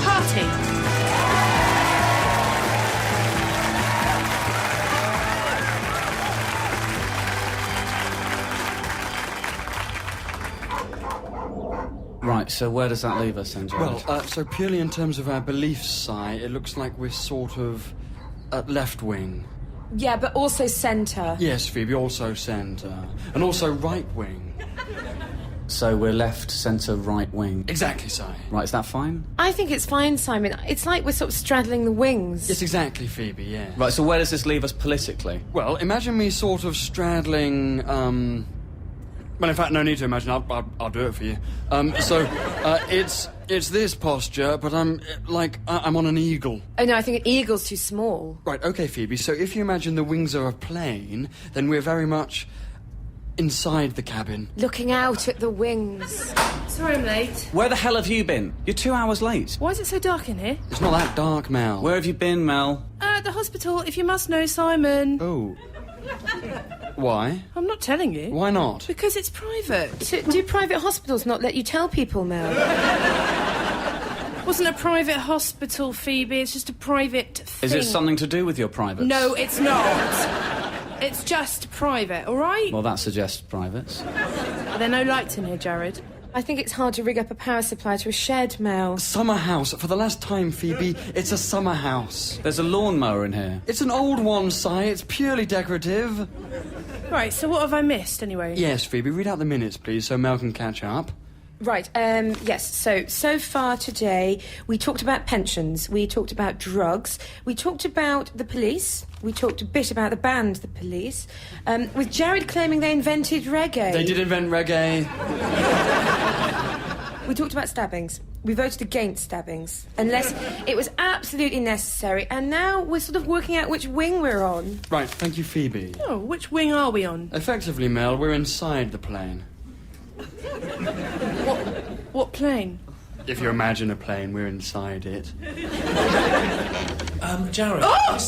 Party. Right, so where does that leave us then, Jared? Well, so purely in terms of our beliefs, Si, it looks like we're sort of at left wing. Yeah, but also centre. Yes, Phoebe, also centre. And also right wing. So we're left, centre, right wing. Exactly, Si. Right, is that fine? I think it's fine, Simon. It's like we're sort of straddling the wings. Yes, exactly, Phoebe, yeah. Right, so where does this leave us politically? Well, imagine me sort of straddling, Well, in fact, no need to imagine. I'll do it for you. It's this posture, but I'm on an eagle. Oh, no, I think an eagle's too small. Right, okay, Phoebe, so if you imagine the wings are a plane, then we're very much inside the cabin. Looking out at the wings. Sorry I'm late. Where the hell have you been? You're 2 hours late. Why is it so dark in here? It's not that dark, Mel. Where have you been, Mel? At the hospital, if you must know, Simon. Oh. Why? I'm not telling you. Why not? Because it's private. Do private hospitals not let you tell people, Mel? Wasn't a private hospital, Phoebe. It's just a private thing. Is it something to do with your privates? No, it's not. It's just private, all right? Well, that suggests privates. Are there no lights in here, Jared? I think it's hard to rig up a power supply to a shed, Mel. Summer house. For the last time, Phoebe, it's a summer house. There's a lawnmower in here. It's an old one, Si. It's purely decorative. Right, so what have I missed, anyway? Yes, Phoebe, read out the minutes, please, so Mel can catch up. Right, yes, so far today, we talked about pensions, we talked about drugs, we talked about the police, we talked a bit about the band, The Police, with Jared claiming they invented reggae. They did invent reggae. We talked about stabbings. We voted against stabbings, unless it was absolutely necessary, and now we're sort of working out which wing we're on. Right, thank you, Phoebe. Oh, which wing are we on? Effectively, Mel, we're inside the plane. What plane? If you imagine a plane, we're inside it. Jared. Oh!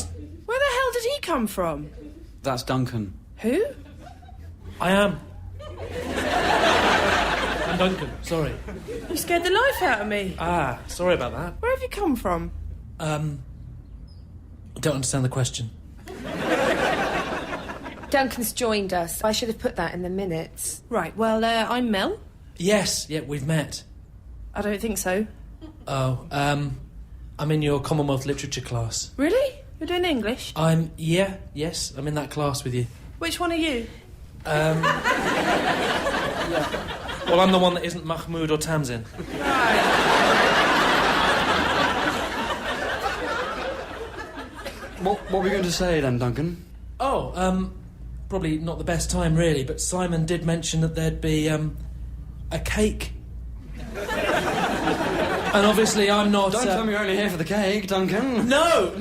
Where the hell did he come from? That's Duncan. Who? I am. I'm Duncan, sorry. You scared the life out of me. Ah, sorry about that. Where have you come from? I don't understand the question. Duncan's joined us. I should have put that in the minutes. Right, well, I'm Mel. Yes, yeah, we've met. I don't think so. Oh, I'm in your Commonwealth Literature class. Really? You're doing English? Yes, I'm in that class with you. Which one are you? Yeah. Well, I'm the one that isn't Mahmoud or Tamsin. What were you going to say then, Duncan? Oh, probably not the best time, really, but Simon did mention that there'd be, a cake. And obviously I'm not... Don't tell me you're only here for the cake, Duncan. No,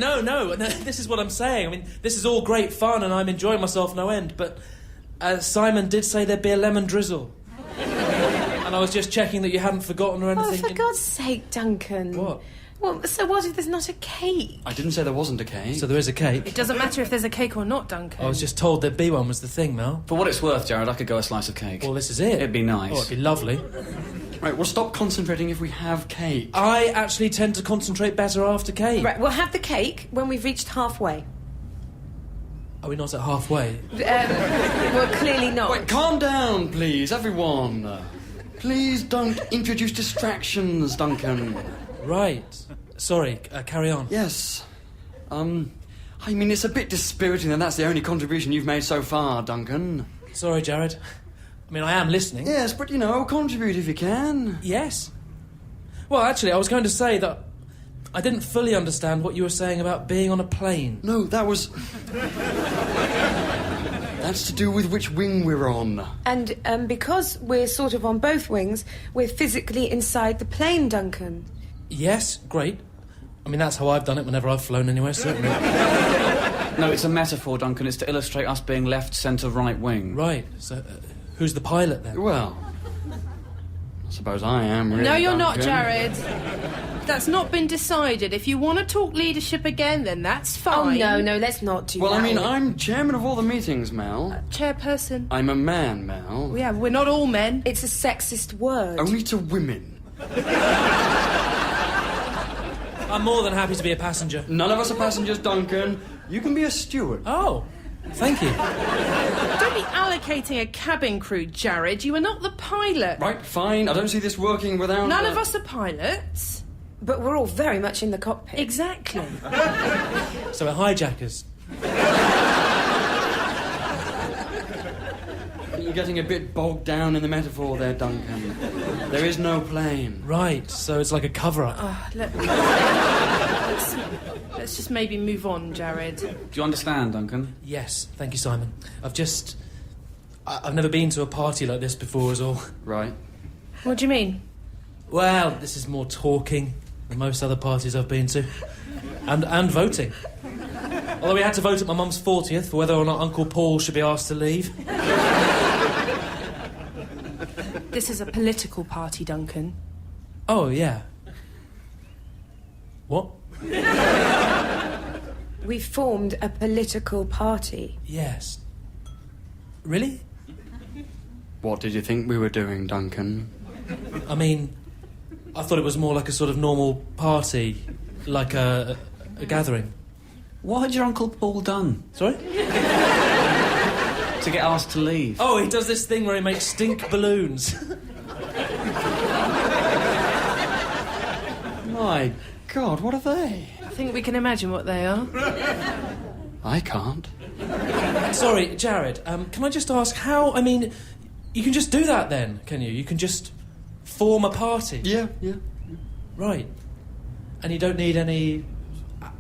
this is what I'm saying. I mean, this is all great fun and I'm enjoying myself no end, but Simon did say there'd be a lemon drizzle. And I was just checking that you hadn't forgotten or anything. Oh, for God's sake, Duncan. What? Well, so what if there's not a cake? I didn't say there wasn't a cake. So there is a cake. It doesn't matter if there's a cake or not, Duncan. I was just told there'd be one was the thing, Mel. For what it's worth, Jared, I could go a slice of cake. Well, this is it. It'd be nice. Oh, it'd be lovely. Right, well, stop concentrating if we have cake. I actually tend to concentrate better after cake. Right, we'll have the cake when we've reached halfway. Are we not at halfway? Well, clearly not. Wait, calm down, please, everyone. Please don't introduce distractions, Duncan. Right. Sorry, carry on. Yes. I mean, it's a bit dispiriting that that's the only contribution you've made so far, Duncan. Sorry, Jared. I mean, I am listening. Yes, but, you know, contribute if you can. Yes. Well, actually, I was going to say that I didn't fully understand what you were saying about being on a plane. No, that was... That's to do with which wing we're on. And because we're sort of on both wings, we're physically inside the plane, Duncan. Yes, great. I mean, that's how I've done it whenever I've flown anywhere, certainly. No, it's a metaphor, Duncan. It's to illustrate us being left, centre, right wing. Right. So, who's the pilot, then? Well, I suppose I am, really, No, you're not, Duncan. Jared. That's not been decided. If you want to talk leadership again, then that's fine. Oh, no, let's not do that. Well, I mean, I'm chairman of all the meetings, Mel. Chairperson. I'm a man, Mel. Yeah, we're not all men. It's a sexist word. Only to women. I'm more than happy to be a passenger. None of us are passengers, Duncan. You can be a steward. Oh, thank you. Don't be allocating a cabin crew, Jared. You are not the pilot. Right, fine. I don't see this working without... None of us are pilots. But we're all very much in the cockpit. Exactly. So we're hijackers. You're getting a bit bogged down in the metaphor there, Duncan. There is no plane. Right, so it's like a cover-up. Let's just maybe move on, Jared. Do you understand, Duncan? Yes, thank you, Simon. I've never been to a party like this before, is all. Right. What do you mean? Well, this is more talking than most other parties I've been to. And voting. Although we had to vote at my mum's 40th for whether or not Uncle Paul should be asked to leave. This is a political party, Duncan. Oh, yeah. What? We formed a political party. Yes. Really? What did you think we were doing, Duncan? I mean, I thought it was more like a sort of normal party, like a gathering. What had your Uncle Paul done? Sorry? To get asked to leave? Oh, he does this thing where he makes stink balloons. My God, what are they? I think we can imagine what they are. I can't. Sorry, Jared, can I just ask how... I mean, you can just do that then, can you? You can just form a party? Yeah. Right. And you don't need any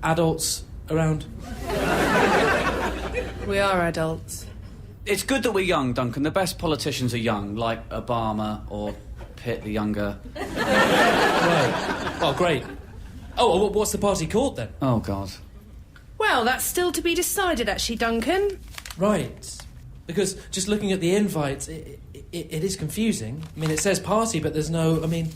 adults around? We are adults. It's good that we're young, Duncan. The best politicians are young, like Obama or Pitt the younger. Right. Oh, great. Oh, well, what's the party called then? Oh, God. Well, that's still to be decided, actually, Duncan. Right. Because just looking at the invites, it is confusing. I mean, it says party, but there's no... I mean,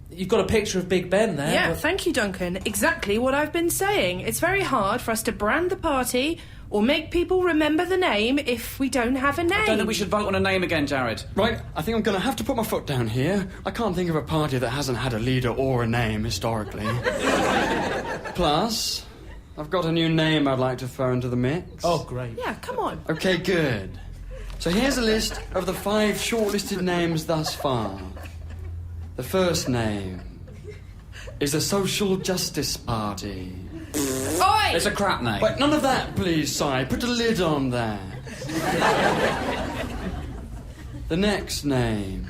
you've got a picture of Big Ben there. Yeah, but... thank you, Duncan. Exactly what I've been saying. It's very hard for us to brand the party or make people remember the name if we don't have a name. I don't think we should vote on a name again, Jared. Right, I think I'm going to have to put my foot down here. I can't think of a party that hasn't had a leader or a name historically. Plus, I've got a new name I'd like to throw into the mix. Oh, great. Yeah, come on. OK, good. So here's a list of the 5 shortlisted names thus far. The first name is the Social Justice Party. Oi! It's a crap name. Wait, none of that, please, Si. Put a lid on that. The next name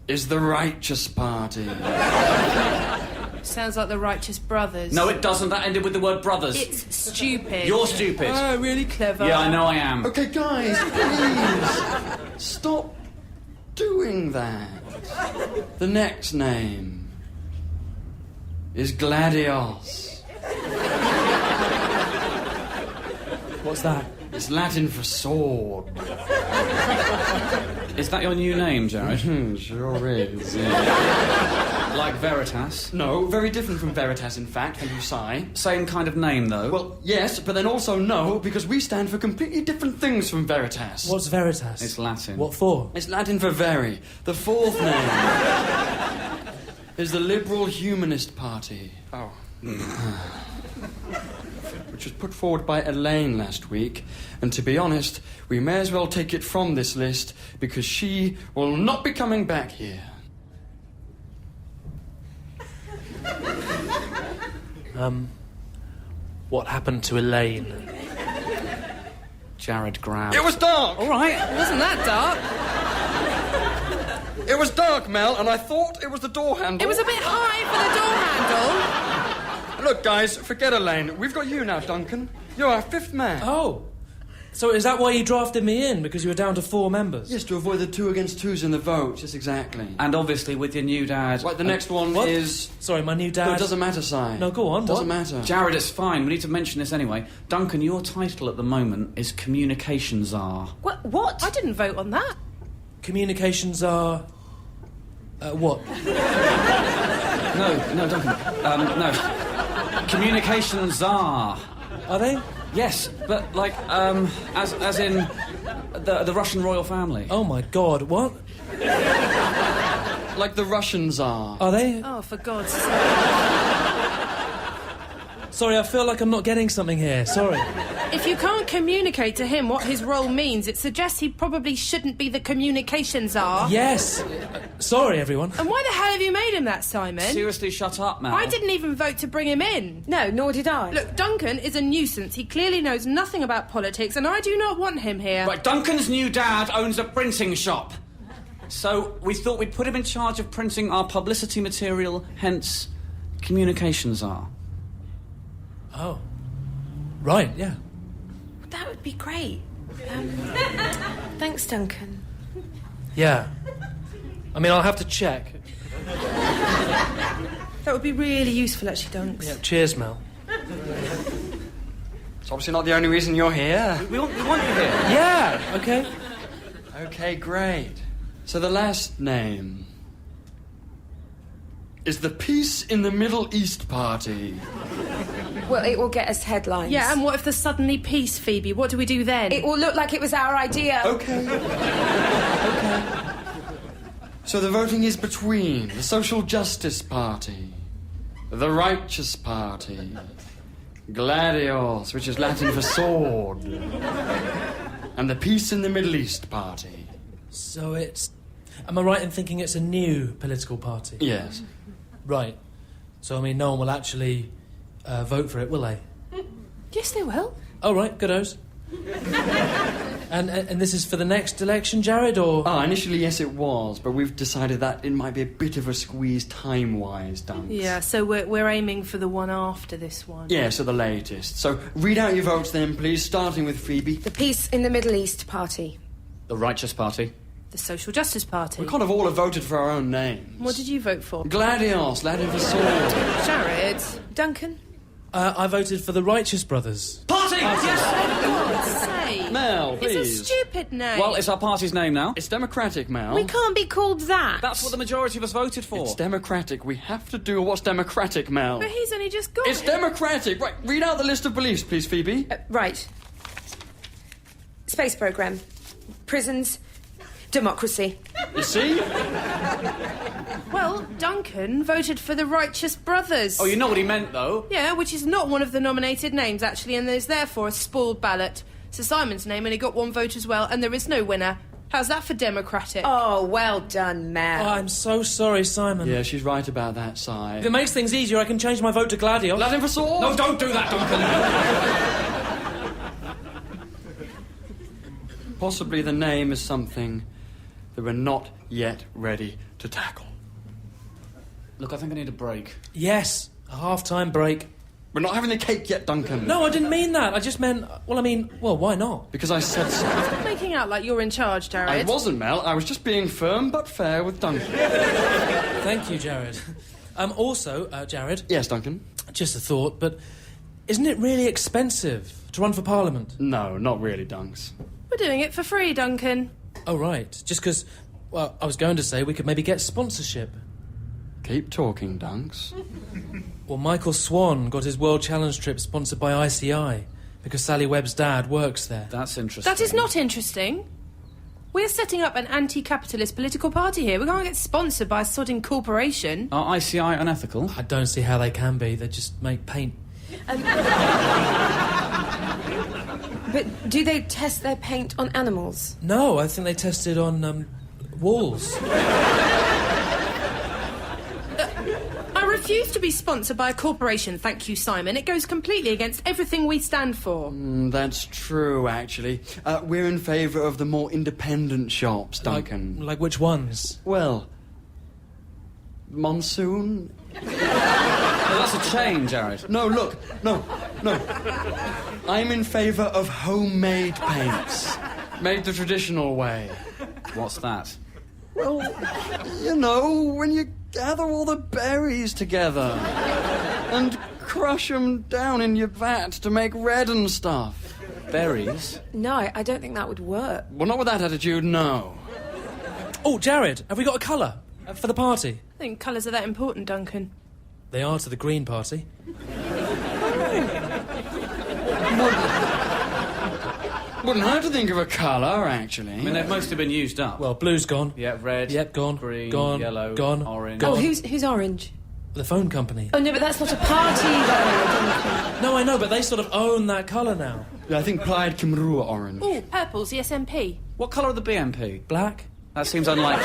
is the Righteous Party. Sounds like the Righteous Brothers. No, it doesn't. That ended with the word brothers. It's stupid. You're stupid. Oh, really clever. Yeah, I know I am. OK, guys, please. Stop doing that. The next name is Gladios. What's that? It's Latin for sword. Is that your new name, Jared? Sure is, yeah. Like Veritas? No, very different from Veritas, in fact, thank you, Si. Same kind of name, though. Well, yes, but then also no, because we stand for completely different things from Veritas. What's Veritas? It's Latin. What for? It's Latin for very. The fourth name is the Liberal Humanist Party. Oh. Which was put forward by Elaine last week. And to be honest, we may as well take it from this list because she will not be coming back here. What happened to Elaine? Jared Grab. It was dark! All right. It wasn't that dark. It was dark, Mel, and I thought it was the door handle. It was a bit high for the door handle. Look, guys, forget Elaine. We've got you now, Duncan. You're our 5th man. Oh. So is that why you drafted me in? Because you were down to 4 members? Yes, to avoid the 2 against 2s in the vote. Yes, exactly. And obviously with your new dad... Right, the next one What? is... Sorry, my new dad... No, it doesn't matter, Si. No, go on. Doesn't What? matter. Jared, it's fine. We need to mention this anyway. Duncan, your title at the moment is Communication Czar. What? I didn't vote on that. Communications are... what? No, Duncan. No. Communication czar. Are they? Yes, but like, as in the Russian royal family. Oh my God, what? Like the Russians are. Are they? Oh, for God's sake. Sorry, I feel like I'm not getting something here. Sorry. If you can't communicate to him what his role means, it suggests he probably shouldn't be the communication czar. Yes. Sorry, everyone. And why the hell have you made him that, Simon? Seriously, shut up, Mal. I didn't even vote to bring him in. No, nor did I. Look, Duncan is a nuisance. He clearly knows nothing about politics, and I do not want him here. Right, Duncan's new dad owns a printing shop. So we thought we'd put him in charge of printing our publicity material, hence communication czar. Oh. Right, yeah. That would be great. Thanks, Duncan. Yeah. I mean, I'll have to check. That would be really useful, actually, Dunks. Yeah, cheers, Mel. It's obviously not the only reason you're here. We want you here. Yeah, okay. Okay, great. So the last name is the Peace in the Middle East Party. Well, it will get us headlines. Yeah, and what if there's suddenly peace, Phoebe? What do we do then? It will look like it was our idea. Okay. So the voting is between the Social Justice Party, the Righteous Party, Gladios, which is Latin for sword, and the Peace in the Middle East Party. So it's... Am I right in thinking it's a new political party? Yes. Right. So, I mean, no one will actually vote for it, will they? Yes, they will. Oh, right, goodos. And this is for the next election, Jared, or...? Initially, yes, it was, but we've decided that it might be a bit of a squeeze time-wise, Dunks. Yeah, so we're aiming for the one after this one. Yeah, so the latest. So read out your votes then, please, starting with Phoebe. The Peace in the Middle East Party. The Righteous Party. The Social Justice Party. We can't have all have voted for our own names. What did you vote for? Gladios, Latin for sword. Jared. Duncan? I voted for the Righteous Brothers. Party! Yes! Say. Mel, please. It's a stupid name. Well, it's our party's name now. It's democratic, Mel. We can't be called that. That's what the majority of us voted for. It's democratic. We have to do what's democratic, Mel. But he's only just got It's it. democratic. Right, read out the list of beliefs, please, Phoebe. Right. Space program. Prisons. Democracy. You see? Well, Duncan voted for the Righteous Brothers. Oh, you know what he meant, though. Yeah, which is not one of the nominated names, actually, and there's therefore a spoiled ballot. So Simon's name only got one vote as well, and there is no winner. How's that for democratic? Oh, well done, Mel. Oh, I'm so sorry, Simon. Yeah, she's right about that, If Si. it makes things easier, I can change my vote to Gladios. Latin for sword. No, don't do that, Duncan. Possibly the name is something that we're not yet ready to tackle. Look, I think I need a break. Yes, a half-time break. We're not having the cake yet, Duncan. No, I didn't mean that. I just meant... Well, why not? Because I said so. Stop making out like you're in charge, Jared. I wasn't, Mel. I was just being firm but fair with Duncan. Thank you, Jared. Also, Jared... Yes, Duncan? Just a thought, but isn't it really expensive to run for Parliament? No, not really, Dunks. We're doing it for free, Duncan. Oh, right. Just because... Well, I was going to say we could maybe get sponsorship. Keep talking, Dunks. Well, Michael Swan got his World Challenge trip sponsored by ICI because Sally Webb's dad works there. That's interesting. That is not interesting. We're setting up an anti-capitalist political party here. We can't get sponsored by a sodding corporation. Are ICI unethical? I don't see how they can be. They just make paint. But do they test their paint on animals? No, I think they tested on, walls. I refuse to be sponsored by a corporation, thank you, Simon. It goes completely against everything we stand for. That's true, actually. We're in favour of the more independent shops, Duncan. Like which ones? Well, Monsoon? No, that's a chain, Jared. No, look, no. I'm in favour of homemade paints. Made the traditional way. What's that? Well, you know, when you gather all the berries together and crush them down in your vat to make red and stuff. Berries? No, I don't think that would work. Well, not with that attitude, no. Oh, Jared, have we got a colour for the party? I think colours are that important, Duncan. They are to the Green Party. Wouldn't hurt to think of a colour, actually. I mean, they've mostly been used up. Well, blue's gone. Yeah, red. Yep, gone. Green, gone. yellow, gone. orange. Gone. Oh, who's orange? The phone company. Oh, no, but that's not a party, though. No, I know, but they sort of own that colour now. Yeah, I think Plaid Cymru are orange. Oh, purple's the SNP. What colour are the BNP? Black? That seems unlikely.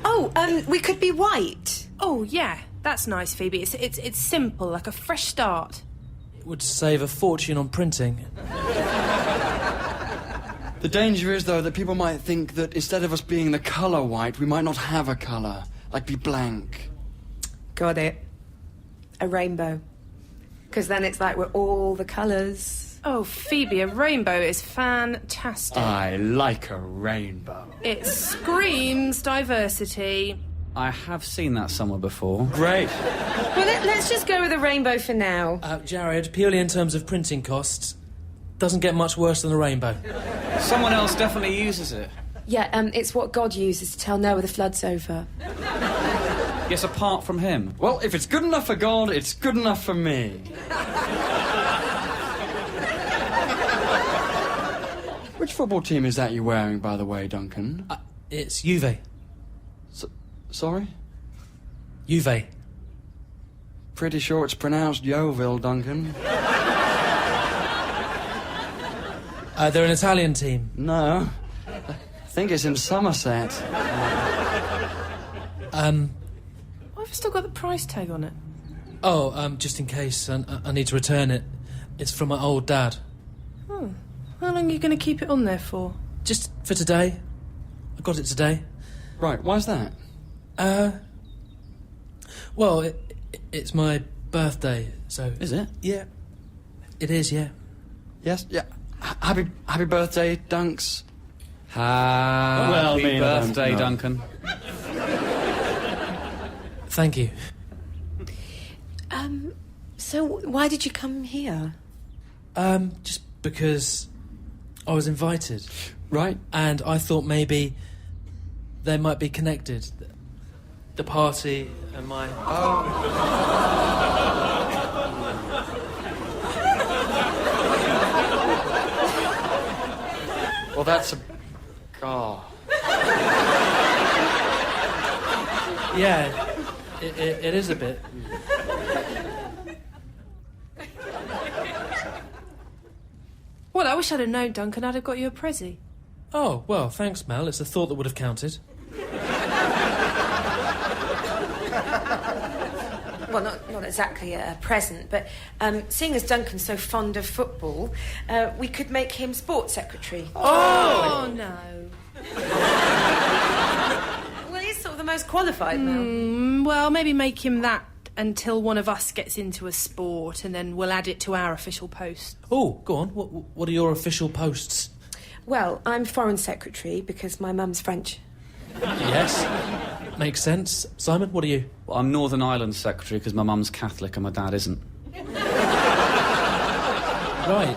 Oh, we could be white. Oh, yeah, that's nice, Phoebe. It's simple, like a fresh start. It would save a fortune on printing. The danger is, though, that people might think that instead of us being the colour white, we might not have a colour. Like, be blank. Got it. A rainbow. Because then it's like we're all the colours. Oh, Phoebe, a rainbow is fantastic. I like a rainbow. It screams diversity. I have seen that somewhere before. Great. Well, let's just go with a rainbow for now. Jared, purely in terms of printing costs, doesn't get much worse than a rainbow. Someone else definitely uses it. Yeah, it's what God uses to tell Noah the flood's over. Yes, apart from him. Well, if it's good enough for God, it's good enough for me. Which football team is that you're wearing, by the way, Duncan? It's Juve. Sorry? Juve. Pretty sure it's pronounced Yeovil, Duncan. They're an Italian team. No. I think it's in Somerset. Why have I still got the price tag on it? Oh, just in case I need to return it. It's from my old dad. Oh. How long are you going to keep it on there for? Just for today. I got it today. Right, why's that? Well, it's my birthday, so... Is it? Yeah. It is, yeah. Yes? Yeah. Happy birthday, Dunks. Happy me, birthday, no. Duncan. Thank you. So why did you come here? Just because I was invited. Right. And I thought maybe they might be connected. The party and my... Well, that's a... Oh. Yeah, it is a bit. Well, I wish I'd have known, Duncan. I'd have got you a prezi. Oh, well, thanks, Mel. It's a thought that would have counted. Well, not exactly a present, but seeing as Duncan's so fond of football, we could make him sports secretary. Oh no. Well, he's sort of the most qualified now. Well, maybe make him that until one of us gets into a sport, and then we'll add it to our official post. Oh, go on. What are your official posts? Well, I'm foreign secretary because my mum's French. Yes. Makes sense. Simon, what are you? Well, I'm Northern Ireland secretary because my mum's Catholic and my dad isn't. Right.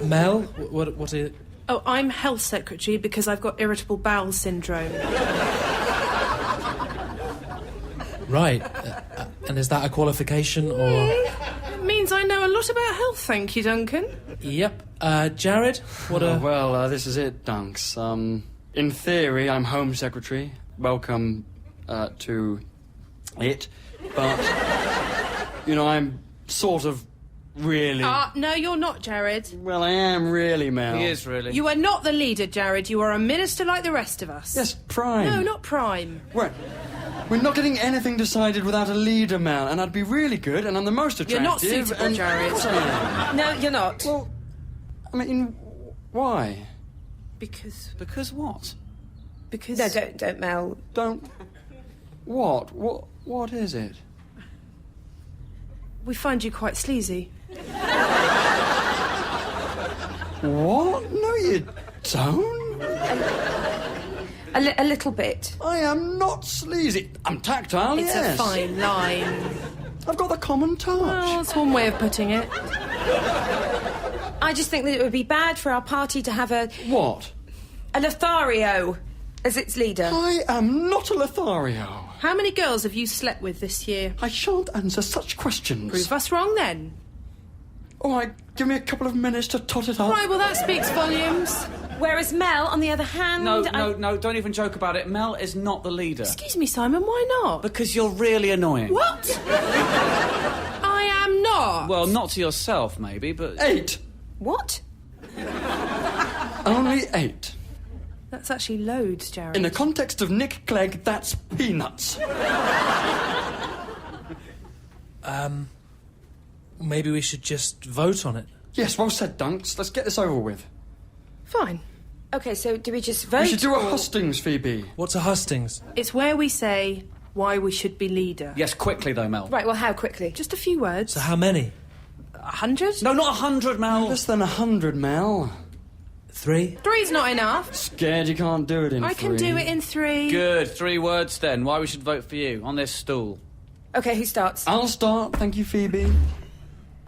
Mel, what are you... Oh, I'm health secretary because I've got irritable bowel syndrome. Right. And is that a qualification, or...? It means I know a lot about health, thank you, Duncan. Yep. Jared, what a... Well, this is it, Dunks. In theory, I'm Home Secretary. Welcome to it. But, I'm sort of really... No, you're not, Jared. Well, I am really, Mel. He is, really. You are not the leader, Jared. You are a minister like the rest of us. Yes, Prime. No, not Prime. We're not getting anything decided without a leader, Mel, and I'd be really good, and I'm the most attractive. You're not suitable, Jared. No, you're not. Well, I mean, why? Because... Because what? Because... No, don't, Mel. Don't... What? What is it? We find you quite sleazy. What? No, you don't. A little bit. I am not sleazy. I'm tactile, It's yes. a fine line. I've got the common touch. Well, that's one way of putting it. I just think that it would be bad for our party to have a What? Lothario. as its leader. I am not a Lothario. How many girls have you slept with this year? I shan't answer such questions. Prove us wrong, then. All right, give me a couple of minutes to tot it up. Right, well, that speaks volumes. Whereas Mel, on the other hand... No, don't even joke about it. Mel is not the leader. Excuse me, Simon, why not? Because you're really annoying. What? I am not. Well, not to yourself, maybe, but... 8. What? Only 8. That's actually loads, Jared. In the context of Nick Clegg, that's peanuts. Maybe we should just vote on it. Yes, well said, Dunks. Let's get this over with. Fine. OK, so do we just vote? We should do a or- hustings, Phoebe. What's a hustings? It's where we say why we should be leader. Yes, quickly, though, Mel. Right, well, how quickly? Just a few words. So how many? 100? No, not 100, Mel. Less than 100, Mel. 3? 3's not enough. Scared you can't do it in 3. I can do it in 3. Good. 3 words, then. Why we should vote for you on this stool. OK, who starts? I'll start, thank you, Phoebe.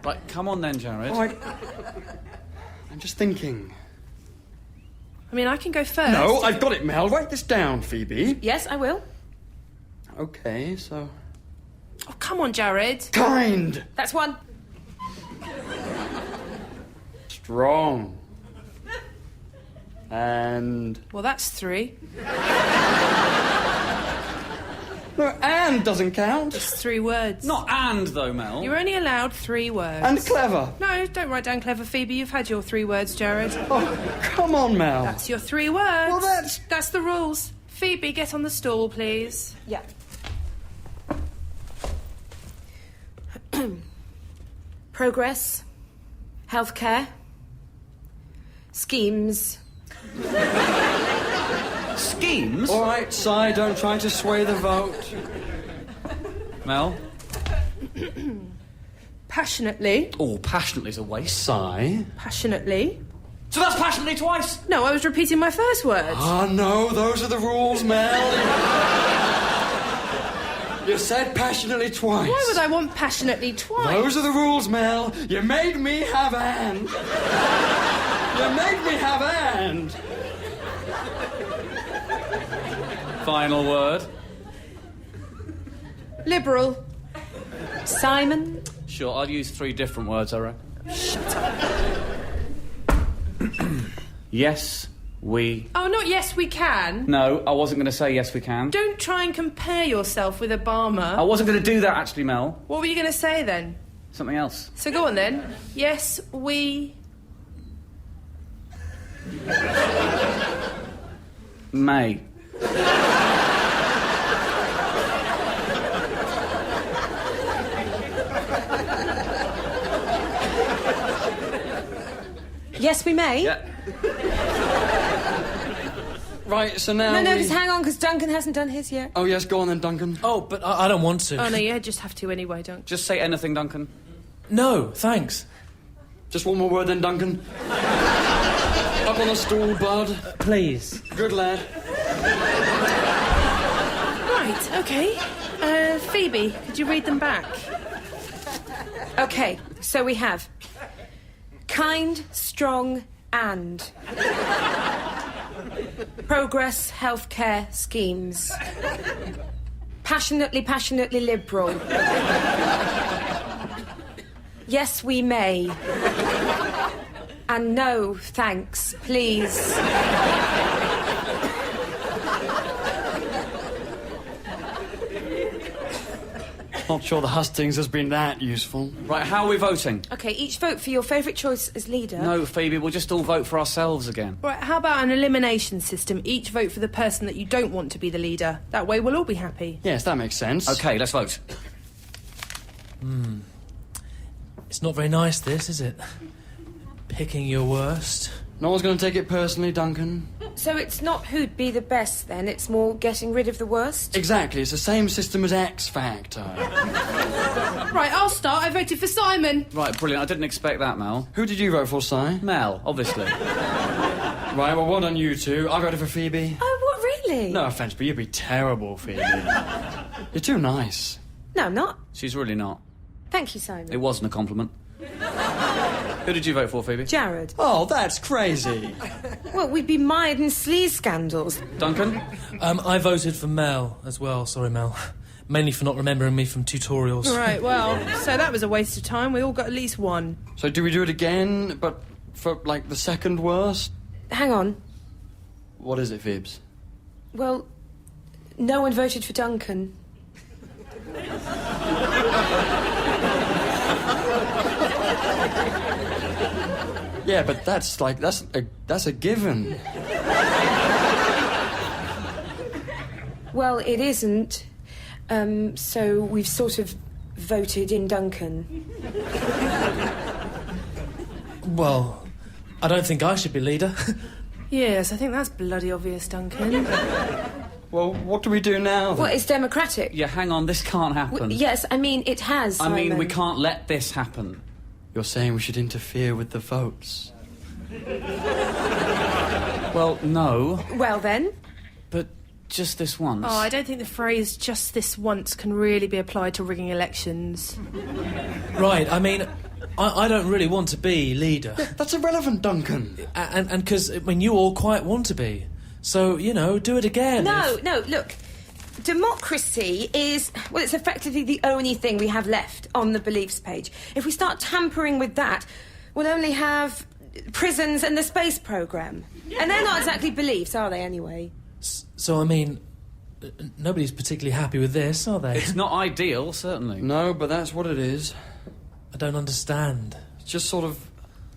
Right, come on then, Jared. All right. I'm just thinking. I mean, I can go first. No, I've got it, Mel. Write this down, Phoebe. Yes, I will. OK, so... Oh, come on, Jared. Kind. That's 1. Strong. And... Well, that's 3. No, and doesn't count. It's 3 words. Not and, though, Mel. You're only allowed 3 words. And clever. No, don't write down clever, Phoebe. You've had your 3 words, Jared. Oh, come on, Mel. That's your 3 words. Well, That's the rules. Phoebe, get on the stool, please. Yeah. Progress. Healthcare. Schemes. Schemes? All right, Si, don't try to sway the vote. Mel? Passionately. Oh, passionately's a waste. Si? Passionately. So that's passionately twice? No, I was repeating my first words. Ah, no, those are the rules, Mel. You said passionately twice. Why would I want passionately twice? Those are the rules, Mel. You made me have and. You made me have and. Final word. Liberal. Simon. Sure, I'll use 3 different words, I reckon. Shut up. Yes, we... Oh, not yes, we can. No, I wasn't going to say yes, we can. Don't try and compare yourself with Obama. I wasn't going to do that, actually, Mel. What were you going to say then? Something else. So go on then. Yes, we... May. Yes, we may. Yeah. Right, so now No, we... just hang on, because Duncan hasn't done his yet. Oh, yes, go on then, Duncan. Oh, but I don't want to. Oh, no, you just have to anyway, don't. Just say anything, Duncan. No, thanks. Just one more word then, Duncan. Up on the stool, bud. Please. Good lad. Right, OK. Phoebe, could you read them back? OK, so we have... Kind, strong, and... Progress, healthcare, schemes. Passionately liberal. Yes, we may. And no, thanks, please. Not sure the hustings has been that useful. Right, how are we voting? OK, each vote for your favourite choice as leader. No, Phoebe, we'll just all vote for ourselves again. Right, how about an elimination system? Each vote for the person that you don't want to be the leader. That way we'll all be happy. Yes, that makes sense. OK, let's vote. It's not very nice, this, is it? Picking your worst. No one's going to take it personally, Duncan. So it's not who'd be the best, then? It's more getting rid of the worst? Exactly, it's the same system as X Factor. Right, I'll start. I voted for Simon. Right, brilliant. I didn't expect that, Mel. Who did you vote for, Si? Mel, obviously. Right, well, well done you two. I voted for Phoebe. Oh, what, really? No offence, but you'd be terrible, Phoebe. You're too nice. No, I'm not. She's really not. Thank you, Simon. It wasn't a compliment. Who did you vote for, Phoebe? Jared. Oh, that's crazy. Well, we'd be mired in sleaze scandals. Duncan? I voted for Mel as well. Sorry, Mel. Mainly for not remembering me from tutorials. Right, well, so that was a waste of time. We all got at least one. So do we do it again, but for, like, the second worst? Hang on. What is it, Phoebes? Well, no one voted for Duncan. Yeah, but that's a given. Well, it isn't. So we've sort of voted in Duncan. Well, I don't think I should be leader. Yes, I think that's bloody obvious, Duncan. Well, what do we do now, then? Well, it's democratic. Yeah, hang on, this can't happen. Yes, I mean, it has, I mean, Simon. we can't let this happen. You're saying we should interfere with the votes? Well, no, Well, then. but just this once. Oh, I don't think the phrase "just this once" can really be applied to rigging elections. Right, I mean, I don't really want to be leader. That's irrelevant, Duncan. And because, I mean, you all quite want to be. So, you know, do it again. No, look. Democracy is, well, it's effectively the only thing we have left on the beliefs page. If we start tampering with that, we'll only have prisons and the space programme. And they're not exactly beliefs, are they, anyway? So, I mean, nobody's particularly happy with this, are they? It's not ideal, certainly. No, but that's what it is. I don't understand. It's just sort of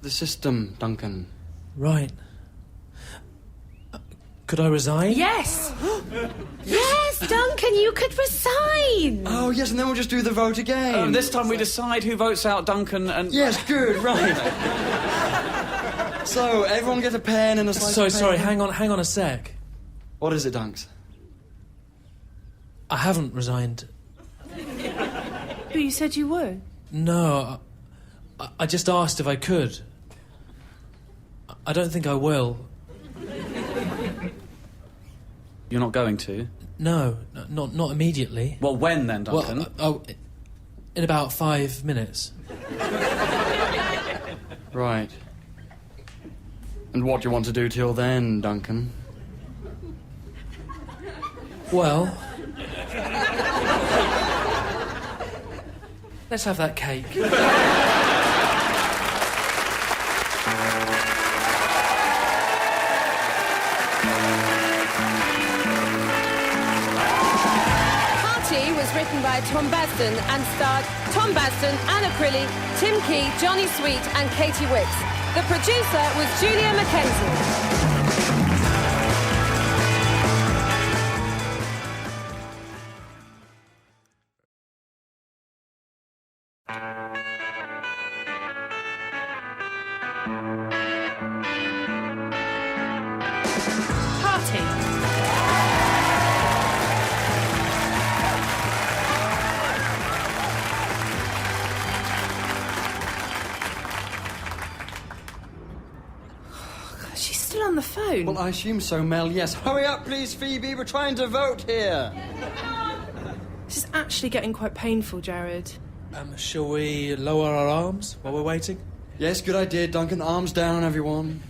the system, Duncan. Right. Could I resign? Yes! Yes, Duncan, you could resign! Oh, yes, and then we'll just do the vote again. This time we decide who votes out Duncan and... Yes, good, right. So, everyone get a pen and a slice of Sorry, paper. hang on a sec. What is it, Dunks? I haven't resigned. But you said you were. No, I just asked if I could. I don't think I will. You're not going to? No, not immediately. Well, when then, Duncan? Well, in about 5 minutes. Right. And what do you want to do till then, Duncan? Well... let's have that cake. Party was written by Tom Basden and starred Tom Basden, Anna Crilly, Tim Key, Johnny Sweet and Katie Wicks. The producer was Julia Mackenzie. Party. She's still on the phone. Well, I assume so, Mel, yes. Hurry up, please, Phoebe. We're trying to vote here. This is actually getting quite painful, Jared. Shall we lower our arms while we're waiting? Yes, good idea, Duncan. Arms down, everyone.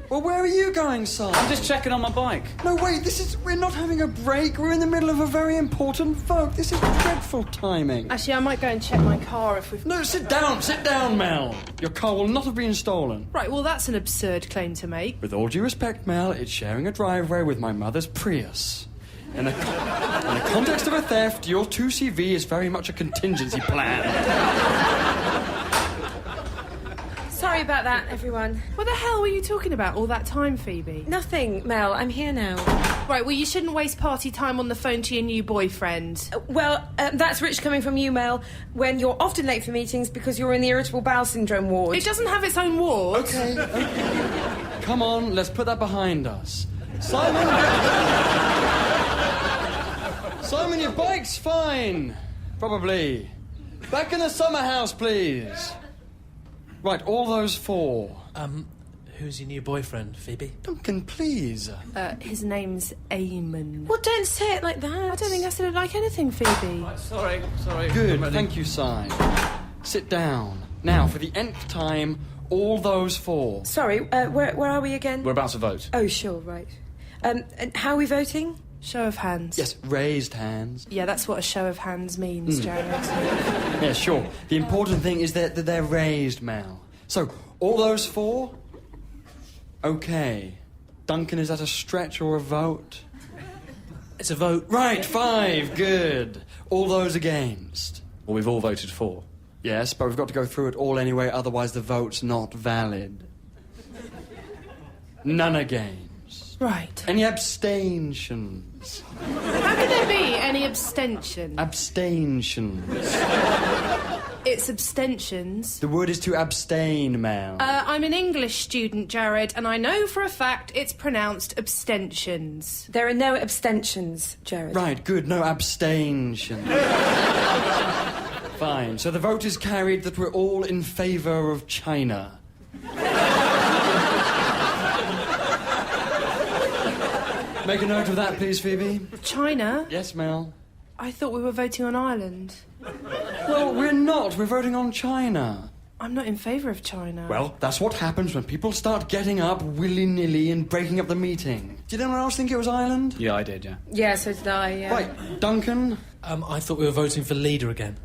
Well, where are you going, son? I'm just checking on my bike. No, wait, we're not having a break. We're in the middle of a very important vote. This is dreadful timing. Actually, I might go and check my car if we've... No, sit down, Mel. Your car will not have been stolen. Right, well, that's an absurd claim to make. With all due respect, Mel, it's sharing a driveway with my mother's Prius. In the context of a theft, your 2CV is very much a contingency plan. Sorry about that, everyone. What the hell were you talking about all that time, Phoebe? Nothing, Mel. I'm here now. Right, well, you shouldn't waste party time on the phone to your new boyfriend. That's rich coming from you, Mel, when you're often late for meetings because you're in the irritable bowel syndrome ward. It doesn't have its own ward. Okay. Come on, let's put that behind us. Simon! Simon, your bike's fine. Probably. Back in the summer house, please. Right, all those four. Who's your new boyfriend, Phoebe? Duncan, please. His name's Eamon. Well, don't say it like that. I don't think I said it like anything, Phoebe. Sorry. Good, thank you, Si. Sit down. Now, for the nth time, all those four. Sorry, where are we again? We're about to vote. Oh, sure, right. And how are we voting? Show of hands. Yes, raised hands. Yeah, that's what a show of hands means, Jared. Yeah, sure. The important thing is that they're raised, Mel. So, all those four? OK. Duncan, is that a stretch or a vote? It's a vote. Right, 5, good. All those against? Well, we've all voted for. Yes, but we've got to go through it all anyway, otherwise the vote's not valid. None against. Right. Any abstentions? How can there be any abstention? Abstentions. It's abstentions. The word is to abstain, Mel. I'm an English student, Jared, and I know for a fact it's pronounced abstentions. There are no abstentions, Jared. Right, good, no abstention. Fine, so the vote is carried that we're all in favour of China. Make a note of that, please, Phoebe. China? Yes, Mel. I thought we were voting on Ireland. Well, we're not. We're voting on China. I'm not in favour of China. Well, that's what happens when people start getting up willy-nilly and breaking up the meeting. Did anyone else think it was Ireland? Yeah, I did, yeah. Yeah, so did I, yeah. Right, Duncan? I thought we were voting for leader again.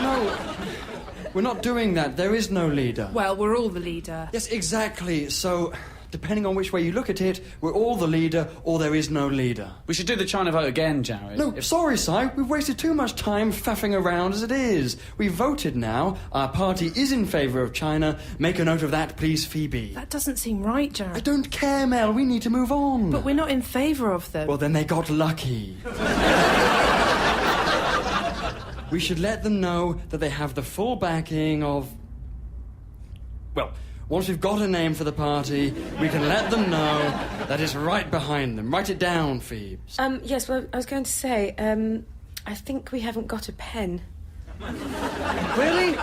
No, we're not doing that. There is no leader. Well, we're all the leader. Yes, exactly. So, depending on which way you look at it, we're all the leader or there is no leader. We should do the China vote again, Jared. No, sorry, Si. We've wasted too much time faffing around as it is. We've voted now. Our party is in favour of China. Make a note of that, please, Phoebe. That doesn't seem right, Jared. I don't care, Mel. We need to move on. But we're not in favour of them. Well, then they got lucky. We should let them know that they have the full backing of... Well, once we've got a name for the party, we can let them know that it's right behind them. Write it down, Phoebes. Yes, well, I was going to say, I think we haven't got a pen. Really?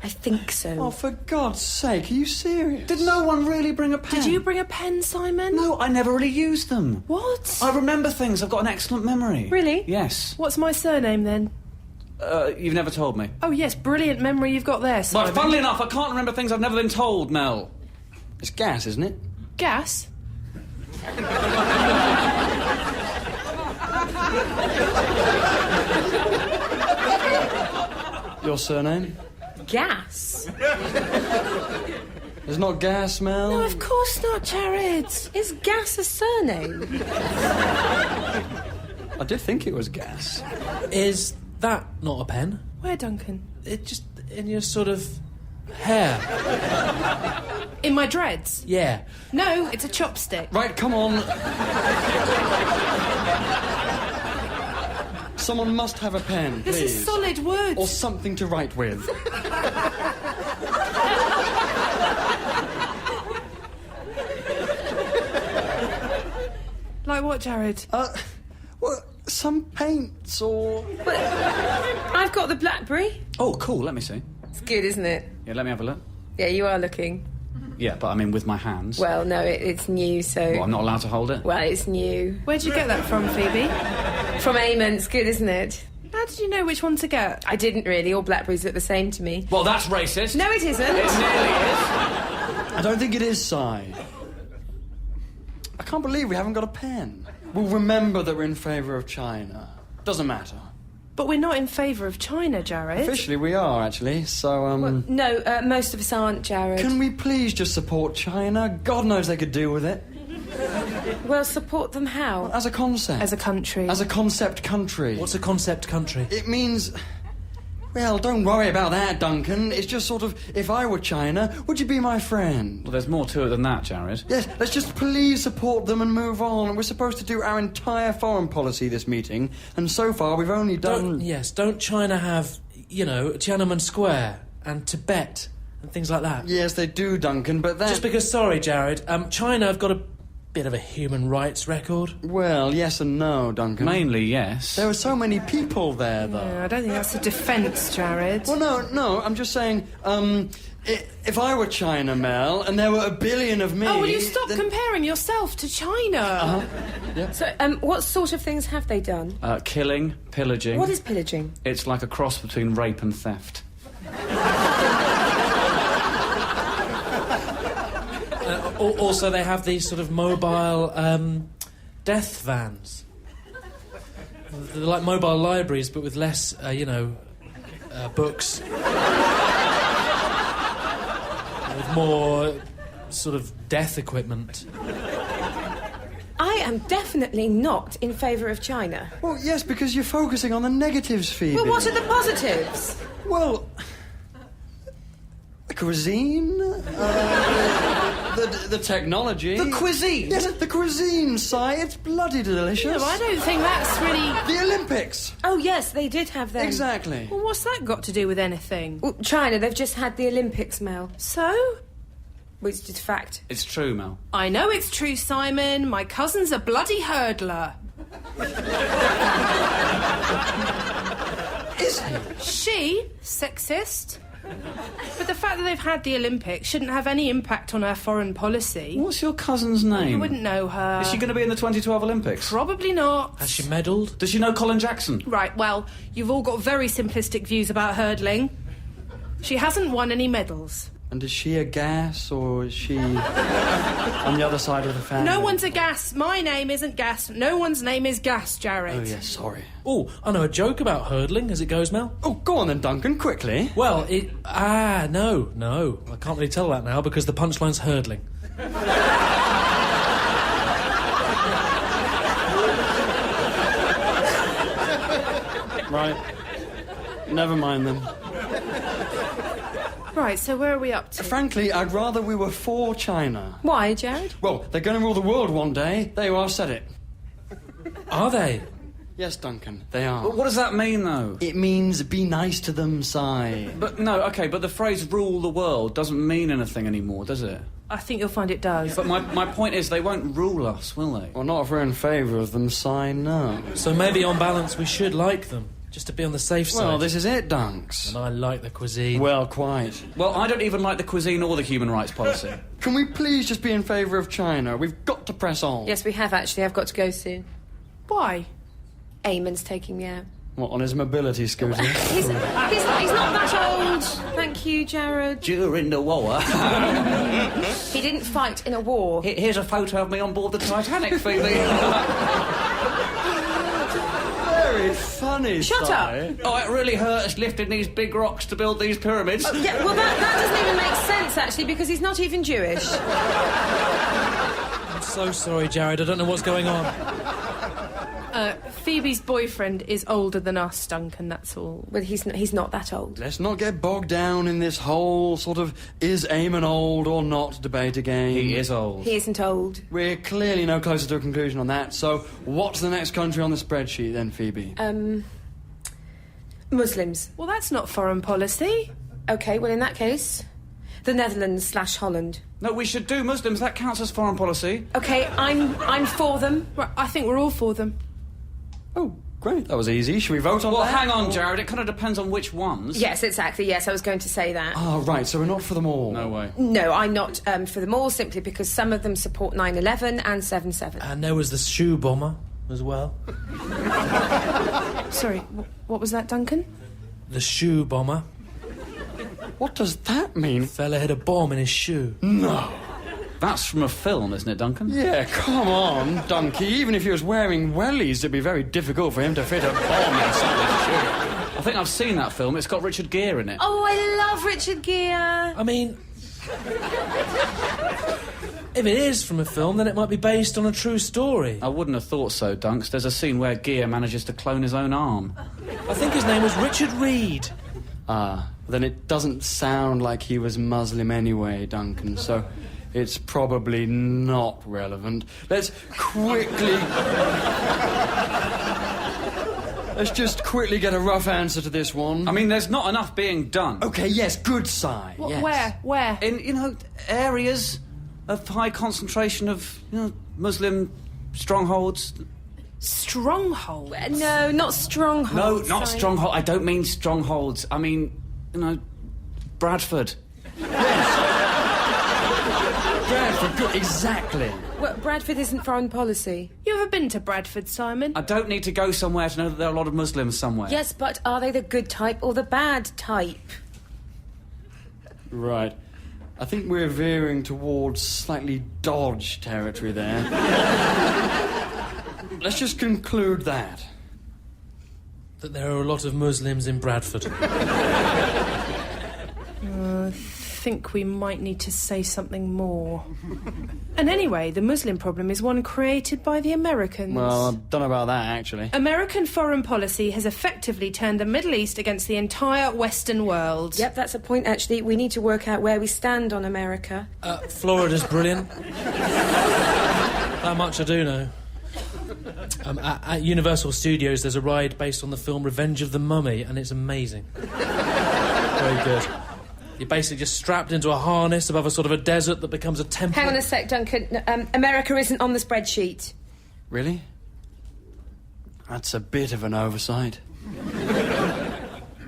I think so. Oh, for God's sake, are you serious? Did no one really bring a pen? Did you bring a pen, Simon? No, I never really used them. What? I remember things. I've got an excellent memory. Really? Yes. What's my surname, then? You've never told me. Oh, yes, brilliant memory you've got there, Simon. Well, funnily enough, I can't remember things I've never been told, Mel. It's gas, isn't it? Gas? Your surname? Gas? There's not gas, Mel? No, of course not, Jared. Is gas a surname? I did think it was gas. Is that not a pen? Where, Duncan? It just in your sort of hair. In my dreads? Yeah. No, it's a chopstick. Right, come on. Someone must have a pen, please. This is solid wood. Or something to write with. Like what, Jared? Well, some paints or... But I've got the blackberry. Oh, cool. Let me see. It's good, isn't it? Yeah, let me have a look. Yeah, you are looking. Yeah, but I mean with my hands. Well, no, it's new, so... Well, I'm not allowed to hold it? Well, it's new. Where'd you get that from, Phoebe? From Eamon. It's good, isn't it? How did you know which one to get? I didn't really. All blackberries look the same to me. Well, that's racist. No, it isn't. It nearly is. I don't think it is, Si. I can't believe we haven't got a pen. We'll remember that we're in favour of China. Doesn't matter. But we're not in favour of China, Jared. Officially, we are, actually, so, Well, no, most of us aren't, Jared. Can we please just support China? God knows they could deal with it. Well, support them how? As a concept. As a country. As a concept country. What's a concept country? It means... Well, don't worry about that, Duncan. It's just sort of, if I were China, would you be my friend? Well, there's more to it than that, Jared. Yes, let's just please support them and move on. We're supposed to do our entire foreign policy this meeting, and so far we've only done... Don't China have, Tiananmen Square and Tibet and things like that? Yes, they do, Duncan, but that... Just because, sorry, Jared, China have got a bit of a human rights record. Well, yes and no, Duncan. Mainly, yes. There are so many people there, though. No, I don't think that's a defence, Jared. Well, no, I'm just saying, if I were China, Mel, and there were 1 billion of me... Oh, will you stop then... comparing yourself to China? Yeah. So, what sort of things have they done? Killing, pillaging. What is pillaging? It's like a cross between rape and theft. Also, they have these sort of mobile death vans. They're like mobile libraries, but with less, books. With more sort of death equipment. I am definitely not in favour of China. Well, yes, because you're focusing on the negatives, Phoebe. Well, what are the positives? Well, the cuisine, the technology. The cuisine? Yes, the cuisine, Si. It's bloody delicious. No, I don't think that's really... The Olympics. Oh, yes, they did have them. Exactly. Well, what's that got to do with anything? Well, China, they've just had the Olympics, Mel. So? Which is a fact. It's true, Mel. I know it's true, Simon. My cousin's a bloody hurdler. Is he? She? Sexist? But the fact that they've had the Olympics shouldn't have any impact on her foreign policy. What's your cousin's name? You wouldn't know her. Is she going to be in the 2012 Olympics? Probably not. Has she medalled? Does she know Colin Jackson? Right, well, you've all got very simplistic views about hurdling. She hasn't won any medals. And is she a gas, or is she on the other side of the family? No one's a gas. My name isn't Gas. No one's name is Gas, Jared. Oh, yes, sorry. Oh, I know a joke about hurdling as it goes, Mel. Oh, go on then, Duncan, quickly. Well, no. I can't really tell that now because the punchline's hurdling. Right. Never mind then. Right, so where are we up to? Frankly, I'd rather we were for China. Why, Jared? Well, they're going to rule the world one day. There you are, said it. Are they? Yes, Duncan, they are. But what does that mean, though? It means be nice to them, Si. But no, OK, but the phrase rule the world doesn't mean anything anymore, does it? I think you'll find it does. But my point is they won't rule us, will they? Well, not if we're in favour of them, Si, no. So maybe on balance we should like them, just to be on the safe side. Well, this is it, Dunks. And I like the cuisine. Well, quite. Well, I don't even like the cuisine or the human rights policy. Can we please just be in favour of China? We've got to press on. Yes, we have, actually. I've got to go soon. Why? Eamon's taking me out. What, on his mobility scooter? He's not that old. Thank you, Jared. During the war. He didn't fight in a war. Here's a photo of me on board the Titanic, Phoebe. Very funny, Shut Si. up. Oh, it really hurt us lifting these big rocks to build these pyramids. Yeah, well, that doesn't even make sense, actually, because he's not even Jewish. I'm so sorry, Jared. I don't know what's going on. Phoebe's boyfriend is older than us, Duncan, that's all. Well, he's not that old. Let's not get bogged down in this whole sort of is Eamon old or not debate again. He is old. He isn't old. We're clearly no closer to a conclusion on that, so what's the next country on the spreadsheet then, Phoebe? Muslims. Well, that's not foreign policy. OK, well, in that case, the Netherlands/Holland. No, we should do Muslims. That counts as foreign policy. OK, I'm for them. Right, I think we're all for them. Oh, great. That was easy. Should we vote on Well, that? hang on, Jared. It kind of depends on which ones. Yes, exactly. Yes, I was going to say that. Oh, right, so we're not for them all. No way. No, I'm not for them all, simply because some of them support 9/11 and 7/7. And there was the shoe bomber as well. Sorry, what was that, Duncan? The shoe bomber. What does that mean? Fella had a bomb in his shoe. No. That's from a film, isn't it, Duncan? Yeah, come on, Donkey. Even if he was wearing wellies, it'd be very difficult for him to fit a bomb inside his shoe. I think I've seen that film. It's got Richard Gere in it. Oh, I love Richard Gere. I mean... if it is from a film, then it might be based on a true story. I wouldn't have thought so, Dunks. There's a scene where Gere manages to clone his own arm. I think his name was Richard Reed. Ah, then it doesn't sound like he was Muslim anyway, Duncan, so it's probably not relevant. Let's just quickly get a rough answer to this one. I mean, there's not enough being done. Okay, yes, good sign. Yes. Where? In, areas of high concentration of, Muslim strongholds. Strongholds? No, not strongholds. No, not sorry. stronghold. I don't mean strongholds. I mean, Bradford. Bradford, good, exactly. Well, Bradford isn't foreign policy. You ever been to Bradford, Simon? I don't need to go somewhere to know that there are a lot of Muslims somewhere. Yes, but are they the good type or the bad type? Right. I think we're veering towards slightly dodge territory there. Let's just conclude that. That there are a lot of Muslims in Bradford. I think we might need to say something more. And anyway, the Muslim problem is one created by the Americans. Well, I don't know about that, actually. American foreign policy has effectively turned the Middle East against the entire Western world. Yep, that's a point, actually. We need to work out where we stand on America. Florida's brilliant. That much I do know. At Universal Studios, there's a ride based on the film Revenge of the Mummy, and it's amazing. Very good. You're basically just strapped into a harness above a sort of a desert that becomes a temple. Hang on a sec, Duncan. America isn't on the spreadsheet. Really? That's a bit of an oversight.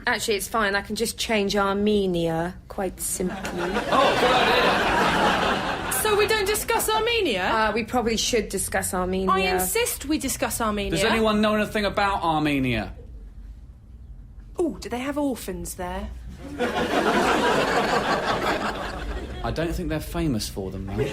Actually, it's fine. I can just change Armenia quite simply. Oh, good idea. So we don't discuss Armenia? We probably should discuss Armenia. I insist we discuss Armenia. Does anyone know anything about Armenia? Oh, do they have orphans there? I don't think they're famous for them, though.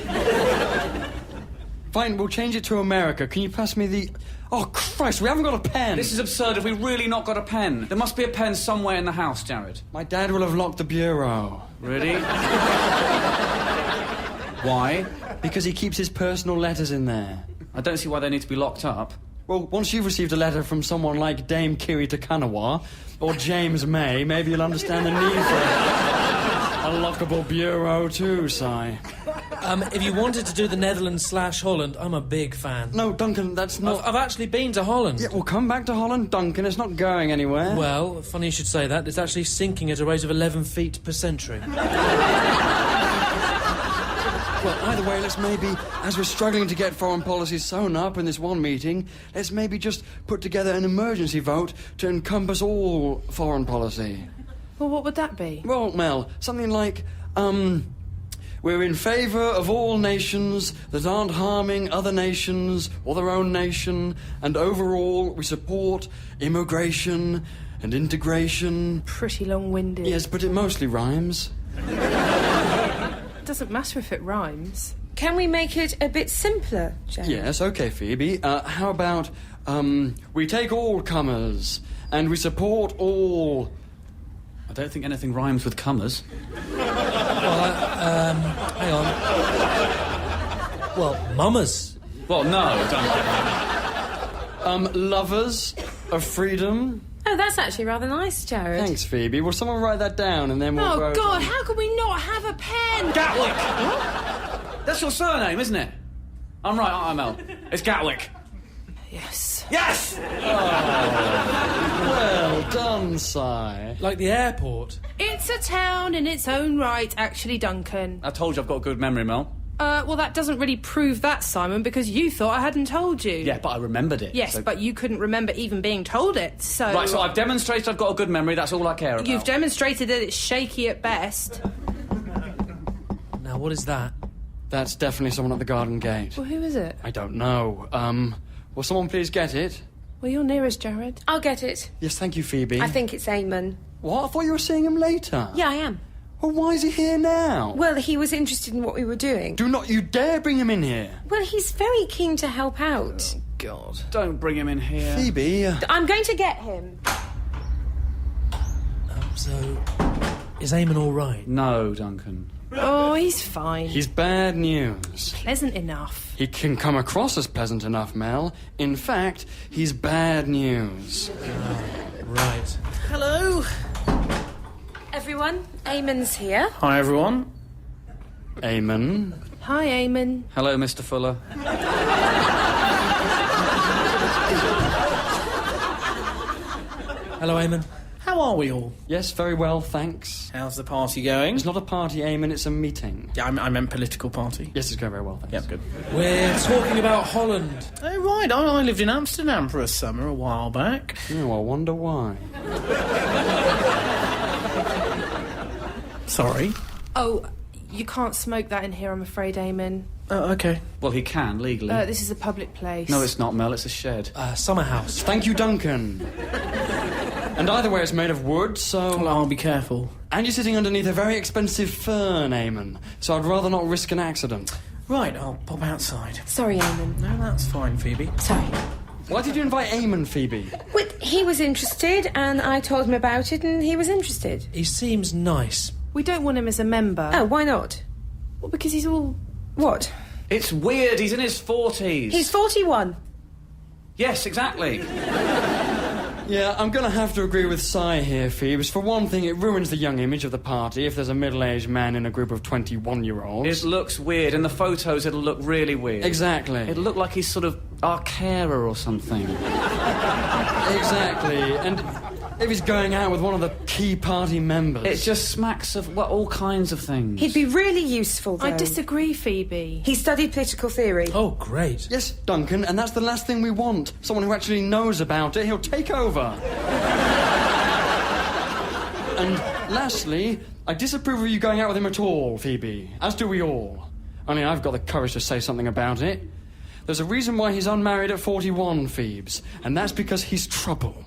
Fine, we'll change it to America. Can you pass me the... Oh, Christ, we haven't got a pen! This is absurd. Have we really not got a pen? There must be a pen somewhere in the house, Jared. My dad will have locked the bureau. Really? Why? Because he keeps his personal letters in there. I don't see why they need to be locked up. Well, once you've received a letter from someone like Dame Kiri Takanawa or James May, maybe you'll understand the need for a lockable bureau too, Si. If you wanted to do the Netherlands/Holland, I'm a big fan. No, Duncan, that's not... I've actually been to Holland. Yeah, we'll come back to Holland, Duncan. It's not going anywhere. Well, funny you should say that. It's actually sinking at a rate of 11 feet per century. Well, either way, let's maybe, as we're struggling to get foreign policy sewn up in this one meeting, let's maybe just put together an emergency vote to encompass all foreign policy. Well, what would that be? Well, Mel, something like, we're in favour of all nations that aren't harming other nations or their own nation, and overall we support immigration and integration. Pretty long-winded. Yes, but it mostly rhymes. It doesn't matter if it rhymes. Can we make it a bit simpler, Jared? Yes, OK, Phoebe. How about, we take all comers, and we support all... I don't think anything rhymes with comers. Hang on. Well, mummers. Well, no, don't. Lovers of freedom. Oh, that's actually rather nice, Jared. Thanks, Phoebe. Will someone write that down and then we'll Oh, vote? God, how can we not have a pen? Gatwick! That's your surname, isn't it? I'm right, aren't I, Mel? It's Gatwick. Yes. Yes! Well done, Si. Like the airport. It's a town in its own right, actually, Duncan. I told you I've got a good memory, Mel. Well, that doesn't really prove that, Simon, because you thought I hadn't told you. Yeah, but I remembered it. Yes, so... but you couldn't remember even being told it, so... Right, so I've demonstrated I've got a good memory, that's all I care about. You've demonstrated that it's shaky at best. Now, what is that? That's definitely someone at the garden gate. Well, who is it? I don't know. Will someone please get it? Well, you're nearest, Jared. I'll get it. Yes, thank you, Phoebe. I think it's Eamon. What? I thought you were seeing him later. Yeah, I am. Well, why is he here now? Well, he was interested in what we were doing. Do not you dare bring him in here. Well, he's very keen to help out. God. Don't bring him in here. Phoebe... I'm going to get him. So, is Eamon all right? No, Duncan. Oh, he's fine. He's bad news. Pleasant enough. He can come across as pleasant enough, Mel. In fact, he's bad news. Right. Hello. Everyone, Eamon's here. Hi, everyone. Eamon. Hi, Eamon. Hello, Mr. Fuller. Hello, Eamon. How are we all? Yes, very well, thanks. How's the party going? It's not a party, Eamon, it's a meeting. Yeah, I meant political party. Yes, it's going very well, thanks. Yep, good. We're talking about Holland. Oh, right. I lived in Amsterdam for a summer a while back. Oh, I wonder why. Sorry. Oh, you can't smoke that in here, I'm afraid, Eamon. Oh, okay. Well, he can, legally. This is a public place. No, it's not, Mel, it's a shed. Summer house. Thank you, Duncan. And either way, it's made of wood, so... Well, I'll be careful. And you're sitting underneath a very expensive fern, Eamon, so I'd rather not risk an accident. Right, I'll pop outside. Sorry, Eamon. No, that's fine, Phoebe. Sorry. Why did you invite Eamon, Phoebe? Well, he was interested, and I told him about it, and he was interested. He seems nice. We don't want him as a member. Oh, why not? Well, because he's all... What? It's weird, he's in his 40s. He's 41. Yes, exactly. Yeah, I'm going to have to agree with Si here, Phoebes. For one thing, it ruins the young image of the party if there's a middle-aged man in a group of 21-year-olds. It looks weird. In the photos, it'll look really weird. Exactly. It'll look like he's sort of our carer or something. Exactly. And if he's going out with one of the key party members... It just smacks of all kinds of things. He'd be really useful, though. I disagree, Phoebe. He studied political theory. Oh, great. Yes, Duncan, and that's the last thing we want. Someone who actually knows about it. He'll take over. And lastly, I disapprove of you going out with him at all, Phoebe. As do we all. Only I've got the courage to say something about it. There's a reason why he's unmarried at 41, Phoebes, and that's because he's trouble.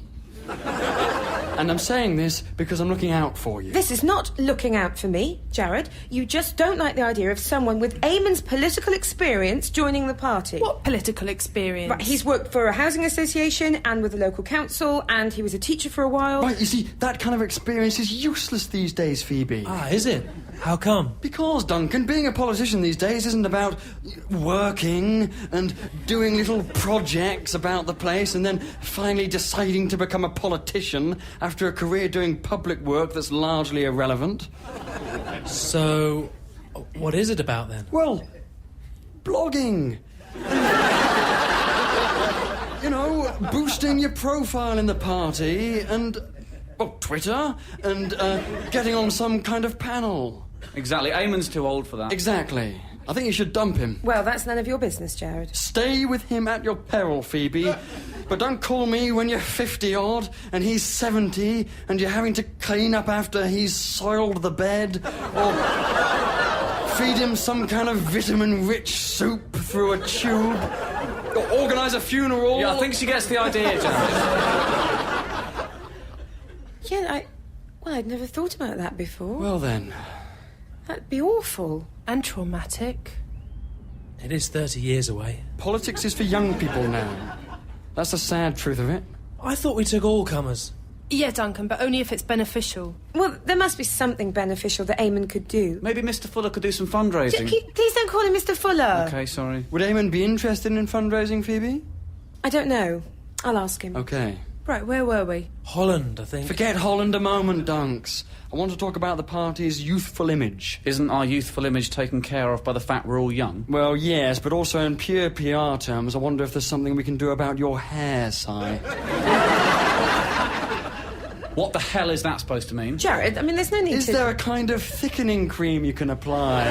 And I'm saying this because I'm looking out for you. This is not looking out for me, Jared. You just don't like the idea of someone with Eamon's political experience joining the party. What political experience? Right, he's worked for a housing association and with the local council, and he was a teacher for a while. Right, you see, that kind of experience is useless these days, Phoebe. Ah, is it? How come? Because, Duncan, being a politician these days isn't about working and doing little projects about the place and then finally deciding to become a politician after a career doing public work that's largely irrelevant. So, what is it about then? Well, blogging. You know, boosting your profile in the party and, well, Twitter and getting on some kind of panel. Exactly. Eamon's too old for that. Exactly. I think you should dump him. Well, that's none of your business, Jared. Stay with him at your peril, Phoebe. But don't call me when you're 50-odd and he's 70 and you're having to clean up after he's soiled the bed or feed him some kind of vitamin-rich soup through a tube or organise a funeral. Yeah, I think she gets the idea, Jared. Yeah, I'd never thought about that before. Well, then. That'd be awful. And traumatic. It is 30 years away. Politics is for young people now. That's the sad truth of it. I thought we took all comers. Yeah, Duncan, but only if it's beneficial. Well, there must be something beneficial that Eamon could do. Maybe Mr. Fuller could do some fundraising. Please don't call him Mr. Fuller. Okay, sorry. Would Eamon be interested in fundraising, Phoebe? I don't know. I'll ask him. Okay. Right, where were we? Holland, I think. Forget Holland a moment, Dunks. I want to talk about the party's youthful image. Isn't our youthful image taken care of by the fact we're all young? Well, yes, but also in pure PR terms, I wonder if there's something we can do about your hair, Si. What the hell is that supposed to mean? Jared, I mean, there's no need Is to... there a kind of thickening cream you can apply?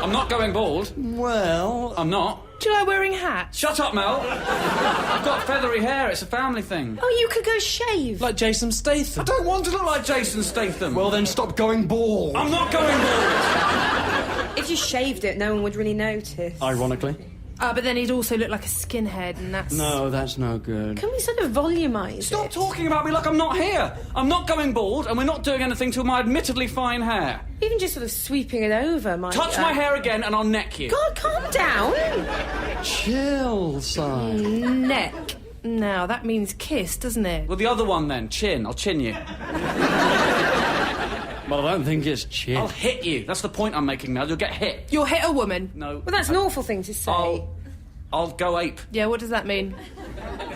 I'm not going bald. Well... I'm not. Do you like wearing hats? Shut up, Mel. I've got feathery hair. It's a family thing. Oh, you could go shave. Like Jason I Statham. don't want to look like Jason Statham. Well, then stop going bald. I'm not going bald. If you shaved it, no one would really notice. Ironically. But then he'd also look like a skinhead, and that's... No, that's no good. Can we sort of volumise Stop it? talking about me like I'm not here. I'm not going bald, and we're not doing anything to my admittedly fine hair. Even just sort of sweeping it over might... Touch my hair again, and I'll neck you. God, calm down. Chill, Si. Neck. Now, that means kiss, doesn't it? Well, the other one then. Chin. I'll chin you. Well, I don't think it's chin. I'll hit you. That's the point I'm making, Mel. You'll get hit. You'll hit a woman. No. Well, that's an awful thing to say. I'll go ape. Yeah, what does that mean?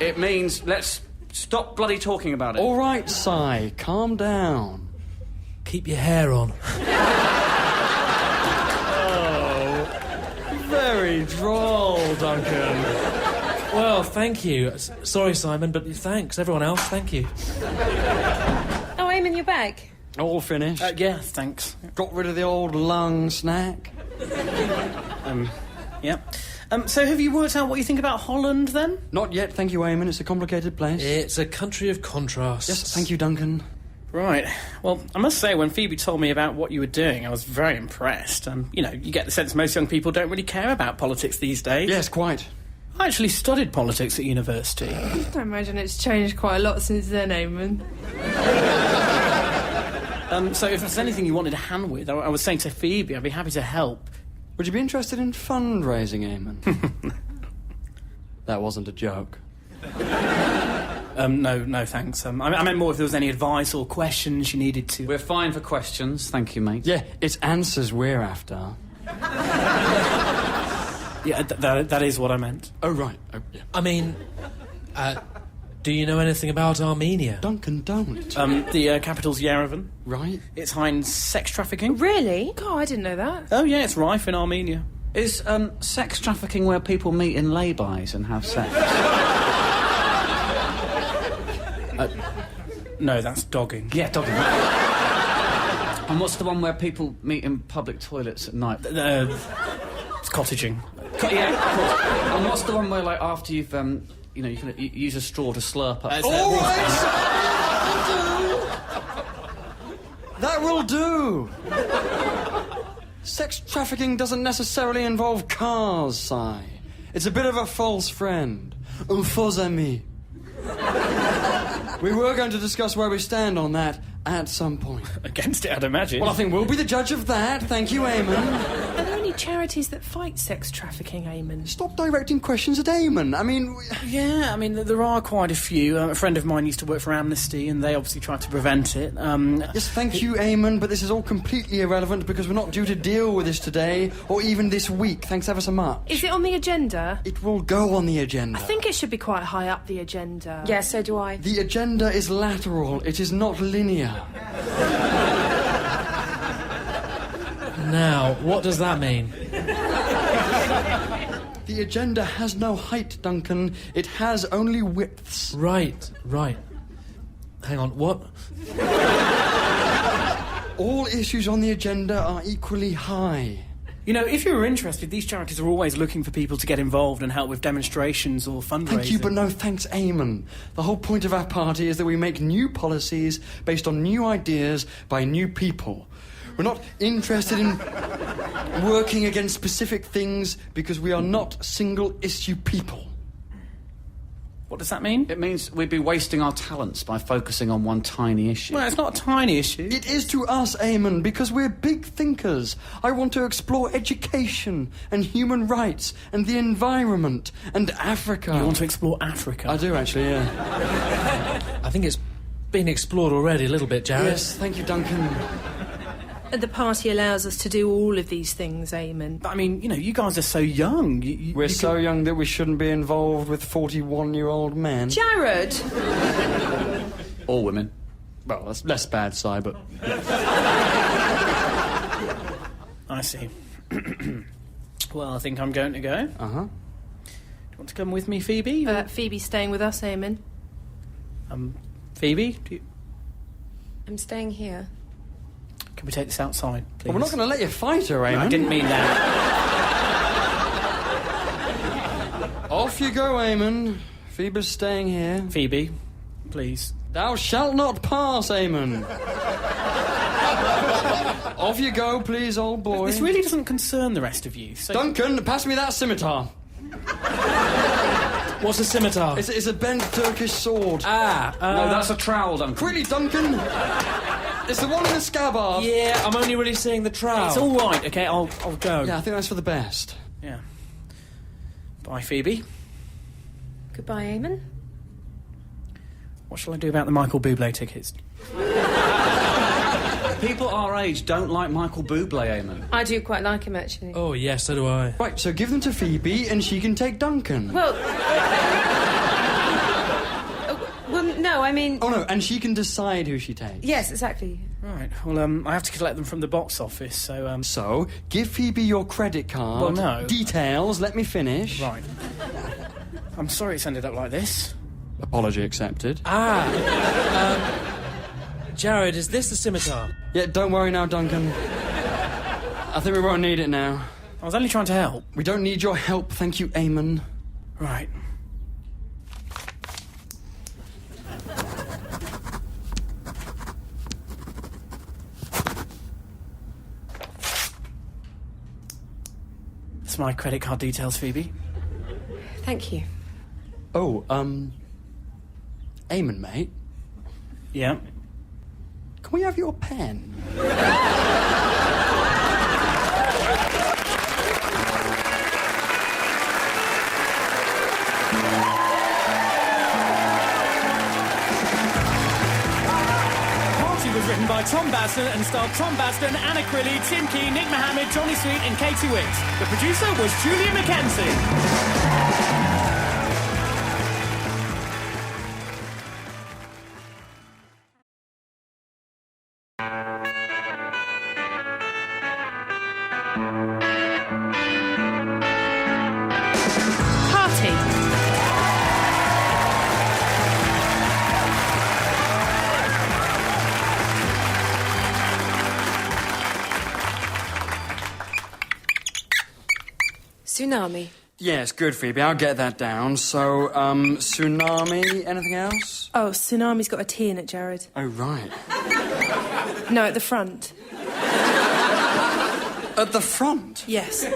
It means let's stop bloody talking about it. All right, Si, calm down. Keep your hair on. Very droll, Duncan. Well, thank you. Sorry, Simon, but thanks. Everyone else, thank you. Oh, Eamon, you're back. All finished. Yeah, thanks. Got rid of the old lung snack. Yep. So have you worked out what you think about Holland, then? Not yet, thank you, Eamon. It's a complicated place. It's a country of contrasts. Yes, thank you, Duncan. Right. Well, I must say, when Phoebe told me about what you were doing, I was very impressed. You know, you get the sense most young people don't really care about politics these days. Yes, quite. I actually studied politics at university. I imagine it's changed quite a lot since then, Eamon. So if there's anything you wanted a hand with, I was saying to Phoebe, I'd be happy to help. Would you be interested in fundraising, Eamon? That wasn't a joke. No, thanks. I meant more if there was any advice or questions you needed to... We're fine for questions, thank you, mate. Yeah, it's answers we're after. Yeah, that is what I meant. Oh, right. Oh, yeah. I mean, do you know anything about Armenia? Duncan, don't. The capital's Yerevan. Right? It's high sex trafficking. Really? God, I didn't know that. Oh, yeah, it's rife in Armenia. Is sex trafficking where people meet in lay-bys and have sex? No, that's dogging. Yeah, dogging. And what's the one where people meet in public toilets at night? It's cottaging. Yeah, of course. And what's the one where, like, after you've, you can use a straw to slurp up? All right, that will do. Sex trafficking doesn't necessarily involve cars, Si. It's a bit of a false friend. Un faux ami. We were going to discuss where we stand on that at some point. Against it, I'd imagine. Well, I think we'll be the judge of that. Thank you, Eamon. Are there any charities that fight sex trafficking, Eamon? Stop directing questions at Eamon. I mean... Yeah, I mean, there are quite a few. A friend of mine used to work for Amnesty, and they obviously tried to prevent it. Yes, thank you, Eamon, but this is all completely irrelevant because we're not due to deal with this today, or even this week. Thanks ever so much. Is it on the agenda? It will go on the agenda. I think it should be quite high up the agenda. Yeah, so do I. The agenda is lateral. It is not linear. Now, what does that mean? The agenda has no height, Duncan. It has only widths. Right. Hang on, what? All issues on the agenda are equally high. You know, if you were interested, these charities are always looking for people to get involved and help with demonstrations or fundraising. Thank you, but no thanks, Eamon. The whole point of our party is that we make new policies based on new ideas by new people. We're not interested in working against specific things because we are not single-issue people. What does that mean? It means we'd be wasting our talents by focusing on one tiny issue. Well, it's not a tiny issue. It is to us, Eamon, because we're big thinkers. I want to explore education and human rights and the environment and Africa. You want to explore Africa? I do, actually, yeah. I think it's been explored already a little bit, Jared. Yes, thank you, Duncan. And the party allows us to do all of these things, Eamon. But, I mean, you know, you guys are so young. We're so young that we shouldn't be involved with 41-year-old men. Jared! All women. Well, that's less bad, Si, but... I see. Well, I think I'm going to go. Uh-huh. Do you want to come with me, Phoebe? Phoebe's staying with us, Eamon. Phoebe? I'm staying here. Can we take this outside, please? Well, we're not going to let you fight her, Eamon. No, I didn't mean that. Off you go, Eamon. Phoebe's staying here. Phoebe, please. Thou shalt not pass, Eamon. Off you go, please, old boy. This really doesn't concern the rest of you, so... Duncan, pass me that scimitar. What's a scimitar? It's a bent Turkish sword. No, that's a trowel, Duncan. Quickly, Duncan. It's the one in the scabbard. Yeah, I'm only really seeing the trowel. It's all right, OK, I'll go. Yeah, I think that's for the best. Yeah. Bye, Phoebe. Goodbye, Eamon. What shall I do about the Michael Bublé tickets? People our age don't like Michael Bublé, Eamon. I do quite like him, actually. Oh, yes, so do I. Right, so give them to Phoebe and she can take Duncan. Well... well, no, I mean... Oh, no, and she can decide who she takes. Yes, exactly. Right, well, I have to collect them from the box office, so, So, give Phoebe your credit card. Well, no. Details, let me finish. Right. I'm sorry it's ended up like this. Apology accepted. Jared, is this the scimitar? Yeah, don't worry now, Duncan. I think we won't need it now. I was only trying to help. We don't need your help, thank you, Eamon. Right. That's my credit card details, Phoebe. Thank you. Oh, Eamon, mate. Yeah. Can we have your pen? Was written by Tom Basden and starred Tom Basden, Anna Crilly, Tim Key, Nick Mohammed, Johnny Sweet and Katie Wicks. The producer was Julia Mackenzie. Party. Tsunami. Yes, good, Phoebe. I'll get that down. So, tsunami, anything else? Oh, tsunami's got a T in it, Jared. Oh, right. No, at the front. At the front? Yes.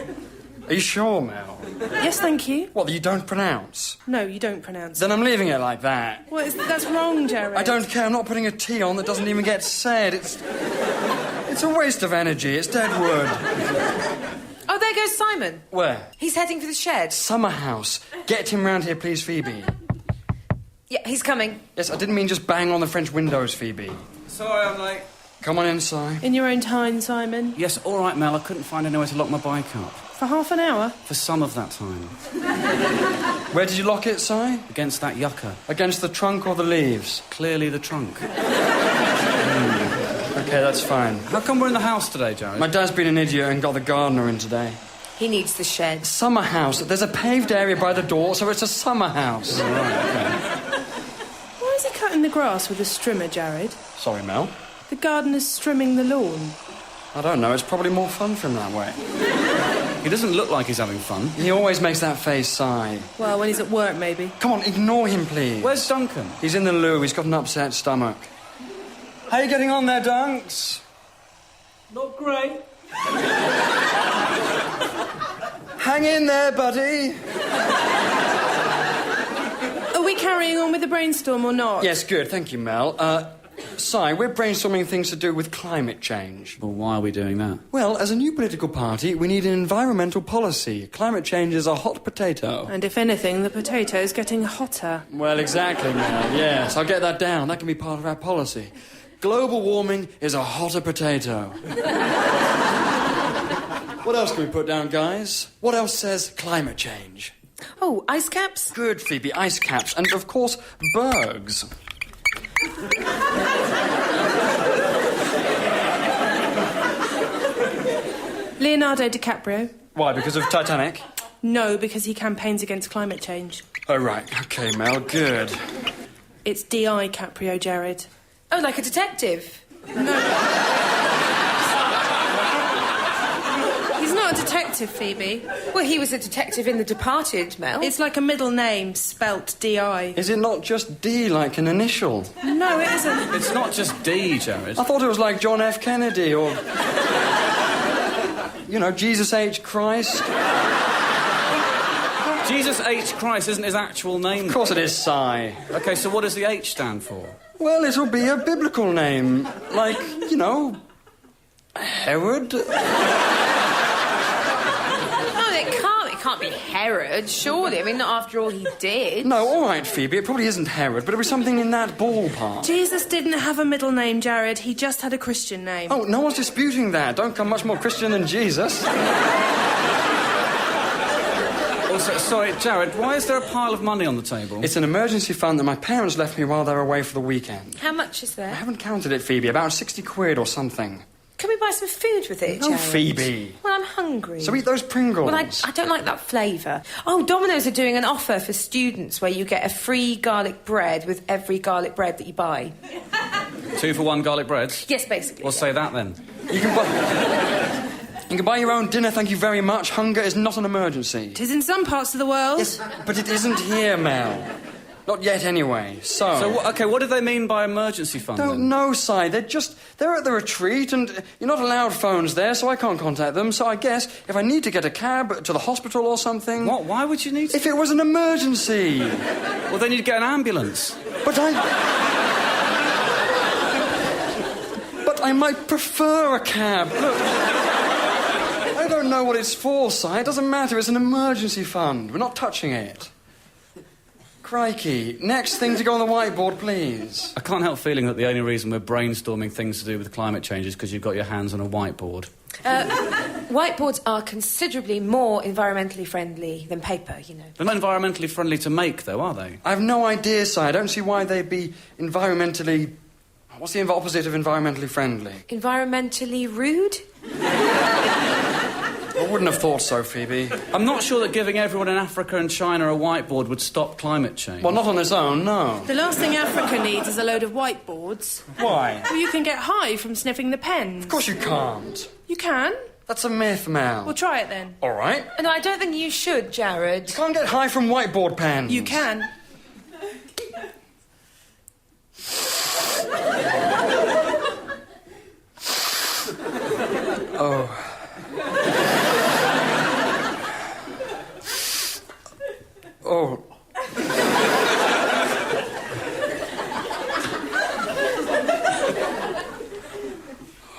Are you sure, Mel? Yes, thank you. What, that you don't pronounce? No, you don't pronounce it. Then I'm leaving it like that. Well, that's wrong, Jared. I don't care. I'm not putting a T on that doesn't even get said. It's a waste of energy. It's dead wood. Oh, there goes Simon. Where? He's heading for the shed. Summer house. Get him round here, please, Phoebe. Yeah, he's coming. Yes, I didn't mean just bang on the French windows, Phoebe. Sorry, I'm late. Come on inside. In your own time, Simon. Yes, all right, Mel. I couldn't find anywhere to lock my bike up. For half an hour? For some of that time. Where did you lock it, Si? Against that yucca. Against the trunk or the leaves? Clearly the trunk. Okay, that's fine. How come we're in the house today, Jared? My dad's been an idiot and got the gardener in today. He needs the shed. Summer house. There's a paved area by the door, so it's a summer house. All right, okay. Why is he cutting the grass with a strimmer, Jared? Sorry, Mel. The gardener's strimming the lawn. I don't know. It's probably more fun for him that way. He doesn't look like he's having fun. He always makes that face, Si. Well, when he's at work, maybe. Come on, ignore him, please. Where's Duncan? He's in the loo. He's got an upset stomach. How you getting on there, Dunks? Not great. Hang in there, buddy. Are we carrying on with the brainstorm or not? Yes, good. Thank you, Mel. Si, we're brainstorming things to do with climate change. Well, why are we doing that? Well, as a new political party, we need an environmental policy. Climate change is a hot potato. And if anything, the potato's getting hotter. Well, exactly, Mel. Yes, I'll get that down. That can be part of our policy. Global warming is a hotter potato. What else can we put down, guys? What else says climate change? Oh, ice caps? Good, Phoebe. Ice caps. And, of course, bergs. Leonardo DiCaprio? Why, because of Titanic? No, because he campaigns against climate change. Oh, right. OK, Mel. Good. It's D.I. Caprio, Jared. Oh, like a detective? No. He's not a detective, Phoebe. Well, he was a detective in The Departed, Mel. It's like a middle name, spelt D.I. Is it not just D like an initial? No, it isn't. It's not just D, Jared. I thought it was like John F. Kennedy or... you know, Jesus H. Christ. Jesus H. Christ isn't his actual name. Of course it is, Si. OK, so what does the H stand for? Well, it'll be a biblical name. Like, you know... Herod? No, it can't be Herod, surely. I mean, not after all he did. No, all right, Phoebe, it probably isn't Herod, but it was something in that ballpark. Jesus didn't have a middle name, Jared. He just had a Christian name. Oh, no one's disputing that. Don't come much more Christian than Jesus. Also, sorry, Jared, why is there a pile of money on the table? It's an emergency fund that my parents left me while they were away for the weekend. How much is I there? haven't counted it, Phoebe. About 60 quid or something. Can we buy some food with it, No, Jared? Phoebe. Well, I'm hungry. So eat those Pringles. Well, I don't like that flavour. Oh, Domino's are doing an offer for students where you get a free garlic bread with every garlic bread that you buy. 2 for 1 garlic breads? Yes, basically. Well, say that then. You can buy your own dinner, thank you very much. Hunger is not an emergency. It is in some parts of the world. Yes, but it isn't here, Mel. Not yet, anyway. So, what do they mean by emergency fund? Don't know, Si. They're at the retreat, and you're not allowed phones there, so I can't contact them. So I guess if I need to get a cab to the hospital or something... What? Why would you need to... If it was an emergency. Well, then you'd get an ambulance. But I might prefer a cab. Look, I don't know what it's for, Si. It doesn't matter. It's an emergency fund. We're not touching it. Crikey. Next thing to go on the whiteboard, please. I can't help feeling that the only reason we're brainstorming things to do with climate change is because you've got your hands on a whiteboard. Whiteboards are considerably more environmentally friendly than paper, you know. They're not environmentally friendly to make, though, are they? I have no idea, Si. I don't see why they'd be environmentally... What's the opposite of environmentally friendly? Environmentally rude? I wouldn't have thought so, Phoebe. I'm not sure that giving everyone in Africa and China a whiteboard would stop climate change. Well, not on its own, no. The last thing Africa needs is a load of whiteboards. Why? Well, you can get high from sniffing the pens. Of course you can't. You can? That's a myth, Mel. Well, try it then. All right. No, I don't think you should, Jared. You can't get high from whiteboard pens. You can. Oh. Oh.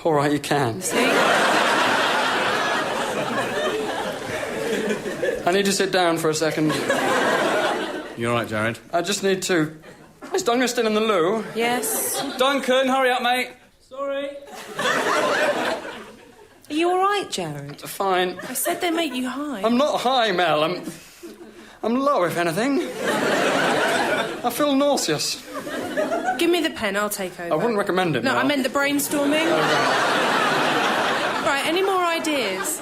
All right, you can. See? I need to sit down for a second. You all right, Jared? I just need to... Is Duncan still in the loo? Yes. Duncan, hurry up, mate. Sorry. Are you all right, Jared? Fine. I said they make you high. I'm not high, Mel. I'm low, if anything. I feel nauseous. Give me the pen, I'll take over. I wouldn't recommend it, No, Mel. I meant the brainstorming. Right, any more ideas?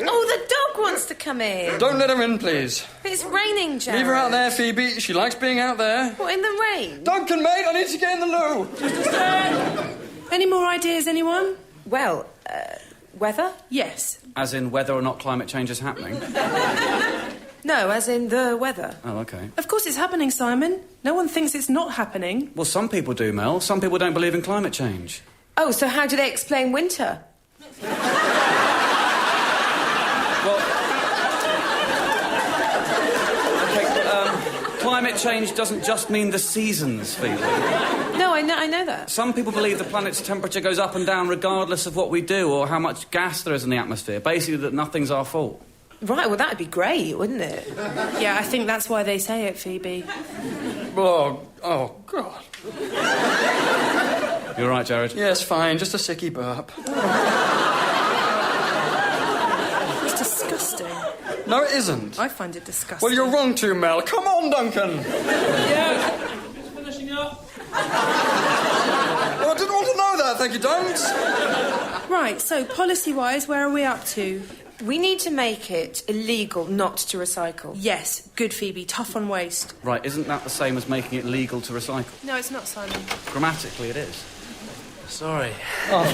Oh, the dog wants to come in. Don't let her in, please. It's raining, Jared. Leave her out there, Phoebe. She likes being out there. What, in the rain? Duncan, mate, I need to get in the loo. Any more ideas, anyone? Well, weather? Yes. As in whether or not climate change is happening? No, as in the weather. Oh, OK. Of course it's happening, Simon. No one thinks it's not happening. Well, some people do, Mel. Some people don't believe in climate change. Oh, so how do they explain winter? Well... OK, climate change doesn't just mean the seasons, Phoebe. No, I know that. Some people believe the planet's temperature goes up and down regardless of what we do or how much gas there is in the atmosphere. Basically, that nothing's our fault. Right, well, that'd be great, wouldn't it? Yeah, I think that's why they say it, Phoebe. Oh, God. You all right, Jared? Yes, fine. Just a sicky burp. It's disgusting. No, it isn't. I find it disgusting. Well, you're wrong too, Mel. Come on, Duncan. Yeah. Just finishing up. Well, I didn't want to know that, thank you, Dunks. Right, so policy-wise, where are we up to? We need to make it illegal not to recycle. Yes, good, Phoebe. Tough on waste. Right, isn't that the same as making it legal to recycle? No, it's not, Simon. Grammatically, it is. Sorry. Oh,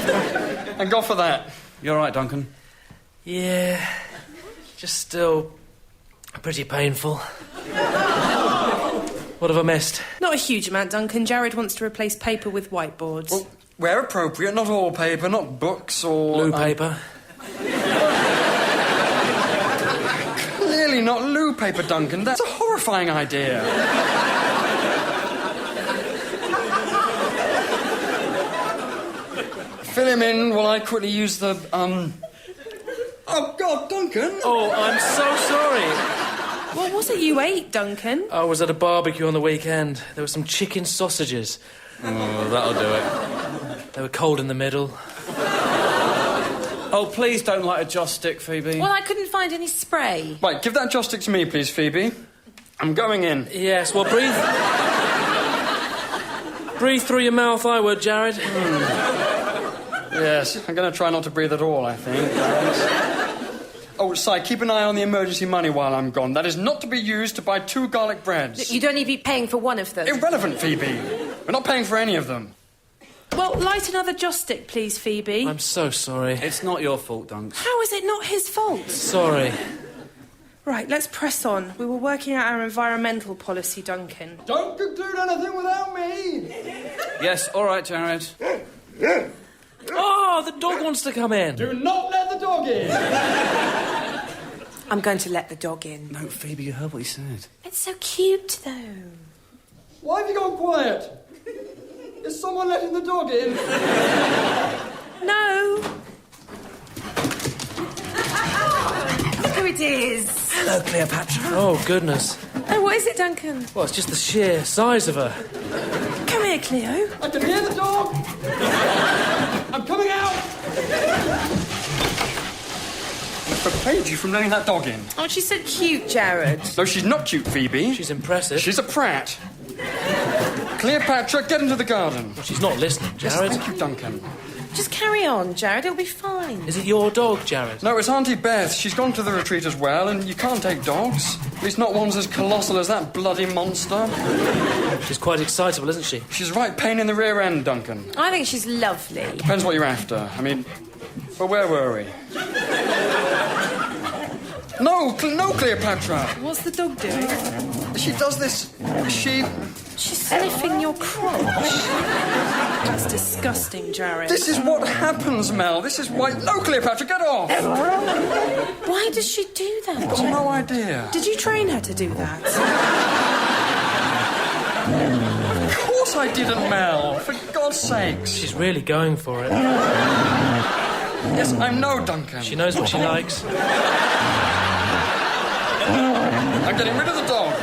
and go for that. You all right, Duncan? Yeah. Just still pretty painful. What have I missed? Not a huge amount, Duncan. Jared wants to replace paper with whiteboards. Well, where appropriate, not all paper, not books or... Blue paper. Clearly not loo paper, Duncan. That's a horrifying idea. Fill him in while I quickly use the, Oh, God, Duncan! Oh, I'm so sorry. What was it you ate, Duncan? I was at a barbecue on the weekend. There were some chicken sausages. Oh, that'll do it. They were cold in the middle. Oh, please don't light a joss stick, Phoebe. Well, I couldn't find any spray. Right, give that joss stick to me, please, Phoebe. I'm going in. Yes, well, breathe... breathe through your mouth, I would, Jared. Yes, I'm going to try not to breathe at all, I think. Oh, Si, keep an eye on the emergency money while I'm gone. That is not to be used to buy 2 garlic breads. You'd only be paying for one of them. Irrelevant, Phoebe. We're not paying for any of them. Well, light another joss stick, please, Phoebe. I'm so sorry. It's not your fault, Dunks. How is it not his fault? Sorry. Right, let's press on. We were working out our environmental policy, Duncan. Don't conclude anything without me! Yes, all right, Jared. Oh, the dog wants to come in. Do not let the dog in! I'm going to let the dog in. No, Phoebe, you heard what he said. It's so cute, though. Why have you gone quiet? Is someone letting the dog in? No. Look who it is. Hello, Cleopatra. Oh, goodness. Oh, what is it, Duncan? Well, it's just the sheer size of her. Come here, Cleo. I can hear the dog! I'm coming out! What forbade you from letting that dog in? Oh, she's so cute, Jared. No, she's not cute, Phoebe. She's impressive. She's a prat. Cleopatra, get into the garden. Well, she's not listening, Yes, Jared. thank you, Duncan. Just carry on, Jared. It'll be fine. Is it your dog, Jared? No, it's Auntie Beth. She's gone to the retreat as well, and you can't take dogs. At least not ones as colossal as that bloody monster. She's quite excitable, isn't she? She's a right pain in the rear end, Duncan. I think she's lovely. Depends what you're after. I mean, well, where were we? No, Cleopatra. What's the dog doing? She does this. She's sniffing your crotch. That's disgusting, Jared. This is what happens, Mel. This is why. No, Cleopatra, get off! Why does she do that? I've got no idea. Did you train her to do that? Of course I didn't, Mel. For God's sakes. She's really going for it. Yes, I know, Duncan. She knows what she likes. I'm getting rid of the dog.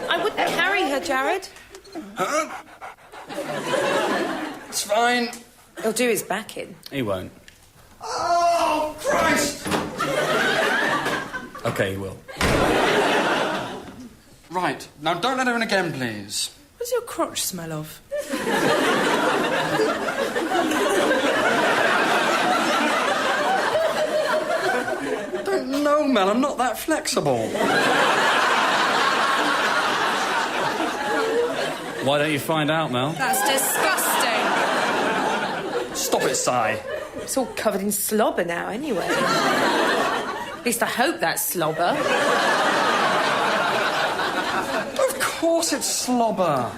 I wouldn't carry her, Jared. Huh? It's fine. He'll do his back in. He won't. Oh, Christ! OK, he will. Right. Now, don't let her in again, please. What does your crotch smell of? No, Mel, I'm not that flexible. Why don't you find out, Mel? That's disgusting. Stop it, Si. It's all covered in slobber now, anyway. At least I hope that's slobber. Of course it's slobber.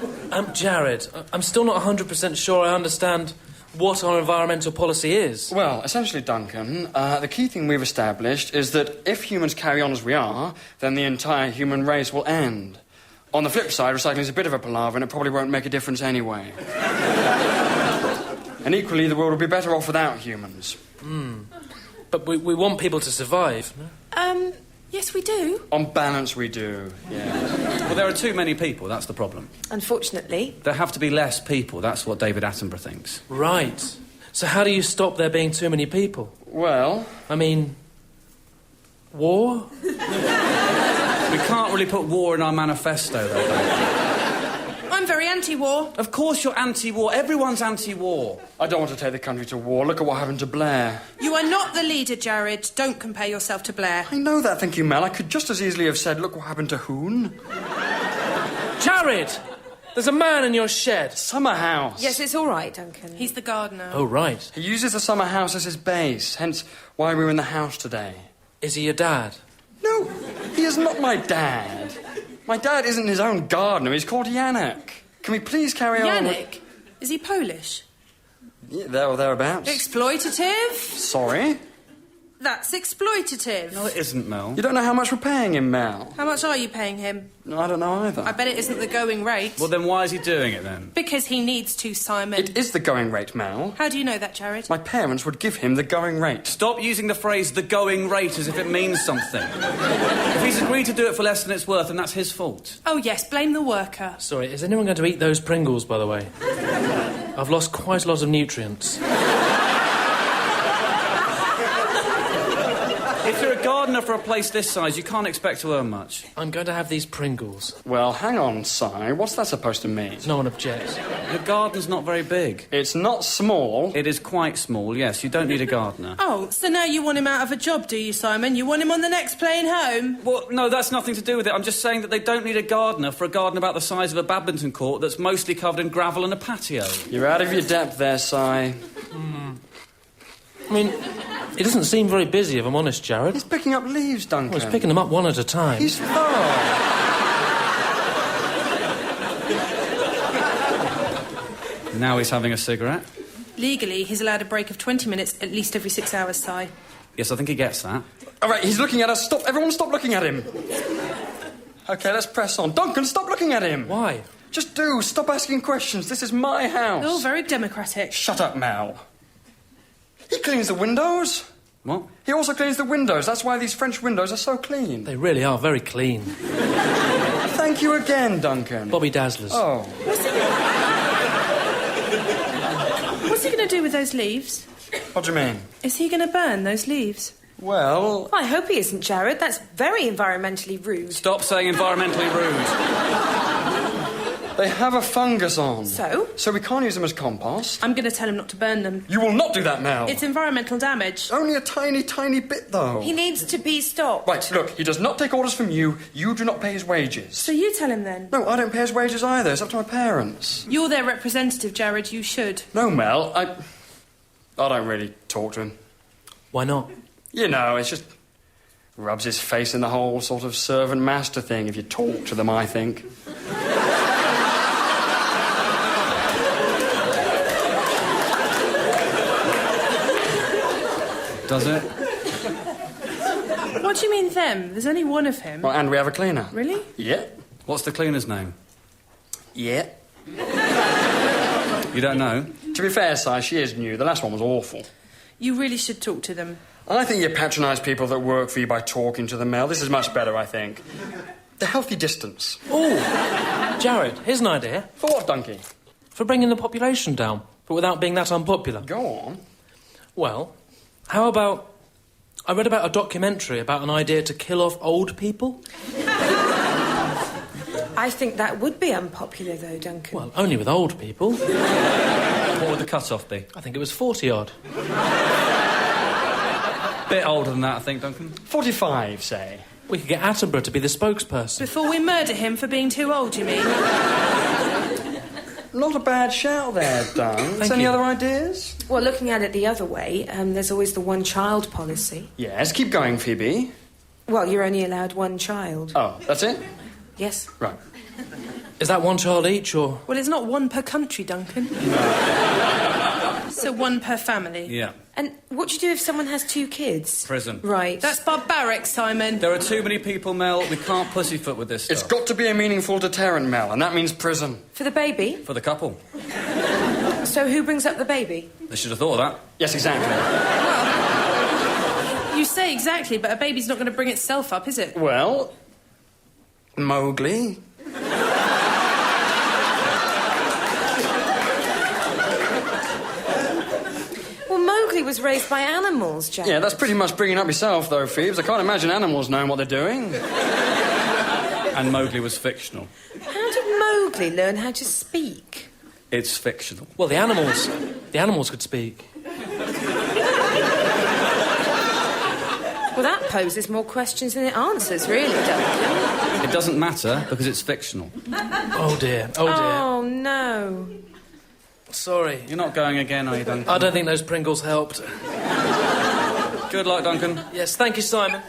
Jared, I'm still not 100% sure I understand what our environmental policy is. Well, essentially, Duncan, the key thing we've established is that if humans carry on as we are, then the entire human race will end. On the flip side, recycling is a bit of a palaver and it probably won't make a difference anyway. And equally, the world will be better off without humans. But we want people to survive. Yes, we do. On balance, we do, yeah. Well, there are too many people, that's the problem. Unfortunately. There have to be less people, that's what David Attenborough thinks. Right. So how do you stop there being too many people? Well... I mean... war? We can't really put war in our manifesto, though. I'm very anti-war. Of course you're anti-war. Everyone's anti-war. I don't want to take the country to war. Look at what happened to Blair. You are not the leader, Jared. Don't compare yourself to Blair. I know that, thank you, Mel. I could just as easily have said, look what happened to Hoon. Jared! There's a man in your shed. Summer house. Yes, it's all right, Duncan. He's the gardener. Oh, right. He uses the summer house as his base, hence why we're in the house today. Is he your dad? No, he is not my dad. My dad isn't his own gardener. He's called Yannick. Can we please carry on? Yannick? Is he Polish? Yeah, there or thereabouts. Exploitative? Sorry? That's exploitative. No, it isn't, Mel. You don't know how much we're paying him, Mel. How much are you paying him? No, I don't know either. I bet it isn't the going rate. Well, then why is he doing it, then? Because he needs to, Simon. It is the going rate, Mel. How do you know that, Jared? My parents would give him the going rate. Stop using the phrase the going rate as if it means something. If he's agreed to do it for less than it's worth, then that's his fault. Oh, yes, blame the worker. Sorry, is anyone going to eat those Pringles, by the way? I've lost quite a lot of nutrients. If you're a gardener for a place this size, you can't expect to earn much. I'm going to have these Pringles. Well, hang on, Si. What's that supposed to mean? No one objects. The garden's not very big. It's not small. It is quite small, yes. You don't need a gardener. Oh, so now you want him out of a job, do you, Simon? You want him on the next plane home? Well, no, that's nothing to do with it. I'm just saying that they don't need a gardener for a garden about the size of a badminton court that's mostly covered in gravel and a patio. You're out of your depth there, Si. I mean, He doesn't seem very busy, if I'm honest, Jared. He's picking up leaves, Duncan. Well, he's picking them up one at a time. He's thorough. Now he's having a cigarette. Legally, he's allowed a break of 20 minutes at least every 6 hours, Si. Yes, I think he gets that. All right, he's looking at us. Stop. Everyone stop looking at him. OK, let's press on. Duncan, stop looking at him. Why? Just do. Stop asking questions. This is my house. They're all very democratic. Shut up, Mal. He cleans the windows. What? He also cleans the windows. That's why these French windows are so clean. They really are very clean. Thank you again, Duncan. Bobby Dazzlers. Oh. What's he going to do with those leaves? What do you mean? Is he going to burn those leaves? Well... I hope he isn't, Jared. That's very environmentally rude. Stop saying environmentally rude. They have a fungus on. So? So we can't use them as compost. I'm going to tell him not to burn them. You will not do that, Mel. It's environmental damage. Only a tiny, tiny bit, though. He needs to be stopped. Right, look, he does not take orders from you. You do not pay his wages. So you tell him then. No, I don't pay his wages either. It's up to my parents. You're their representative, Jared. You should. No, Mel, I don't really talk to him. Why not? You know, it's just... rubs his face in the whole sort of servant-master thing if you talk to them, I think. Does it? What do you mean, them? There's only one of him. Well, and we have a cleaner. Really? Yeah. What's the cleaner's name? Yeah. You don't know? To be fair, Si, she is new. The last one was awful. You really should talk to them. I think you patronise people that work for you by talking to them, Mel. This is much better, I think. The healthy distance. Oh, Jared, here's an idea. For what, Dunky? For bringing the population down, but without being that unpopular. Go on. Well, how about... I read about a documentary about an idea to kill off old people. I think that would be unpopular, though, Duncan. Well, only with old people. What would the cut-off be? I think it was 40-odd. Bit older than that, I think, Duncan. 45, say. We could get Attenborough to be the spokesperson. Before we murder him for being too old, you mean? Not a bad shout there, Dun. Any other ideas? Well, looking at it the other way, there's always the one-child policy. Yes, keep going, Phoebe. Well, you're only allowed one child. Oh, that's it? Yes. Right. Is that one child each, or...? Well, it's not one per country, Duncan. So one per family. Yeah. And what do you do if someone has 2 kids? Prison. Right. That's barbaric, Simon. There are too many people, Mel. We can't pussyfoot with this stuff. It's got to be a meaningful deterrent, Mel, and that means prison. For the baby? For the couple. So who brings up the baby? They should have thought of that. Yes, exactly. You say exactly, but a baby's not going to bring itself up, is it? Well... Mowgli... Mowgli was raised by animals, Jack. Yeah, that's pretty much bringing up yourself, though, Phoebes. I can't imagine animals knowing what they're doing. And Mowgli was fictional. How did Mowgli learn how to speak? It's fictional. Well, the animals could speak. Well, that poses more questions than it answers, really, Duncan. It doesn't matter, because it's fictional. Oh, dear. Oh, dear. Oh, no. Sorry. You're not going again, are you, Duncan? I don't think those Pringles helped. Good luck, Duncan. Yes, thank you, Simon.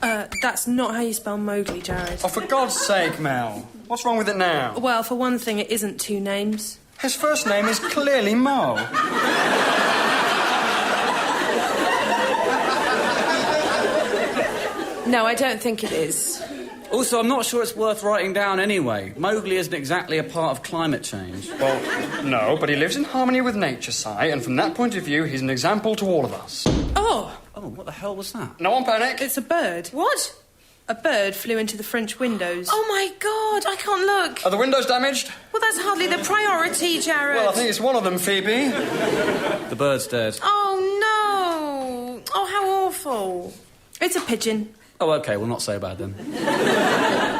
That's not how you spell Mowgli, Jared. Oh, for God's sake, Mel. What's wrong with it now? Well, for one thing, it isn't 2 names. His first name is clearly Mo. No, I don't think it is. Also, I'm not sure it's worth writing down anyway. Mowgli isn't exactly a part of climate change. Well, no, but he lives in harmony with nature, Si, and from that point of view, he's an example to all of us. Oh! Oh, what the hell was that? No one panic. It's a bird. What? A bird flew into the French windows. Oh, my God, I can't look. Are the windows damaged? Well, that's hardly the priority, Jared. Well, I think it's one of them, Phoebe. The bird's dead. Oh, no. Oh, how awful. It's a pigeon. Oh, OK, well, not so bad then.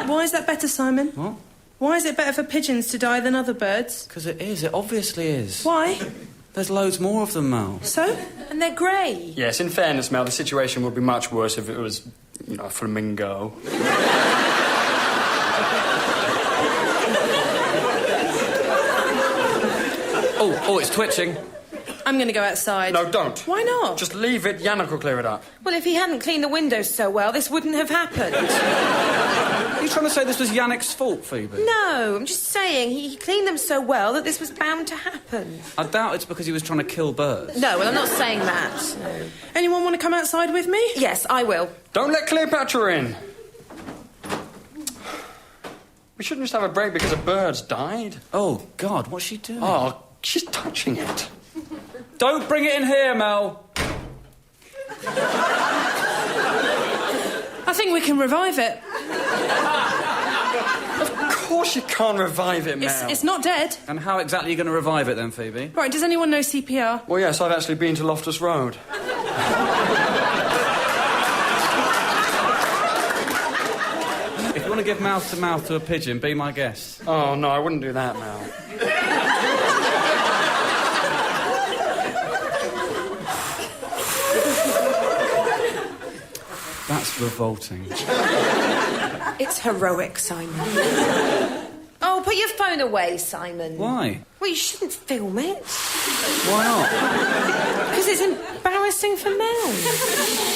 Why is that better, Simon? What? Why is it better for pigeons to die than other birds? Because it is. It obviously is. Why? There's loads more of them, Mel. So? And they're grey. Yes, in fairness, Mel, the situation would be much worse if it was, you know, a flamingo. Oh, it's twitching. I'm going to go outside. No, don't. Why not? Just leave it. Yannick will clear it up. Well, if he hadn't cleaned the windows so well, this wouldn't have happened. Are you trying to say this was Yannick's fault, Phoebe? No, I'm just saying he cleaned them so well that this was bound to happen. I doubt it's because he was trying to kill birds. No, well, I'm not saying that. No. Anyone want to come outside with me? Yes, I will. Don't let Cleopatra in. We shouldn't just have a break because a bird's died. Oh, God, what's she doing? Oh, she's touching it. Don't bring it in here, Mel. I think we can revive it. Of course you can't revive it, Mel. It's not dead. And how exactly are you going to revive it then, Phoebe? Right, does anyone know CPR? Well, yes, I've actually been to Loftus Road. If you want to give mouth-to-mouth to a pigeon, be my guest. Oh, no, I wouldn't do that, Mel. That's revolting. It's heroic, Simon. Oh, put your phone away, Simon. Why? Well, you shouldn't film it. Why not? Because it's embarrassing for Mel.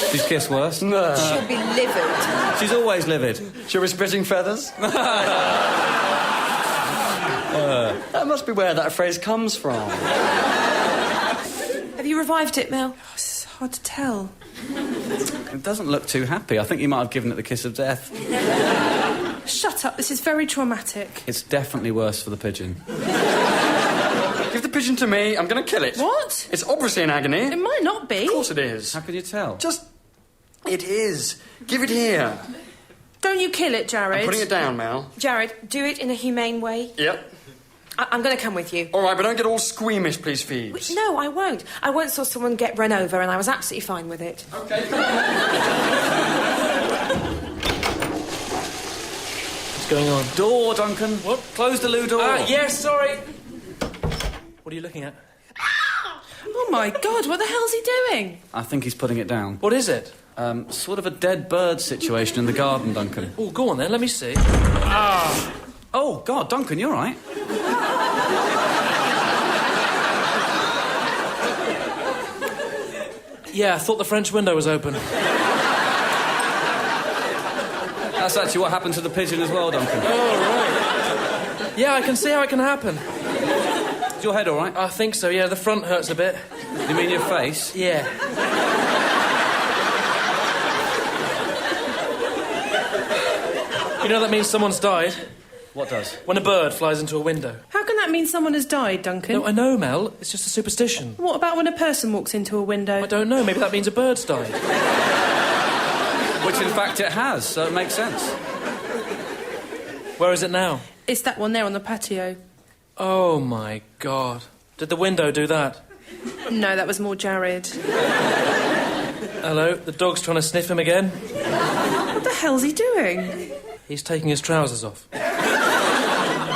She's kissed worse. No. She'll be livid. She's always livid. Shall we spitting feathers? That must be where that phrase comes from. Have you revived it, Mel? It's hard to tell. It doesn't look too happy. I think you might have given it the kiss of death. Shut up, this is very traumatic. It's definitely worse for the pigeon. Give the pigeon to me. I'm going to kill it. What? It's obviously in agony. It might not be. Of course it is. How can you tell? Just... It is. Give it here. Don't you kill it, Jared. I'm putting it down, Mel. Jared, do it in a humane way. Yep. I'm going to come with you. All right, but don't get all squeamish, please, Phoebes. No, I won't. I once saw someone get run over and I was absolutely fine with it. OK. What's going on? Door, Duncan. What? Close the loo door. Yes, sorry. What are you looking at? Oh, my God, what the hell's he doing? I think he's putting it down. What is it? Sort of a dead bird situation in the garden, Duncan. Oh, go on then, let me see. Oh, God, Duncan, you're right. Yeah, I thought the French window was open. That's actually what happened to the pigeon as well, Duncan. Oh, right. Yeah, I can see how it can happen. Is your head all right? I think so, yeah, the front hurts a bit. You mean your face? Yeah. You know that means someone's died? What does? When a bird flies into a window. How can that mean someone has died, Duncan? No, I know, Mel. It's just a superstition. What about when a person walks into a window? I don't know. Maybe that means a bird's died. Which, in fact, it has, so it makes sense. Where is it now? It's that one there on the patio. Oh, my God. Did the window do that? No, that was more Jared. Hello? The dog's trying to sniff him again? What the hell's he doing? He's taking his trousers off.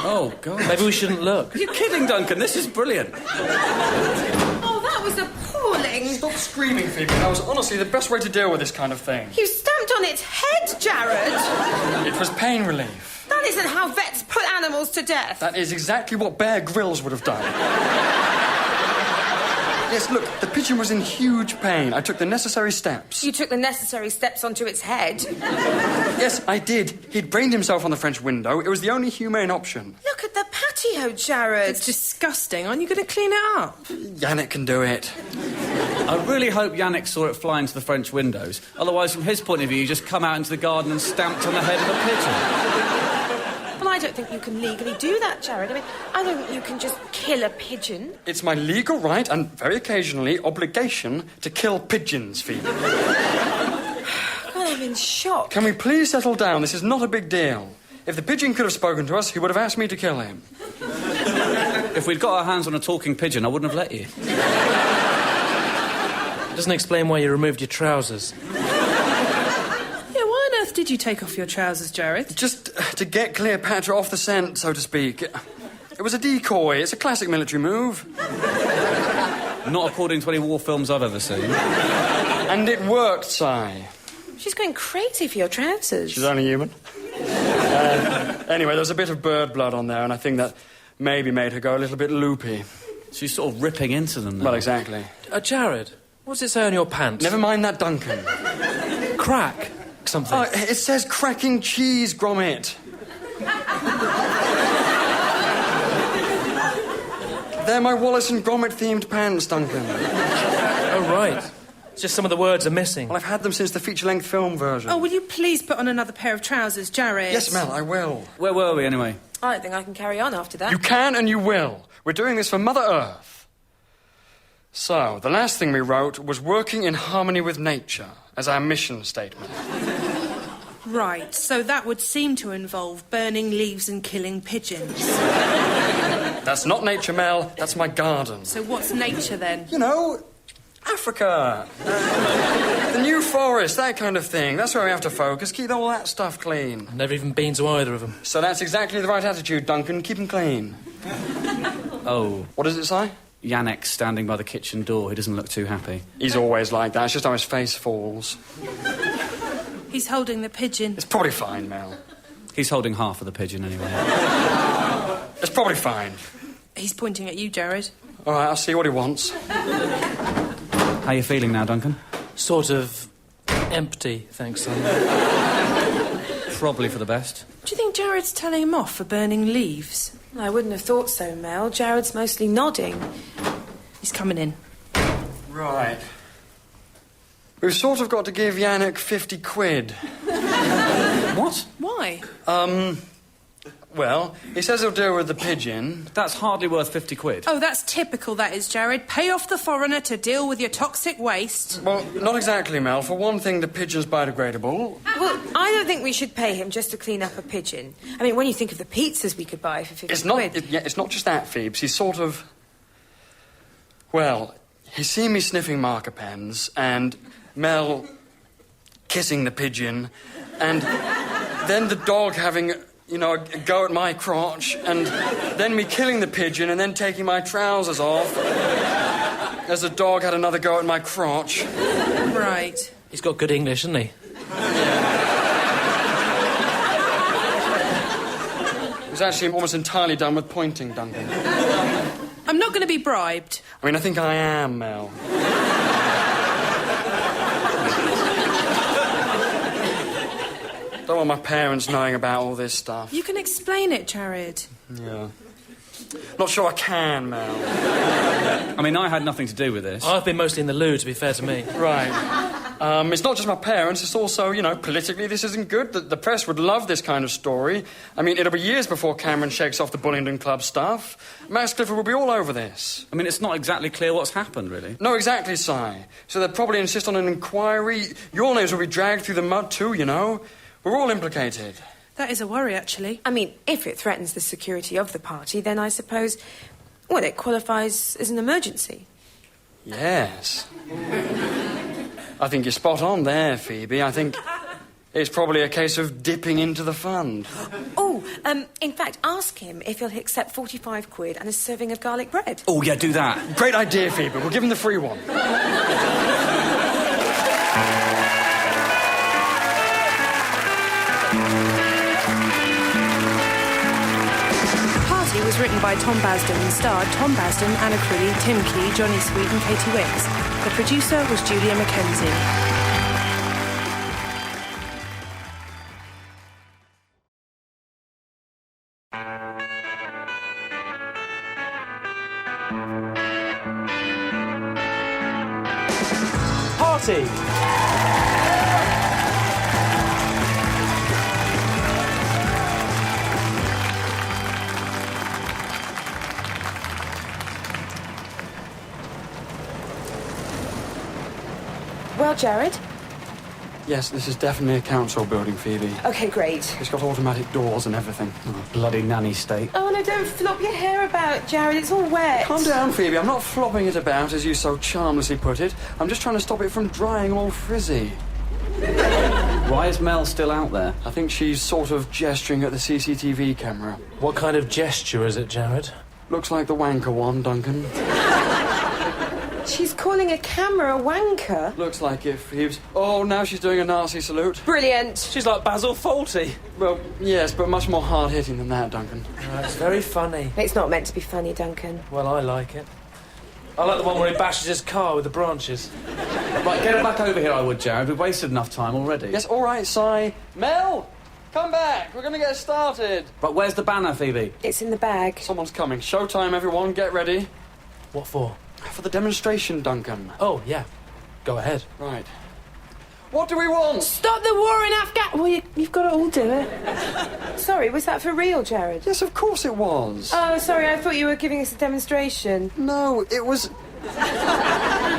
Oh, God. Maybe we shouldn't look. Are you kidding, Duncan? This is brilliant. Oh, that was appalling. Stop screaming, Phoebe. That was honestly the best way to deal with this kind of thing. You stamped on its head, Jared. It was pain relief. That isn't how vets put animals to death. That is exactly what Bear Grylls would have done. Yes, look, the pigeon was in huge pain. I took the necessary steps. You took the necessary steps onto its head. Yes, I did. He'd brained himself on the French window. It was the only humane option. Look at the patio, Jared. It's disgusting. Aren't you going to clean it up? Yannick can do it. I really hope Yannick saw it fly into the French windows. Otherwise, from his point of view, you just come out into the garden and stamped on the head of a pigeon. Well, I don't think you can legally do that, Jared. I mean, I don't think you can just kill a pigeon. It's my legal right and, very occasionally, obligation to kill pigeons, Phoebe. God, I'm in shock. Can we please settle down? This is not a big deal. If the pigeon could have spoken to us, he would have asked me to kill him. If we'd got our hands on a talking pigeon, I wouldn't have let you. Doesn't explain why you removed your trousers. Why on earth did you take off your trousers, Jared? Just to get Cleopatra off the scent, so to speak. It was a decoy. It's a classic military move. Not according to any war films I've ever seen. And it worked, Si. She's going crazy for your trousers. She's only human. Anyway, there was a bit of bird blood on there, and I think that maybe made her go a little bit loopy. She's sort of ripping into them now. Well, exactly. Jared, what's it say on your pants? Never mind that, Duncan. Crack something. Oh, it says cracking cheese, Gromit. They're my Wallace and Gromit-themed pants, Duncan. Oh, right. It's just some of the words are missing. Well, I've had them since the feature-length film version. Oh, will you please put on another pair of trousers, Jared? Yes, Mel, I will. Where were we, anyway? I don't think I can carry on after that. You can and you will. We're doing this for Mother Earth. So, the last thing we wrote was working in harmony with nature as our mission statement. Right, so that would seem to involve burning leaves and killing pigeons. That's not nature, Mel. That's my garden. So what's nature, then? You know, Africa. The new forest, that kind of thing. That's where we have to focus. Keep all that stuff clean. Never even been to either of them. So that's exactly the right attitude, Duncan. Keep them clean. Oh. What does it say? Yannick's standing by the kitchen door. He doesn't look too happy. He's always like that. It's just how his face falls. He's holding the pigeon. It's probably fine, Mel. He's holding half of the pigeon, anyway. It's probably fine. He's pointing at you, Jared. All right, I'll see what he wants. How you feeling now, Duncan? Sort of empty, thanks, son. Probably for the best. Do you think Jared's telling him off for burning leaves? I wouldn't have thought so, Mel. Jared's mostly nodding. He's coming in. Right. We've sort of got to give Yannick 50 quid. What? Why? Well, he says he'll deal with the pigeon. That's hardly worth 50 quid. Oh, that's typical, that is, Jared. Pay off the foreigner to deal with your toxic waste. Well, not exactly, Mel. For one thing, the pigeon's biodegradable. Well, I don't think we should pay him just to clean up a pigeon. I mean, when you think of the pizzas we could buy for 50 quid... It's not just that, Phoebes. He's sort of... Well, he's seen me sniffing marker pens, and Mel kissing the pigeon, and then the dog having... You know, a go at my crotch, and then me killing the pigeon and then taking my trousers off as the dog had another go at my crotch. Right. He's got good English, hasn't he? He's actually almost entirely done with pointing, Duncan. I'm not going to be bribed. I mean, I think I am, Mel. Don't want my parents knowing about all this stuff. You can explain it, Jared. Yeah. Not sure I can, Mel. I mean, I had nothing to do with this. I've been mostly in the loo, to be fair to me. Right. It's not just my parents, it's also, you know, politically this isn't good. The press would love this kind of story. I mean, it'll be years before Cameron shakes off the Bullingdon Club stuff. Max Clifford will be all over this. I mean, it's not exactly clear what's happened, really. No, exactly, Si. So they'll probably insist on an inquiry. Your names will be dragged through the mud too, you know. We're all implicated. That is a worry, actually. I mean, if it threatens the security of the party, then I suppose... Well, it qualifies as an emergency. Yes. I think you're spot on there, Phoebe. I think it's probably a case of dipping into the fund. Oh, in fact, ask him if he'll accept 45 quid and a serving of garlic bread. Oh, yeah, do that. Great idea, Phoebe. We'll give him the free one. Was written by Tom Basden and starred Tom Basden, Anna Crilly, Tim Key, Johnny Sweet and Katie Wicks. The producer was Julia Mackenzie. Party! Well, Jared? Yes, this is definitely a council building, Phoebe. OK, great. It's got automatic doors and everything. Oh, bloody nanny state. Oh, no, don't flop your hair about, Jared. It's all wet. Calm down, Phoebe. I'm not flopping it about, as you so charmlessly put it. I'm just trying to stop it from drying all frizzy. Why is Mel still out there? I think she's sort of gesturing at the CCTV camera. What kind of gesture is it, Jared? Looks like the wanker one, Duncan. She's calling a camera a wanker. Looks like it, Phoebes. Oh, now she's doing a Nazi salute. Brilliant. She's like Basil Fawlty. Well, yes, but much more hard-hitting than that, Duncan. It's very funny. It's not meant to be funny, Duncan. Well, I like it. I like the one where he bashes his car with the branches. Right, get it back over here, I would, Jared. We've wasted enough time already. Yes, all right, Si. Mel, come back. We're going to get started. Right, where's the banner, Phoebe? It's in the bag. Someone's coming. Showtime, everyone. Get ready. What for? For the demonstration, Duncan. Oh, yeah. Go ahead. Right. What do we want? Stop the war in Afghanistan. Well, you've got to all do it. Sorry, was that for real, Jared? Yes, of course it was. Oh, sorry, I thought you were giving us a demonstration. No, it was... That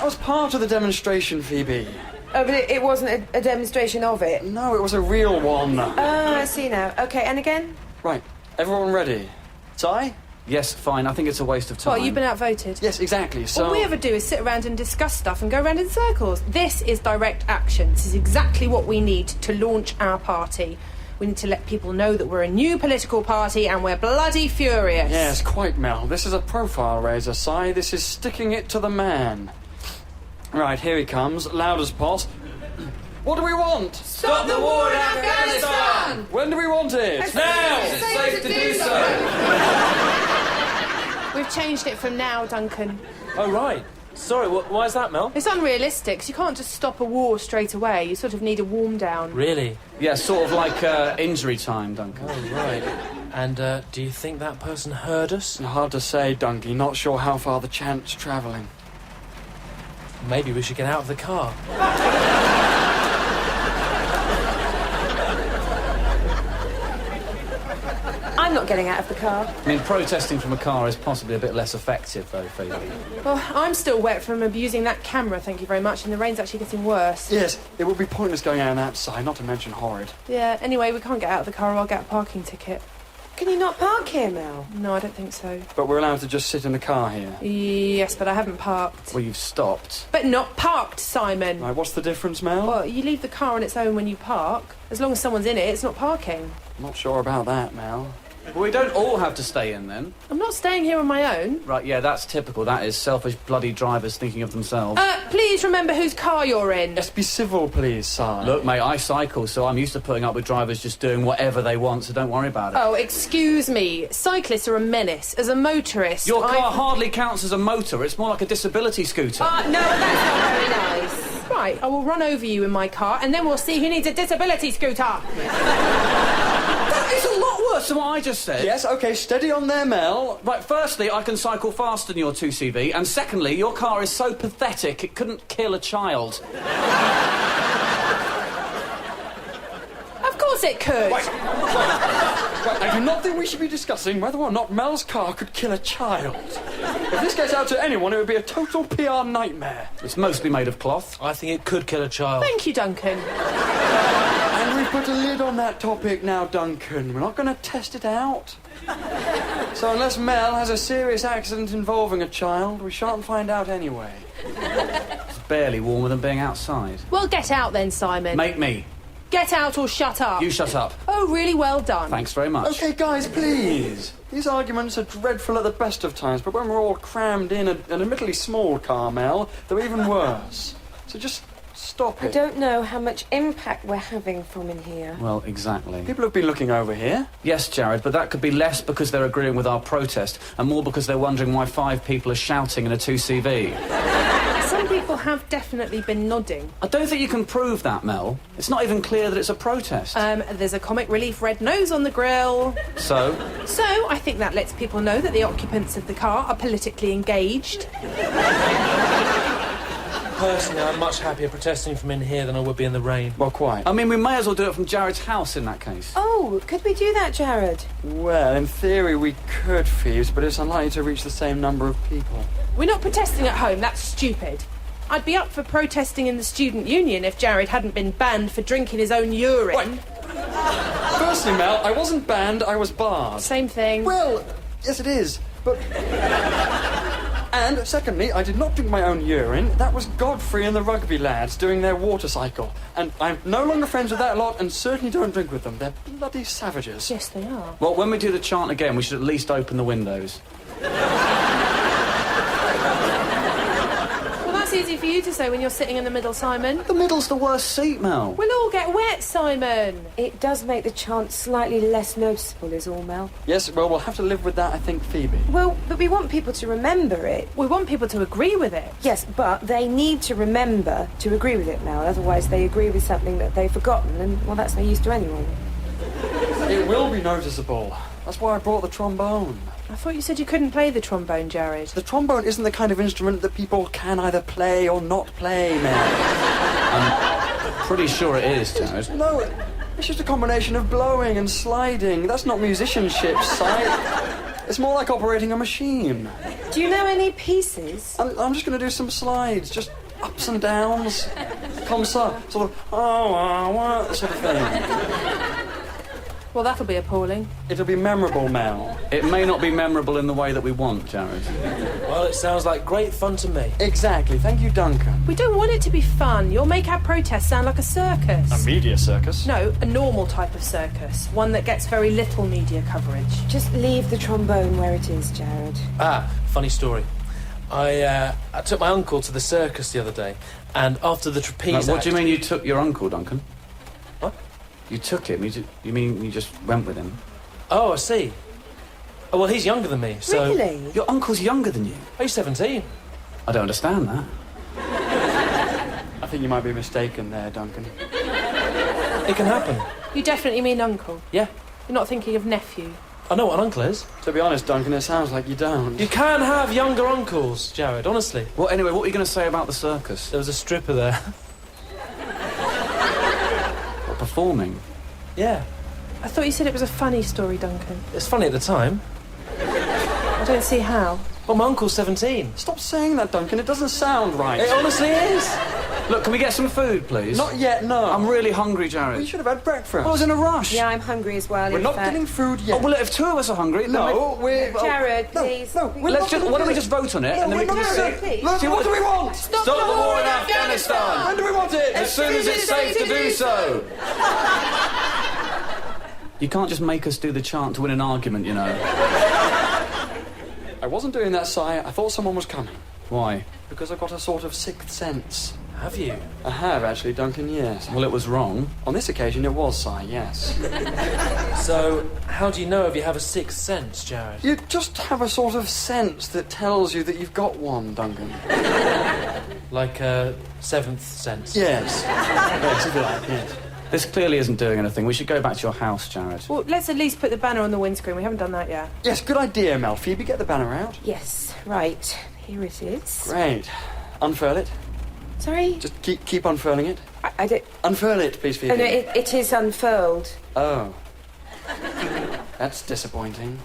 was part of the demonstration, Phoebe. Oh, but it wasn't a demonstration of it? No, it was a real one. Oh, I see now. OK, and again? Right, everyone ready? Si? Yes, fine. I think it's a waste of time. Well, you've been outvoted. Yes, exactly, so... All we ever do is sit around and discuss stuff and go around in circles. This is direct action. This is exactly what we need to launch our party. We need to let people know that we're a new political party and we're bloody furious. Yes, quite, Mel. This is a profile raiser, Si. This is sticking it to the man. Right, here he comes, loud as pot. What do we want? Stop the war in Afghanistan! When do we want it? Now! It's safe to do so! We've changed it from now, Duncan. Oh, right. Sorry, why is that, Mel? It's unrealistic, 'cause you can't just stop a war straight away. You sort of need a warm-down. Really? Yeah, sort of like injury time, Duncan. Oh, right. And, do you think that person heard us? Hard to say, Dunky. Not sure how far the chant's travelling. Maybe we should get out of the car. I'm not getting out of the car. I mean, protesting from a car is possibly a bit less effective, though, Phoebe. Well, I'm still wet from abusing that camera, thank you very much, and the rain's actually getting worse. Yes, it would be pointless going out on that side, not to mention horrid. Yeah, anyway, we can't get out of the car or I'll get a parking ticket. Can you not park here, Mel? No, I don't think so. But we're allowed to just sit in the car here. Yes, but I haven't parked. Well, you've stopped. But not parked, Simon. Right, what's the difference, Mel? Well, you leave the car on its own when you park. As long as someone's in it, it's not parking. Not sure about that, Mel. Well, we don't all have to stay in, then. I'm not staying here on my own. Right, yeah, that's typical. That is selfish bloody drivers thinking of themselves. Please remember whose car you're in. Yes, be civil, please, Si. Look, mate, I cycle, so I'm used to putting up with drivers just doing whatever they want, so don't worry about it. Oh, excuse me. Cyclists are a menace. As a motorist, Your car hardly counts as a motor. It's more like a disability scooter. No, that's not very nice. Right, I will run over you in my car, and then we'll see who needs a disability scooter. That is a lot worse than what I just said. Yes, OK, steady on there, Mel. Right, firstly, I can cycle faster than your 2CV, and secondly, your car is so pathetic it couldn't kill a child. Of course it could. Right, I do not think we should be discussing whether or not Mel's car could kill a child. If this gets out to anyone, it would be a total PR nightmare. It's mostly made of cloth. I think it could kill a child. Thank you, Duncan. And we've put a lid on that topic now, Duncan. We're not going to test it out. So unless Mel has a serious accident involving a child, we shan't find out anyway. It's barely warmer than being outside. Well, get out then, Simon. Make me. Get out or shut up. You shut up. Oh, really well done. Thanks very much. OK, guys, please. These arguments are dreadful at the best of times, but when we're all crammed in an admittedly small car, Mel, they're even worse. So just stop I it. don't know how much impact we're having from in here. Well, exactly. People have been looking over here. Yes, Jared, but that could be less because they're agreeing with our protest and more because they're wondering why 5 people are shouting in a 2CV. Some people have definitely been nodding. I don't think you can prove that, Mel. It's not even clear that it's a protest. There's a comic relief red nose on the grill. So I think that lets people know that the occupants of the car are politically engaged. Personally, I'm much happier protesting from in here than I would be in the rain. Well, quite. I mean, we may as well do it from Jared's house in that case. Oh, could we do that, Jared? Well, in theory we could, Phoebes, but it's unlikely to reach the same number of people. We're not protesting at home, that's stupid. I'd be up for protesting in the student union if Jared hadn't been banned for drinking his own urine. Right. Firstly, Mel, I wasn't banned, I was barred. Same thing. Well, yes it is, but... And, secondly, I did not drink my own urine. That was Godfrey and the rugby lads doing their water cycle. And I'm no longer friends with that lot and certainly don't drink with them. They're bloody savages. Yes, they are. Well, when we do the chant again, we should at least open the windows. Well, that's easy for you to say when you're sitting in the middle, Simon. The middle's the worst seat, Mel. We'll all get wet, Simon. It does make the chant slightly less noticeable, is all, Mel. Yes, well, we'll have to live with that, I think, Phoebe. Well, but we want people to remember it. We want people to agree with it. Yes, but they need to remember to agree with it, Mel. Otherwise, they agree with something that they've forgotten, and, well, that's no use to anyone. It will be noticeable. That's why I brought the trombone. I thought you said you couldn't play the trombone, Jared. The trombone isn't the kind of instrument that people can either play or not play, Mel. I'm pretty sure it is, Jared. No, it's just a combination of blowing and sliding. That's not musicianship, Si. It's more like operating a machine. Do you know any pieces? I'm just going to do some slides, just ups and downs, comme ça, sort of, sort of thing. Well, that'll be appalling. It'll be memorable, Mel. It may not be memorable in the way that we want, Jared. Well, it sounds like great fun to me. Exactly. Thank you, Duncan. We don't want it to be fun. You'll make our protest sound like a circus. A media circus? No, a normal type of circus. One that gets very little media coverage. Just leave the trombone where it is, Jared. Ah, funny story. I took my uncle to the circus the other day, and after the trapeze What do you mean you took your uncle, Duncan? What? You took him? You mean you just went with him? Oh, I see. Oh, well, he's younger than me, so... Really? Your uncle's younger than you? Oh, he's 17. I don't understand that. I think you might be mistaken there, Duncan. It can happen. You definitely mean uncle. Yeah. You're not thinking of nephew. I know what an uncle is. To be honest, Duncan, it sounds like you don't. You can have younger uncles, Jared, honestly. Well, anyway, what were you going to say about the circus? There was a stripper there. Performing? Yeah. I thought you said it was a funny story, Duncan. It's funny at the time. I don't see how. Well, my uncle's 17. Stop saying that, Duncan. It doesn't sound right. It honestly is. Look, can we get some food, please? Not yet, no. I'm really hungry, Jared. We should have had breakfast. I was in a rush. Yeah, I'm hungry as well. We're in not fact. getting food yet. Oh, well, if two of us are hungry, then No, we're... Jared, no, please. No, we're let's not just... gonna Why do don't we it. just vote on it, No, and then we we're can not just gonna see... do it. Look, what do we want? Stop the war in Afghanistan! When do we want it? As soon as it's safe to do so! You can't just make us do the chant to win an argument, you know. I wasn't doing that, Si. I thought someone was coming. Why? Because I've got a sort of sixth sense. Have you? I have, actually, Duncan, yes. Well, it was wrong. On this occasion, it was, Si, yes. So, how do you know if you have a sixth sense, Jared? You just have a sort of sense that tells you that you've got one, Duncan. Like a seventh sense? Yes. Yes, if you like, yes. This clearly isn't doing anything. We should go back to your house, Jared. Well, let's at least put the banner on the windscreen. We haven't done that yet. Yes, good idea, Mel. Phoebe, get the banner out. Yes, right. Here it is. Great. Unfurl it. Sorry? Just keep unfurling it. I don't... Unfurl it, please, Phoebe. Oh, no, it is unfurled. Oh. That's disappointing.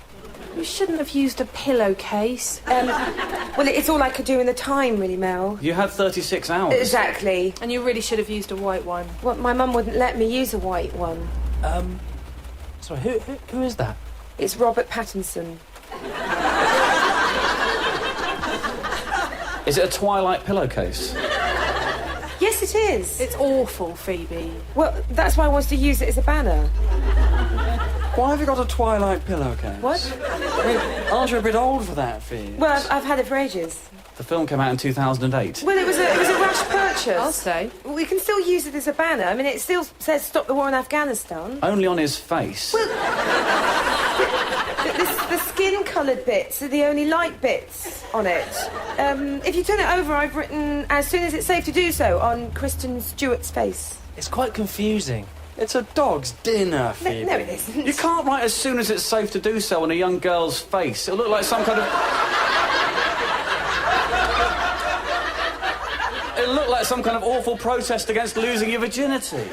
You shouldn't have used a pillowcase. Well, it's all I could do in the time, really, Mel. You had 36 hours. Exactly. And you really should have used a white one. Well, my mum wouldn't let me use a white one. Sorry, who is that? It's Robert Pattinson. Is it a Twilight pillowcase? Yes, it is. It's awful, Phoebe. Well, that's why I wanted to use it as a banner. Why have you got a Twilight pillowcase? What? I mean, aren't you a bit old for that, Phoebe? Well, I've had it for ages. The film came out in 2008. Well, it was a rash purchase. I'll say. We can still use it as a banner. I mean, it still says stop the war in Afghanistan. Only on his face. The skin-coloured bits are the only light bits on it. If you turn it over, I've written, as soon as it's safe to do so, on Kristen Stewart's face. It's quite confusing. It's a dog's dinner, Phoebe. No, it isn't. You can't write as soon as it's safe to do so on a young girl's face. It'll look like some kind of... It'll look like some kind of awful protest against losing your virginity.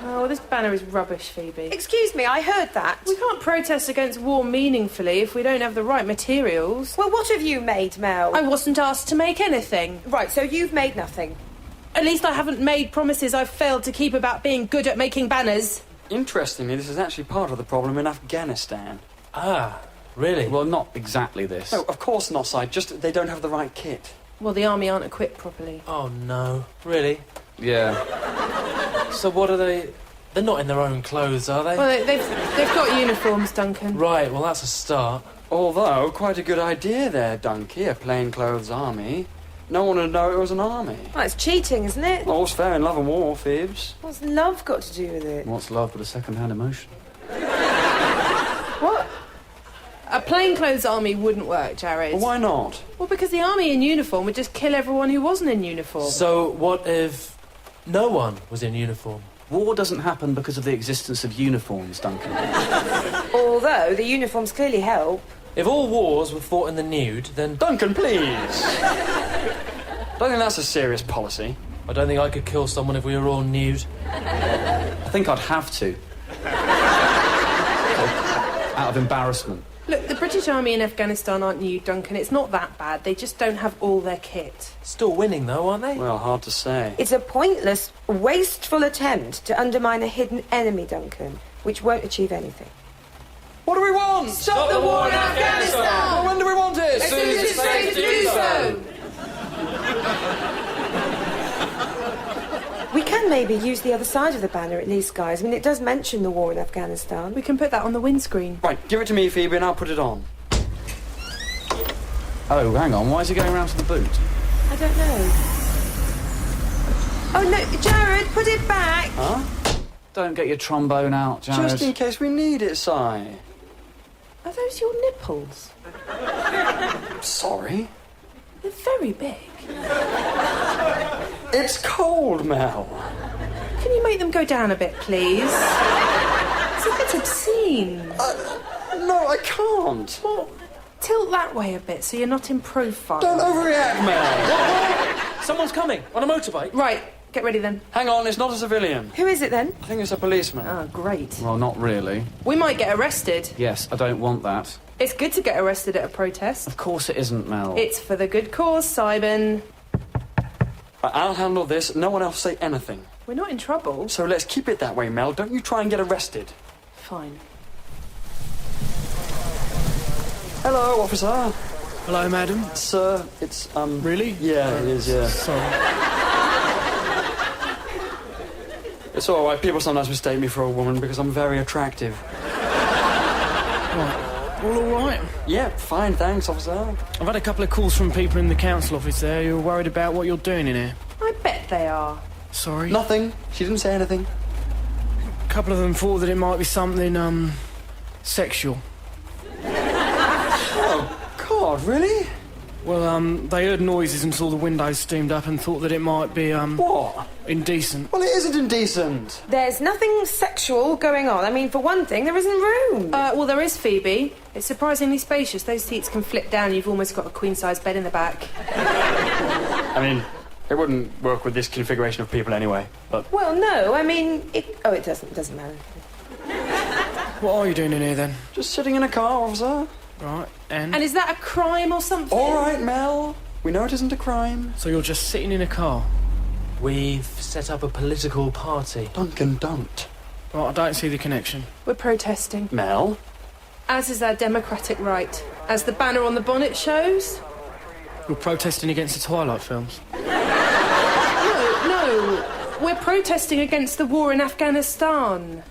Oh, this banner is rubbish, Phoebe. Excuse me, I heard that. We can't protest against war meaningfully if we don't have the right materials. Well, what have you made, Mel? I wasn't asked to make anything. Right, so you've made nothing. At least I haven't made promises I've failed to keep about being good at making banners. Interestingly, this is actually part of the problem in Afghanistan. Ah, really? Well, not exactly this. No, of course not, Si. Just they don't have the right kit. Well, the army aren't equipped properly. Oh, no. Really? Yeah. So what are they... They're not in their own clothes, are they? Well, they've got uniforms, Duncan. Right, well, that's a start. Although, quite a good idea there, Donkey, a plainclothes army. No one would know it was an army. Well, it's cheating, isn't it? All's fair in love and war, Phoebes. What's love got to do with it? What's love but a second-hand emotion? What? A plainclothes army wouldn't work, Jared. Well, why not? Well, because the army in uniform would just kill everyone who wasn't in uniform. So what if no one was in uniform? War doesn't happen because of the existence of uniforms, Duncan. Although the uniforms clearly help. If all wars were fought in the nude, then... Duncan, please! Don't think that's a serious policy. I don't think I could kill someone if we were all nude. I think I'd have to. Out of embarrassment. Look, the British Army in Afghanistan aren't new, Duncan. It's not that bad. They just don't have all their kit. Still winning, though, aren't they? Well, hard to say. It's a pointless, wasteful attempt to undermine a hidden enemy, Duncan, which won't achieve anything. What do we want? Stop the war in Afghanistan! Well, when do we want it? As soon as it's safe to do so! We can maybe use the other side of the banner at least, guys. I mean, it does mention the war in Afghanistan. We can put that on the windscreen. Right, give it to me, Phoebe, and I'll put it on. Oh, hang on. Why is he going around to the boot? I don't know. Oh, no, Jared, put it back! Huh? Don't get your trombone out, Jared. Just in case we need it, Si. Are those your nipples? Sorry. They're very big. It's cold, Mel. Can you make them go down a bit, please? It's a bit obscene. No, I can't. Well, tilt that way a bit so you're not in profile. Don't overreact, Mel. Someone's coming on a motorbike. Right, get ready then. Hang on, it's not a civilian. Who is it then? I think it's a policeman. Oh, great. Well, not really. We might get arrested. Yes, I don't want that. It's good to get arrested at a protest. Of course it isn't, Mel. It's for the good cause, Simon. I'll handle this. No one else say anything. We're not in trouble. So let's keep it that way, Mel. Don't you try and get arrested. Fine. Hello, officer. Hello, madam. Sir, it's, Really? Yeah, it is, yeah. Sorry. It's all right. People sometimes mistake me for a woman because I'm very attractive. All right? Yeah, fine, thanks, officer. I've had a couple of calls from people in the council office there who are worried about what you're doing in here. I bet they are. Sorry? Nothing. She didn't say anything. A couple of them thought that it might be something, sexual. Oh, God, really? Well, they heard noises and saw the windows steamed up and thought that it might be, What? indecent. Well, it isn't indecent. There's nothing sexual going on. I mean, for one thing, there isn't room. Well, there is, Phoebe. It's surprisingly spacious. Those seats can flip down. You've almost got a queen-size bed in the back. I mean, it wouldn't work with this configuration of people anyway, but... Well, no, I mean, it doesn't matter. What are you doing in here, then? Just sitting in a car, officer. Right, and? And is that a crime or something? All right, Mel. We know it isn't a crime. So you're just sitting in a car? We've set up a political party. Duncan, don't. Right, I don't see the connection. We're protesting. Mel? As is our democratic right. As the banner on the bonnet shows. You're protesting against the Twilight films? No. We're protesting against the war in Afghanistan.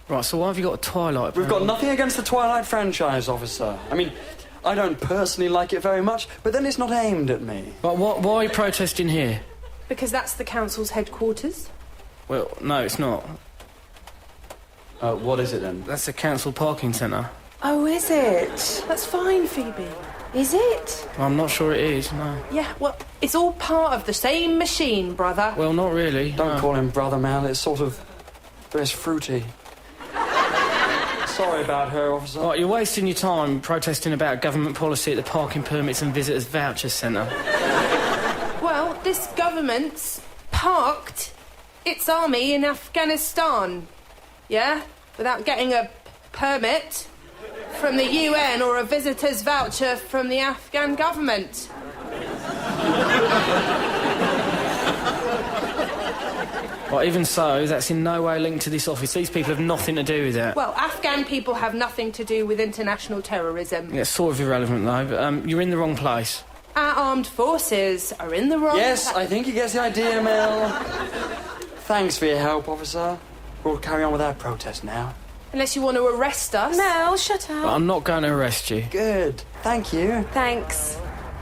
Right, so why have you got a Twilight? We've got nothing against the Twilight franchise, officer. I mean, I don't personally like it very much, but then it's not aimed at me. But why are you protesting here? Because that's the council's headquarters. Well, no, it's not. What is it then? That's the council parking centre. Oh, is it? That's fine, Phoebe. Is it? Well, I'm not sure it is, no. Yeah, well, it's all part of the same machine, brother. Well, not really. Don't no. call him brother, Mel. It's sort of... It's fruity. Sorry about her, officer. Right, you're wasting your time protesting about government policy at the Parking Permits and Visitors Voucher Centre. Well, this government's parked its army in Afghanistan. Yeah? Without getting a permit from the UN or a visitor's voucher from the Afghan government. Right, even so, that's in no way linked to this office. These people have nothing to do with that. Well, Afghan people have nothing to do with international terrorism. Yeah, it's sort of irrelevant, though, but you're in the wrong place. Our armed forces are in the wrong... Yes, I think he gets the idea, Mel. Thanks for your help, officer. We'll carry on with our protest now. Unless you want to arrest us. Mel, shut up. I'm not going to arrest you. Good. Thank you. Thanks.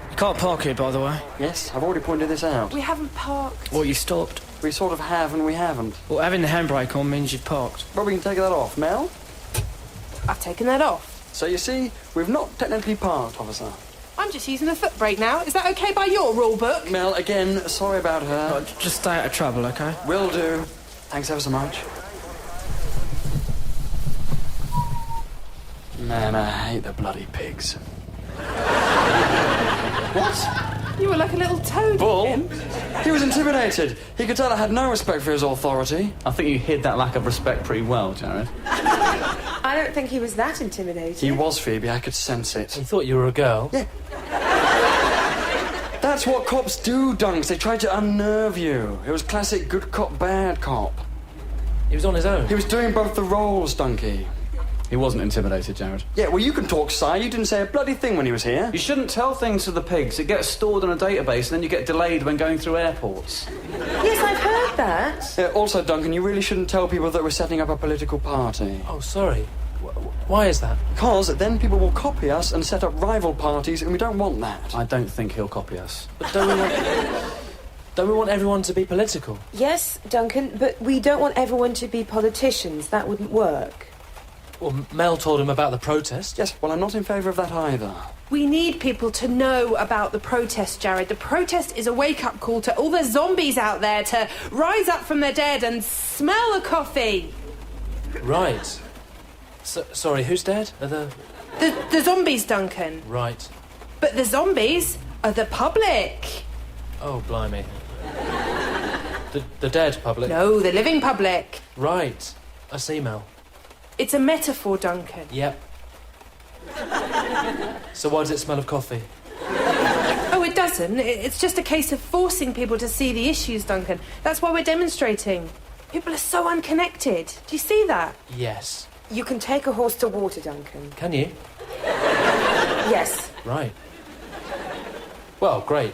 You can't park here, by the way. Yes, I've already pointed this out. We haven't parked. Well, you stopped. We sort of have and we haven't. Well, having the handbrake on means you've parked. Well, we can take that off. Mel? I've taken that off. So you see, we've not technically parked, officer. I'm just using the foot brake now. Is that okay by your rule book? Mel, again, sorry about her. Just stay out of trouble, OK? Will do. Thanks ever so much. Man, I hate the bloody pigs. What? You were like a little toad. Bull? Him. He was intimidated. He could tell I had no respect for his authority. I think you hid that lack of respect pretty well, Jared. I don't think he was that intimidating. He was, Phoebe. I could sense it. He thought you were a girl. Yeah. That's what cops do, Dunks. They try to unnerve you. It was classic good cop, bad cop. He was on his own. He was doing both the roles, Dunky. He wasn't intimidated, Jared. Yeah, well, you can talk, Si. You didn't say a bloody thing when he was here. You shouldn't tell things to the pigs. It gets stored on a database and then you get delayed when going through airports. Yes, I've heard that. Yeah, also, Duncan, you really shouldn't tell people that we're setting up a political party. Oh, sorry. Why is that? Because then people will copy us and set up rival parties, and we don't want that. I don't think he'll copy us. But don't we want everyone to be political? Yes, Duncan, but we don't want everyone to be politicians. That wouldn't work. Well, Mel told him about the protest. Yes, well, I'm not in favour of that either. We need people to know about the protest, Jared. The protest is a wake-up call to all the zombies out there to rise up from their dead and smell the coffee. Right. Sorry, who's dead? Are The zombies, Duncan. Right. But the zombies are the public. Oh, blimey. The dead public? No, the living public. Right. I see, Mel. It's a metaphor, Duncan. Yep. So why does it smell of coffee? Oh, it doesn't. It's just a case of forcing people to see the issues, Duncan. That's why we're demonstrating. People are so unconnected. Do you see that? Yes. You can take a horse to water, Duncan. Can you? Yes. Right. Well, great.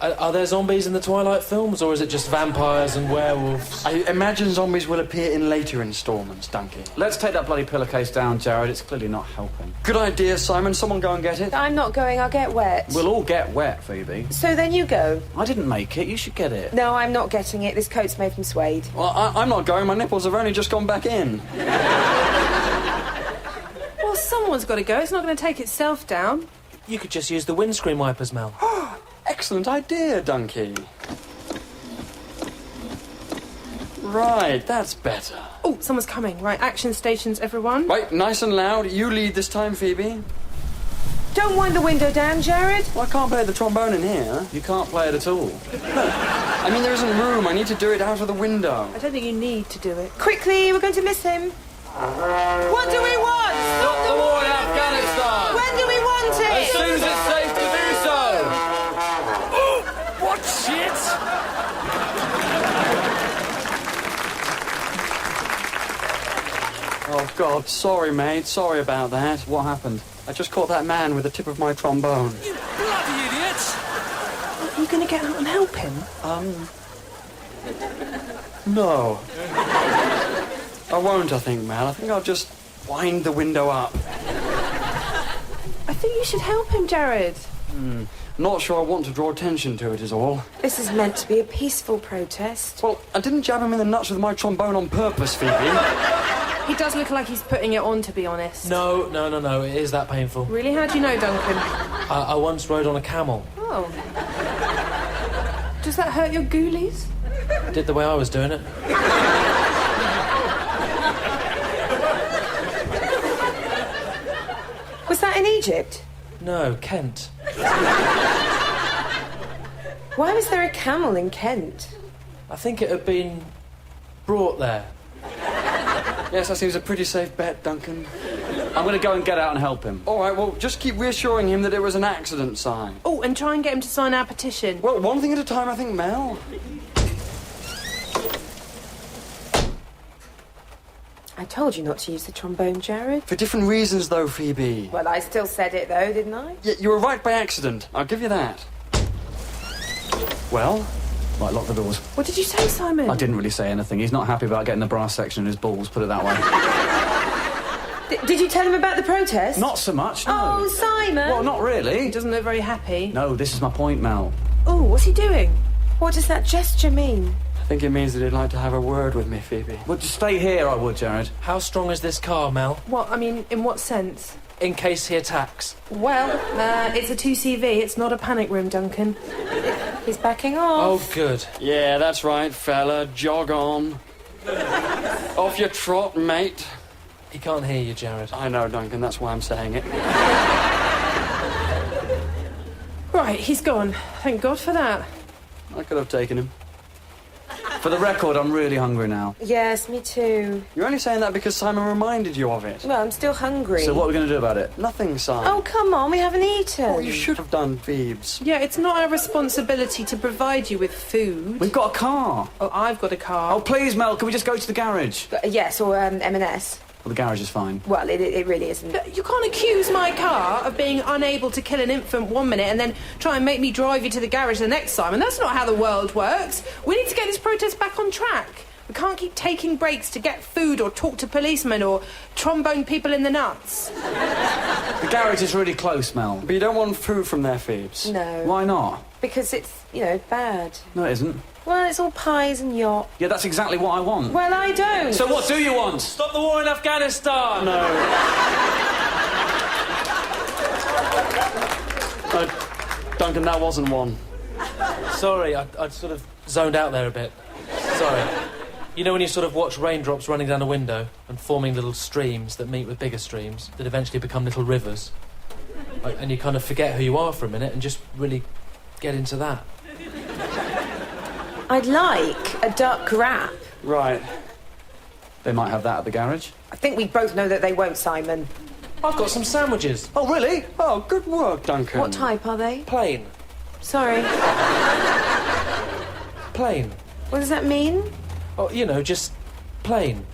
Are there zombies in the Twilight films, or is it just vampires and werewolves? I imagine zombies will appear in later instalments, Duncan. Let's take that bloody pillowcase down, Jared. It's clearly not helping. Good idea, Simon. Someone go and get it. I'm not going. I'll get wet. We'll all get wet, Phoebe. So then you go. I didn't make it. You should get it. No, I'm not getting it. This coat's made from suede. Well, I'm not going. My nipples have only just gone back in. Well, someone's got to go. It's not going to take itself down. You could just use the windscreen wipers, Mel. Excellent idea, Dunky. Right, that's better. Oh, someone's coming. Right, action stations, everyone. Right, nice and loud. You lead this time, Phoebe. Don't wind the window down, Jared. Well, I can't play the trombone in here. You can't play it at all. I mean, there isn't room. I need to do it out of the window. I don't think you need to do it. Quickly, we're going to miss him. What do we want? Stop The war in Afghanistan! When do we want it? As soon as it's safe to do so! What shit? Oh, God, sorry, mate. Sorry about that. What happened? I just caught that man with the tip of my trombone. You bloody idiots! Are you going to get out and help him? No. I won't, I think, Mel. I think I'll just wind the window up. I think you should help him, Jared. Not sure I want to draw attention to it, is all. This is meant to be a peaceful protest. Well, I didn't jab him in the nuts with my trombone on purpose, Phoebe. He does look like he's putting it on, to be honest. No. It is that painful. Really? How do you know, Duncan? I once rode on a camel. Oh. Does that hurt your ghoulies? Did the way I was doing it. Was that in Egypt? No, Kent. Why was there a camel in Kent? I think it had been brought there. Yes, that seems a pretty safe bet, Duncan. I'm going to go and get out and help him. All right, well, just keep reassuring him that it was an accident sign. Oh, and try and get him to sign our petition. Well, one thing at a time, I think, Mel. I told you not to use the trombone, Jared. For different reasons, though, Phoebe. Well, I still said it, though, didn't I? Yeah, you were right by accident. I'll give you that. Well? Right, lock the doors. What did you say, Simon? I didn't really say anything. He's not happy about getting the brass section in his balls, put it that way. Did you tell him about the protest? Not so much, no. Oh, Simon! Well, not really. He doesn't look very happy. No, this is my point, Mel. Oh, what's he doing? What does that gesture mean? I think it means that he'd like to have a word with me, Phoebe. Well, just stay here, I would, Jared. How strong is this car, Mel? What, I mean, in what sense? In case he attacks. Well, it's a 2CV, it's not a panic room, Duncan. He's backing off. Oh, good. Yeah, that's right, fella. Jog on. Off your trot, mate. He can't hear you, Jared. I know, Duncan, that's why I'm saying it. Right, he's gone. Thank God for that. I could have taken him. For the record, I'm really hungry now. Yes, me too. You're only saying that because Simon reminded you of it. Well, I'm still hungry. So what are we going to do about it? Nothing, Simon. Oh, come on, we haven't eaten. Oh, you should have done, Phoebes. Yeah, it's not our responsibility to provide you with food. We've got a car. Oh, I've got a car. Oh, please, Mel, can we just go to the garage? Yes, or M&S. Well, the garage is fine. Well, it really isn't. But you can't accuse my car of being unable to kill an infant 1 minute and then try and make me drive you to the garage the next time. And that's not how the world works. We need to get this protest back on track. We can't keep taking breaks to get food or talk to policemen or trombone people in the nuts. The garage is really close, Mel. But you don't want food from there, Phoebes. No. Why not? Because it's, bad. No, it isn't. Well, it's all pies and yacht. Yeah, that's exactly what I want. Well, I don't. So what do you want? Stop the war in Afghanistan! No. Duncan, that wasn't one. Sorry, I sort of zoned out there a bit. Sorry. You know when you sort of watch raindrops running down a window and forming little streams that meet with bigger streams that eventually become little rivers? And you kind of forget who you are for a minute and just really get into that. I'd like a duck wrap. Right. They might have that at the garage. I think we both know that they won't, Simon. I've got some sandwiches. Oh, really? Oh, good work, Duncan. What type are they? Plain. Sorry. Plain. What does that mean? Oh, just plain.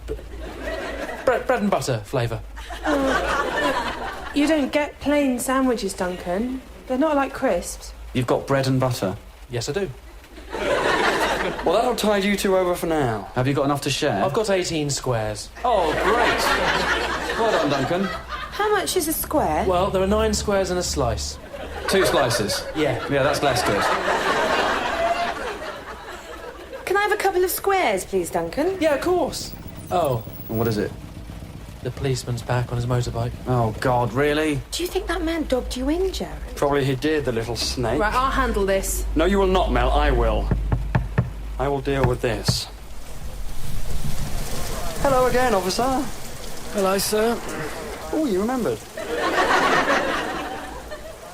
Bread and butter flavour. You don't get plain sandwiches, Duncan. They're not like crisps. You've got bread and butter. Yes, I do. Well, that'll tide you two over for now. Have you got enough to share? I've got 18 squares. Oh, great. Well done, Duncan. How much is a square? Well, there are 9 squares and a slice. 2 slices. Yeah. Yeah, that's less good. Can I have a couple of squares, please, Duncan? Yeah, of course. Oh, What is it? the policeman's back on his motorbike. Oh, God, really? Do you think that man dogged you in, Jared? Probably he did, the little snake. Right, I'll handle this. No, you will not, Mel. I will. I will deal with this. Hello again, officer. Hello, sir. Oh, you remembered.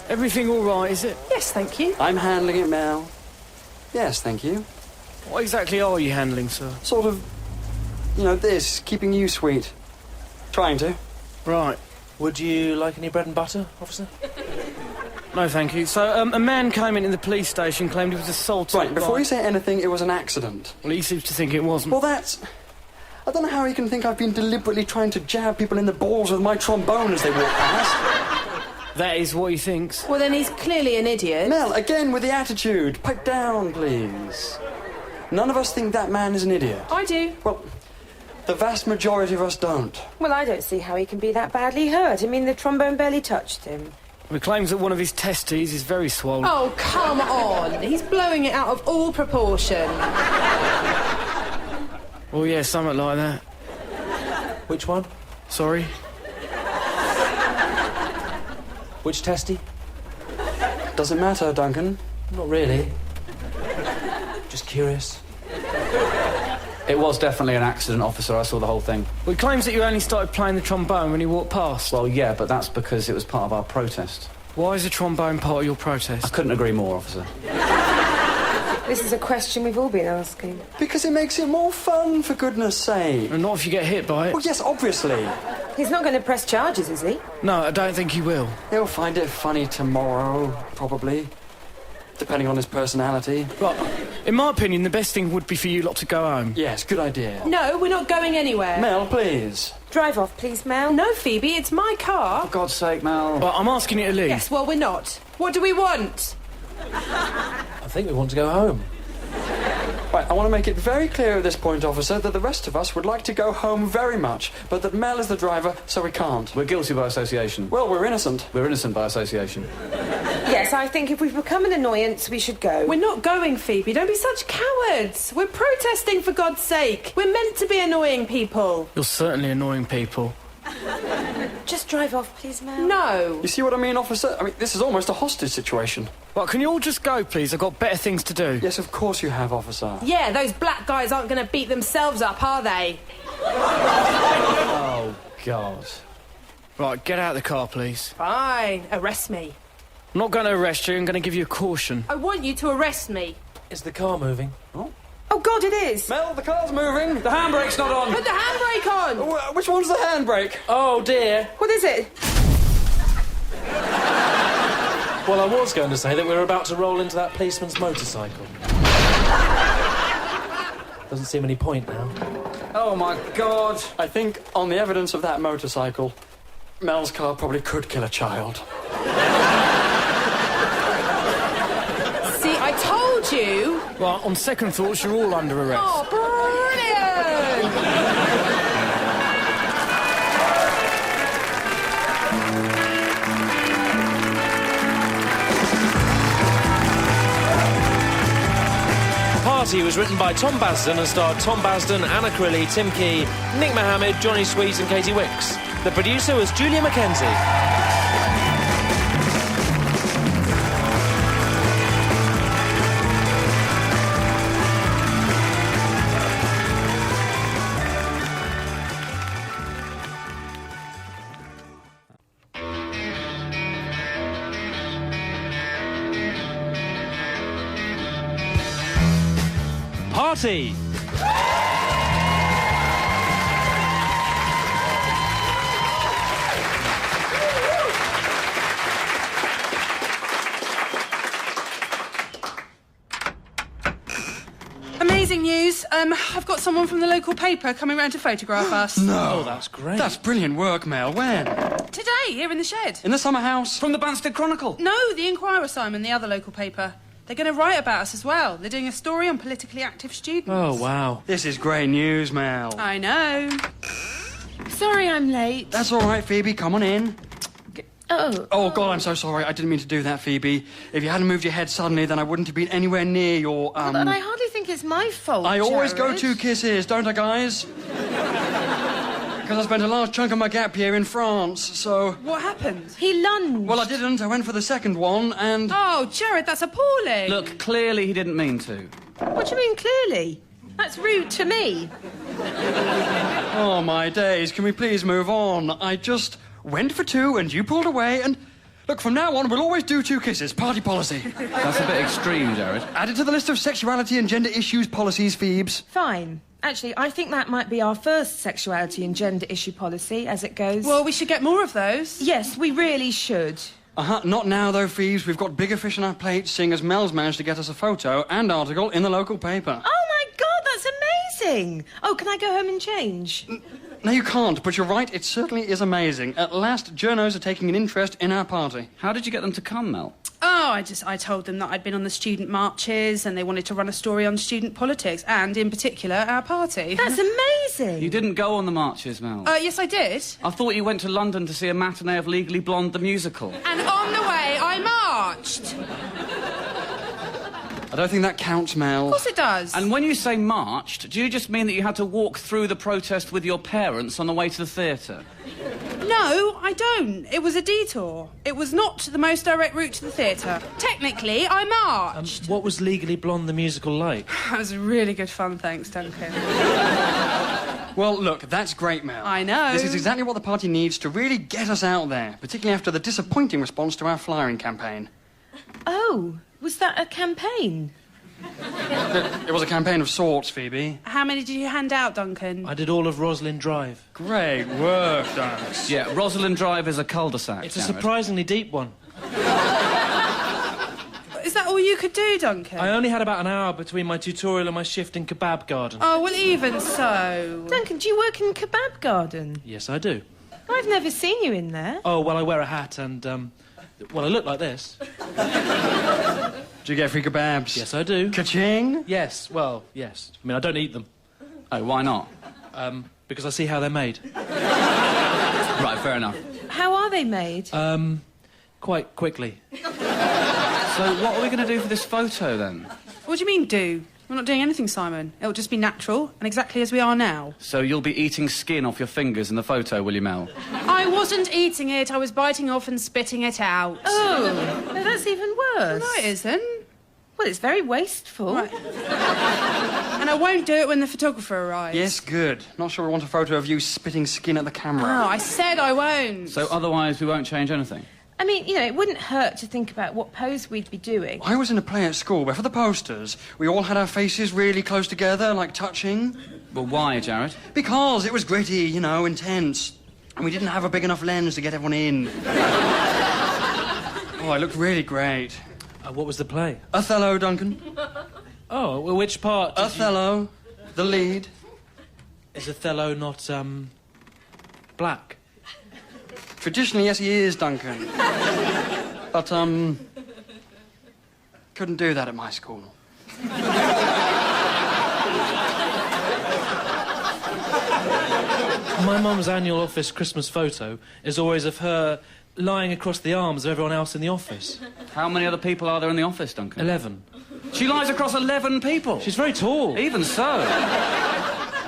Everything all right, is it? Yes, thank you. I'm handling it, Mel. Yes, thank you. What exactly are you handling, sir? Sort of, this, keeping you sweet. Trying to. Right. Would you like any bread and butter, officer? No, thank you. So, a man came into the police station, claimed he was assaulted. Right, before you say anything, it was an accident. Well, he seems to think it wasn't. Well, I don't know how he can think I've been deliberately trying to jab people in the balls with my trombone as they walk past. That is what he thinks. Well, then he's clearly an idiot. Mel, again with the attitude. Pipe down, please. None of us think that man is an idiot. I do. Well, the vast majority of us don't. Well, I don't see how he can be that badly hurt. I mean, the trombone barely touched him. He claims that one of his testes is very swollen. Oh, come on. He's blowing it out of all proportion. Oh, yeah, something like that. Which one? Sorry. Which testy? Doesn't matter, Duncan. Not really. Just curious. It was definitely an accident, officer. I saw the whole thing. Well, he claims that you only started playing the trombone when he walked past. Well, yeah, but that's because it was part of our protest. Why is the trombone part of your I protest? couldn't agree more, officer. This is a question we've all been asking. Because it makes it more fun, for goodness sake. And not if you get hit by it. Well, yes, obviously. He's not going to press charges, is he? No, I don't think he will. He'll find it funny tomorrow, probably. Depending on his personality. But, in my opinion, the best thing would be for you lot to go home. Yes, good idea. No, we're not going anywhere. Mel, please. Drive off, please, Mel. No, Phoebe, it's my car. For God's sake, Mel. Well, I'm asking you to leave. Yes, well, we're not. What do we want? I think we want to go home. Right, I want to make it very clear at this point, officer, that the rest of us would like to go home very much, but that Mel is the driver, so we can't. We're guilty by association. Well, we're innocent. We're innocent by association. Yes, I think if we've become an annoyance, we should go. We're not going, Phoebe. Don't be such cowards. We're protesting, for God's sake. We're meant to be annoying people. You're certainly annoying people. Just drive off, please, Mel. No. You see what I mean, officer? I mean, this is almost a hostage situation. Well, can you all just go, please? I've got better things to do. Yes, of course you have, officer. Yeah, those black guys aren't going to beat themselves up, are they? Oh, God. Right, get out of the car, please. Fine. Arrest me. I'm not going to arrest you, I'm going to give you a caution. I want you to arrest me. Is the car moving? Oh, God, it is. Mel, the car's moving. The handbrake's not on. Put the handbrake on. Which one's the handbrake? Oh, dear. What is it? Well, I was going to say that we're about to roll into that policeman's motorcycle. Doesn't seem any point now. Oh, my God. I think, on the evidence of that motorcycle, Mel's car probably could kill a child. See, I told you. Well, on second thoughts, you're all under arrest. Oh, brilliant. Party was written by Tom Basden and starred Tom Basden, Anna Crilly, Tim Key, Nick Mohammed, Johnny Sweet and Katie Wicks. The producer was Julia Mackenzie. Party! Amazing news. I've got someone from the local paper coming round to photograph us. No. Oh, that's great. That's brilliant work, Mel. When? Today, here in the shed. In the summer house? From the Banstead Chronicle. No, the Inquirer, Simon, the other local paper. They're going to write about us as well. They're doing a story on politically active students. Oh, wow. This is great news, Mel. I know. Sorry I'm late. That's all right, Phoebe. Come on in. Oh. Oh, God, I'm so sorry. I didn't mean to do that, Phoebe. If you hadn't moved your head suddenly, then I wouldn't have been anywhere near your, But I hardly think it's my fault, I always go Jared. 2 kisses, don't I, guys? Because I spent a large chunk of my gap year in France, so... What happened? He lunged. Well, I didn't. I went for the second one, and... Oh, Jared, that's appalling. Look, clearly he didn't mean to. What do you mean, clearly? That's rude to me. Oh, my days. Can we please move on? I just went for 2, and you pulled away, and... Look, from now on, we'll always do 2 kisses. Party policy. That's a bit extreme, Jared. Add it to the list of sexuality and gender issues policies, Phoebes. Fine. Actually, I think that might be our first sexuality and gender issue policy, as it goes. Well, we should get more of those. Yes, we really should. Not now, though, Phoebes. We've got bigger fish on our plates, seeing as Mel's managed to get us a photo and article in the local paper. Oh, my God, that's amazing! Oh, can I go home and change? No, you can't, but you're right, it certainly is amazing. At last, journos are taking an interest in our party. How did you get them to come, Mel? Oh, I told them that I'd been on the student marches and they wanted to run a story on student politics and, in particular, our party. That's amazing! You didn't go on the marches, Mel. Yes, I did. I thought you went to London to see a matinee of Legally Blonde, the musical. And on the way, I marched. I don't think that counts, Mel. Of course it does. And when you say marched, do you just mean that you had to walk through the protest with your parents on the way to the theatre? No, I don't. It was a detour. It was not the most direct route to the theatre. Technically, I marched. What was Legally Blonde the musical like? That was really good fun, thanks, Duncan. Well, look, that's great, Mel. I know. This is exactly what the party needs to really get us out there, particularly after the disappointing response to our flyering campaign. Oh, was that a campaign? It was a campaign of sorts, Phoebe. How many did you hand out, Duncan? I did all of Rosalind Drive. Great work, Dunks. Yeah, Rosalind Drive is a cul-de-sac, It's a Jared. surprisingly deep one. Is that all you could do, Duncan? I only had about an hour between my tutorial and my shift in Kebab Garden. Oh, well, even so. Duncan, do you work in Kebab Garden? Yes, I do. I've never seen you in there. Oh, well, I wear a hat and, well, I look like this. Do you get free kebabs? Yes, I do. Ka-ching? Yes, well, yes. I mean, I don't eat them. Oh, why not? Because I see how they're made. Right, fair enough. How are they made? Quite quickly. So what are we going to do for this photo, then? What do you mean, do? We're not doing anything, Simon. It'll just be natural and exactly as we are now. So you'll be eating skin off your fingers in the photo, will you, Mel? I wasn't eating it. I was biting off and spitting it out. Oh, no, that's even worse. No, it isn't. Well, it's very wasteful. Right. And I won't do it when the photographer arrives. Yes, good. Not sure we want a photo of you spitting skin at the camera. Oh, I said I won't. So otherwise we won't change anything? I mean, you know, it wouldn't hurt to think about what pose we'd be doing. I was in a play at school where for the posters, we all had our faces really close together, like touching. Well, why, Jared? Because it was gritty, you know, intense. And we didn't have a big enough lens to get everyone in. Oh, it looked really great. What was the play? Othello, Duncan. Oh, well, which part? Othello, the lead. Is Othello not, black? Traditionally, yes, he is, Duncan. But, couldn't do that at my school. My mum's annual office Christmas photo is always of her lying across the arms of everyone else in the office. How many other people are there in the office, Duncan? 11. She lies across 11 people. She's very tall. Even so.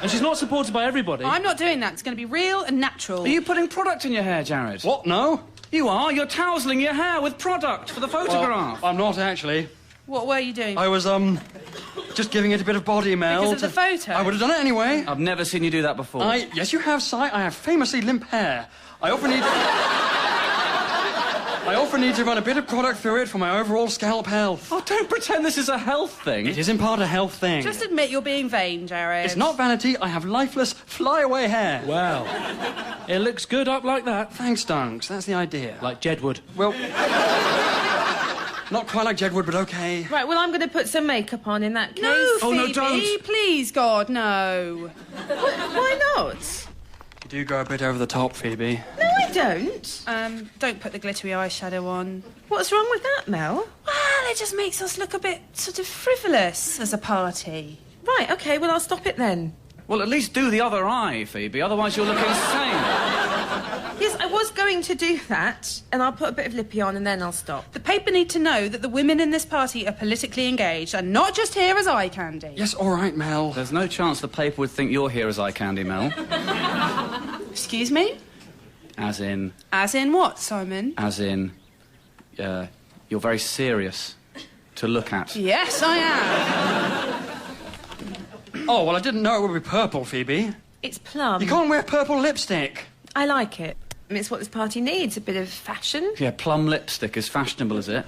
And she's not supported by everybody. I'm not doing that. It's going to be real and natural. Are you putting product in your hair, Jared? What, no? You are. You're toweling your hair with product for the photograph. Well, I'm not, actually. What were you doing? I was, just giving it a bit of body, Mel. Because of the photo? I would have done it anyway. I've never seen you do that before. Yes, you have, Si. I have famously limp hair. I often need to run a bit of product through it for my overall scalp health. Oh, don't pretend this is a health thing. It is in part a health thing. Just admit you're being vain, Jared. It's not vanity. I have lifeless, fly-away hair. Wow. It looks good up like that. Thanks, Dunks. That's the idea. Like Jedward. Well, not quite like Jedward, but okay. Right, well, I'm going to put some makeup on in that case. No, Oh, no, Phoebe, don't. please, God, no. Why not? You do go a bit over the top, Phoebe. No, I don't. Don't put the glittery eyeshadow on. What's wrong with that, Mel? Well, it just makes us look a bit sort of frivolous as a party. Right, OK, well, I'll stop it then. Well, at least do the other eye, Phoebe, otherwise you'll look insane. Yes, I was going to do that, and I'll put a bit of lippy on and then I'll stop. The paper need to know that the women in this party are politically engaged and not just here as eye candy. Yes, all right, Mel. There's no chance the paper would think you're here as eye candy, Mel. Excuse me? As in... As in what, Simon? As in... you're very serious to look at. Yes, I am. Oh, well, I didn't know it would be purple, Phoebe. It's plum. You can't wear purple lipstick. I like it. I mean, it's what this party needs, a bit of fashion. Yeah, plum lipstick is fashionable, is it?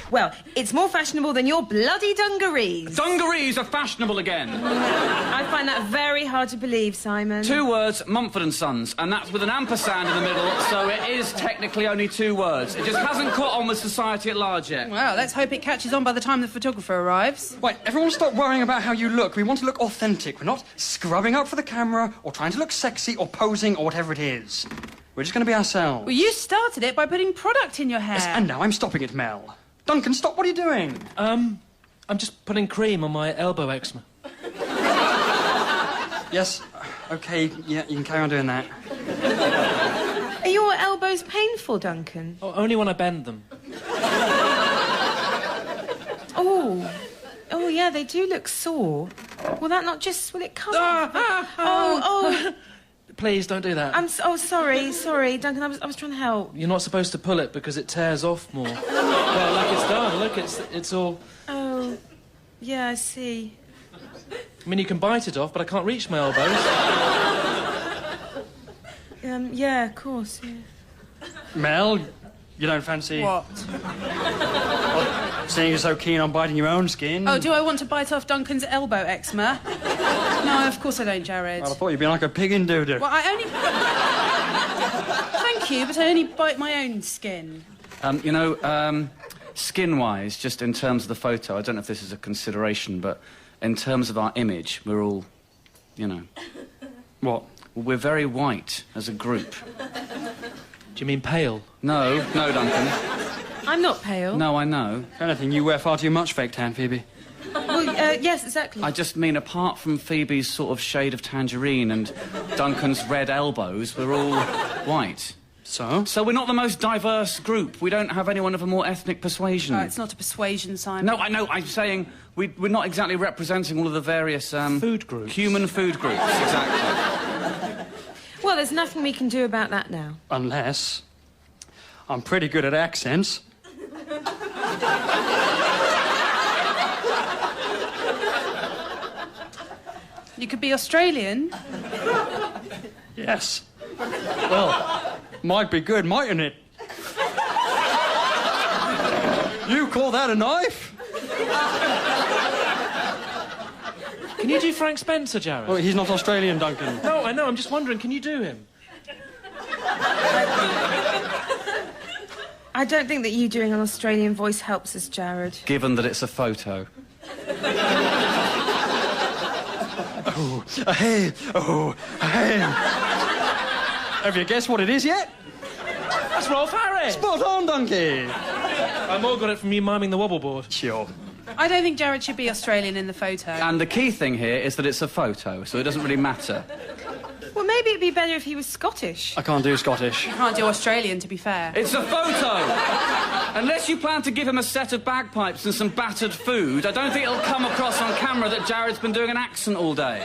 Well, it's more fashionable than your bloody dungarees. Dungarees are fashionable again. I find that very hard to believe, Simon. 2 words, Mumford & Sons, and that's with an ampersand in the middle, so it is technically only 2 words. It just hasn't caught on with society at large yet. Well, let's hope it catches on by the time the photographer arrives. Right, everyone stop worrying about how you look. We want to look authentic. We're not scrubbing up for the camera or trying to look sexy or posing or whatever it is. We're just going to be ourselves. Well, you started it by putting product in your hair. Yes, and now I'm stopping it, Mel. Duncan, stop. What are you doing? I'm just putting cream on my elbow eczema. Yes, OK, yeah, you can carry on doing that. Are your elbows painful, Duncan? Oh, only when I bend them. Oh, yeah, they do look sore. Will that not just... Will it come off? Please, don't do that. Sorry, Duncan, I was trying to help. You're not supposed to pull it because it tears off more. Well, like it's done. Look, it's all... Oh, yeah, I see. I mean, you can bite it off, but I can't reach my elbows. Yeah, of course, yeah. Mel, you don't fancy... What? Seeing you're so keen on biting your own skin. Oh, do I want to bite off Duncan's elbow eczema? No, of course I don't, Jared. Well, I thought you'd be like a pig in doo-doo. Well, I only... Thank you, but I only bite my own skin. Skin-wise, just in terms of the photo, I don't know if this is a consideration, but in terms of our image, we're all, you know... What? We're very white as a group. Do you mean pale? No, Duncan. I'm not pale. No, I know. If anything, you wear far too much fake tan, Phoebe. Well, yes, exactly. I just mean, apart from Phoebe's sort of shade of tangerine and Duncan's red elbows, we're all white. So? So we're not the most diverse group. We don't have anyone of a more ethnic persuasion. It's not a persuasion, Simon. No, I know. I'm saying we're not exactly representing all of the various... food groups. Human food groups, exactly. Well, there's nothing we can do about that now. Unless... I'm pretty good at accents. You could be Australian. Yes. Well, might be good, mightn't it? You call that a knife? Can you do Frank Spencer, Jared? Well, he's not Australian, Duncan. No, I know. I'm just wondering, can you do him? I don't think that you doing an Australian voice helps us, Jared. Given that it's a photo. Hey. Have you guessed what it is yet? That's Rolf Harris! Spot on, Donkey! I more got it from you miming the wobble board. Sure. I don't think Jared should be Australian in the photo. And the key thing here is that it's a photo, so it doesn't really matter. Well, maybe it'd be better if he was Scottish. I can't do Scottish. You can't do Australian, to be fair. It's a photo! Unless you plan to give him a set of bagpipes and some battered food, I don't think it'll come across on camera that Jared's been doing an accent all day.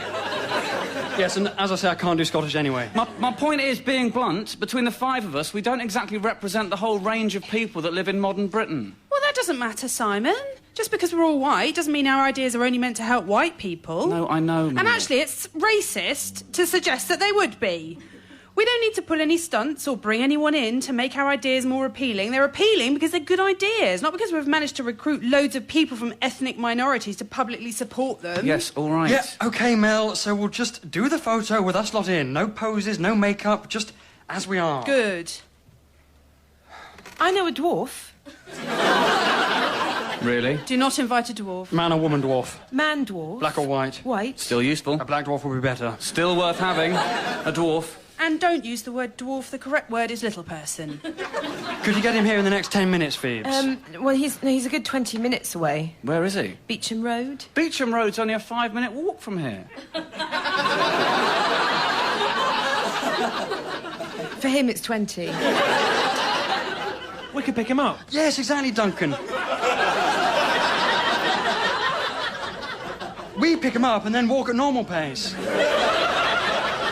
Yes, and as I say, I can't do Scottish anyway. My point is, being blunt, between the five of us, we don't exactly represent the whole range of people that live in modern Britain. Well, that doesn't matter, Simon. Just because we're all white doesn't mean our ideas are only meant to help white people. No, I know, Mia. And actually, it's racist to suggest that they would be. We don't need to pull any stunts or bring anyone in to make our ideas more appealing. They're appealing because they're good ideas, not because we've managed to recruit loads of people from ethnic minorities to publicly support them. Yes, all right. Yeah, OK, Mel, so we'll just do the photo with us lot in. No poses, no makeup, just as we are. Good. I know a dwarf. Really? Do not invite a dwarf. Man or woman dwarf? Man dwarf. Black or white? White. Still useful. A black dwarf would be better. Still worth having. A dwarf. And don't use the word dwarf. The correct word is little person. Could you get him here in the next 10 minutes, Phoebes? Well, he's a good 20 minutes away. Where is he? Beecham Road. Beecham Road's only a 5-minute walk from here. For him, it's 20. We could pick him up. Yes, exactly, Duncan. We pick him up and then walk at normal pace.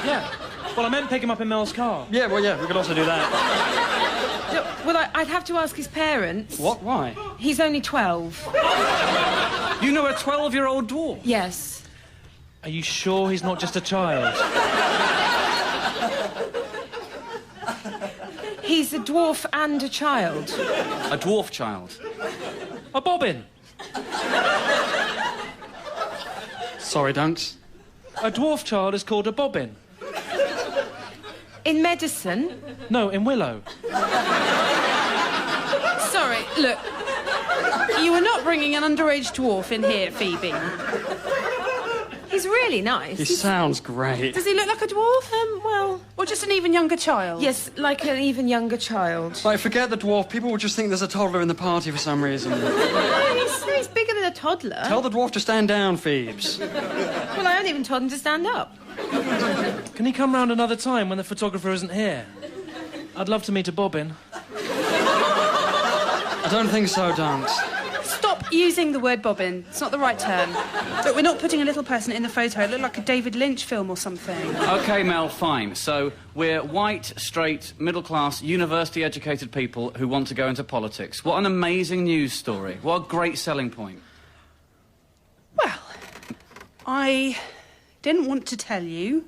Yeah. Well, I meant pick him up in Mel's car. Yeah, well, yeah, we could also do that. No, well, I'd have to ask his parents. What? Why? He's only 12. You know a 12-year-old dwarf? Yes. Are you sure he's not just a child? He's a dwarf and a child. A dwarf child. A bobbin. Sorry, Dunks. A dwarf child is called a bobbin. In medicine? No, in Willow. Sorry, look. You are not bringing an underage dwarf in here, Phoebe. He's really nice. He sounds great. Does he look like a dwarf? Well... Or just an even younger child? Yes, like an even younger child. Like, forget the dwarf. People will just think there's a toddler in the party for some reason. He's bigger than a toddler. Tell the dwarf to stand down, Phoebes. Well, I haven't even told him to stand up. Can he come round another time when the photographer isn't here? I'd love to meet a bobbin. I don't think so, Dunks. Stop using the word bobbin. It's not the right term. Look, we're not putting a little person in the photo. It looked like a David Lynch film or something. OK, Mel, fine. So we're white, straight, middle-class, university-educated people who want to go into politics. What an amazing news story. What a great selling point. Well, I didn't want to tell you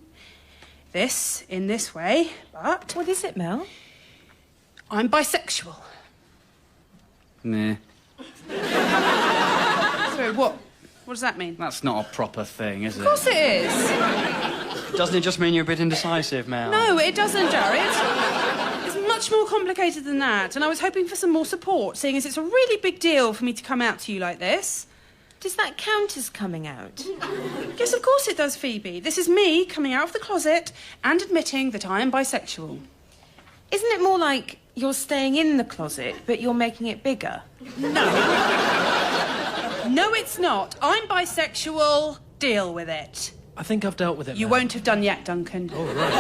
this in this way, but... What is it, Mel? I'm bisexual. Nah. Sorry, what? What does that mean? That's not a proper thing, is it? Of course it is. Doesn't it just mean you're a bit indecisive, Mel? No, it doesn't, Jared. It's much more complicated than that, and I was hoping for some more support, seeing as it's a really big deal for me to come out to you like this. Does that count as coming out? Yes, of course it does, Phoebe. This is me coming out of the closet and admitting that I am bisexual. Isn't it more like you're staying in the closet, but you're making it bigger. No, it's not. I'm bisexual. Deal with it. I think I've dealt with it. You now. won't have done yet, Duncan. Oh, right.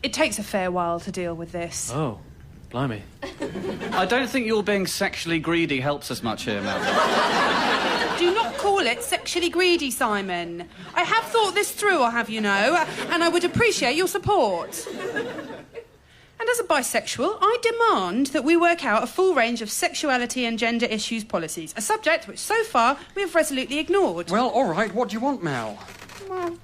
It takes a fair while to deal with this. Oh, blimey. I don't think your being sexually greedy helps us much here, Mel. Do not call it sexually greedy, Simon. I have thought this through, I'll have you know, and I would appreciate your support. And as a bisexual, I demand that we work out a full range of sexuality and gender issues policies, a subject which, so far, we have resolutely ignored. Well, all right, what do you want, Mel? Well,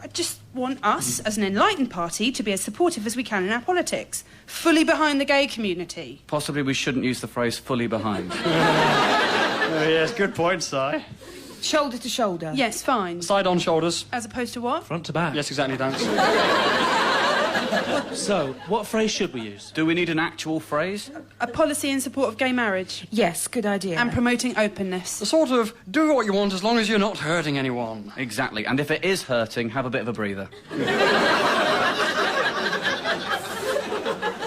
I just want us, as an enlightened party, to be as supportive as we can in our politics. Fully behind the gay community. Possibly we shouldn't use the phrase fully behind. Oh, yes, good point, Si. Shoulder to shoulder. Yes, fine. Side on shoulders. As opposed to what? Front to back. Yes, exactly, thanks. So, what phrase should we use? Do we need an actual phrase? A policy in support of gay marriage. Yes, good idea. And promoting openness. The sort of, do what you want as long as you're not hurting anyone. Exactly. And if it is hurting, have a bit of a breather.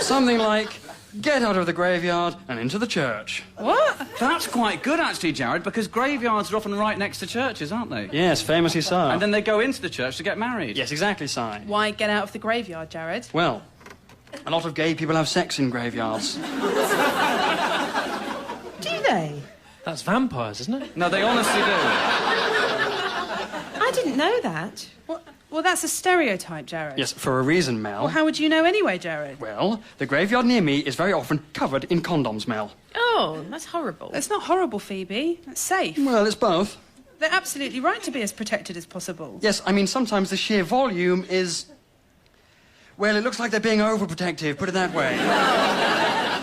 Something like, get out of the graveyard and into the church. What? That's quite good, actually, Jared, because graveyards are often right next to churches, aren't they? Yes, famously so. And then they go into the church to get married. Yes, exactly, Si. Why get out of the graveyard, Jared? Well, a lot of gay people have sex in graveyards. Do they? That's vampires, isn't it? No, they honestly do. I didn't know that. Well, that's a stereotype, Jared. Yes, for a reason, Mel. Well, how would you know anyway, Jared? Well, the graveyard near me is very often covered in condoms, Mel. Oh, that's horrible. It's not horrible, Phoebe. It's safe. Well, it's both. They're absolutely right to be as protected as possible. Yes, I mean, sometimes the sheer volume is... Well, it looks like they're being overprotective, put it that way.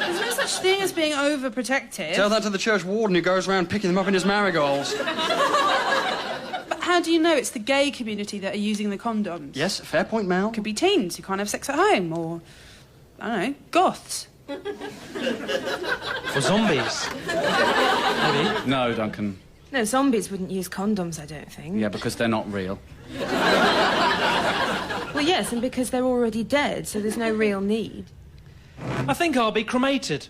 There's no such thing as being overprotective. Tell that to the church warden who goes around picking them up in his marigolds. But how do you know it's the gay community that are using the condoms? Yes, fair point, Mel. Could be teens who can't have sex at home, or, I don't know, goths. Or zombies. Maybe. No, Duncan. No, zombies wouldn't use condoms, I don't think. Yeah, because they're not real. Well, yes, and because they're already dead, so there's no real need. I think I'll be cremated.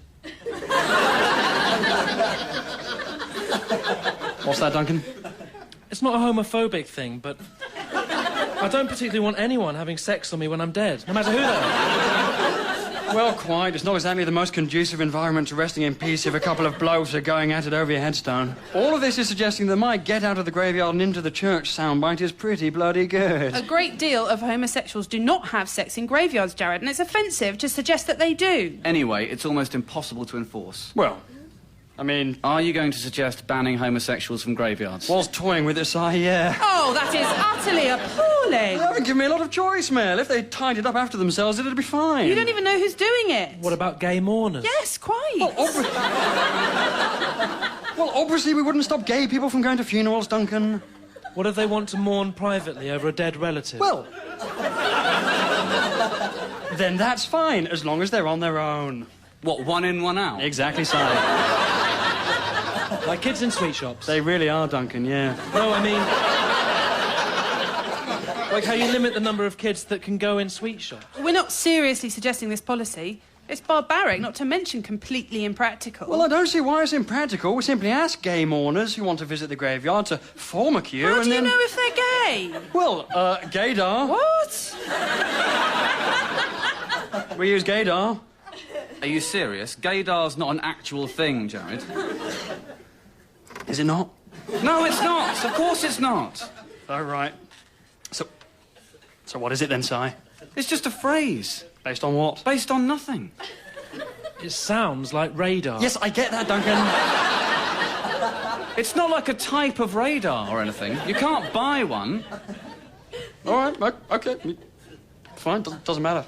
What's that, Duncan? It's not a homophobic thing, but I don't particularly want anyone having sex on me when I'm dead, no matter who they are. Well, quite. It's not exactly the most conducive environment to resting in peace if a couple of blokes are going at it over your headstone. All of this is suggesting that my get out of the graveyard and into the church soundbite is pretty bloody good. A great deal of homosexuals do not have sex in graveyards, Jared, and it's offensive to suggest that they do. Anyway, it's almost impossible to enforce. Well, I mean... Are you going to suggest banning homosexuals from graveyards? Was toying with this, yeah. Oh, that is utterly appalling. They haven't given me a lot of choice, Mel. If they tied it up after themselves, it'd be fine. You don't even know who's doing it. What about gay mourners? Yes, quite. Well, obviously we wouldn't stop gay people from going to funerals, Duncan. What if they want to mourn privately over a dead relative? Well... then that's fine, as long as they're on their own. What, one in, one out? Exactly, Si. Like kids in sweet shops. They really are, Duncan, yeah. No, I mean... like how you limit the number of kids that can go in sweet shops. We're not seriously suggesting this policy. It's barbaric, not to mention completely impractical. Well, I don't see why it's impractical. We simply ask gay mourners who want to visit the graveyard to form a queue How and do you then... know if they're gay? Well, gaydar. What? We use gaydar. Are you serious? Gaydar's not an actual thing, Jared. Is it not? No, it's not. Of course it's not. Oh, right. So what is it then, Si? It's just a phrase. Based on what? Based on nothing. It sounds like radar. Yes, I get that, Duncan. It's not like a type of radar or anything. You can't buy one. All right, okay. Fine, doesn't matter.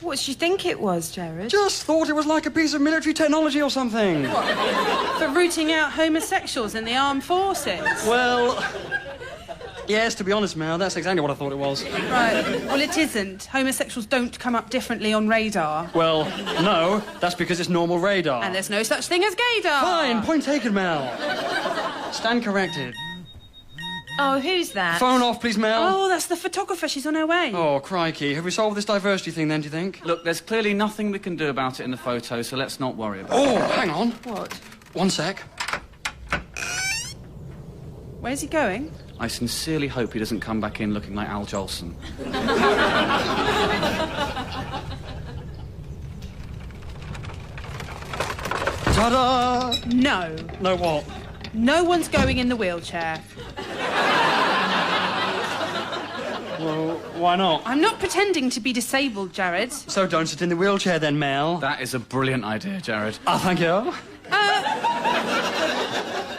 What did you think it was, Jared? Just thought it was like a piece of military technology or something. For rooting out homosexuals in the armed forces? Well... yes, to be honest, Mel, that's exactly what I thought it was. Right. Well, it isn't. Homosexuals don't come up differently on radar. Well, no, that's because it's normal radar. And there's no such thing as gaydar. Fine, point taken, Mel. Stand corrected. Oh, who's that? Phone off, please, Mel. Oh, that's the photographer. She's on her way. Oh, crikey. Have we solved this diversity thing then, do you think? Look, there's clearly nothing we can do about it in the photo, so let's not worry about it. Oh, hang on. What? One sec. Where's he going? I sincerely hope he doesn't come back in looking like Al Jolson. Ta-da! No. No what? No one's going in the wheelchair. Well, why not? I'm not pretending to be disabled, Jared. So don't sit in the wheelchair then, Mel. That is a brilliant idea, Jared. Thank you.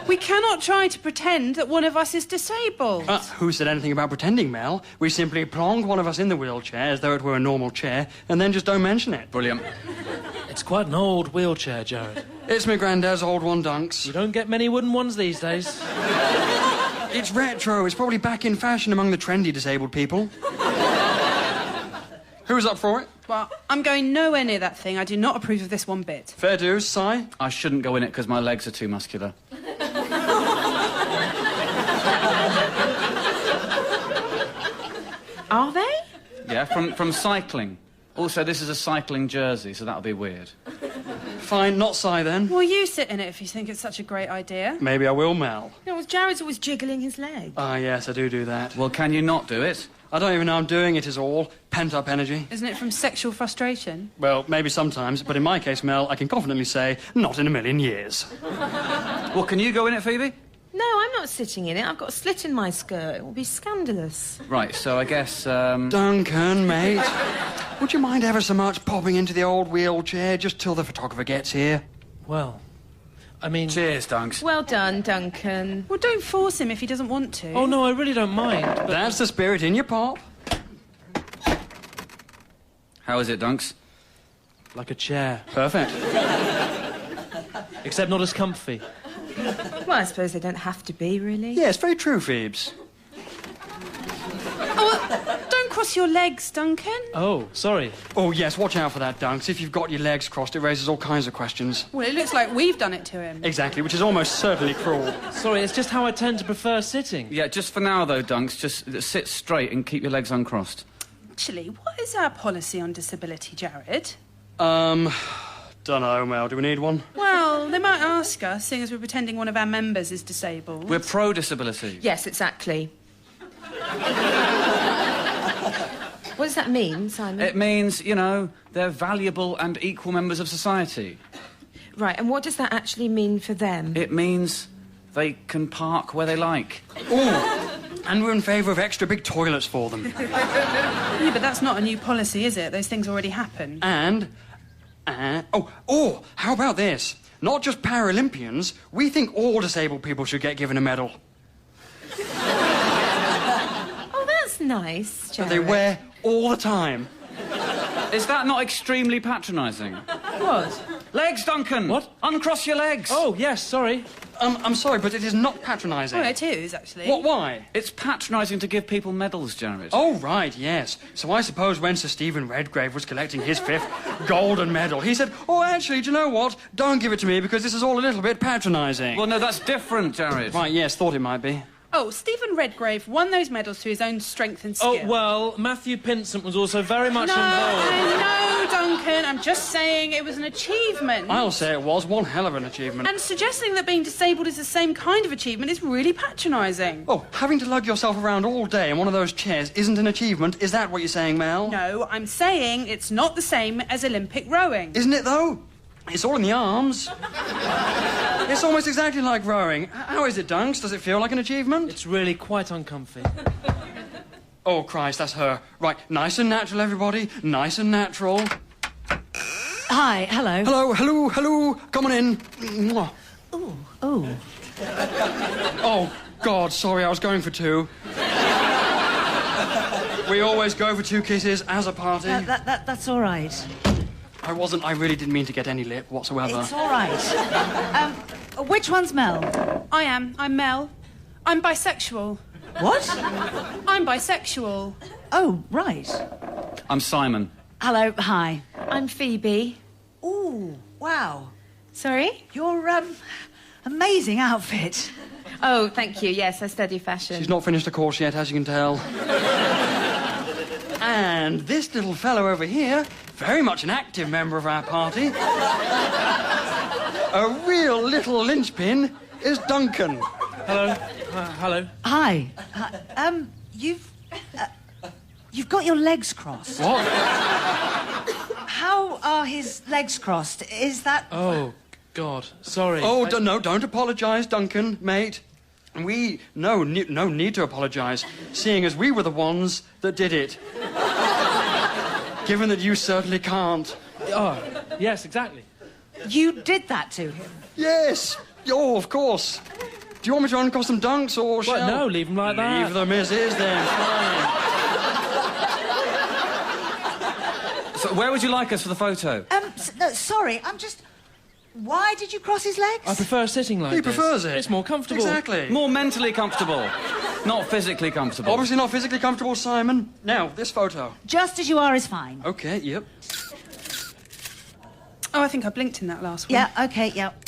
We cannot try to pretend that one of us is disabled. Who said anything about pretending, Mel? We simply plonk one of us in the wheelchair as though it were a normal chair, and then just don't mention it. Brilliant. It's quite an old wheelchair, Jared. It's my granddad's old one, Dunks. You don't get many wooden ones these days. It's retro. It's probably back in fashion among the trendy disabled people. Who's up for it? Well, I'm going nowhere near that thing. I do not approve of this one bit. Fair dues, Si. I shouldn't go in it because my legs are too muscular. Are they? Yeah, from cycling. Also, this is a cycling jersey, so that'll be weird. Fine, not Si then. Well, you sit in it if you think it's such a great idea. Maybe I will, Mel. No, well, Jared's always jiggling his leg. Yes, I do that. Well, can you not do it? I don't even know I'm doing it is all. Pent-up energy. Isn't it from sexual frustration? Well, maybe sometimes, but in my case, Mel, I can confidently say, not in a million years. Well, can you go in it, Phoebe? No, I'm not sitting in it. I've got a slit in my skirt. It will be scandalous. Right, so I guess, Duncan, mate, would you mind ever so much popping into the old wheelchair just till the photographer gets here? Well, I mean... Cheers, Dunks. Well done, Duncan. Well, don't force him if he doesn't want to. Oh, no, I really don't mind, but... That's the spirit in your pop. How is it, Dunks? Like a chair. Perfect. Except not as comfy. Well, I suppose they don't have to be, really. Yes, very true, Phoebes. Don't cross your legs, Duncan. Oh, sorry. Oh, yes, watch out for that, Dunks. If you've got your legs crossed, it raises all kinds of questions. Well, it looks like we've done it to him. Exactly, which is almost certainly cruel. Sorry, it's just how I tend to prefer sitting. Yeah, just for now, though, Dunks, just sit straight and keep your legs uncrossed. Actually, what is our policy on disability, Jared? Dunno, Mel. Do we need one? Well, they might ask us, seeing as we're pretending one of our members is disabled. We're pro-disability. Yes, exactly. What does that mean, Simon? It means, you know, they're valuable and equal members of society. Right, and what does that actually mean for them? It means they can park where they like. Oh, and we're in favour of extra big toilets for them. Yeah, but that's not a new policy, is it? Those things already happen. And... how about this? Not just Paralympians, we think all disabled people should get given a medal. Oh, that's nice, That Jared. they wear all the time. Is that not extremely patronising? What? Legs, Duncan! What? Uncross your legs! Oh, yes, sorry. I'm sorry, but it is not patronising. Oh, it is, actually. What, why? It's patronising to give people medals, Jared. Oh, right, yes. So I suppose when Sir Stephen Redgrave was collecting his 5th golden medal, he said, oh, actually, do you know what? Don't give it to me because this is all a little bit patronising. Well, no, that's different, Jared. Right, yes, thought it might be. Oh, Stephen Redgrave won those medals through his own strength and skill. Oh, well, Matthew Pinsent was also very much No, involved. I know, Duncan. I'm just saying it was an achievement. I'll say it was one hell of an achievement. And suggesting that being disabled is the same kind of achievement is really patronising. Oh, having to lug yourself around all day in one of those chairs isn't an achievement. Is that what you're saying, Mel? No, I'm saying it's not the same as Olympic rowing. Isn't it, though? It's all in the arms. It's almost exactly like rowing. How is it, Dunks? Does it feel like an achievement? It's really quite uncomfy. Oh, Christ, that's her. Right, nice and natural, everybody. Nice and natural. Hi, hello. Hello. Come on in. Mwah. Oh. Oh, God, sorry, I was going for 2. We always go for 2 kisses as a party. That's all right. I really didn't mean to get any lip whatsoever. It's all right. Which one's Mel? I'm Mel. I'm bisexual. What? I'm bisexual. Oh, right. I'm Simon. Hello, hi. I'm Phoebe. Ooh, wow. Sorry? Your, amazing outfit. Oh, thank you. Yes, I study fashion. She's not finished a course yet, as you can tell. And this little fellow over here, very much an active member of our party. A real little linchpin is Duncan. Hello. Hello. Hi. You've got your legs crossed. What? How are his legs crossed? Is that... Oh, God. Sorry. Oh, don't apologise, Duncan, mate. No need to apologise, seeing as we were the ones that did it. Given that you certainly can't. Oh, yes, exactly. You did that to him? Yes. Oh, of course. Do you want me to uncross some dunks, or shall... Well, no, leave them like that. Leave them as is, then. Fine. So where would you like us for the photo? No, sorry, I'm just... Why did you cross his legs? I prefer sitting like this. He prefers it. It's more comfortable. Exactly. More mentally comfortable, not physically comfortable. Obviously not physically comfortable, Simon. Now, this photo. Just as you are is fine. Okay, yep. Oh, I think I blinked in that last one. Yeah, okay, yep.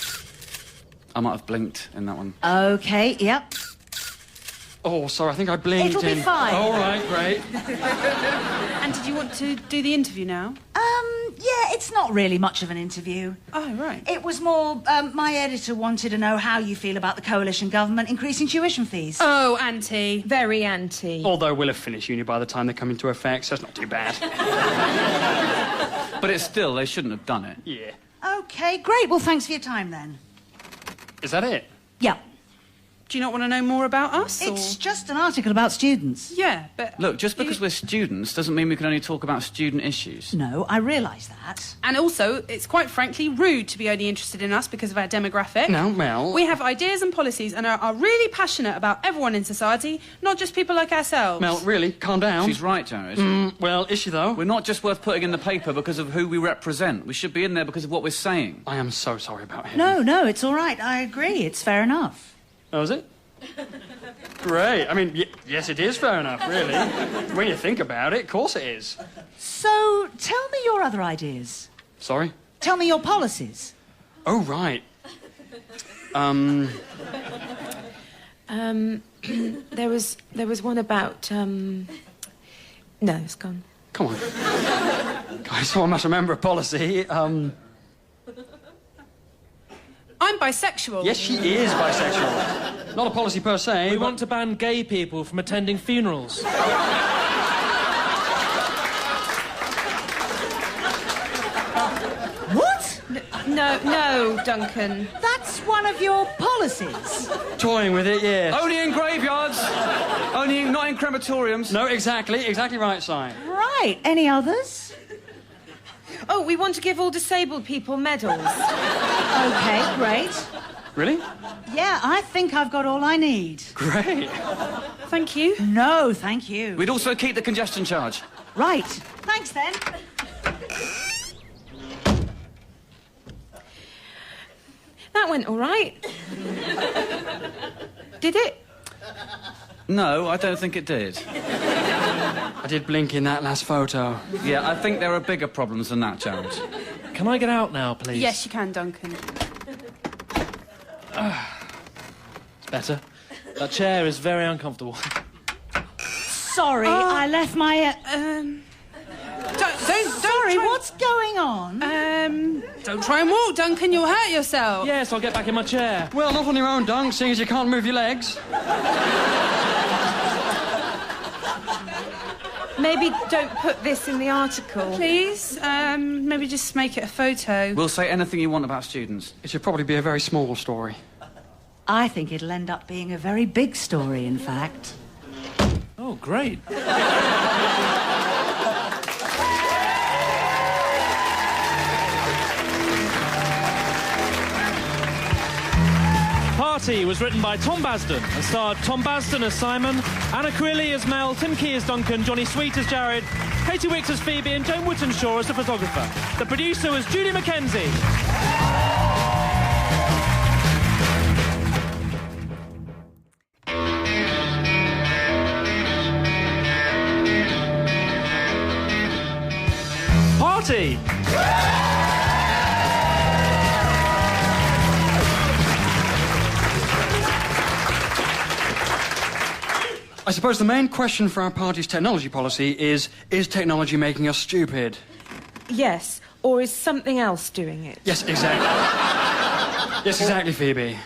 I might have blinked in that one. Okay, yep. Oh, sorry, I think I blinked It'll be in. fine. All right, great. And did you want to do the interview now? Yeah, it's not really much of an interview. Oh, right. It was more, my editor wanted to know how you feel about the coalition government increasing tuition fees. Oh, Auntie. Very anti. Although we'll have finished uni by the time they come into effect, so it's not too bad. But it's still, they shouldn't have done it. Yeah. Okay, great. Well, thanks for your time, then. Is that it? Yeah. Do you not want to know more about us? It's or... just an article about students. Yeah, but... Look, just because we're students doesn't mean we can only talk about student issues. No, I realise that. And also, it's quite frankly rude to be only interested in us because of our demographic. Now, Mel... We have ideas and policies and are really passionate about everyone in society, not just people like ourselves. Mel, really, calm down. She's right, Jared. Well, is she, though? We're not just worth putting in the paper because of who we represent. We should be in there because of what we're saying. I am so sorry about him. No, it's all right. I agree. It's fair enough. Oh, is it? Great. I mean, yes, it is fair enough, really. When you think about it, of course it is. So, tell me your other ideas. Sorry? Tell me your policies. Oh, right. There was one about, No, it's gone. Come on. Guys, someone must remember a policy. I'm bisexual. Yes, she is bisexual. Not a policy per se, We but... want to ban gay people from attending funerals. What? No, Duncan. That's one of your policies. Toying with it, yes. Only in graveyards. Only not in crematoriums. No, exactly right, Si. Right. Any others? Oh, we want to give all disabled people medals. Okay, great. Really? Yeah, I think I've got all I need. Great. Thank you. No, thank you. We'd also keep the congestion charge. Right. Thanks, then. That went all right. Did it? No, I don't think it did. I did blink in that last photo. Yeah, I think there are bigger problems than that, Jared. Can I get out now, please? Yes, you can, Duncan. It's better. That chair is very uncomfortable. Sorry, I left my... Don't Sorry, try... what's going on? Don't try and walk, Duncan. You'll hurt yourself. Yes, I'll get back in my chair. Well, not on your own, Dunk, seeing as you can't move your legs. Maybe don't put this in the article. Please, maybe just make it a photo. We'll say anything you want about students. It should probably be a very small story. I think it'll end up being a very big story, in fact. Oh, great. Party was written by Tom Basden and starred Tom Basden as Simon, Anna Quilly as Mel, Tim Key as Duncan, Johnny Sweet as Jared, Katie Wicks as Phoebe and Joan Wootenshaw as the photographer. The producer was Julie Mackenzie. Party! I suppose the main question for our party's technology policy is technology making us stupid? Yes, or is something else doing it? Yes, exactly. Yes, exactly, Phoebe.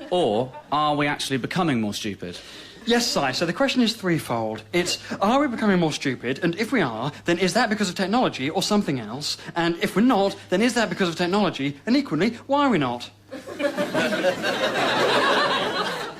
Or are we actually becoming more stupid? Yes, Si, so the question is threefold. It's, are we becoming more stupid? And if we are, then is that because of technology or something else? And if we're not, then is that because of technology? And equally, why are we not?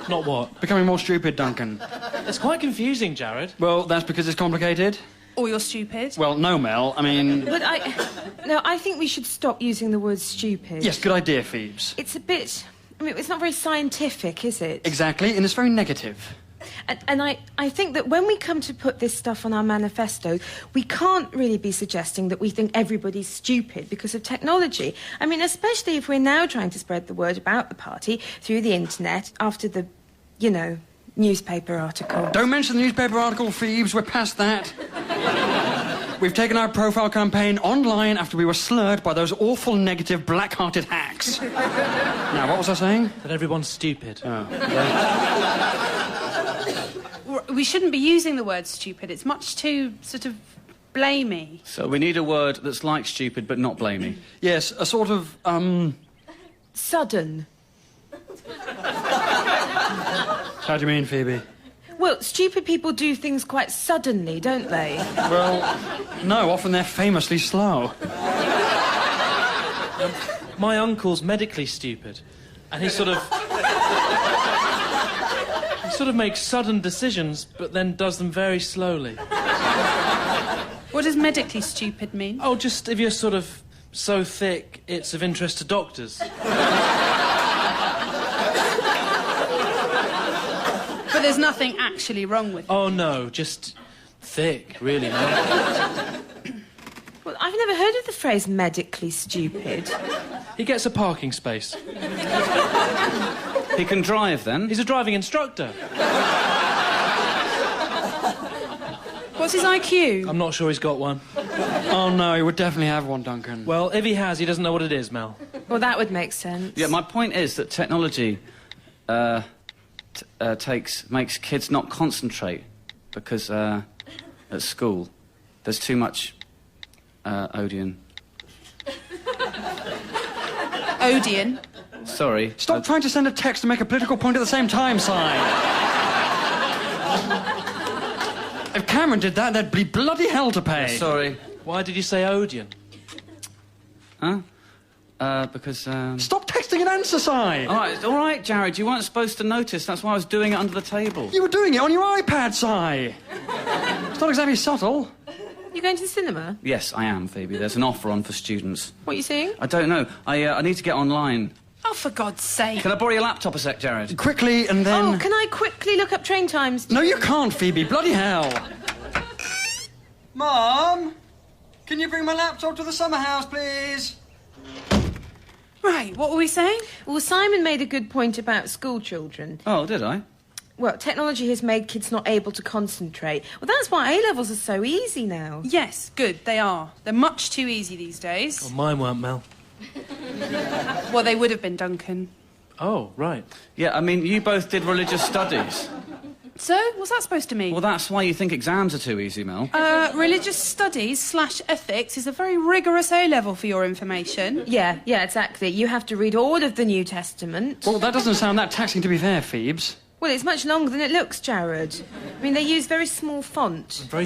Not what? Becoming more stupid, Duncan. It's quite confusing, Jared. Well, that's because it's complicated. Or you're stupid. Well, no, Mel, I mean... But I think we should stop using the word stupid. Yes, good idea, Phoebes. It's a bit... I mean, it's not very scientific, is it? Exactly, and it's very negative. And I think that when we come to put this stuff on our manifesto, we can't really be suggesting that we think everybody's stupid because of technology. I mean, especially if we're now trying to spread the word about the party through the internet after the, newspaper article. Don't mention the newspaper article, Phoebes. We're past that. We've taken our profile campaign online after we were slurred by those awful negative black-hearted hacks. Now, what was I saying? That everyone's stupid. We shouldn't be using the word stupid. It's much too sort of blamey. So we need a word that's like stupid but not blamey. Yes, a sort of, Sudden. How do you mean, Phoebe? Well, stupid people do things quite suddenly, don't they? Well, no, often they're famously slow. My uncle's medically stupid, and he sort of makes sudden decisions, but then does them very slowly. What does medically stupid mean? Oh, just if you're sort of so thick, it's of interest to doctors. But there's nothing actually wrong with it. Oh, no, just thick, really, man. Well, I've never heard of the phrase medically stupid. He gets a parking space. He can drive, then? He's a driving instructor. What's his IQ? I'm not sure he's got one. Oh, no, he would definitely have one, Duncan. Well, if he has, he doesn't know what it is, Mel. Well, that would make sense. Yeah, my point is that technology makes kids not concentrate because at school there's too much Odeon. Odeon? Sorry. Stop trying to send a text to make a political point at the same time, Si. If Cameron did that, there'd be bloody hell to pay. Sorry. Why did you say Odeon? Huh? Because, Stop texting an answer, Si. all right, Jared, you weren't supposed to notice. That's why I was doing it under the table. You were doing it on your iPad, Si. It's not exactly subtle. You going to the cinema? Yes, I am, Phoebe. There's an offer on for students. What are you seeing? I don't know. I need to get online. Oh, for God's sake. Can I borrow your laptop a sec, Jared? Quickly, and then... Oh, can I quickly look up train times? No, you can't, Phoebe. Bloody hell. Mum, can you bring my laptop to the summer house, please? Right, what were we saying? Well, Simon made a good point about school children. Oh, did I? Well, technology has made kids not able to concentrate. Well, that's why A-levels are so easy now. Yes, good, they are. They're much too easy these days. Well, mine weren't, Mel. Well, they would have been, Duncan. Oh, right. Yeah, I mean, you both did religious studies. So, what's that supposed to mean? Well, that's why you think exams are too easy, Mel. Religious studies / ethics is a very rigorous A-level for your information. Yeah, exactly. You have to read all of the New Testament. Well, that doesn't sound that taxing, to be fair, Phoebes. Well, it's much longer than it looks, Jared. I mean, they use very small font. Very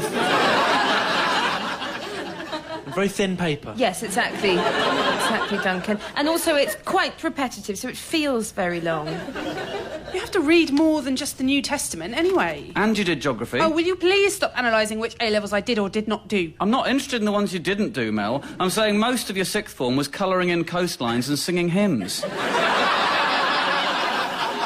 thin paper. Yes, exactly. Exactly, Duncan. And also, it's quite repetitive, so it feels very long. You have to read more than just the New Testament, anyway. And you did geography. Oh, will you please stop analysing which A-levels I did or did not do? I'm not interested in the ones you didn't do, Mel. I'm saying most of your sixth form was colouring in coastlines and singing hymns.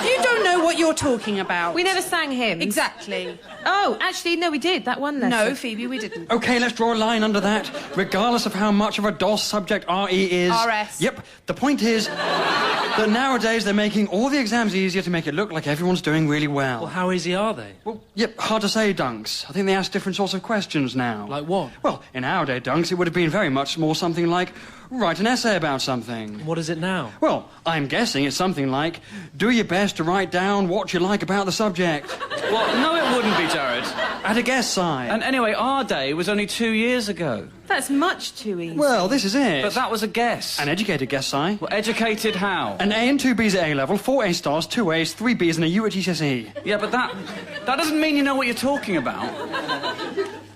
You don't know what you're talking about. We never sang hymns. Exactly. Oh, actually, no, we did. That one lesson. No, Phoebe, we didn't. OK, let's draw a line under that. Regardless of how much of a DOS subject RE is... RS. Yep. The point is that nowadays they're making all the exams easier to make it look like everyone's doing really well. Well, how easy are they? Well, yep, hard to say, Dunks. I think they ask different sorts of questions now. Like what? Well, in our day, Dunks, it would have been very much more something like, write an essay about something. What is it now? Well, I'm guessing it's something like, do your best to write down what you like about the subject. Well, no, it wouldn't be, Jared. I had a guess, Si. And anyway, our day was only 2 years ago. That's much too easy. Well, this is it. But that was a guess. An educated guess, Si. Well, educated how? An A and 2 Bs at A-level, 4 A-stars, 2 A's, 3 Bs and a U at GCSE. Yeah, but that doesn't mean you know what you're talking about.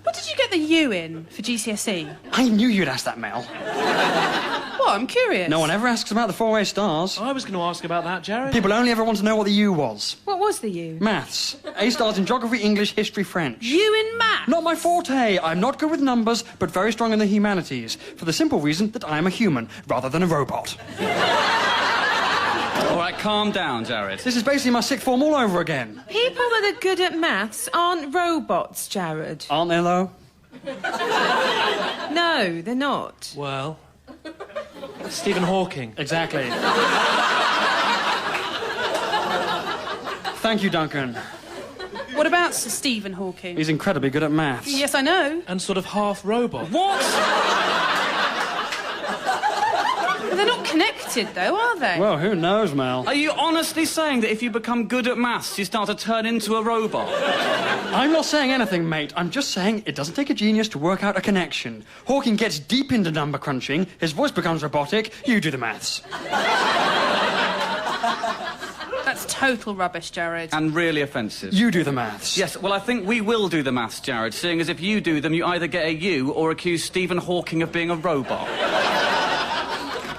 What did you get the U in for GCSE? I knew you'd ask that, Mel. What? I'm curious. No one ever asks about the 4 A-stars. I was going to ask about that, Jared. People only ever want to know what the U was. What was the U? Maths. A-stars in geography, English, history, French. U in math? Not my forte. I'm not good with numbers, but very strong in the humanities. For the simple reason that I am a human, rather than a robot. All right, calm down, Jared. This is basically my sixth form all over again. People that are good at maths aren't robots, Jared. Aren't they, though? No, they're not. Well, Stephen Hawking. Exactly. Thank you, Duncan. What about Sir Stephen Hawking? He's incredibly good at maths. Yes, I know. And sort of half robot. What? But they're not connected, though, are they? Well, who knows, Mel? Are you honestly saying that if you become good at maths, you start to turn into a robot? I'm not saying anything, mate. I'm just saying it doesn't take a genius to work out a connection. Hawking gets deep into number crunching, his voice becomes robotic, you do the maths. That's total rubbish, Jared. And really offensive. You do the maths. Yes, well, I think we will do the maths, Jared, seeing as if you do them, you either get a U or accuse Stephen Hawking of being a robot.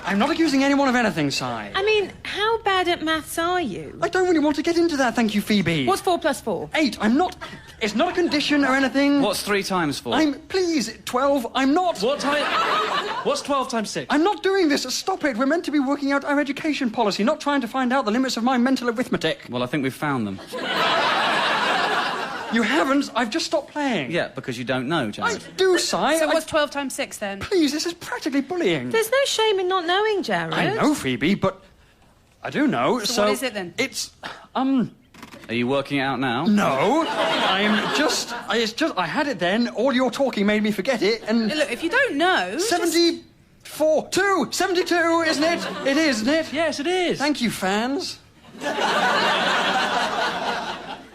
I'm not accusing anyone of anything, Si. I mean, how bad at maths are you? I don't really want to get into that, thank you, Phoebe. What's 4 plus 4? 8. I'm not... It's not a condition or anything. What's 3 times 4? Please, 12. I'm not... What's 12 times 6? I'm not doing this. Stop it. We're meant to be working out our education policy, not trying to find out the limits of my mental arithmetic. Well, I think we've found them. You haven't. I've just stopped playing. Yeah, because you don't know, I Jared. do, Si. So what's 12 times 6, then? Please, this is practically bullying. There's no shame in not knowing, Jared. I know, Phoebe, but I do know, So what is it, then? It's, Are you working it out now? no. I had it then. All your talking made me forget it, and... Look, if you don't know... 74... 72, isn't it? It is, isn't it? Yes, it is. Thank you, fans.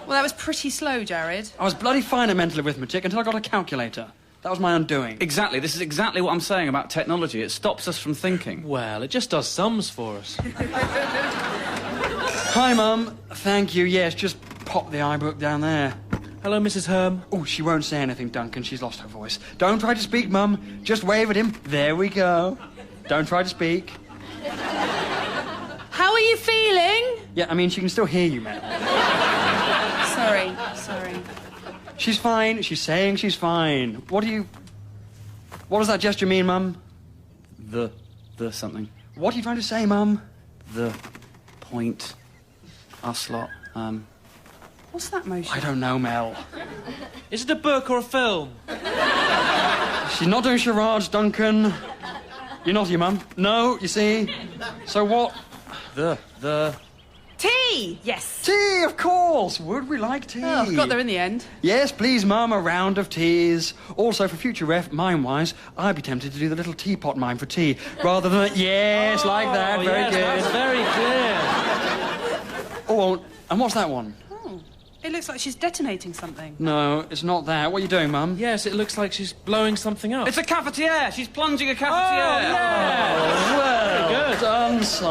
Well, that was pretty slow, Jared. I was bloody fine at mental arithmetic until I got a calculator. That was my undoing. Exactly. This is exactly what I'm saying about technology. It stops us from thinking. Well, it just does sums for us. Hi, Mum. Thank you. Yes, just pop the iBook down there. Hello, Mrs. Herm. Oh, she won't say anything, Duncan. She's lost her voice. Don't try to speak, Mum. Just wave at him. There we go. Don't try to speak. How are you feeling? Yeah, I mean, she can still hear you, Mel. Sorry. She's fine. She's saying she's fine. What does that gesture mean, Mum? The something. What are you trying to say, Mum? The point. Us lot. What's that motion? I don't know, Mel. Is it a book or a film? She's not doing charades, Duncan. You're naughty, Mum. No, you see. So what? The... Tea! Yes. Tea, of course. Would we like tea? Oh, got there in the end. Yes, please, Mum, a round of teas. Also, for future ref, mime-wise, I'd be tempted to do the little teapot mime for tea, rather than... Yes, like that, very yes, good. That's very clear. Oh, well, and what's that one? Oh, it looks like she's detonating something. No, it's not that. What are you doing, Mum? Yes, it looks like she's blowing something up. It's a cafetiere! She's plunging a cafetiere! Oh, well, Very good. done, Si.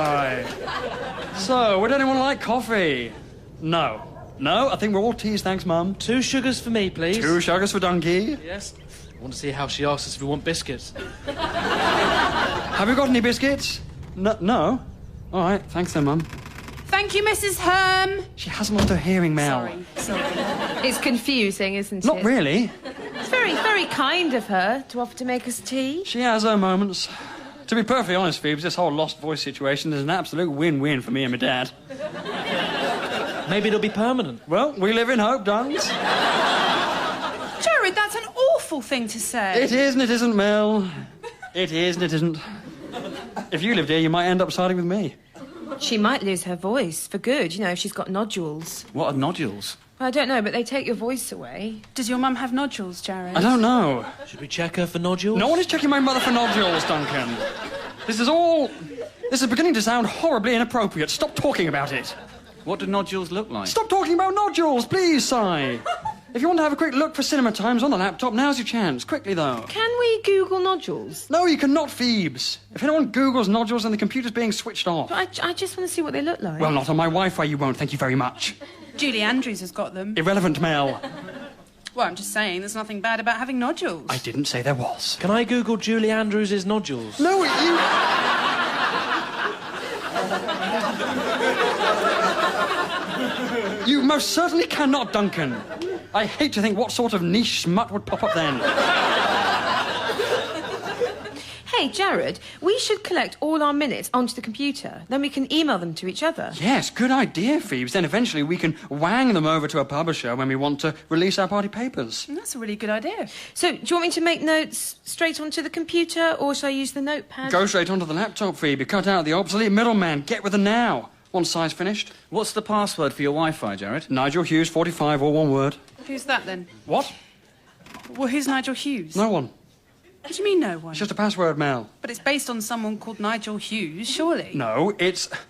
So, would anyone like coffee? No. No, I think we're all teas, thanks, Mum. 2 sugars for me, please. 2 sugars for Donkey. Yes. I want to see how she asks us if we want biscuits. Have you got any biscuits? No? All right, thanks then, Mum. Thank you, Mrs. Herm. She hasn't lost her hearing, Mel. Sorry. It's confusing, isn't it? Not really. It's very, very kind of her to offer to make us tea. She has her moments. To be perfectly honest, Phoebes, this whole lost voice situation is an absolute win-win for me and my dad. Maybe it'll be permanent. Well, we live in hope, Duns. Jared, that's an awful thing to say. It is and it isn't, Mel. It is and it isn't. If you lived here, you might end up siding with me. She might lose her voice for good, you know, if she's got nodules. What are nodules? I don't know, but they take your voice away. Does your mum have nodules, Jared? I don't know. Should we check her for nodules? No one is checking my mother for nodules, Duncan. This is beginning to sound horribly inappropriate. Stop talking about it. What do nodules look like? Stop talking about nodules, please, Si. If you want to have a quick look for cinema times on the laptop, now's your chance. Quickly, though. Can we Google nodules? No, you cannot, Phoebes. If anyone Googles nodules, then the computer's being switched off. But I just want to see what they look like. Well, not on my Wi-Fi, you won't. Thank you very much. Julie Andrews has got them. Irrelevant, Mel. Well, I'm just saying there's nothing bad about having nodules. I didn't say there was. Can I Google Julie Andrews' nodules? No, you most certainly cannot, Duncan. I hate to think what sort of niche smut would pop up then. Hey, Jared, we should collect all our minutes onto the computer. Then we can email them to each other. Yes, good idea, Phoebes. Then eventually we can wang them over to a publisher when we want to release our party papers. That's a really good idea. So, do you want me to make notes straight onto the computer, or shall I use the notepad? Go straight onto the laptop, Phoebe. Cut out the obsolete middleman. Get with them now. One size finished. What's the password for your Wi-Fi, Jared? Nigel Hughes, 45, all one word. Who's that, then? What? Well, who's Nigel Hughes? No one. What do you mean, no one? It's just a password, Mel. But it's based on someone called Nigel Hughes, surely? No,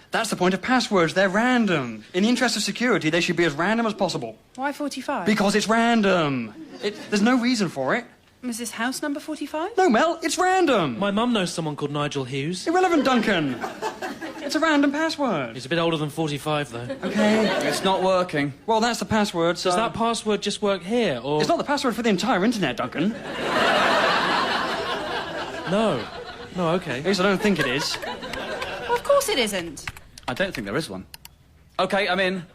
that's the point of passwords. They're random. In the interest of security, they should be as random as possible. Why 45? Because it's random. There's no reason for it. Is this house number 45? No, Mel, it's random. My mum knows someone called Nigel Hughes. Irrelevant, Duncan. It's a random password. He's a bit older than 45, though. Okay. It's not working. Well, that's the password, so... Does that password just work here, or...? It's not the password for the entire internet, Duncan. No. No, okay. At least I don't think it is. Well, of course it isn't. I don't think there is one. OK, I'm in.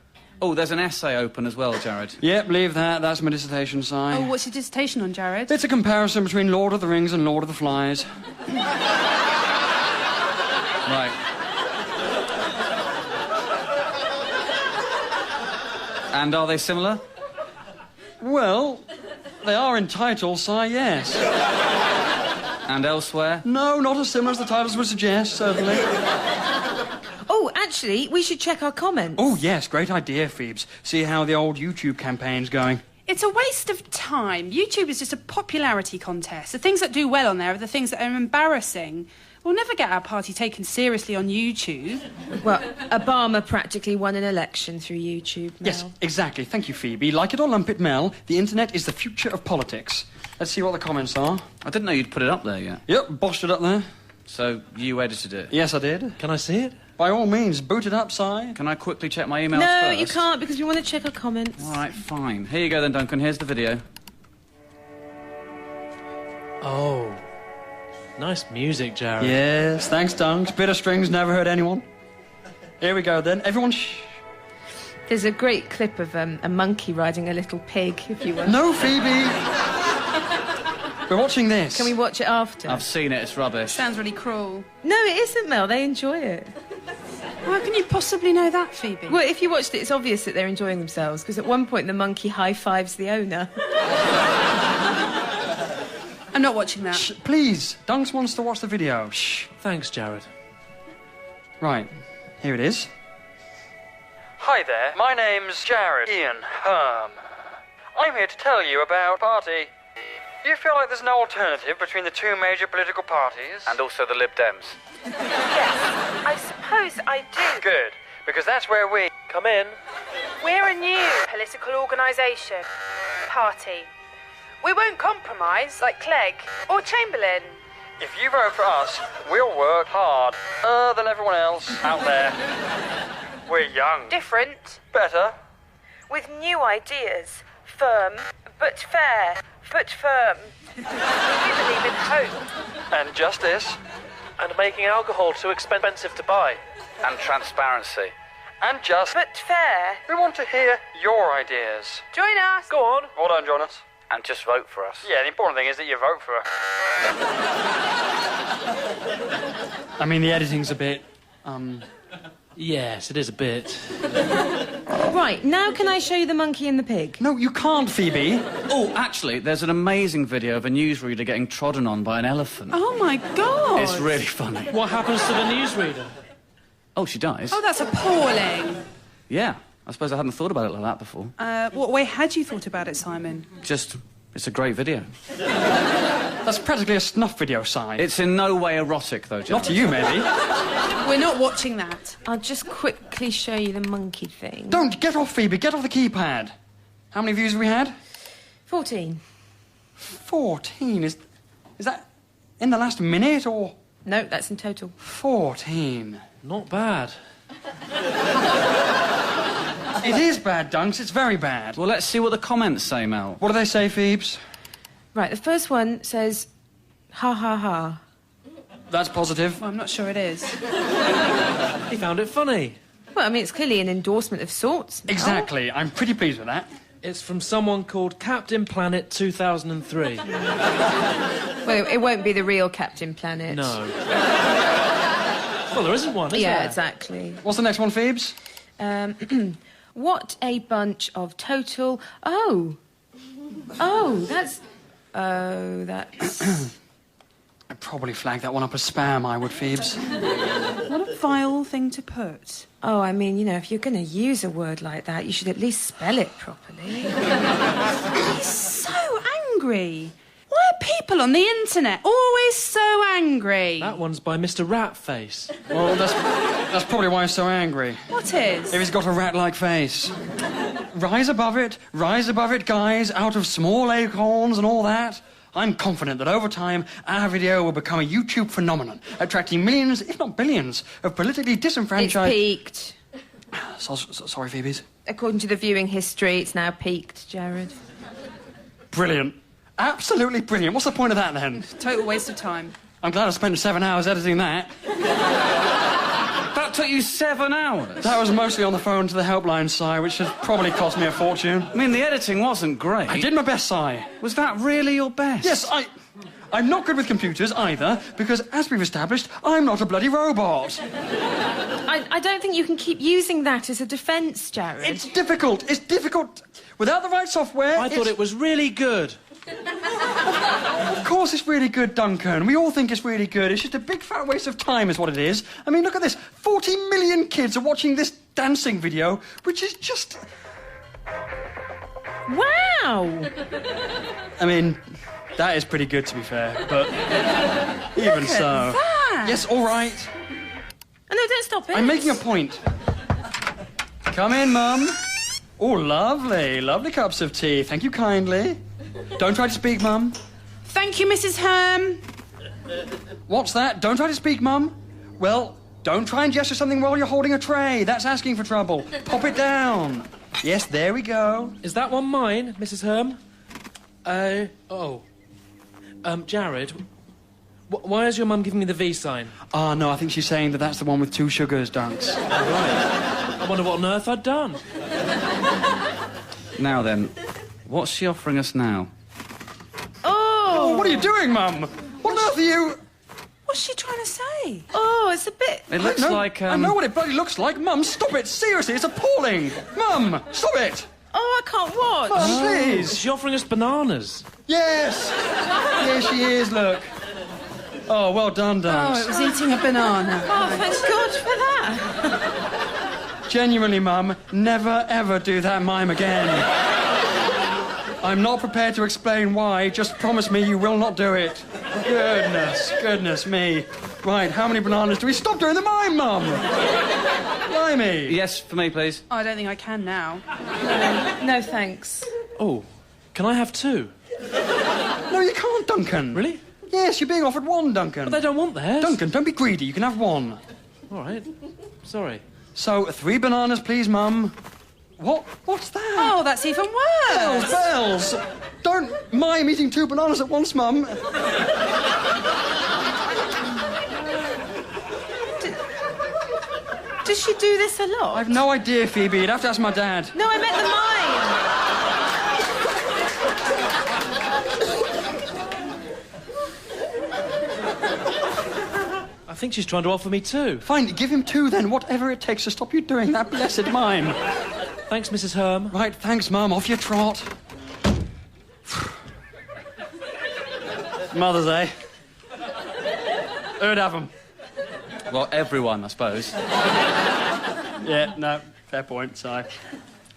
Oh, there's an essay open as well, Jared. Yep, leave that. That's my dissertation, Si. Oh, what's your dissertation on, Jared? It's a comparison between Lord of the Rings and Lord of the Flies. Right. And are they similar? Well, they are in title, Si, yes. And elsewhere? No, not as similar as the titles would suggest, certainly. Oh, actually, we should check our comments. Oh, yes, great idea, Phoebes. See how the old YouTube campaign's going. It's a waste of time. YouTube is just a popularity contest. The things that do well on there are the things that are embarrassing. We'll never get our party taken seriously on YouTube. Well, Obama practically won an election through YouTube, Mel. Yes, exactly. Thank you, Phoebe. Like it or lump it, Mel, the internet is the future of politics. Let's see what the comments are. I didn't know you'd put it up there yet. Yep, bossed it up there. So you edited it? Yes, I did. Can I see it? By all means, boot it up, Si. Can I quickly check my emails No, first? you can't, because we want to check our comments. All right, fine. Here you go then, Duncan. Here's the video. Oh. Nice music, Jared. Yes, thanks, Dunks. Bit of strings never hurt anyone. Here we go, then. Everyone shh. There's a great clip of a monkey riding a little pig, if you want. No, Phoebe! We're watching this. Can we watch it after? I've seen it. It's rubbish. Sounds really cruel. No, it isn't, Mel. They enjoy it. How can you possibly know that, Phoebe? Well, if you watched it, it's obvious that they're enjoying themselves, because at one point the monkey high-fives the owner. I'm not watching that. Shh, please. Dunks wants to watch the video. Shh. Thanks, Jared. Right. Here it is. Hi there. My name's Jared Ian Herm. I'm here to tell you about party. Do you feel like there's no alternative between the two major political parties? And also the Lib Dems. Yes, I suppose I do. Good, because that's where we... Come in. We're a new political organisation. Party. We won't compromise like Clegg or Chamberlain. If you vote for us, we'll work hard. Than everyone else out there. We're young. Different. Better. With new ideas. Firm, but fair, but firm. We believe in hope. And justice. And making alcohol too expensive to buy. And transparency. And just... But fair. We want to hear your ideas. Join us. Go on. Well done, join us. And just vote for us. Yeah, the important thing is that you vote for her. I mean, the editing's a bit, Yes, it is a bit. Right, now can I show you the monkey and the pig? No, you can't, Phoebe. Oh, actually, there's an amazing video of a newsreader getting trodden on by an elephant. Oh, my God. It's really funny. What happens to the newsreader? Oh, she dies? Oh, that's appalling. Yeah. I suppose I hadn't thought about it like that before. What way had you thought about it, Simon? Just, it's a great video. That's practically a snuff video, Si. It's in no way erotic, though, Jared. Not to you, maybe. We're not watching that. I'll just quickly show you the monkey thing. Don't! Get off, Phoebe. Get off the keypad. How many views have we had? 14. 14? Is that in the last minute, or...? No, that's in total. 14. Not bad. It is bad, Dunks. It's very bad. Well, let's see what the comments say, Mel. What do they say, Phoebes? Right, the first one says, ha ha ha. That's positive. Well, I'm not sure it is. He found it funny. Well, I mean, it's clearly an endorsement of sorts. Mel. Exactly. I'm pretty pleased with that. It's from someone called Captain Planet 2003. Well, it won't be the real Captain Planet. No. Well, there isn't one, is Yeah, there? exactly. What's the next one, Phoebes? What a bunch of total... that's... I'd probably flag that one up as spam, I would, Phoebes. What a vile thing to put. Oh, I mean, you know, if you're going to use a word like that, you should at least spell it properly. He's so angry. Why are people on the internet always so angry? That one's by Mr. Ratface. Well, that's probably why he's so angry. What is? If he's got a rat-like face. Rise above it, guys, out of small acorns and all that. I'm confident that over time, our video will become a YouTube phenomenon, attracting millions, if not billions, of politically disenfranchised... It's peaked. Sorry, Phoebes. According to the viewing history, it's now peaked, Jared. Brilliant. Absolutely brilliant. What's the point of that, then? Total waste of time. I'm glad I spent 7 hours editing that. That took you 7 hours? That was mostly on the phone to the helpline, Si, which has probably cost me a fortune. I mean, the editing wasn't great. I did my best, Si. Was that really your best? Yes, I'm not good with computers either, because, as we've established, I'm not a bloody robot. I don't think you can keep using that as a defence, Jared. It's difficult. Without the right software... I thought it was really good. Of course it's really good, Duncan. We all think it's really good. It's just a big fat waste of time is what it is. I mean, look at this. 40 million kids are watching this dancing video, which is just... Wow! I mean, that is pretty good, to be fair, but even so... That. Yes, all right. Oh, no, don't stop it. I'm making a point. Come in, Mum. Oh, lovely. Lovely cups of tea. Thank you kindly. Don't try to speak, Mum. Thank you, Mrs. Herm. What's that? Don't try to speak, Mum. Well, don't try and gesture something while you're holding a tray. That's asking for trouble. Pop it down. Yes, there we go. Is that one mine, Mrs. Herm? Jared, why is your mum giving me the V sign? Ah, no, I think she's saying that that's the one with 2 sugars, Dunks. Right. I wonder what on earth I'd done. Now then, what's she offering us now? Oh, what are you doing, Mum? What on earth are you... What's she trying to say? Oh, it's a bit... It looks like, I know what it bloody looks like. Mum, stop it. Seriously, it's appalling. Mum, stop it. Oh, I can't watch. Mum, Is please. she offering us bananas? Yes. Here she is, look. Oh, well done, Oh, Dunks. it was eating a banana. Oh, thank God for that. Genuinely, Mum, never, ever do that mime again. I'm not prepared to explain why. Just promise me you will not do it. Goodness me. Right, how many bananas do we... Stop doing the mime, Mum! Blimey. Yes, for me, please. Oh, I don't think I can now. No, thanks. Oh, can I have 2? No, you can't, Duncan. Really? Yes, you're being offered 1, Duncan. But they don't want theirs. Duncan, don't be greedy. You can have 1. All right. Sorry. So, 3 bananas, please, Mum. What's that? Oh, that's even worse. Bells! Don't mime eating 2 bananas at once, Mum. Does she do this a lot? I've no idea, Phoebe. You'd have to ask my dad. No, I meant the mime. I think she's trying to offer me 2. Fine, give him 2 then, whatever it takes to stop you doing that blessed mime. Thanks, Mrs. Herm. Right, thanks, Mum. Off your trot. Mother's, eh? Who'd have 'em? Well, everyone, I suppose. Yeah, no, fair point, Si.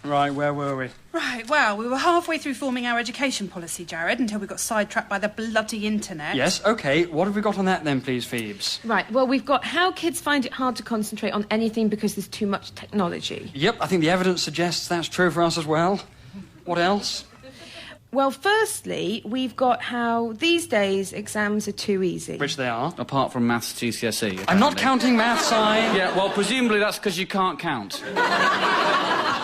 Right, where were we? Right, well, we were halfway through forming our education policy, Jared, until we got sidetracked by the bloody internet. Yes, OK. What have we got on that then, please, Phoebes? Right, well, we've got how kids find it hard to concentrate on anything because there's too much technology. Yep, I think the evidence suggests that's true for us as well. What else? Well, firstly, we've got how these days exams are too easy. Which they are. Apart from maths GCSE. I'm not counting maths, Si. Yeah, well, presumably that's because you can't count.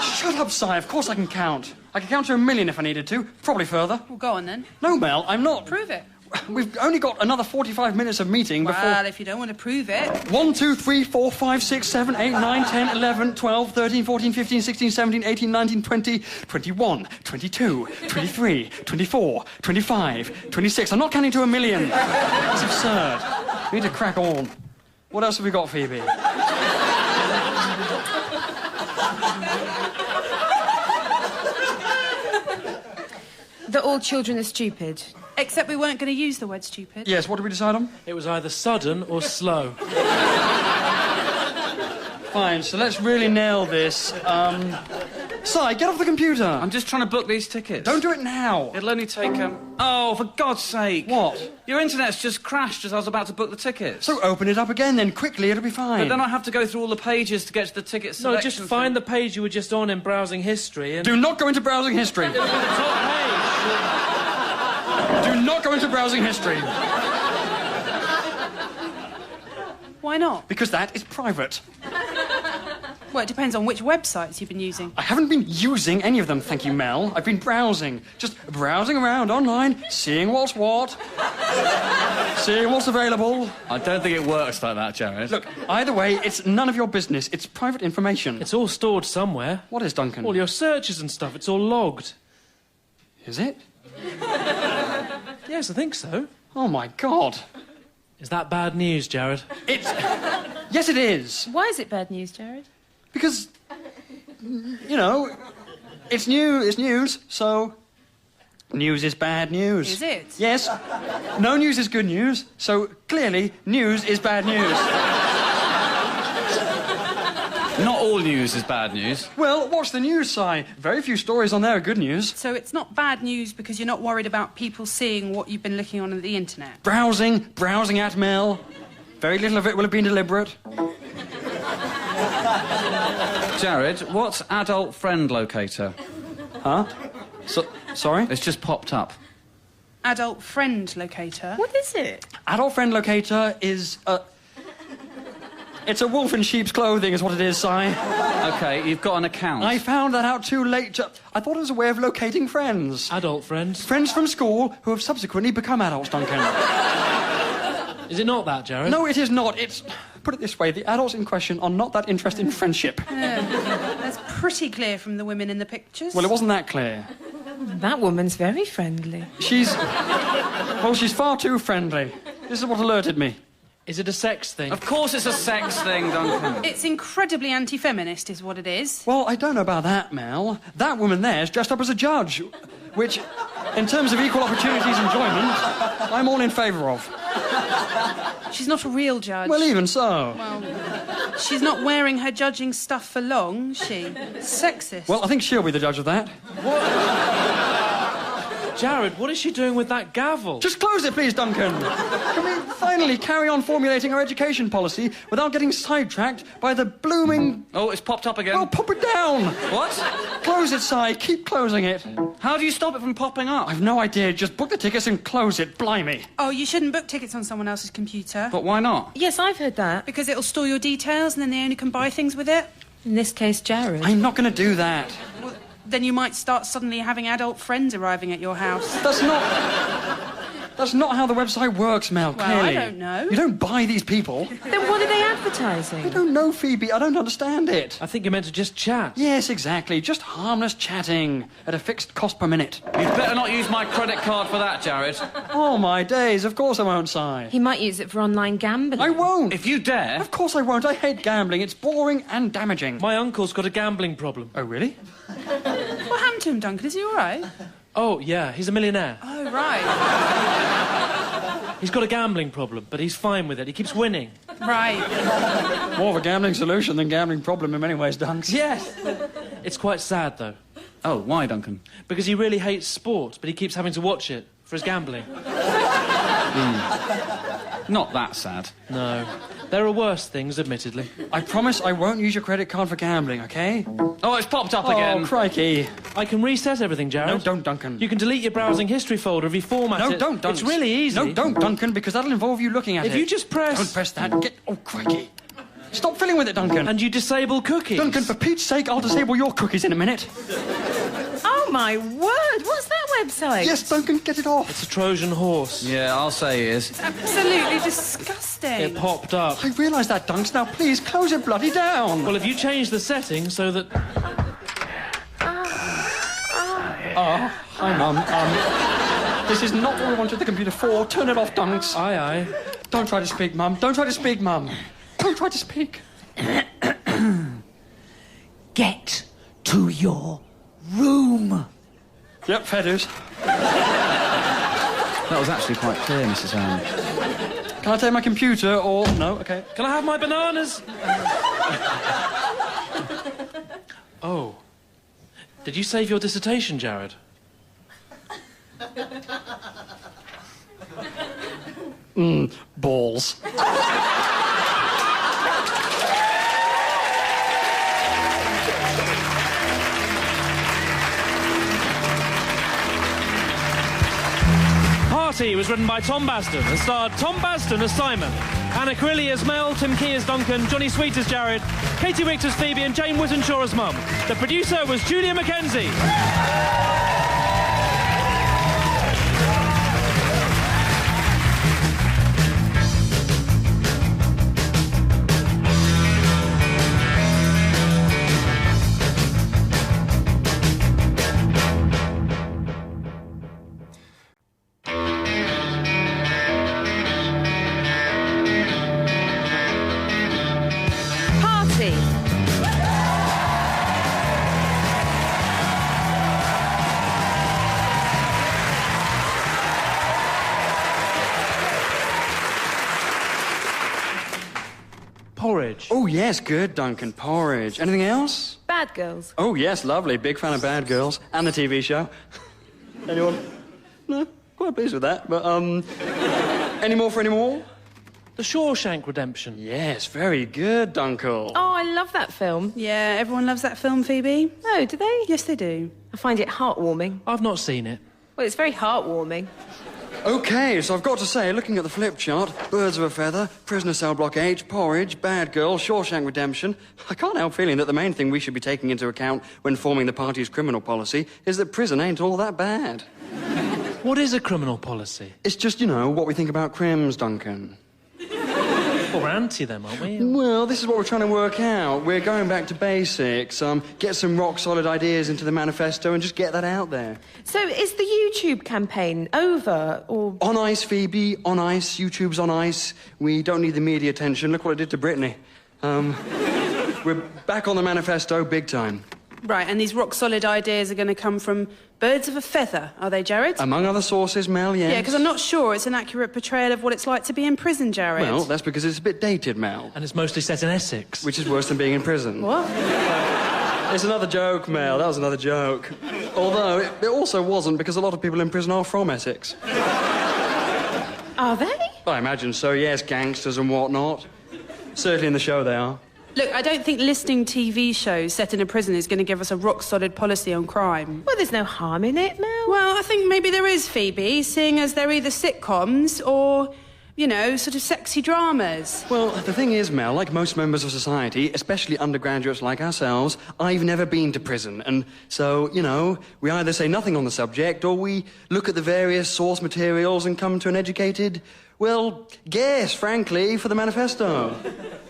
Shut up, Si. Of course I can count. I can count to 1,000,000 if I needed to. Probably further. Well, go on then. No, Mel, I'm not. Prove it. We've only got another 45 minutes of meeting before... Well, if you don't want to prove it... 1, 2, 3, 4, 5, 6, 7, 8, 9, 10, 11, 12, 13, 14, 15, 16, 17, 18, 19, 20, 21, 22, 23, 24, 25, 26. I'm not counting to 1,000,000. It's absurd. We need to crack on. What else have we got, Phoebe? That all children are stupid. Except we weren't going to use the word stupid. Yes, what did we decide on? It was either sudden or slow. Fine, so let's really nail this. Si, get off the computer. I'm just trying to book these tickets. Don't do it now. It'll only take, Oh, for God's sake. What? Your internet's just crashed as I was about to book the tickets. So open it up again, then quickly, it'll be fine. But then I have to go through all the pages to get to the ticket No, selection just find the page you were just on in browsing history and... Do not go into browsing history. Top page. Do not go into browsing history. Why not? Because that is private. Well, it depends on which websites you've been using. I haven't been using any of them, thank you, Mel. I've been browsing. Just browsing around online, seeing what's what, seeing what's available. I don't think it works like that, Jared. Look, either way, it's none of your business. It's private information. It's all stored somewhere. What is, Duncan? All your searches and stuff, it's all logged. Is it? Yes, I think so. Oh, my God. Is that bad news, Jared? It's... Yes, it is. Why is it bad news, Jared? Because, you know, it's news, so... News is bad news. Is it? Yes. No news is good news, so clearly news is bad news. Not all news is bad news. Well, watch the news, Si. Very few stories on there are good news. So it's not bad news because you're not worried about people seeing what you've been looking on the internet? Browsing at Mel. Very little of it will have been deliberate. Jared, what's adult friend locator? Huh? Sorry? It's just popped up. Adult friend locator? What is it? Adult friend locator is It's a wolf in sheep's clothing is what it is, Si. OK, you've got an account. I found that out too late. I thought it was a way of locating friends. Adult friends. Friends from school who have subsequently become adults, Duncan. Is it not that, Jared? No, it is not. It's... Put it this way, the adults in question are not that interested in friendship. That's pretty clear from the women in the pictures. Well, it wasn't that clear. That woman's very friendly. She's far too friendly. This is what alerted me. Is it a sex thing? Of course it's a sex thing, Duncan. It's incredibly anti-feminist is what it is. Well, I don't know about that, Mel. That woman there's dressed up as a judge, which, in terms of equal opportunities enjoyment, I'm all in favour of. She's not a real judge. Well, even so. Well, she's not wearing her judging stuff for long, is she? Sexist. Well, I think she'll be the judge of that. Jared, what is she doing with that gavel? Just close it, please, Duncan. Can we finally carry on formulating our education policy without getting sidetracked by the blooming... Oh, it's popped up again. Oh, pop it down. What? Close it, Si. Keep closing it. How do you stop it from popping up? I've no idea. Just book the tickets and close it. Blimey. Oh, you shouldn't book tickets on someone else's computer. But why not? Yes, I've heard that. Because it'll store your details and then they only can buy things with it. In this case, Jared. I'm not going to do that. Well, then you might start suddenly having adult friends arriving at your house. That's not how the website works, Mel, Well, clearly. I don't know. You don't buy these people. Then what are they advertising? I don't know, Phoebe. I don't understand it. I think you're meant to just chat. Yes, exactly. Just harmless chatting at a fixed cost per minute. You'd better not use my credit card for that, Jared. Oh, my days. Of course I won't, Si. He might use it for online gambling. I won't. If you dare... Of course I won't. I hate gambling. It's boring and damaging. My uncle's got a gambling problem. Oh, really? What happened to him, Duncan? Is he all right? Oh, yeah, he's a millionaire. Oh, right. He's got a gambling problem, but he's fine with it. He keeps winning. Right. More of a gambling solution than gambling problem in many ways, Dunks. Yes. It's quite sad, though. Oh, why, Duncan? Because he really hates sport, but he keeps having to watch it for his gambling. Not that sad. No. There are worse things, admittedly. I promise I won't use your credit card for gambling, OK? Oh, it's popped up again. Oh, crikey. I can reset everything, Jared. No, don't, Duncan. You can delete your browsing history folder, reformat it. No, don't, Duncan. It's really easy. No, don't, Duncan, because that'll involve you looking at it. If you just press... Don't press that. Get... Oh, crikey. Stop fiddling with it, Duncan. And you disable cookies. Duncan, for Pete's sake, I'll disable your cookies in a minute. Oh, my word! What's that website? Yes, Duncan, get it off. It's a Trojan horse. Yeah, I'll say it is. Absolutely disgusting. It popped up. I realise that, Dunks. Now, please, close it bloody down. Well, if you change the settings so that... Hi, Mum. This is not what we wanted the computer for. Turn it off, Dunks. Aye, aye. Don't try to speak, Mum. Don't try to speak, Mum. Don't try to speak. Get to your room. Yep, fair dues. That was actually quite clear, Mrs. Allen. Can I take my computer or... No, OK. Can I have my bananas? Oh. Did you save your dissertation, Jared? Balls. Party was written by Tom Baston and starred Tom Baston as Simon, Anna Crilly as Mel, Tim Key as Duncan, Johnny Sweet as Jared, Katie Wicks as Phoebe and Jane Whittenshaw as Mum. The producer was Julia Mackenzie. Party. Porridge. Oh, yes, good, Duncan. Porridge. Anything else? Bad girls. Oh, yes, lovely. Big fan of Bad Girls. And the TV show. Anyone? No? Quite pleased with that, but, Any more for any more? The Shawshank Redemption. Yes, very good, Duncle. Oh, I love that film. Yeah, everyone loves that film, Phoebe. Oh, do they? Yes, they do. I find it heartwarming. I've not seen it. Well, it's very heartwarming. OK, so I've got to say, looking at the flip chart, Birds of a Feather, Prisoner Cell Block H, Porridge, Bad Girl, Shawshank Redemption, I can't help feeling that the main thing we should be taking into account when forming the party's criminal policy is that prison ain't all that bad. What is a criminal policy? It's just, you know, what we think about crims, Duncan. We're anti them, aren't we? Well, this is what we're trying to work out. We're going back to basics, get some rock-solid ideas into the manifesto and just get that out there. So is the YouTube campaign over, or...? On ice, Phoebe, on ice. YouTube's on ice. We don't need the media attention. Look what it did to Britney. We're back on the manifesto big time. Right, and these rock-solid ideas are going to come from Birds of a Feather, are they, Jared? Among other sources, Mel, yes. Yeah, because I'm not sure it's an accurate portrayal of what it's like to be in prison, Jared. Well, that's because it's a bit dated, Mel. And it's mostly set in Essex. Which is worse than being in prison. What? It's another joke, Mel. That was another joke. Although, it also wasn't, because a lot of people in prison are from Essex. Are they? I imagine so, yes. Gangsters and whatnot. Certainly in the show they are. Look, I don't think listing TV shows set in a prison is going to give us a rock-solid policy on crime. Well, there's no harm in it, Mel. Well, I think maybe there is, Phoebe, seeing as they're either sitcoms or, you know, sort of sexy dramas. Well, the thing is, Mel, like most members of society, especially undergraduates like ourselves, I've never been to prison. And so, you know, we either say nothing on the subject or we look at the various source materials and come to an educated, well, guess, frankly, for the manifesto.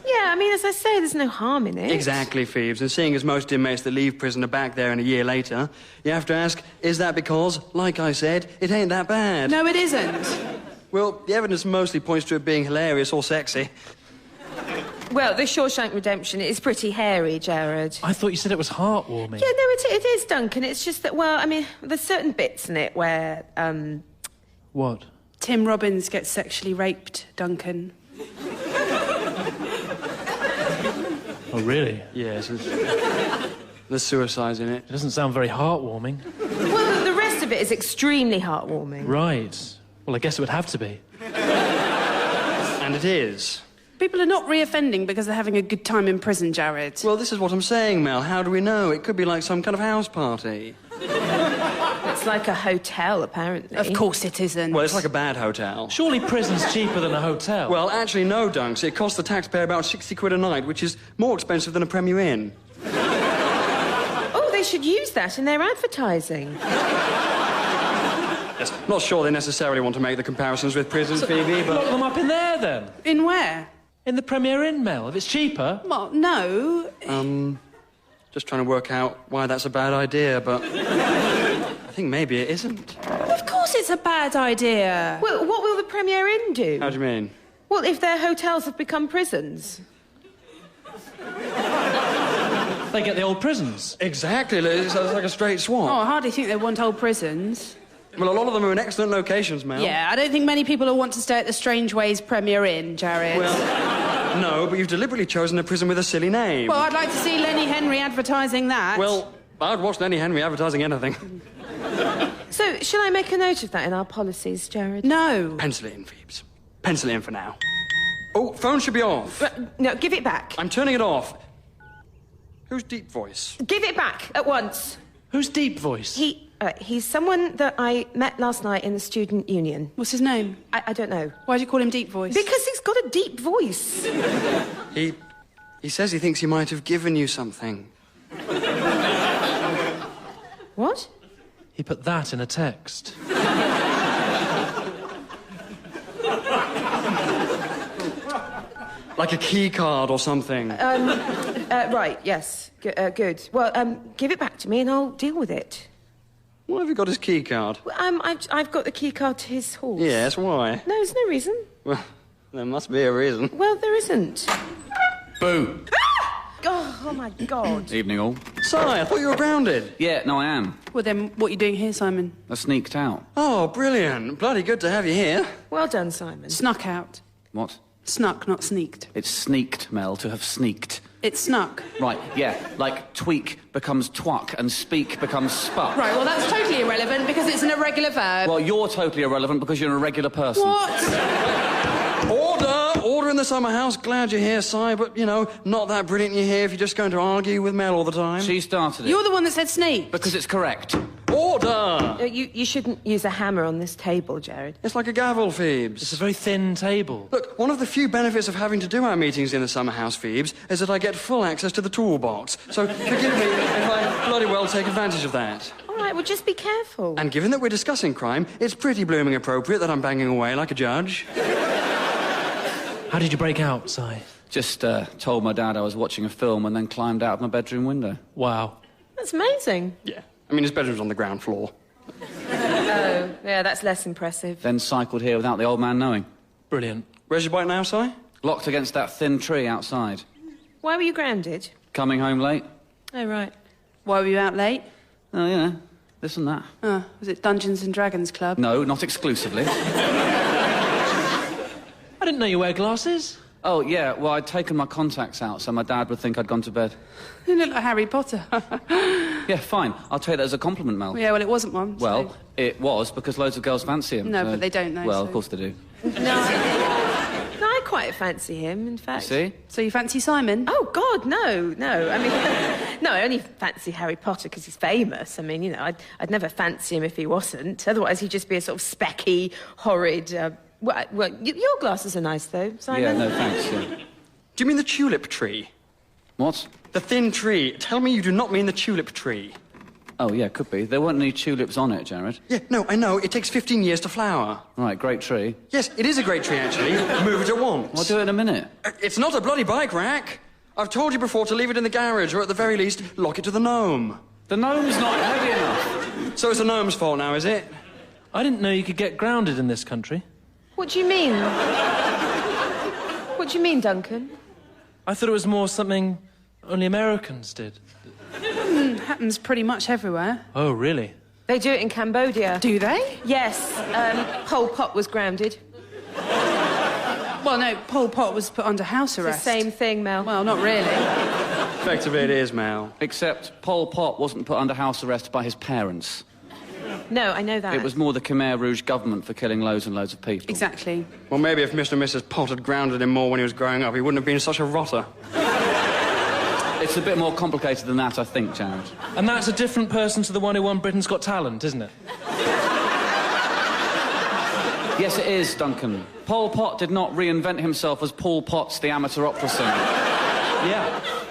Yeah, I mean, as I say, there's no harm in it. Exactly, Phoebes. And seeing as most inmates that leave prison are back there in a year later, you have to ask, is that because, like I said, it ain't that bad? No, it isn't. Well, the evidence mostly points to it being hilarious or sexy. Well, the Shawshank Redemption is pretty hairy, Jared. I thought you said it was heartwarming. Yeah, no, it is, Duncan. It's just that, well, I mean, there's certain bits in it where, What? Tim Robbins gets sexually raped, Duncan. Oh, really? Yes. There's suicides in it. It doesn't sound very heartwarming. Well, the rest of it is extremely heartwarming. Right. Well, I guess it would have to be. And it is. People are not reoffending because they're having a good time in prison, Jared. Well, this is what I'm saying, Mel. How do we know? It could be like some kind of house party. It's like a hotel, apparently. Of course it isn't. Well, it's like a bad hotel. Surely prison's cheaper than a hotel. Well, actually, no, Dunks. It costs the taxpayer about 60 quid a night, which is more expensive than a Premier Inn. Oh, they should use that in their advertising. Yes, not sure they necessarily want to make the comparisons with prison, Phoebe, but... Lock them up in there, then. In where? In the Premier Inn, Mel. If it's cheaper... Well, no. Just trying to work out why that's a bad idea, but... I think maybe it isn't. Of course it's a bad idea. Well, what will the Premier Inn do? How do you mean? Well, if their hotels have become prisons. They get the old prisons. Exactly, it's like a straight swap. Oh, I hardly think they want old prisons. Well, a lot of them are in excellent locations, Mel. Yeah, I don't think many people will want to stay at the Strange Ways Premier Inn, Jared. Well, no, but you've deliberately chosen a prison with a silly name. Well, I'd like to see Lenny Henry advertising that. Well, I'd watch Lenny Henry advertising anything. So, shall I make a note of that in our policies, Jared? No. Pencil it in, Phoebes. Pencil it in for now. Oh, phone should be off. No, give it back. I'm turning it off. Who's deep voice? Give it back at once. Who's Deep Voice? He's someone that I met last night in the student union. What's his name? I don't know. Why do you call him Deep Voice? Because he's got a deep voice. He says he thinks he might have given you something. What? He put that in a text. Like a key card or something. Right, yes. Good. Well, give it back to me and I'll deal with it. Why have you got his key card? Well, I've got the key card to his horse. Yes, why? No, there's no reason. Well, there must be a reason. Well, there isn't. Boo! Oh, my God. Evening all. Si, I thought you were grounded. Yeah, no, I am. Well, then, what are you doing here, Simon? I sneaked out. Oh, brilliant. Bloody good to have you here. Well done, Simon. Snuck out. What? Snuck, not sneaked. It's sneaked, Mel, to have sneaked. It's snuck. Right, yeah, like tweak becomes twuck and speak becomes spuck. Right, well, that's totally irrelevant because it's an irregular verb. Well, you're totally irrelevant because you're an irregular person. What? Order in the summer house. Glad you're here, Si, but, you know, not that brilliant you're here if you're just going to argue with Mel all the time. She started it. You're the one that said sneak. Because it's correct. Order! You shouldn't use a hammer on this table, Jared. It's like a gavel, Phoebes. It's a very thin table. Look, one of the few benefits of having to do our meetings in the summer house, Phoebes, is that I get full access to the toolbox. So forgive me if I bloody well take advantage of that. All right, well, just be careful. And given that we're discussing crime, it's pretty blooming appropriate that I'm banging away like a judge. How did you break out, Si? Just told my dad I was watching a film and then climbed out of my bedroom window. Wow. That's amazing. Yeah. I mean, his bedroom's on the ground floor. Oh, yeah, that's less impressive. Then cycled here without the old man knowing. Brilliant. Where's your bike now, Si? Locked against that thin tree outside. Why were you grounded? Coming home late. Oh, right. Why were you out late? Oh, you know, this and that. Oh, was it Dungeons and Dragons Club? No, not exclusively. I didn't know you wear glasses. Oh, yeah, well, I'd taken my contacts out so my dad would think I'd gone to bed. You look like Harry Potter. Yeah, fine. I'll take that as a compliment, Mel. Yeah, well, it wasn't one. Well, so... it was because loads of girls fancy him. No, so... but they don't know. Well, so... of course they do. No, I quite fancy him, in fact. See? So you fancy Simon? Oh, God, no. I mean, no, I only fancy Harry Potter because he's famous. I mean, you know, I'd never fancy him if he wasn't. Otherwise, he'd just be a sort of specky, horrid... Well, your glasses are nice, though, Simon. Yeah, no, thanks. Yeah. Do you mean the tulip tree? What? The thin tree. Tell me you do not mean the tulip tree. Oh, yeah, could be. There weren't any tulips on it, Jared. Yeah, no, I know. It takes 15 years to flower. Right, great tree. Yes, it is a great tree, actually. Move it at once. I'll do it in a minute. It's not a bloody bike rack. I've told you before to leave it in the garage, or at the very least, lock it to the gnome. The gnome's not heavy enough. So it's the gnome's fault now, is it? I didn't know you could get grounded in this country. What do you mean? What do you mean, Duncan? I thought it was more something only Americans did. Happens pretty much everywhere. Oh, really? They do it in Cambodia. Do they? Yes, Pol Pot was grounded. Well, no, Pol Pot was put under house It's the arrest. same thing, Mel. Well, not really. Effectively it is, Mel. Except Pol Pot wasn't put under house arrest by his parents. No, I know that. It was more the Khmer Rouge government for killing loads and loads of people. Exactly. Well, maybe if Mr. and Mrs. Pot had grounded him more when he was growing up, he wouldn't have been such a rotter. It's a bit more complicated than that, I think, Jared. And that's a different person to the one who won Britain's Got Talent, isn't it? Yes, it is, Duncan. Pol Pot did not reinvent himself as Paul Potts, the amateur opera singer.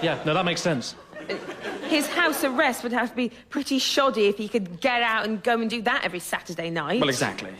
Yeah, no, that makes sense. His house arrest would have to be pretty shoddy if he could get out and go and do that every Saturday night. Well, exactly.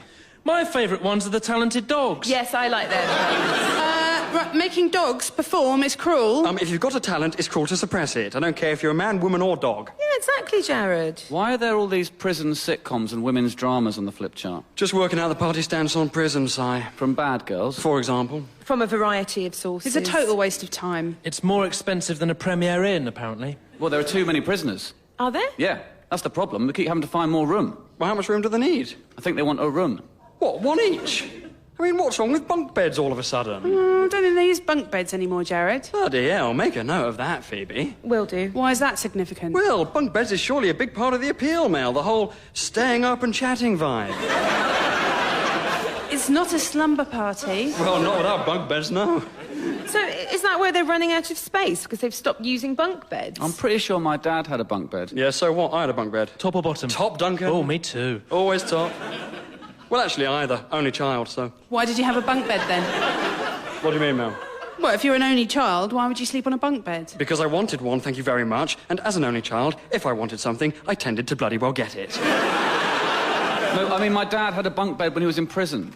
My favourite ones are the talented dogs. Yes, I like them. Right, making dogs perform is cruel. If you've got a talent, it's cruel to suppress it. I don't care if you're a man, woman or dog. Yeah, exactly, Jared. Why are there all these prison sitcoms and women's dramas on the flip chart? Just working out the party stance on prison, Si. From Bad Girls? For example. From a variety of sources. It's a total waste of time. It's more expensive than a Premier Inn, apparently. Well, there are too many prisoners. Are there? Yeah, that's the problem. We keep having to find more room. Well, how much room do they need? I think they want a room. What, one each? I mean, what's wrong with bunk beds all of a sudden? I don't think they use bunk beds anymore, Jared. Bloody hell, make a note of that, Phoebe. Will do. Why is that significant? Well, bunk beds is surely a big part of the appeal, Mel. The whole staying up and chatting vibe. It's not a slumber party. Well, not without bunk beds, no. So, is that where they're running out of space because they've stopped using bunk beds? I'm pretty sure my dad had a bunk bed. Yeah, so what? I had a bunk bed. Top or bottom? Top, Duncan. Oh, me too. Always top. Well, actually, either. Only child, so... Why did you have a bunk bed then? What do you mean, Mel? Well, if you're an only child, why would you sleep on a bunk bed? Because I wanted one, thank you very much. And as an only child, if I wanted something, I tended to bloody well get it. No, I mean, my dad had a bunk bed when he was in prison.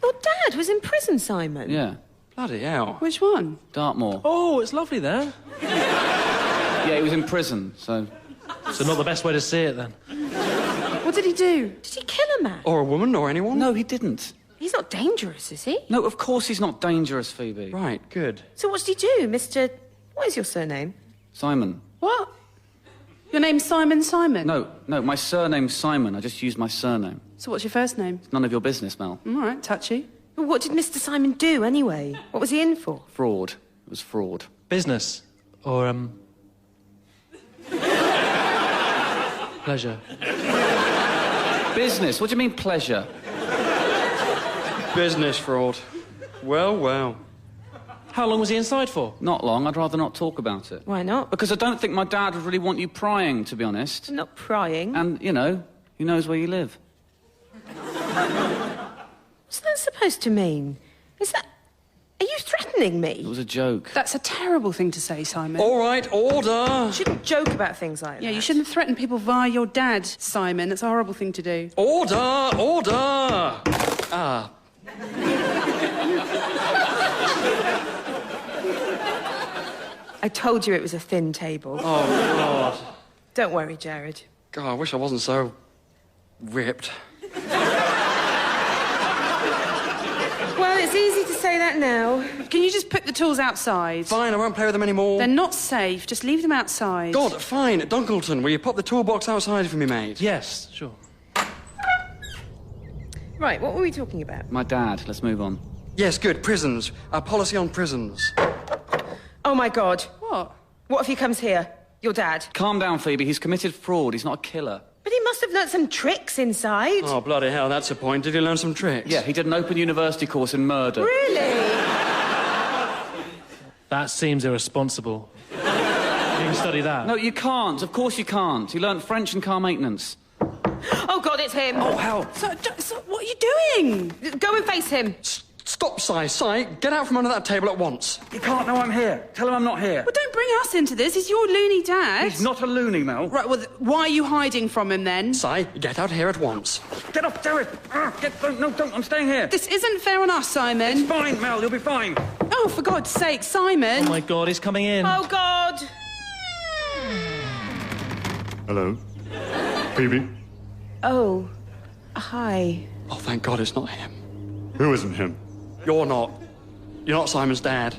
Your dad was in prison, Simon? Yeah. Bloody hell. Which one? Dartmoor. Oh, it's lovely there. Yeah, he was in prison, so... So not the best way to see it, then. What did he do? Did he kill a man? Or a woman, or anyone? No, he didn't. He's not dangerous, is he? No, of course he's not dangerous, Phoebe. Right, good. So what did he do, Mr... What is your surname? Simon. What? Your name's Simon Simon? No, my surname's Simon. I just used my surname. So what's your first name? It's none of your business, Mel. All right, touchy. Well, what did Mr. Simon do, anyway? What was he in for? Fraud. It was fraud. Business. Or, pleasure. Business? What do you mean, pleasure? Business fraud. Well, well. How long was he inside for? Not long. I'd rather not talk about it. Why not? Because I don't think my dad would really want you prying, to be honest. I'm not prying. And, you know, he knows where you live. What's that supposed to mean? Is that... Are you threatening It me? was a joke. That's a terrible thing to say, Simon. All right, order. You shouldn't joke about things like that. Yeah, you shouldn't threaten people via your dad, Simon. That's a horrible thing to do. Order, order. Ah. I told you it was a thin table. Oh, God. Don't worry, Jared. God, I wish I wasn't so... ripped. Well, it's easy to say that now. Can you just put the tools outside? Fine, I won't play with them anymore. They're not safe. Just leave them outside. God, fine. Dunkleton, will you pop the toolbox outside for me, mate? Yes, sure. Right, what were we talking about? My dad. Let's move on. Yes, good. Prisons. Our policy on prisons. Oh, my God. What? What if he comes here? Your dad? Calm down, Phoebe. He's committed fraud. He's not a killer. But he must have learnt some tricks inside. Oh, bloody hell, that's a point. Did he learn some tricks? Yeah, he did an open university course in murder. Really? That seems irresponsible. You can study that. No, you can't. Of course you can't. He learnt French and car maintenance. Oh, God, it's him. Oh, hell. So, what are you doing? Go and face him. Stop, Si. Get out from under that table at once. He can't know I'm here. Tell him I'm not here. Well, don't bring us into this. He's your loony dad. He's not a loony, Mel. Right, well, why are you hiding from him then? Si, get out here at once. Get off, Jared. Don't. I'm staying here. This isn't fair on us, Simon. It's fine, Mel. You'll be fine. Oh, for God's sake, Simon. Oh, my God, he's coming in. Oh, God. Hello? Phoebe? Oh, hi. Oh, thank God it's not him. Who isn't him? You're not. You're not Simon's dad.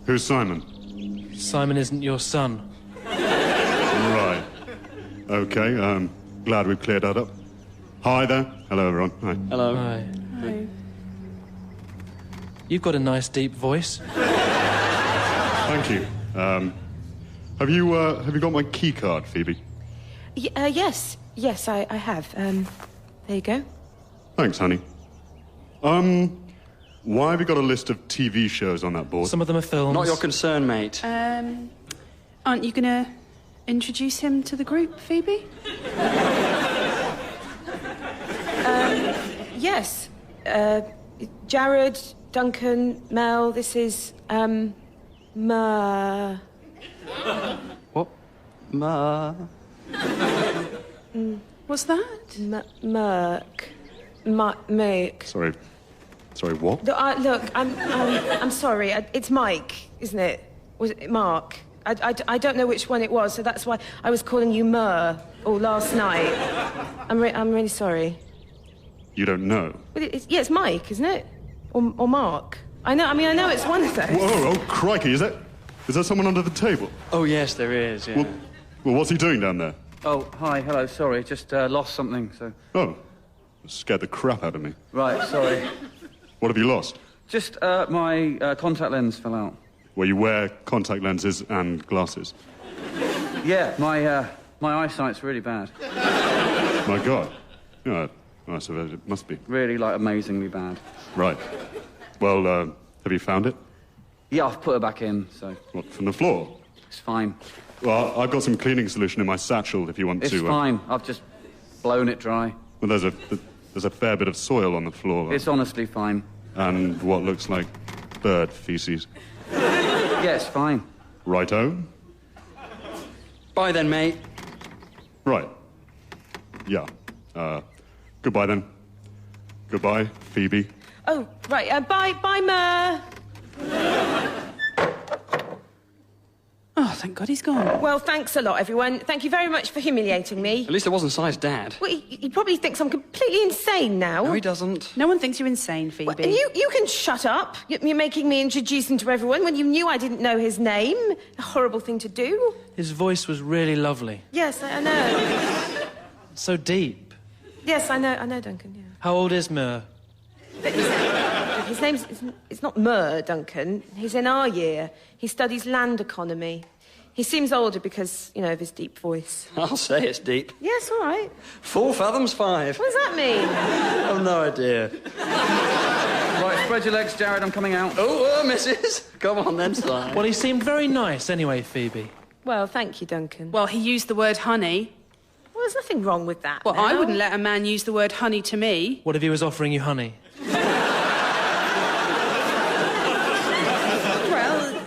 Who's Simon? Simon isn't your son. Right. Okay, glad we've cleared that up. Hi there. Hello, everyone. Hi. Hello. Hi. You've got a nice deep voice. Thank you. Have you got my key card, Phoebe? Yes. Yes, I have. There you go. Thanks, honey. Why have you got a list of TV shows on that board? Some of them are films. Not your concern, mate. Aren't you going to introduce him to the group, Phoebe? Yes. Jared, Duncan, Mel, this is, Ma. What? Ma. What's that? Merc. Sorry, what? Look, I'm sorry. It's Mike, isn't it? Was it Mark? I don't know which one it was, so that's why I was calling you Mur all last night. I'm really sorry. You don't know? But it's Mike, isn't it? Or Mark? I know it's one of those. Whoa, oh, crikey, is there someone under the table? Oh, yes, there is, yeah. Well, what's he doing down there? Oh, hi, hello, sorry, just lost something, so... Oh, scared the crap out of me. Right, sorry. What have you lost? Just, my contact lens fell out. Where you wear contact lenses and glasses. Yeah, my eyesight's really bad. My God. Yeah, I suppose it must be. Really, amazingly bad. Right. Well, have you found it? Yeah, I've put her back in, so... What, from the floor? It's fine. Well, I've got some cleaning solution in my satchel if you want to... It's fine. I've just blown it dry. Well, there's a fair bit of soil on the floor. It's honestly fine. And what looks like bird feces. Yeah, it's fine. Righto? Bye then, mate. Right. Yeah. Goodbye then. Goodbye, Phoebe. Oh, right. Bye, Mer. Oh, thank God he's gone. Well, thanks a lot, everyone. Thank you very much for humiliating me. At least it wasn't Si's dad. Well, he probably thinks I'm completely insane now. No, he doesn't. No one thinks you're insane, Phoebe. Well, and you can shut up. You're making me introduce him to everyone when you knew I didn't know his name. A horrible thing to do. His voice was really lovely. Yes, I know. So deep. Yes, I know, Duncan, yeah. How old is Mur? His name's... It's not Mur, Duncan. He's in our year. He studies land economy. He seems older because, of his deep voice. I'll say it's deep. Yes, all right. 4 fathoms 5. What does that mean? I've no idea. Right, spread your legs, Jared, I'm coming out. Oh, missus. Come on then, Si. Well, he seemed very nice anyway, Phoebe. Well, thank you, Duncan. Well, he used the word honey. Well, there's nothing wrong with that. Well, now. I wouldn't let a man use the word honey to me. What if he was offering you honey? Well,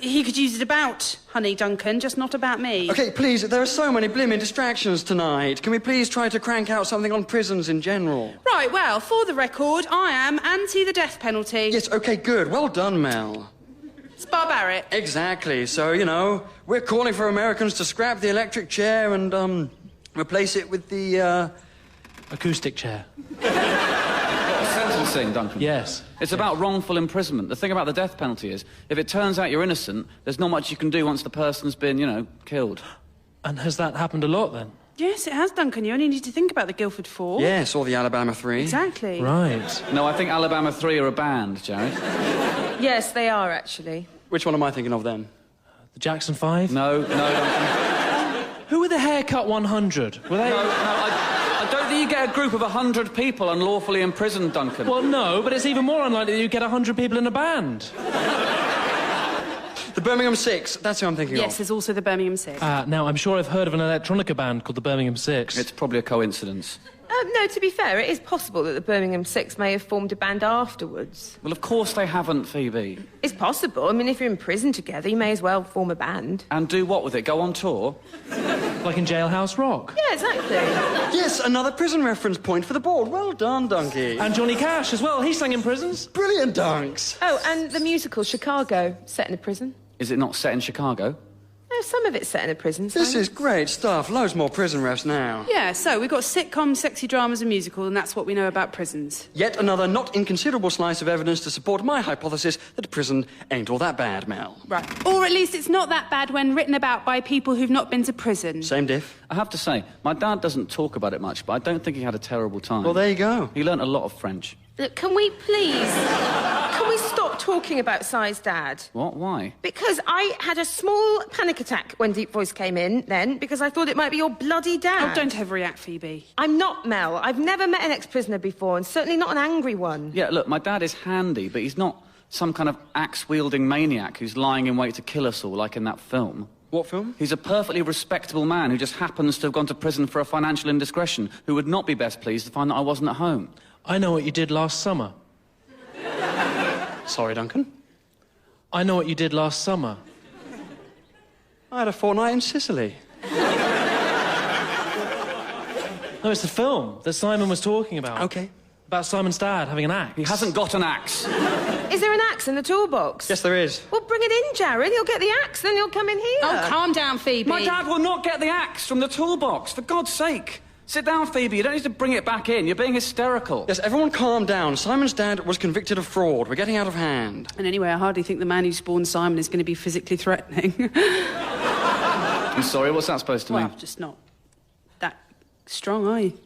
he could use it about honey, Duncan, just not about me. OK, please, there are so many blimmin' distractions tonight. Can we please try to crank out something on prisons in general? Right, well, for the record, I am anti the death penalty. Yes, OK, good. Well done, Mel. It's barbaric. Exactly. So, we're calling for Americans to scrap the electric chair and, replace it with the, Acoustic chair. Sentencing, Duncan. Yes. It's about wrongful imprisonment. The thing about the death penalty is, if it turns out you're innocent, there's not much you can do once the person's been, killed. And has that happened a lot, then? Yes, it has, Duncan. You only need to think about the Guildford Four. Yes, or the Alabama 3. Exactly. Right. No, I think Alabama 3 are a band, Jared. Yes, they are, actually. Which one am I thinking of, then? The Jackson 5? No, Duncan. Who were the Haircut 100? Were they... No, I don't think you get a group of 100 people unlawfully imprisoned, Duncan. Well, no, but it's even more unlikely that you get 100 people in a band. The Birmingham 6, that's who I'm thinking Yes, of. there's also the Birmingham Six. Now, I'm sure I've heard of an electronica band called the Birmingham 6. It's probably a coincidence. No, to be fair, it is possible that the Birmingham Six may have formed a band afterwards. Well, of course they haven't, Phoebe. It's possible. I mean, if you're in prison together, you may as well form a band. And do what with it? Go on tour? Like in Jailhouse Rock. Yeah, exactly. Yes, another prison reference point for the board. Well done, Donkey. And Johnny Cash as well. He sang in prisons. Brilliant, Dunks. Oh, and the musical Chicago, set in a prison. Is it not set in Chicago? No, some of it's set in a prison. This Simon. is great stuff. Loads more prison refs now. Yeah, so we've got sitcoms, sexy dramas and musical, and that's what we know about prisons. Yet another not inconsiderable slice of evidence to support my hypothesis that prison ain't all that bad, Mel. Right. Or at least it's not that bad when written about by people who've not been to prison. Same diff. I have to say, my dad doesn't talk about it much, but I don't think he had a terrible time. Well, there you go. He learnt a lot of French. Look, can we please... Can we stop not talking about Si's dad. What? Why? Because I had a small panic attack when Deep Voice came in then, because I thought it might be your bloody dad. Oh, don't overreact, Phoebe. I'm not, Mel. I've never met an ex-prisoner before, and certainly not an angry one. Yeah, look, my dad is handy, but he's not some kind of axe-wielding maniac who's lying in wait to kill us all, like in that film. What film? He's a perfectly respectable man who just happens to have gone to prison for a financial indiscretion, who would not be best pleased to find that I wasn't at home. I know what you did last summer. Sorry, Duncan. I know what you did last summer. I had a fortnight in Sicily. No, it's the film that Simon was talking about. Okay. About Simon's dad having an axe. He hasn't got an axe. Is there an axe in the toolbox? Yes, there is. Well, bring it in, Jared. He'll get the axe, then he'll come in here. Oh, calm down, Phoebe. My dad will not get the axe from the toolbox, for God's sake. Sit down, Phoebe. You don't need to bring it back in. You're being hysterical. Yes, everyone calm down. Simon's dad was convicted of fraud. We're getting out of hand. And anyway, I hardly think the man who spawned Simon is going to be physically threatening. I'm sorry, what's that supposed to Well, mean? just not that strong, are you?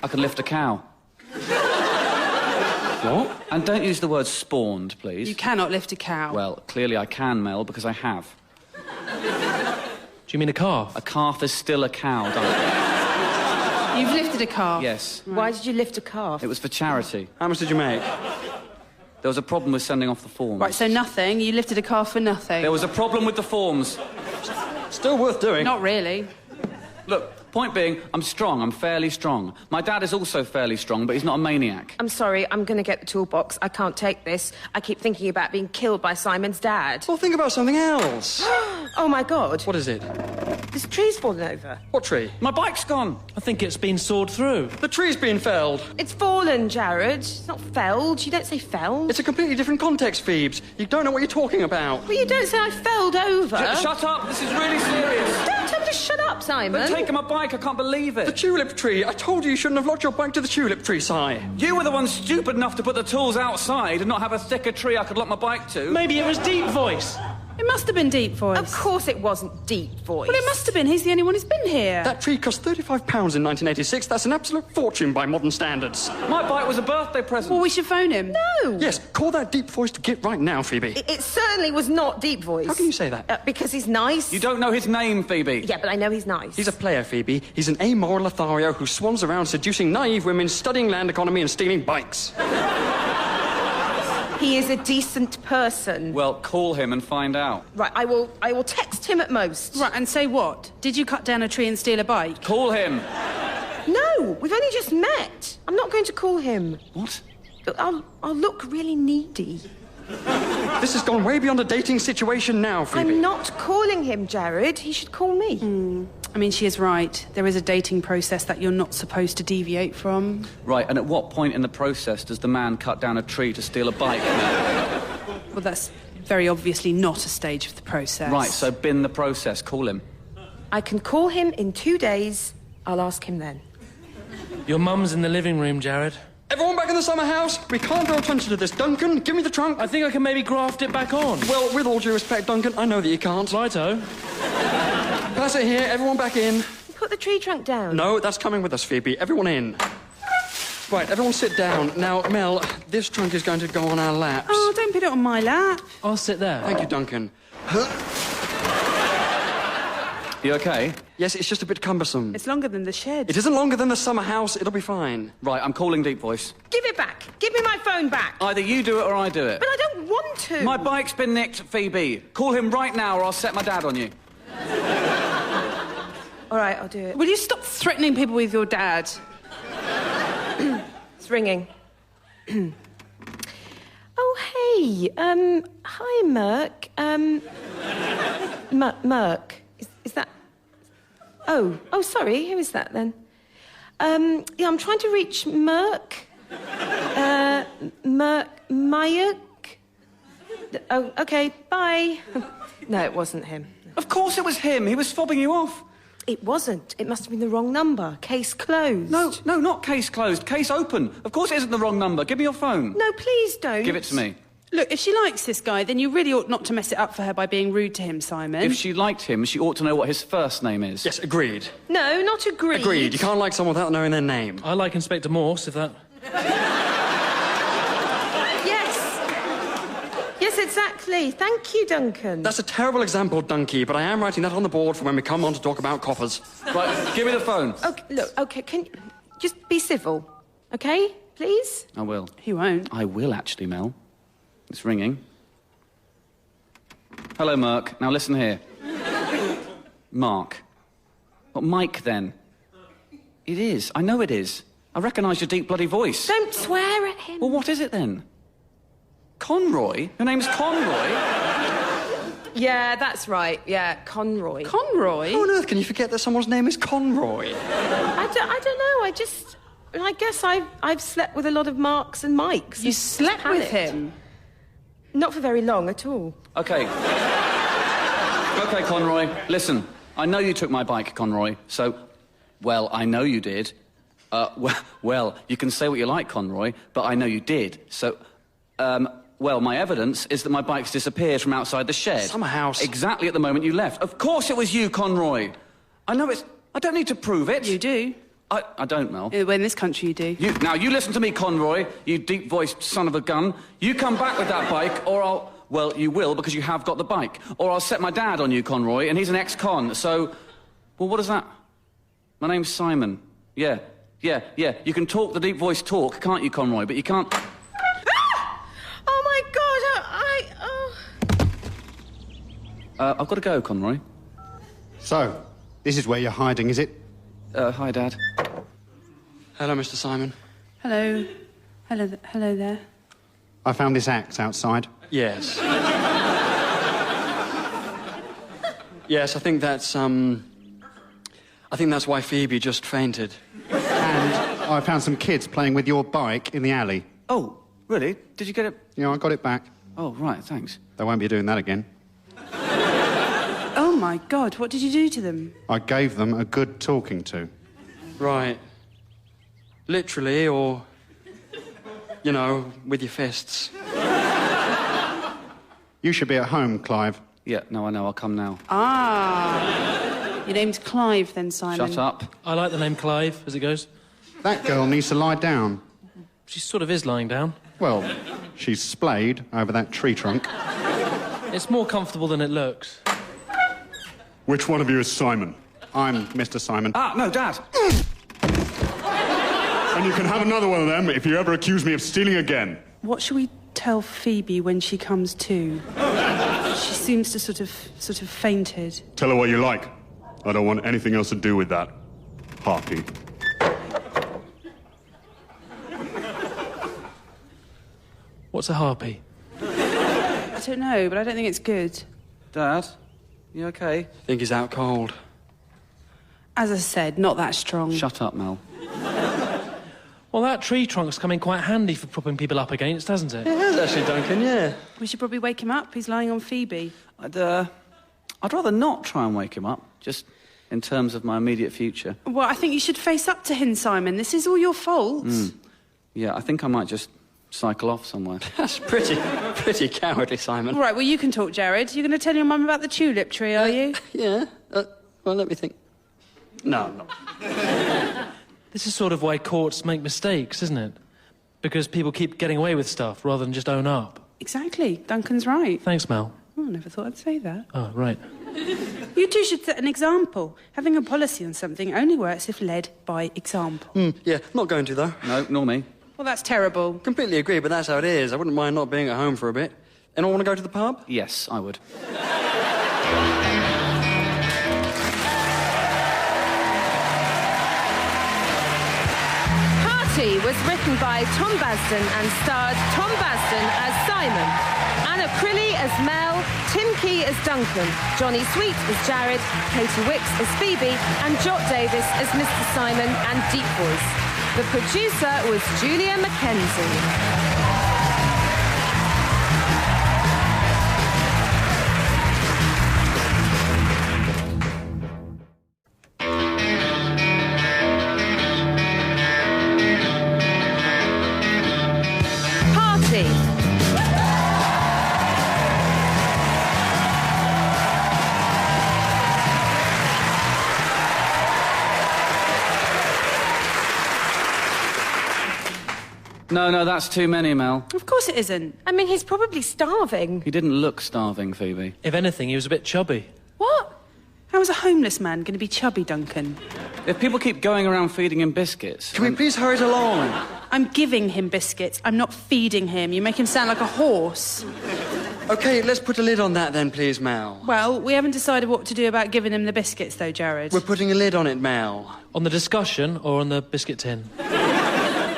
I could lift a cow. What? And don't use the word spawned, please. You cannot lift a cow. Well, clearly I can, Mel, because I have. Do you mean a calf? A calf is still a cow, Duncan. You've lifted a calf. Yes. Why did you lift a calf? It was for charity. How much did you make? There was a problem with sending off the forms. Right, so nothing. You lifted a calf for nothing. There was a problem with the forms. Still worth doing. Not really. Look, point being, I'm strong. I'm fairly strong. My dad is also fairly strong, but he's not a maniac. I'm sorry, I'm going to get the toolbox. I can't take this. I keep thinking about being killed by Simon's dad. Well, think about something else. Oh, my God. What is it? This tree's fallen over. What tree? My bike's gone. I think it's been sawed through. The tree's being felled. It's fallen, Jared. It's not felled. You don't say felled. It's a completely different context, Phoebes. You don't know what you're talking about. Well, you don't say I felled over. Shut up. This is really serious. Don't tell me to shut up, Simon. They've taken my bike. I can't believe The it. tulip tree. I told you shouldn't have locked your bike to the tulip tree, Si. You were the one stupid enough to put the tools outside and not have a thicker tree I could lock my bike to. Maybe it was Deep Voice. It must have been Deep Voice. Of course it wasn't Deep Voice. Well, it must have been. He's the only one who's been here. That tree cost £35 in 1986. That's an absolute fortune by modern standards. My bike was a birthday present. Well, we should phone him. No. Yes, call that deep voice to get right now, Phoebe. It certainly was not Deep Voice. How can you say that? Because he's nice. You don't know his name, Phoebe. Yeah, but I know he's nice. He's a player, Phoebe. He's an amoral Lothario who swans around seducing naive women, studying land economy and stealing bikes. He is a decent person. Well, call him and find out. Right, I will text him at most. Right, and say what? Did you cut down a tree and steal a bike? Call him. No, we've only just met. I'm not going to call him. What? Look, I'll look really needy. This has gone way beyond a dating situation now, Phoebe. I'm not calling him, Jared. He should call me. I mean, she is right. There is a dating process that you're not supposed to deviate from. Right, and at what point in the process does the man cut down a tree to steal a bike? Well, that's very obviously not a stage of the process. Right, so bin the process. Call him. I can call him in 2 days. I'll ask him then. Your mum's in the living room, Jared. Everyone back in the summer house? We can't draw attention to this. Duncan, give me the trunk. I think I can maybe graft it back on. Well, with all due respect, Duncan, I know that you can't. Righto. Pass it here, everyone back in. Put the tree trunk down. No, that's coming with us, Phoebe. Everyone in. Right, everyone sit down. Now, Mel, this trunk is going to go on our laps. Oh, don't put it on my lap. I'll sit there. Thank you, Duncan. You okay? Yes, it's just a bit cumbersome. It's longer than the shed. It isn't longer than the summer house. It'll be fine. Right, I'm calling Deep Voice. Give it back. Give me my phone back. Either you do it or I do it. But I don't want to. My bike's been nicked, Phoebe. Call him right now or I'll set my dad on you. All right, I'll do it. Will you stop threatening people with your dad? It's ringing. Oh, hey. Hi, Merc. Merc. Is that... Oh, sorry. Who is that, then? Yeah, I'm trying to reach Merc. Mayuk? Oh, OK, bye. No, it wasn't him. Of course it was him. He was fobbing you off. It wasn't. It must have been the wrong number. Case closed. No, not case closed. Case open. Of course it isn't the wrong number. Give me your phone. No, please don't. Give it to me. Look, if she likes this guy, then you really ought not to mess it up for her by being rude to him, Simon. If she liked him, she ought to know what his first name is. Yes, agreed. No, not agreed. Agreed. You can't like someone without knowing their name. I like Inspector Morse, if that... Yes. Exactly. Thank you, Duncan. That's a terrible example, Dunky, but I am writing that on the board for when we come on to talk about coppers. Right, give me the phone. Okay, look, okay, can you just be civil, okay? Please? I will. He won't. I will, actually, Mel. It's ringing. Hello, Merc. Now listen here. Mark. What, Mike, then? It is. I know it is. I recognise your deep, bloody voice. Don't swear at him. Well, what is it, then? Conroy? Your name's Conroy? Yeah, that's right. Yeah, Conroy. Conroy? How on earth can you forget that someone's name is Conroy? I don't know. I guess I've slept with a lot of Marks and Mikes. You slept with him? Not for very long at all. OK. OK, Conroy, listen. I know you took my bike, Conroy, so... Well, I know you did. Well, you can say what you like, Conroy, but I know you did. So, well, my evidence is that my bike's disappeared from outside the shed. Summer house. Exactly at the moment you left. Of course it was you, Conroy. I know it's... I don't need to prove it. You do. I don't, Mel. Well, in this country you do. Now, you listen to me, Conroy, you deep-voiced son of a gun. You come back with that bike, or I'll... Well, you will, because you have got the bike. Or I'll set my dad on you, Conroy, and he's an ex-con, so... Well, what is that? My name's Simon. Yeah. You can talk the deep-voiced talk, can't you, Conroy? But you can't... Ah! Oh, my God, I've got to go, Conroy. So, this is where you're hiding, is it? Hi, Dad. Hello, Mr. Simon. Hello. Hello there. I found this axe outside. Yes. Yes, I think that's why Phoebe just fainted. And I found some kids playing with your bike in the alley. Oh, really? Did you get it? Yeah, I got it back. Oh, right, thanks. They won't be doing that again. Oh, my God, what did you do to them? I gave them a good talking to. Right. Literally, or... You know, with your fists. You should be at home, Clive. Yeah, no, I know, I'll come now. Ah. Your name's Clive, then, Simon. Shut up. I like the name Clive, as it goes. That girl needs to lie down. She sort of is lying down. Well, she's splayed over that tree trunk. It's more comfortable than it looks. Which one of you is Simon? I'm Mr. Simon. Ah, no, Dad! And you can have another one of them if you ever accuse me of stealing again. What shall we tell Phoebe when she comes to? She seems to sort of fainted. Tell her what you like. I don't want anything else to do with that. Harpy. What's a harpy? I don't know, but I don't think it's good. Dad, you okay? I think he's out cold. As I said, not that strong. Shut up, Mel. Well, that tree trunk's come in quite handy for propping people up against, hasn't it? It has actually, Duncan, yeah. We should probably wake him up. He's lying on Phoebe. I'd rather not try and wake him up, just in terms of my immediate future. Well, I think you should face up to him, Simon. This is all your fault. Yeah, I think I might just cycle off somewhere. That's pretty cowardly, Simon. Right, well, you can talk, Jared. You're going to tell your mum about the tulip tree, are you? Yeah. Well, let me think. No, I'm not. This is sort of why courts make mistakes, isn't it? Because people keep getting away with stuff rather than just own up. Exactly. Duncan's right. Thanks, Mel. Oh, I never thought I'd say that. Oh, right. You two should set an example. Having a policy on something only works if led by example. Yeah, not going to, though. No, nor me. Well, that's terrible. Completely agree, but that's how it is. I wouldn't mind not being at home for a bit. Anyone want to go to the pub? Yes, I would. Party was written by Tom Basden and starred Tom Basden as Simon, Anna Crilly as Mel, Tim Key as Duncan, Johnny Sweet as Jared, Katie Wicks as Phoebe, and Jot Davis as Mr. Simon and Deep Voice. The producer was Julia Mackenzie. No, that's too many, Mel. Of course it isn't. I mean, he's probably starving. He didn't look starving, Phoebe. If anything, he was a bit chubby. What? How is a homeless man going to be chubby, Duncan? If people keep going around feeding him biscuits... Can we please hurry it along? I'm giving him biscuits. I'm not feeding him. You make him sound like a horse. OK, let's put a lid on that then, please, Mel. Well, we haven't decided what to do about giving him the biscuits, though, Jared. We're putting a lid on it, Mel. On the discussion or on the biscuit tin?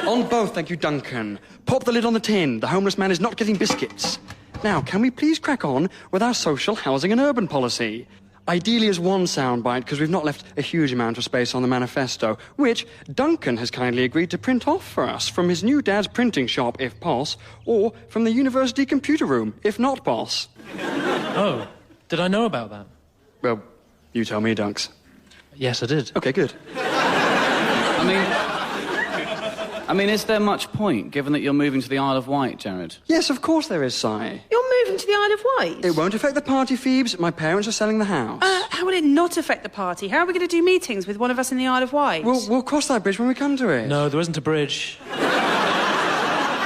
On both, thank you, Duncan. Pop the lid on the tin. The homeless man is not getting biscuits. Now, can we please crack on with our social housing and urban policy? Ideally as one soundbite, because we've not left a huge amount of space on the manifesto, which Duncan has kindly agreed to print off for us from his new dad's printing shop, if pos, or from the university computer room, if not pos. Oh, did I know about that? Well, you tell me, Dunks. Yes, I did. OK, good. I mean, is there much point, given that you're moving to the Isle of Wight, Jared? Yes, of course there is, Si. You're moving to the Isle of Wight? It won't affect the party, Phoebes. My parents are selling the house. How will it not affect the party? How are we going to do meetings with one of us in the Isle of Wight? We'll cross that bridge when we come to it. No, there isn't a bridge.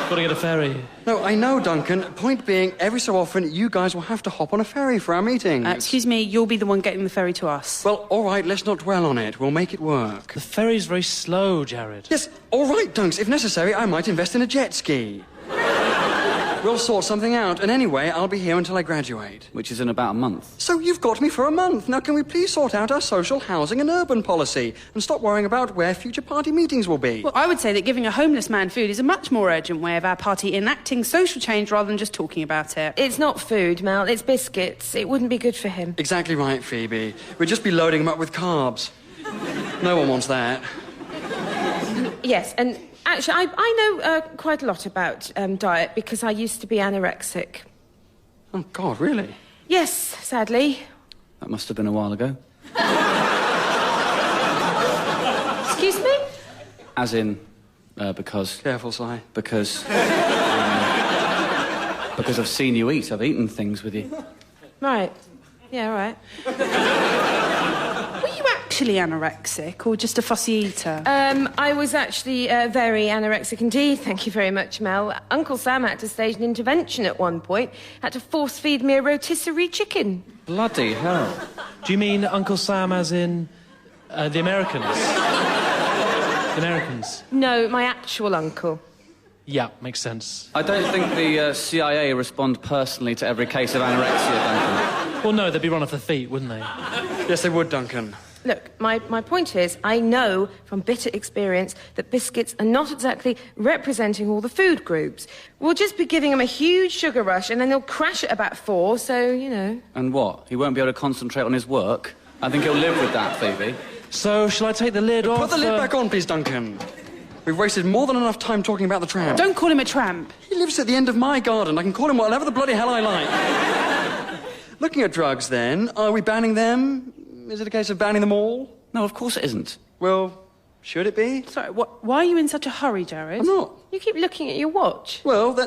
Got to get a ferry. No, I know, Duncan. Point being, every so often, you guys will have to hop on a ferry for our meetings. Excuse me, you'll be the one getting the ferry to us. Well, all right, let's not dwell on it. We'll make it work. The ferry's very slow, Jared. Yes, all right, Dunks. If necessary, I might invest in a jet ski. We'll sort something out. And anyway, I'll be here until I graduate. Which is in about a month. So you've got me for a month. Now, can we please sort out our social housing and urban policy and stop worrying about where future party meetings will be? Well, I would say that giving a homeless man food is a much more urgent way of our party enacting social change rather than just talking about it. It's not food, Mel. It's biscuits. It wouldn't be good for him. Exactly right, Phoebe. We'd just be loading him up with carbs. No one wants that. Yes, and actually, I know quite a lot about diet because I used to be anorexic. Oh, God, really? Yes, sadly. That must have been a while ago. Excuse me? As in, because... Careful, Si. Because I've seen you eat. I've eaten things with you. Right. Yeah, right. Were you actually anorexic or just a fussy eater? I was actually very anorexic indeed, thank you very much, Mel. Uncle Sam had to stage an intervention at one point. Had to force-feed me a rotisserie chicken. Bloody hell. Do you mean Uncle Sam as in the Americans? The Americans? No, my actual uncle. Yeah, makes sense. I don't think the CIA respond personally to every case of anorexia, Duncan. Well, no, they'd be run off their feet, wouldn't they? Yes, they would, Duncan. Look, my point is, I know from bitter experience that biscuits are not exactly representing all the food groups. We'll just be giving them a huge sugar rush and then they'll crash at about 4, so, you know. And what? He won't be able to concentrate on his work? I think he'll live with that, Phoebe. So, shall I take the lid off? Put the lid back on, please, Duncan. We've wasted more than enough time talking about the tramp. Don't call him a tramp. He lives at the end of my garden. I can call him whatever the bloody hell I like. Looking at drugs, then, are we banning them? Is it a case of banning them all? No, of course it isn't. Well, should it be? Sorry, why are you in such a hurry, Jared? I'm not. You keep looking at your watch. Well,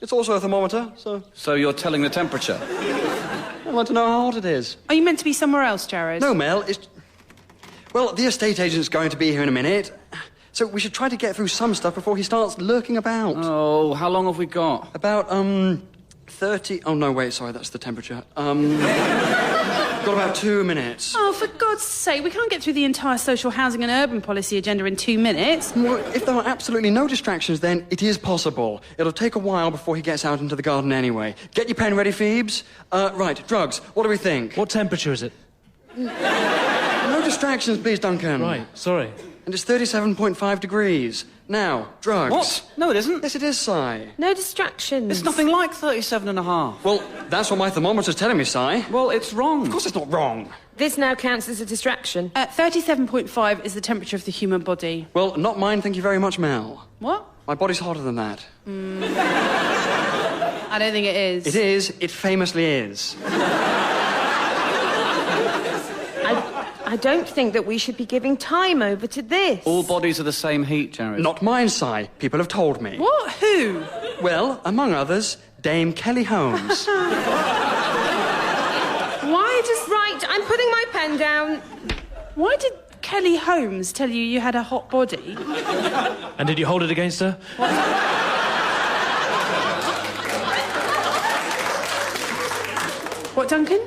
it's also a thermometer, so... So you're telling the temperature? I'd like to know how hot it is. Are you meant to be somewhere else, Jared? No, Mel, it's... Well, the estate agent's going to be here in a minute, so we should try to get through some stuff before he starts lurking about. Oh, how long have we got? About, 30... Oh, no, wait, sorry, that's the temperature. Got about 2 minutes. Oh, for God's sake, we can't get through the entire social housing and urban policy agenda in 2 minutes. Well, if there are absolutely no distractions, then it is possible. It'll take a while before he gets out into the garden anyway. Get your pen ready, Phoebes. Right, drugs. What do we think? What temperature is it? No distractions, please, Duncan. Right, sorry. And it's 37.5 degrees. Now, drugs. What? No, it isn't. Yes, it is, Si. No distractions. It's nothing like 37.5. Well, that's what my thermometer's telling me, Si. Well, it's wrong. Of course it's not wrong. This now counts as a distraction. 37.5 is the temperature of the human body. Well, not mine, thank you very much, Mel. What? My body's hotter than that. I don't think it is. It is. It famously is. I don't think that we should be giving time over to this. All bodies are the same heat, Jared. Not mine, Si. People have told me. What? Who? Well, among others, Dame Kelly Holmes. Why does... Right, I'm putting my pen down. Why did Kelly Holmes tell you had a hot body? And did you hold it against her? What, Duncan?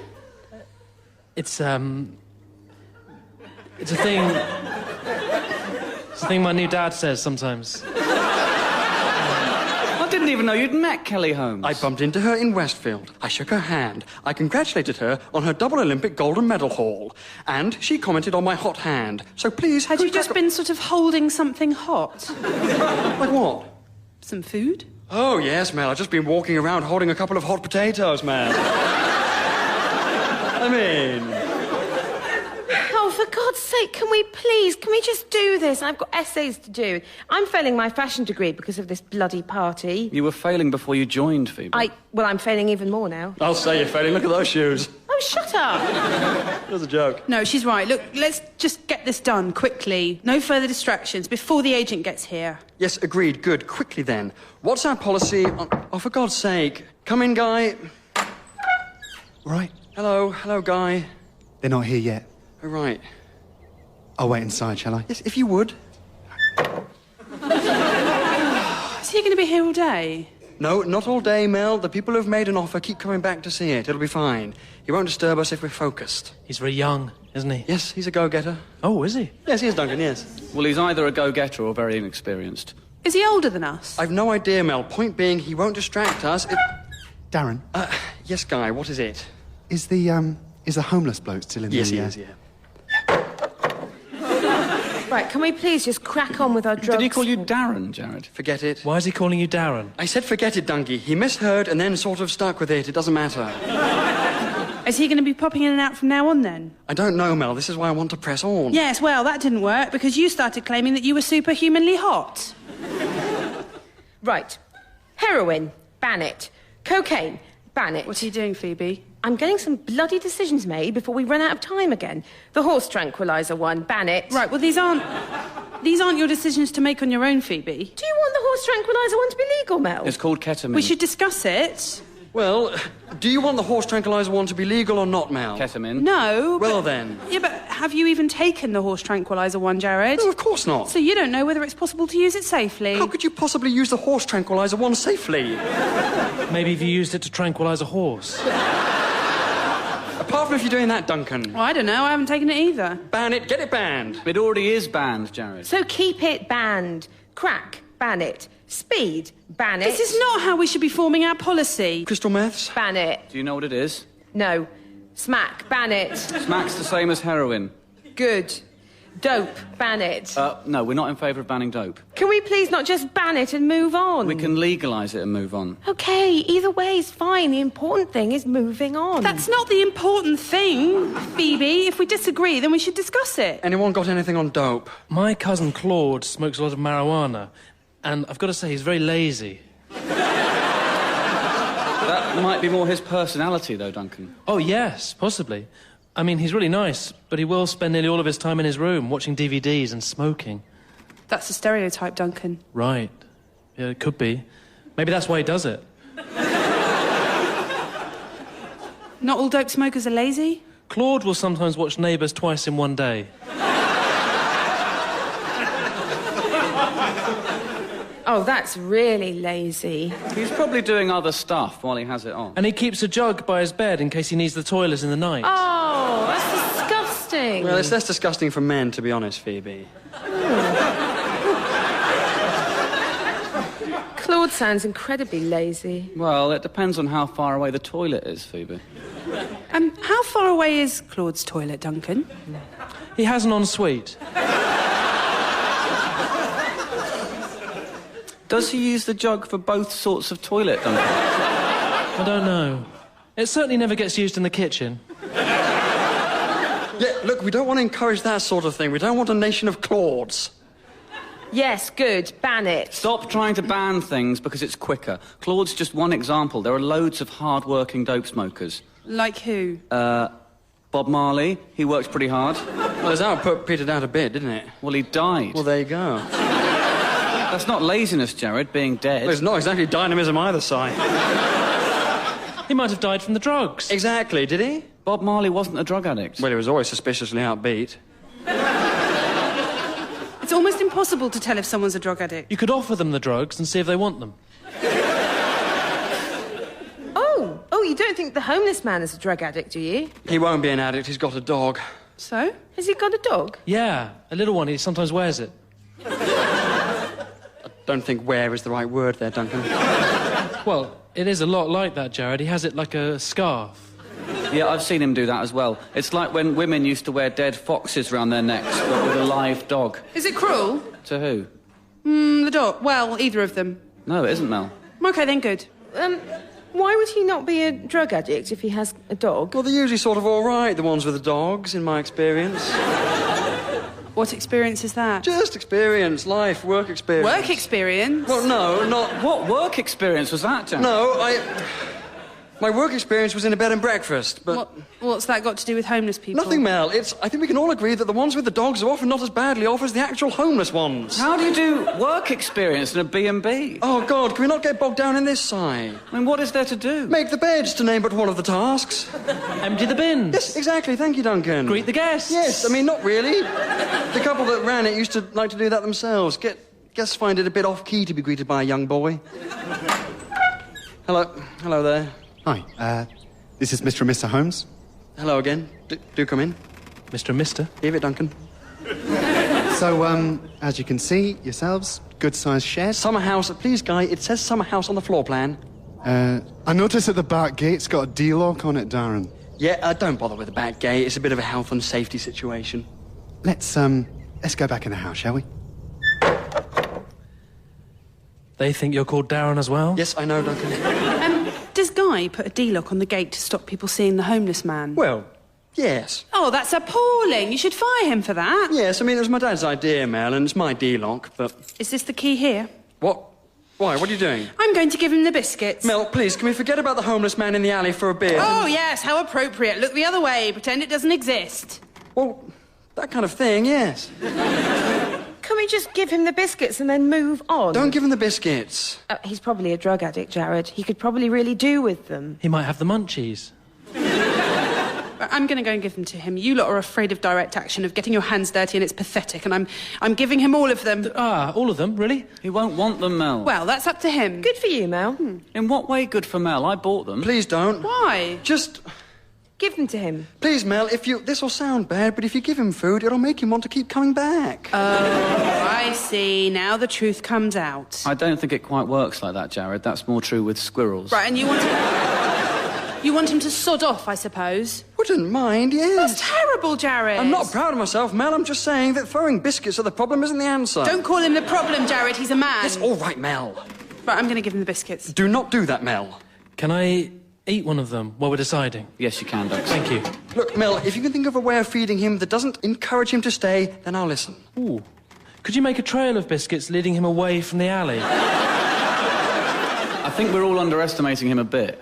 It's a thing... It's a thing my new dad says sometimes. I didn't even know you'd met Kelly Holmes. I bumped into her in Westfield. I shook her hand. I congratulated her on her double Olympic golden medal haul. And she commented on my hot hand. So please... Had you just been sort of holding something hot? Like what? Some food? Oh, yes, Mel. I've just been walking around holding a couple of hot potatoes, man. I mean... Oh, for God's sake, can we just do this? I've got essays to do. I'm failing my fashion degree because of this bloody party. You were failing before you joined, Phoebe. Well, I'm failing even more now. I'll say you're failing. Look at those shoes. Oh, shut up! That was a joke. No, she's right. Look, let's just get this done quickly. No further distractions before the agent gets here. Yes, agreed. Good. Quickly, then. What's our policy on... Oh, for God's sake. Come in, Guy. Right. Hello. Hello, Guy. They're not here yet. Oh, right. I'll wait inside, shall I? Yes, if you would. Is he going to be here all day? No, not all day, Mel. The people who've made an offer keep coming back to see it. It'll be fine. He won't disturb us if we're focused. He's very young, isn't he? Yes, he's a go-getter. Oh, is he? Yes, he is, Duncan, yes. Well, he's either a go-getter or very inexperienced. Is he older than us? I've no idea, Mel. Point being, he won't distract us if... Darren, Yes, Guy, what is it? is the homeless bloke still in Yes, the... he is, yeah. Right, can we please just crack on with our drugs? Did he call you Darren, Jared? Forget it. Why is he calling you Darren? I said forget it, Dunky. He misheard and then sort of stuck with it. It doesn't matter. Is he going to be popping in and out from now on, then? I don't know, Mel. This is why I want to press on. Yes, well, that didn't work because you started claiming that you were superhumanly hot. Right. Heroin, ban it. Cocaine, ban it. What are you doing, Phoebe? I'm getting some bloody decisions made before we run out of time again. The horse tranquilizer one, ban it. Right, well, these aren't your decisions to make on your own, Phoebe. Do you want the horse tranquilizer one to be legal, Mel? It's called ketamine. We should discuss it. Well, do you want the horse tranquilizer one to be legal or not, Mel? Ketamine? No. Well, then. Yeah, but have you even taken the horse tranquilizer one, Jared? No, of course not. So you don't know whether it's possible to use it safely? How could you possibly use the horse tranquilizer one safely? Maybe if you used it to tranquilise a horse. Apart from if you're doing that, Duncan. Well, I don't know. I haven't taken it either. Ban it, get it banned. It already is banned, Jared. So keep it banned. Crack, ban it. Speed, ban it. This is not how we should be forming our policy. Crystal meths? Ban it. Do you know what it is? No. Smack, ban it. Smack's the same as heroin. Good. Dope, ban it. No, we're not in favour of banning dope. Can we please not just ban it and move on? We can legalise it and move on. OK, either way is fine. The important thing is moving on. That's not the important thing, Phoebe. If we disagree, then we should discuss it. Anyone got anything on dope? My cousin Claude smokes a lot of marijuana, and I've got to say, he's very lazy. That might be more his personality, though, Duncan. Oh, yes, possibly. I mean, he's really nice, but he will spend nearly all of his time in his room watching DVDs and smoking. That's a stereotype, Duncan. Right. Yeah, it could be. Maybe that's why he does it. Not all dope smokers are lazy? Claude will sometimes watch Neighbours twice in one day. Oh, that's really lazy. He's probably doing other stuff while he has it on. And he keeps a jug by his bed in case he needs the toilet in the night. Oh, that's disgusting. Well, it's less disgusting for men, to be honest, Phoebe. Claude sounds incredibly lazy. Well, it depends on how far away the toilet is, Phoebe. How far away is Claude's toilet, Duncan? He has an ensuite. Does he use the jug for both sorts of toilet, Duncan? I don't know. It certainly never gets used in the kitchen. Yeah, look, we don't want to encourage that sort of thing. We don't want a nation of Claudes. Yes, good. Ban it. Stop trying to ban things because it's quicker. Claude's just one example. There are loads of hard-working dope smokers. Like who? Bob Marley, he works pretty hard. Well, his output petered out a bit, didn't it? Well, he died. Well, there you go. That's not laziness, Jared, being dead. Well, it's not exactly dynamism either, Si. He might have died from the drugs. Exactly, did he? Bob Marley wasn't a drug addict. Well, he was always suspiciously outbeat. impossible to tell if someone's a drug addict. You could offer them the drugs and see if they want them. Oh, you don't think the homeless man is a drug addict, do you? He won't be an addict, he's got a dog. So? Has he got a dog? Yeah, a little one. He sometimes wears it. I don't think wear is the right word there, Duncan. Well, it is a lot like that, Jared. He has it like a scarf. Yeah, I've seen him do that as well. It's like when women used to wear dead foxes round their necks, but with a live dog. Is it cruel? To who? The dog. Well, either of them. No, it isn't, Mel. OK, then good. Why would he not be a drug addict if he has a dog? Well, they're usually sort of all right, the ones with the dogs, in my experience. What experience is that? Just experience, life, work experience. Work experience? Well, no, not... What work experience was that, Jack? No, my work experience was in a bed and breakfast, but... What's that got to do with homeless people? Nothing, Mel. I think we can all agree that the ones with the dogs are often not as badly off as the actual homeless ones. How do you do work experience in a B&B? Oh, God, can we not get bogged down in this, Si? I mean, what is there to do? Make the beds, to name but one of the tasks. Empty the bins. Yes, exactly. Thank you, Duncan. Greet the guests. Yes, I mean, not really. The couple that ran it used to like to do that themselves. Guests find it a bit off-key to be greeted by a young boy. Hello there. Hi, this is Mr. and Mr. Holmes. Hello again. Do come in. Mr. and Mr. Leave it, Duncan. So, as you can see yourselves, good-sized shed. Summer house. Please, Guy, it says summer house on the floor plan. I noticed that the back gate's got a D-lock on it, Darren. Yeah, don't bother with the back gate. It's a bit of a health and safety situation. Let's go back in the house, shall we? They think you're called Darren as well? Yes, I know, Duncan. Does Guy put a D-lock on the gate to stop people seeing the homeless man? Well, yes. Oh, that's appalling. You should fire him for that. Yes, I mean, it was my dad's idea, Mel, and it's my D-lock, but... Is this the key here? What? Why? What are you doing? I'm going to give him the biscuits. Mel, please, can we forget about the homeless man in the alley for a bit? Oh, yes, how appropriate. Look the other way. Pretend it doesn't exist. Well, that kind of thing, yes. Can we just give him the biscuits and then move on? Don't give him the biscuits. He's probably a drug addict, Jared. He could probably really do with them. He might have the munchies. I'm going to go and give them to him. You lot are afraid of direct action, of getting your hands dirty, and it's pathetic, and I'm giving him all of them. All of them? Really? He won't want them, Mel. Well, that's up to him. Good for you, Mel. In what way good for Mel? I bought them. Please don't. Why? Just... Give them to him. Please, Mel, this will sound bad, but if you give him food, it'll make him want to keep coming back. Oh, I see. Now the truth comes out. I don't think it quite works like that, Jared. That's more true with squirrels. Right, and you want him to sod off, I suppose? Wouldn't mind, yes. That's terrible, Jared. I'm not proud of myself, Mel. I'm just saying that throwing biscuits at the problem isn't the answer. Don't call him the problem, Jared. He's a man. Yes, all right, Mel. Right, I'm going to give him the biscuits. Do not do that, Mel. Can I eat one of them while we're deciding? Yes, you can, Doug. Thank you. Look, Mel, if you can think of a way of feeding him that doesn't encourage him to stay, then I'll listen. Ooh. Could you make a trail of biscuits leading him away from the alley? I think we're all underestimating him a bit.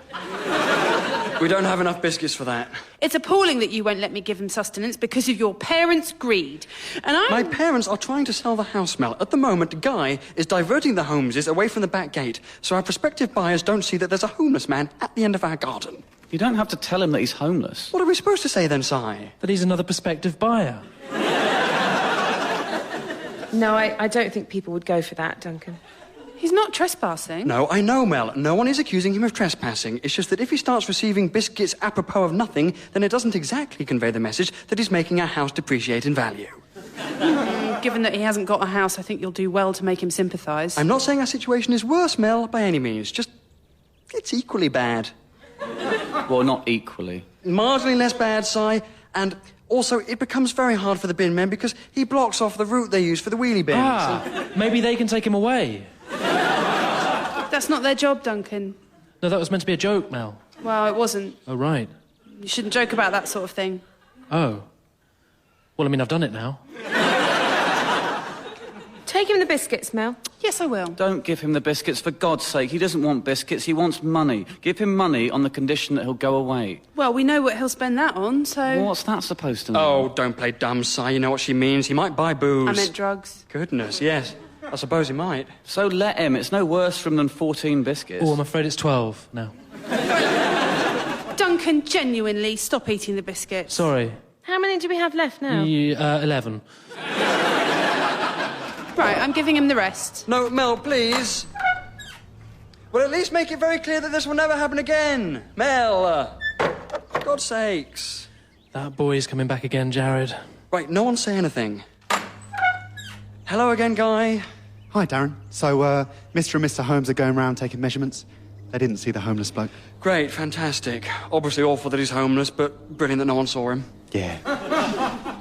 We don't have enough biscuits for that. It's appalling that you won't let me give him sustenance because of your parents' greed. And My parents are trying to sell the house, Mel. At the moment, Guy is diverting the Holmeses away from the back gate, so our prospective buyers don't see that there's a homeless man at the end of our garden. You don't have to tell him that he's homeless. What are we supposed to say then, Si? That he's another prospective buyer. No, I don't think people would go for that, Duncan. He's not trespassing. No, I know, Mel. No one is accusing him of trespassing. It's just that if he starts receiving biscuits apropos of nothing, then it doesn't exactly convey the message that he's making our house depreciate in value. Given that he hasn't got a house, I think you'll do well to make him sympathise. I'm not saying our situation is worse, Mel, by any means. Just, it's equally bad. Well, not equally. Marginally less bad, Si, and also it becomes very hard for the bin men because he blocks off the route they use for the wheelie bins. Maybe they can take him away. That's not their job, Duncan. No, that was meant to be a joke, Mel. Well, it wasn't. Oh, right. You shouldn't joke about that sort of thing. Oh. Well, I mean, I've done it now. Take him the biscuits, Mel. Yes, I will. Don't give him the biscuits, for God's sake. He doesn't want biscuits, he wants money. Give him money on the condition that he'll go away. Well, we know what he'll spend that on, so... What's that supposed to mean? Oh, don't play dumb, Si. You know what she means. He might buy booze. I meant drugs. Goodness, yes. I suppose he might. So let him. It's no worse for him than 14 biscuits. Oh, I'm afraid it's 12 now. Duncan, genuinely, stop eating the biscuits. Sorry. How many do we have left now? 11. Right, I'm giving him the rest. No, Mel, please. Well, at least make it very clear that this will never happen again. Mel, for God's sakes. That boy's coming back again, Jared. Right, no one say anything. Hello again, Guy. Hi, Darren. So, Mr. and Mr. Holmes are going around taking measurements. They didn't see the homeless bloke. Great, fantastic. Obviously awful that he's homeless, but brilliant that no one saw him. Yeah.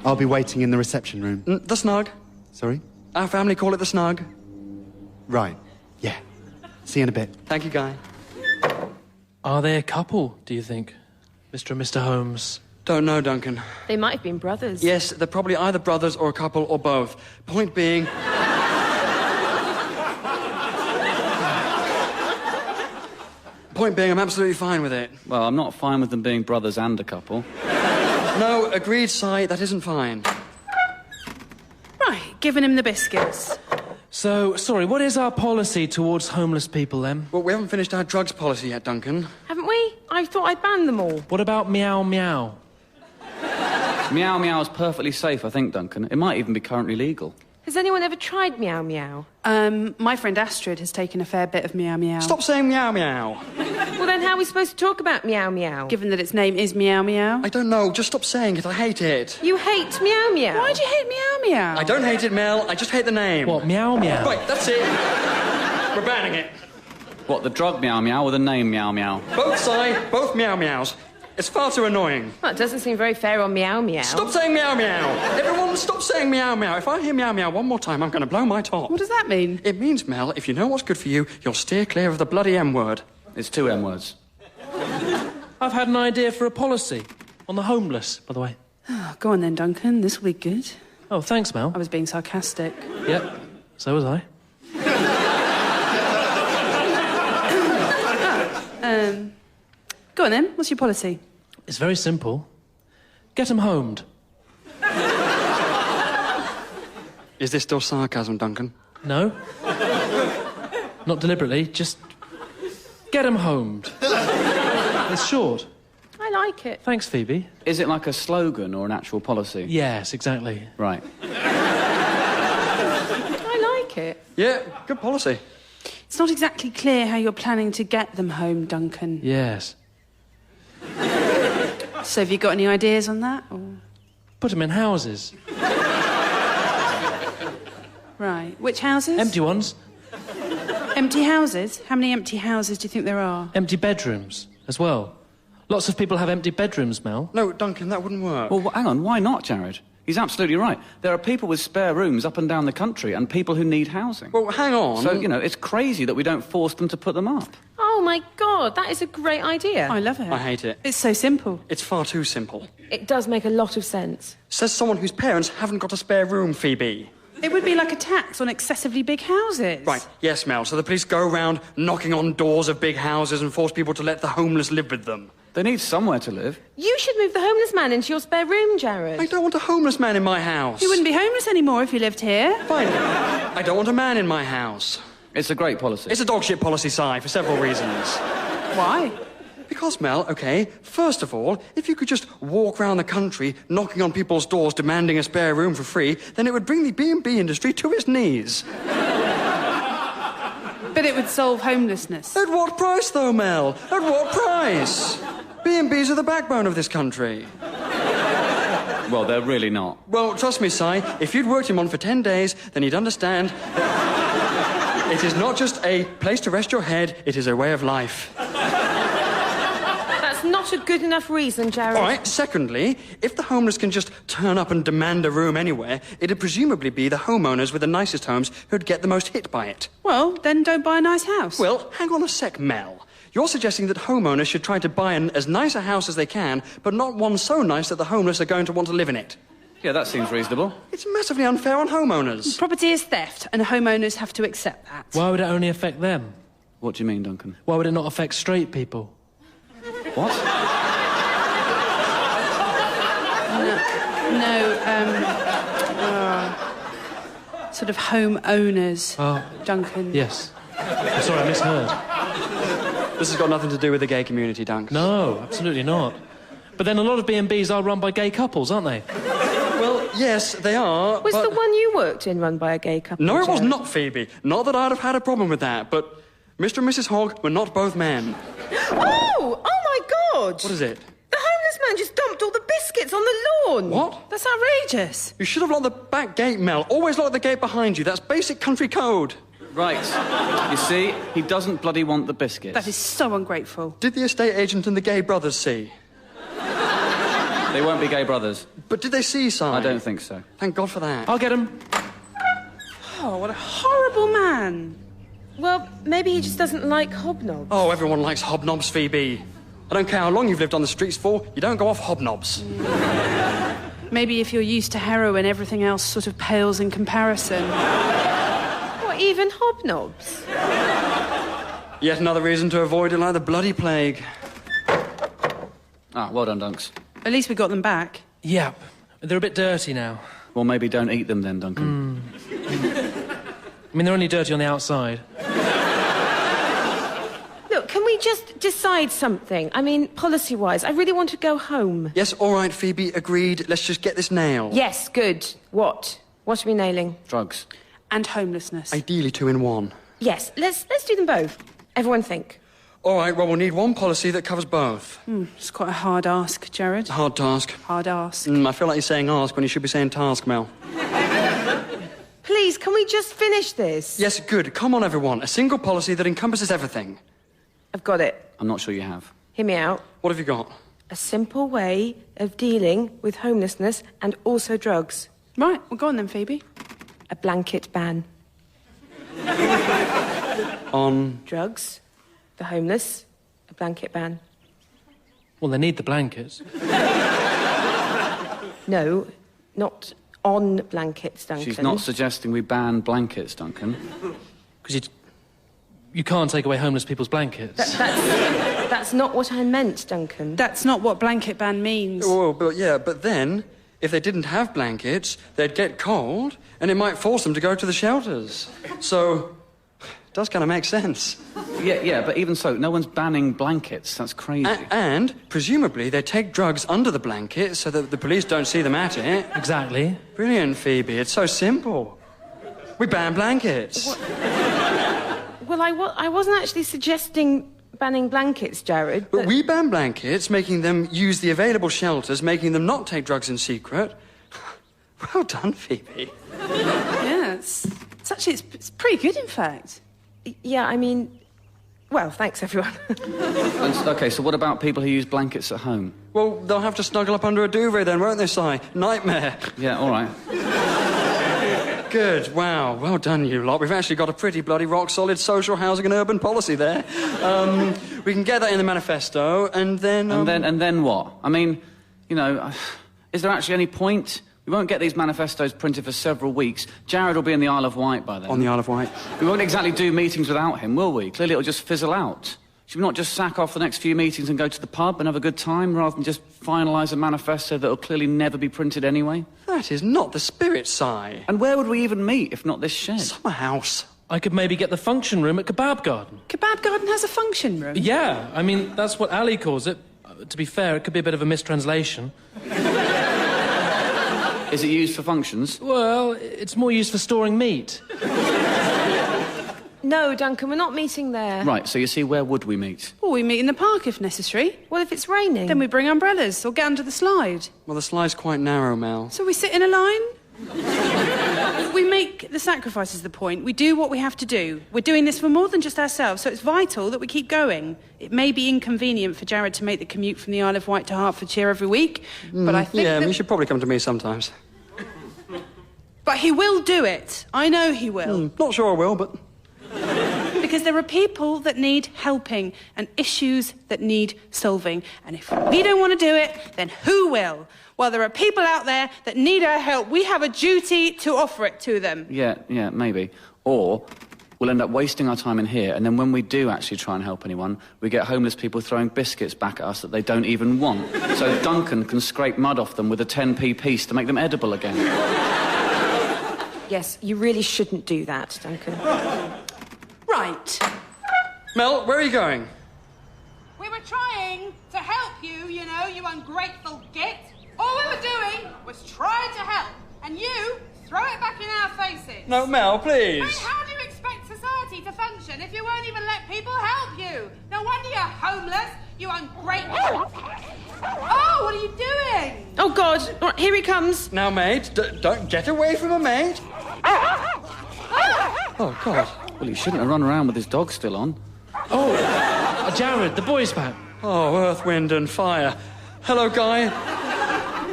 I'll be waiting in the reception room. The snug. Sorry? Our family call it the snug. Right. Yeah. See you in a bit. Thank you, Guy. Are they a couple, do you think? Mr. and Mr. Holmes? Don't know, Duncan. They might have been brothers. Yes, they're probably either brothers or a couple or both. Point being... Point being, I'm absolutely fine with it. Well, I'm not fine with them being brothers and a couple. No, agreed, Si, that isn't fine. Right, giving him the biscuits. So, sorry, what is our policy towards homeless people, then? Well, we haven't finished our drugs policy yet, Duncan. Haven't we? I thought I'd banned them all. What about meow meow? Meow meow is perfectly safe, I think, Duncan. It might even be currently legal. Has anyone ever tried meow meow? My friend Astrid has taken a fair bit of meow meow. Stop saying meow meow. Well, then how are we supposed to talk about meow meow? Given that its name is meow meow. I don't know, just stop saying it, I hate it. You hate meow meow? Why do you hate meow meow? I don't hate it, Mel, I just hate the name. What, meow meow? Right, that's it. We're banning it. What, the drug meow meow or the name meow meow? Both, Si, both meow meows. It's far too annoying. Well, it doesn't seem very fair on meow meow. Stop saying meow meow. Everyone, stop saying meow meow. If I hear meow meow one more time, I'm going to blow my top. What does that mean? It means, Mel, if you know what's good for you, you'll steer clear of the bloody M word. It's 2 M words. I've had an idea for a policy on the homeless, by the way. Oh, go on then, Duncan. This will be good. Oh, thanks, Mel. I was being sarcastic. Yep, so was I. Go on then. What's your policy? It's very simple. Get 'em homed. Is this still sarcasm, Duncan? No? Not deliberately, just get 'em homed. It's short. I like it. Thanks, Phoebe. Is it like a slogan or an actual policy? Yes, exactly. Right. I like it. Yeah, good policy. It's not exactly clear how you're planning to get them home, Duncan. Yes. So have you got any ideas on that? Or... Put 'em in houses. Right. Which houses? Empty ones. Empty houses? How many empty houses do you think there are? Empty bedrooms as well. Lots of people have empty bedrooms, Mel. No, Duncan, that wouldn't work. Well, hang on, why not, Jared? He's absolutely right. There are people with spare rooms up and down the country and people who need housing. Well, hang on. So, you know, it's crazy that we don't force them to put them up. Oh, my God, that is a great idea. I love it. I hate it. It's so simple. It's far too simple. It does make a lot of sense. Says someone whose parents haven't got a spare room, Phoebe. It would be like a tax on excessively big houses. Right, yes, Mel. So the police go around knocking on doors of big houses and force people to let the homeless live with them. They need somewhere to live. You should move the homeless man into your spare room, Jared. I don't want a homeless man in my house. You wouldn't be homeless anymore if you lived here. Fine. I don't want a man in my house. It's a great policy. It's a dog shit policy, Si, for several reasons. Why? Because, Mel, OK, first of all, if you could just walk around the country knocking on people's doors demanding a spare room for free, then it would bring the B&B industry to its knees. But it would solve homelessness. At what price, though, Mel? At what price? B&Bs are the backbone of this country. Well, they're really not. Well, trust me, Si, if you'd worked in one for 10 days, then you'd understand that it is not just a place to rest your head, it is a way of life. That's not a good enough reason, Jared. All right, secondly, if the homeless can just turn up and demand a room anywhere, it'd presumably be the homeowners with the nicest homes who'd get the most hit by it. Well, then don't buy a nice house. Well, hang on a sec, Mel. You're suggesting that homeowners should try to buy as nice a house as they can, but not one so nice that the homeless are going to want to live in it. Yeah, that seems reasonable. It's massively unfair on homeowners. Property is theft, and homeowners have to accept that. Why would it only affect them? What do you mean, Duncan? Why would it not affect straight people? What? Sort of homeowners, Duncan. Yes. I'm sorry, I misheard. This has got nothing to do with the gay community, Dunk. No, absolutely not. But then a lot of B&Bs are run by gay couples, aren't they? Well, yes, they are, Was the one you worked in run by a gay couple? No, it was Jared? not, Phoebe. Not that I'd have had a problem with that, but Mr. and Mrs. Hogg were not both men. Oh my God! What is it? The homeless man just dumped all the biscuits on the lawn. What? That's outrageous. You should have locked the back gate, Mel. Always lock the gate behind you. That's basic country code. Right. You see, he doesn't bloody want the biscuits. That is so ungrateful. Did the estate agent and the gay brothers see? They won't be gay brothers. But did they see, Si? I don't think so. Thank God for that. I'll get him. Oh, what a horrible man. Well, maybe he just doesn't like hobnobs. Oh, everyone likes hobnobs, Phoebe. I don't care how long you've lived on the streets for, you don't go off hobnobs. Maybe if you're used to heroin, everything else sort of pales in comparison. What, even hobnobs? Yet another reason to avoid it like the bloody plague. Ah, well done, Dunks. At least we got them back. Yep. They're a bit dirty now. Well, maybe don't eat them then, Duncan. I mean, they're only dirty on the outside. Look, can we just decide something? I mean, policy-wise, I really want to go home. Yes, all right, Phoebe, agreed. Let's just get this nailed. Yes, good. What? What are we nailing? Drugs. And homelessness. Ideally 2 in 1. Yes, let's do them both. Everyone think. All right, well, we'll need one policy that covers both. It's quite a hard ask, Jared. Hard task. Hard ask. I feel like you're saying ask when you should be saying task, Mel. Please, can we just finish this? Yes, good. Come on, everyone. A single policy that encompasses everything. I've got it. I'm not sure you have. Hear me out. What have you got? A simple way of dealing with homelessness and also drugs. Right, well, go on then, Phoebe. A blanket ban. On... Drugs, the homeless, a blanket ban. Well, they need the blankets. No, not on blankets, Duncan. She's not suggesting we ban blankets, Duncan. Because you can't take away homeless people's blankets. That's not what I meant, Duncan. That's not what blanket ban means. Oh, but then, if they didn't have blankets, they'd get cold, and it might force them to go to the shelters. So, it does kind of make sense. Yeah, but even so, no one's banning blankets. That's crazy. And, presumably, they take drugs under the blanket so that the police don't see them at it. Exactly. Brilliant, Phoebe. It's so simple. We ban blankets. What? Well, I wasn't actually suggesting banning blankets, Jared. But we ban blankets, making them use the available shelters, making them not take drugs in secret. Well done, Phoebe. Yeah, it's pretty good, in fact. Yeah, I mean... Well, thanks, everyone. OK, so what about people who use blankets at home? Well, they'll have to snuggle up under a duvet then, won't they, Si? Nightmare. Yeah, all right. Good. Wow. Well done, you lot. We've actually got a pretty bloody rock-solid social housing and urban policy there. We can get that in the manifesto, and then... And then what? I mean, you know, is there actually any point? We won't get these manifestos printed for several weeks. Jared will be in the Isle of Wight by then. On the Isle of Wight. We won't exactly do meetings without him, will we? Clearly it'll just fizzle out. Should we not just sack off the next few meetings and go to the pub and have a good time, rather than just finalise a manifesto that'll clearly never be printed anyway? That is not the spirit, Si. And where would we even meet if not this shed? Summer house. I could maybe get the function room at Kebab Garden. Kebab Garden has a function room? Yeah, I mean, that's what Ali calls it. To be fair, it could be a bit of a mistranslation. Is it used for functions? Well, it's more used for storing meat. No, Duncan, we're not meeting there. Right, so you see, where would we meet? Well, we meet in the park if necessary. Well, if it's raining... Then we bring umbrellas or get under the slide. Well, the slide's quite narrow, Mel. So we sit in a line? We make the sacrifices the point. We do what we have to do. We're doing this for more than just ourselves, so it's vital that we keep going. It may be inconvenient for Jared to make the commute from the Isle of Wight to Hertfordshire every week, but I think Yeah, that... you should probably come to me sometimes. But he will do it. I know he will. Not sure I will, but... Because there are people that need helping and issues that need solving. And if we don't want to do it, then who will? Well, there are people out there that need our help. We have a duty to offer it to them. Yeah, maybe. Or we'll end up wasting our time in here, and then when we do actually try and help anyone, we get homeless people throwing biscuits back at us that they don't even want. So Duncan can scrape mud off them with a 10p piece to make them edible again. Yes, you really shouldn't do that, Duncan. Right. Mel, where are you going? We were trying to help you, you know, you ungrateful git. All we were doing was trying to help. And you throw it back in our faces. No, Mel, please. I mean, how do you expect society to function if you won't even let people help you? No wonder you're homeless, you ungrateful... Oh, what are you doing? Oh, God. All right, here he comes. Now, mate, don't get away from her, mate. Oh, God. Well, he shouldn't have run around with his dog still on. Oh, Jared, the boy's back. Oh, earth, wind and fire. Hello, Guy.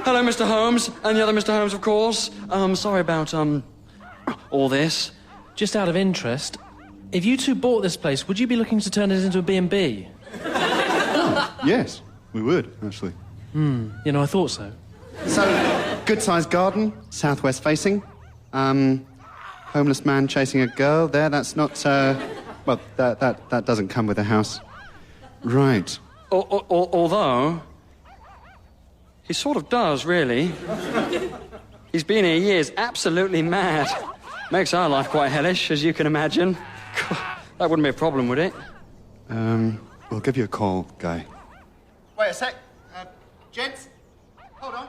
Hello, Mr. Holmes. And the other Mr. Holmes, of course. Sorry about, all this. Just out of interest, if you two bought this place, would you be looking to turn it into a B&B? Yes, we would, actually. You know, I thought so. So, good-sized garden, southwest facing. Homeless man chasing a girl there, that's not, well, that doesn't come with a house. Right. Although... he sort of does, really. He's been here years, absolutely mad. Makes our life quite hellish, as you can imagine. That wouldn't be a problem, would it? We'll give you a call, Guy. Wait a sec. Gents, hold on.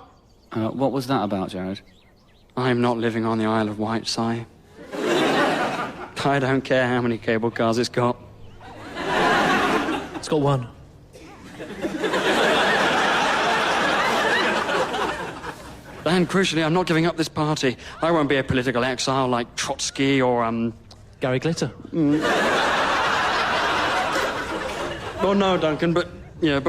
What was that about, Jared? I'm not living on the Isle of Wight, Si. I don't care how many cable cars it's got. It's got one. And crucially, I'm not giving up this party. I won't be a political exile like Trotsky or, Gary Glitter. Well, no, Duncan, but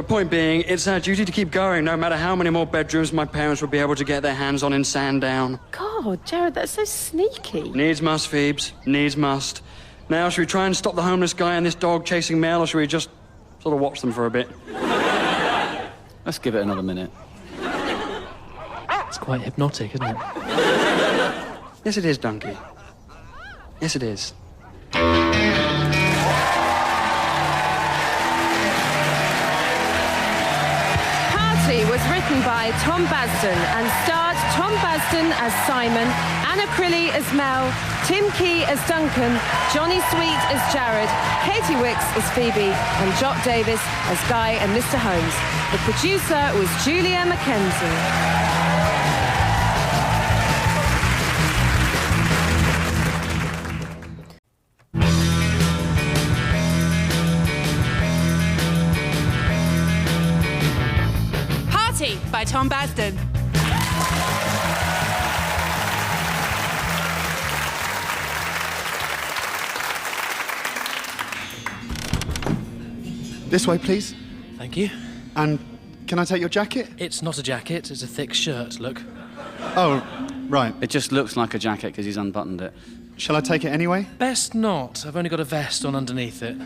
point being, it's our duty to keep going, no matter how many more bedrooms my parents would be able to get their hands on in Sandown. God, Jared, that's so sneaky. Needs must, Phoebes. Needs must. Now, should we try and stop the homeless guy and this dog chasing Mel, or should we just sort of watch them for a bit? Let's give it another minute. It's quite hypnotic, isn't it? Yes, it is, Dunky. Yes, it is. Party was written by Tom Basden and starred Tom Basden as Simon, Anna Crilly as Mel, Tim Key as Duncan, Johnny Sweet as Jared, Katie Wicks as Phoebe, and Jock Davis as Guy and Mr. Holmes. The producer was Julia Mackenzie. By Tom Basden. This way, please. Thank you. And can I take your jacket? It's not a jacket, it's a thick shirt, look. Oh, right. It just looks like a jacket because he's unbuttoned it. Shall I take it anyway? Best not. I've only got a vest on underneath it.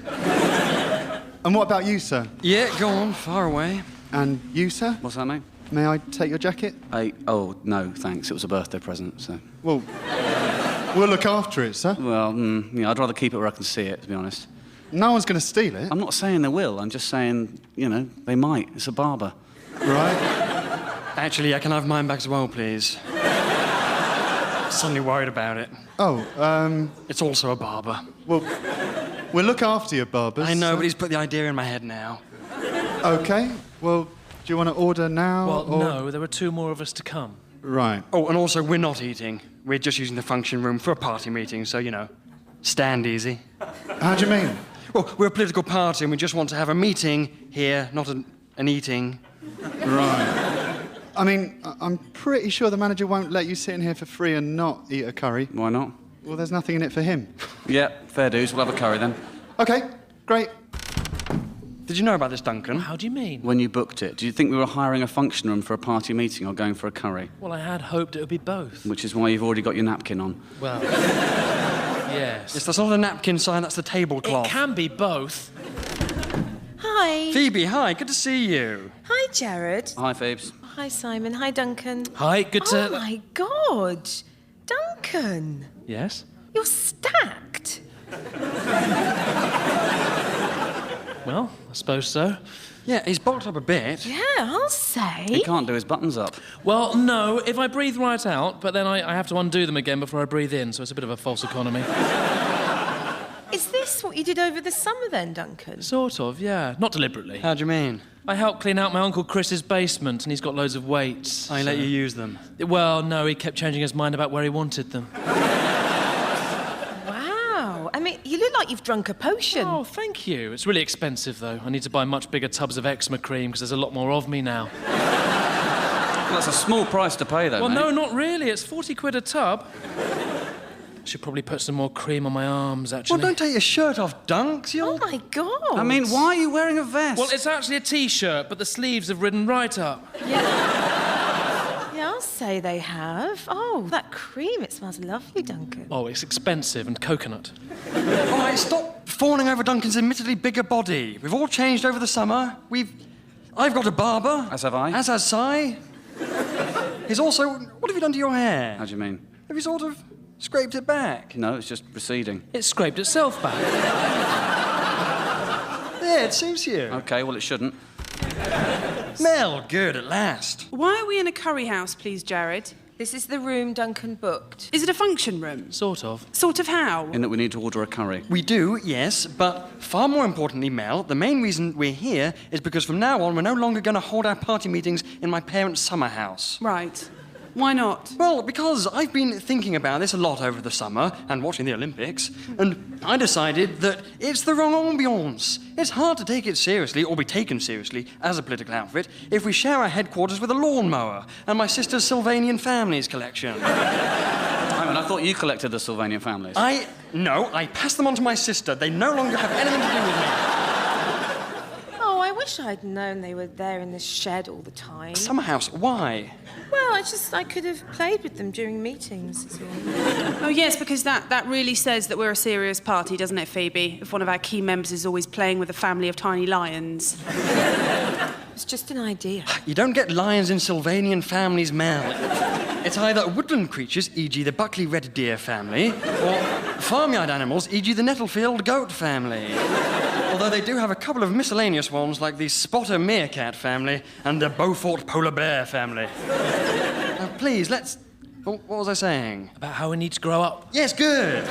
And what about you, sir? Yeah, go on, far away. And you, sir? What's that, mate? May I take your jacket? Oh, no, thanks. It was a birthday present, so... Well, we'll look after it, sir. Well, I'd rather keep it where I can see it, to be honest. No one's going to steal it. I'm not saying they will. I'm just saying, they might. It's a barber. Right. Actually, I can have mine back as well, please. Suddenly worried about it. Oh, It's also a barber. Well, we'll look after your barbers. I know, but he's put the idea in my head now. OK. Well, do you want to order now? Well, or... no, there are two more of us to come. Right. Oh, and also, we're not eating. We're just using the function room for a party meeting, so, stand easy. How do you mean? Well, we're a political party and we just want to have a meeting here, not an eating. Right. I mean, I'm pretty sure the manager won't let you sit in here for free and not eat a curry. Why not? Well, there's nothing in it for him. Yeah, fair dues. We'll have a curry then. OK, great. Did you know about this, Duncan? How do you mean? When you booked it, do you think we were hiring a function room for a party meeting or going for a curry? Well, I had hoped it would be both. Which is why you've already got your napkin on. Well, yes. Yes, that's not a napkin sign, that's the tablecloth. It can be both. Hi. Phoebe, hi, good to see you. Hi, Jared. Hi, Phoebes. Hi, Simon. Hi, Duncan. Hi, good to... Oh, my God. Duncan. Yes? You're stacked. Well, I suppose so. Yeah, he's bulked up a bit. Yeah, I'll say. He can't do his buttons up. Well, no, if I breathe right out, but then I have to undo them again before I breathe in, so it's a bit of a false economy. Is this what you did over the summer then, Duncan? Sort of, yeah. Not deliberately. How do you mean? I helped clean out my Uncle Chris's basement, and he's got loads of weights. I let you use them. Well, no, he kept changing his mind about where he wanted them. Wow. I mean, you look like you've drunk a potion. Oh, thank you. It's really expensive, though. I need to buy much bigger tubs of eczema cream, because there's a lot more of me now. Well, that's a small price to pay, though, Well, mate. no, not really. It's 40 quid a tub. Should probably put some more cream on my arms, actually. Well, don't take your shirt off, Dunks. Oh, my God. I mean, why are you wearing a vest? Well, it's actually a T-shirt, but the sleeves have ridden right up. Yeah, I'll say they have. Oh, that cream, it smells lovely, Duncan. Oh, it's expensive and coconut. All right, stop fawning over Duncan's admittedly bigger body. We've all changed over the summer. I've got a barber. As have I. As has Si. He's also... What have you done to your hair? How do you mean? Have you sort of scraped it back? No, it's just receding. It scraped itself back. Yeah, it suits you. OK, well, it shouldn't. Mel, good at last. Why are we in a curry house, please, Jared? This is the room Duncan booked. Is it a function room? Sort of. Sort of how? In that we need to order a curry. We do, yes, but far more importantly, Mel, the main reason we're here is because from now on we're no longer going to hold our party meetings in my parents' summer house. Right. Why not? Well, because I've been thinking about this a lot over the summer and watching the Olympics, and I decided that it's the wrong ambiance. It's hard to take it seriously, or be taken seriously, as a political outfit, if we share our headquarters with a lawnmower and my sister's Sylvanian families collection. Hang on, I thought you collected the Sylvanian families. No, I passed them on to my sister. They no longer have anything to do with me. Oh, I wish I'd known they were there in this shed all the time. Summer house, why? Well, I could have played with them during meetings as well. Oh, yes, because that really says that we're a serious party, doesn't it, Phoebe? If one of our key members is always playing with a family of tiny lions. It's just an idea. You don't get lions in Sylvanian families, Mel. It's either woodland creatures, e.g. the Buckley red deer family, or farmyard animals, e.g. the Nettlefield goat family. Although they do have a couple of miscellaneous ones, like the Spotter meerkat family and the Beaufort polar bear family. Now, please, let's... What was I saying? About how we need to grow up. Yes, good.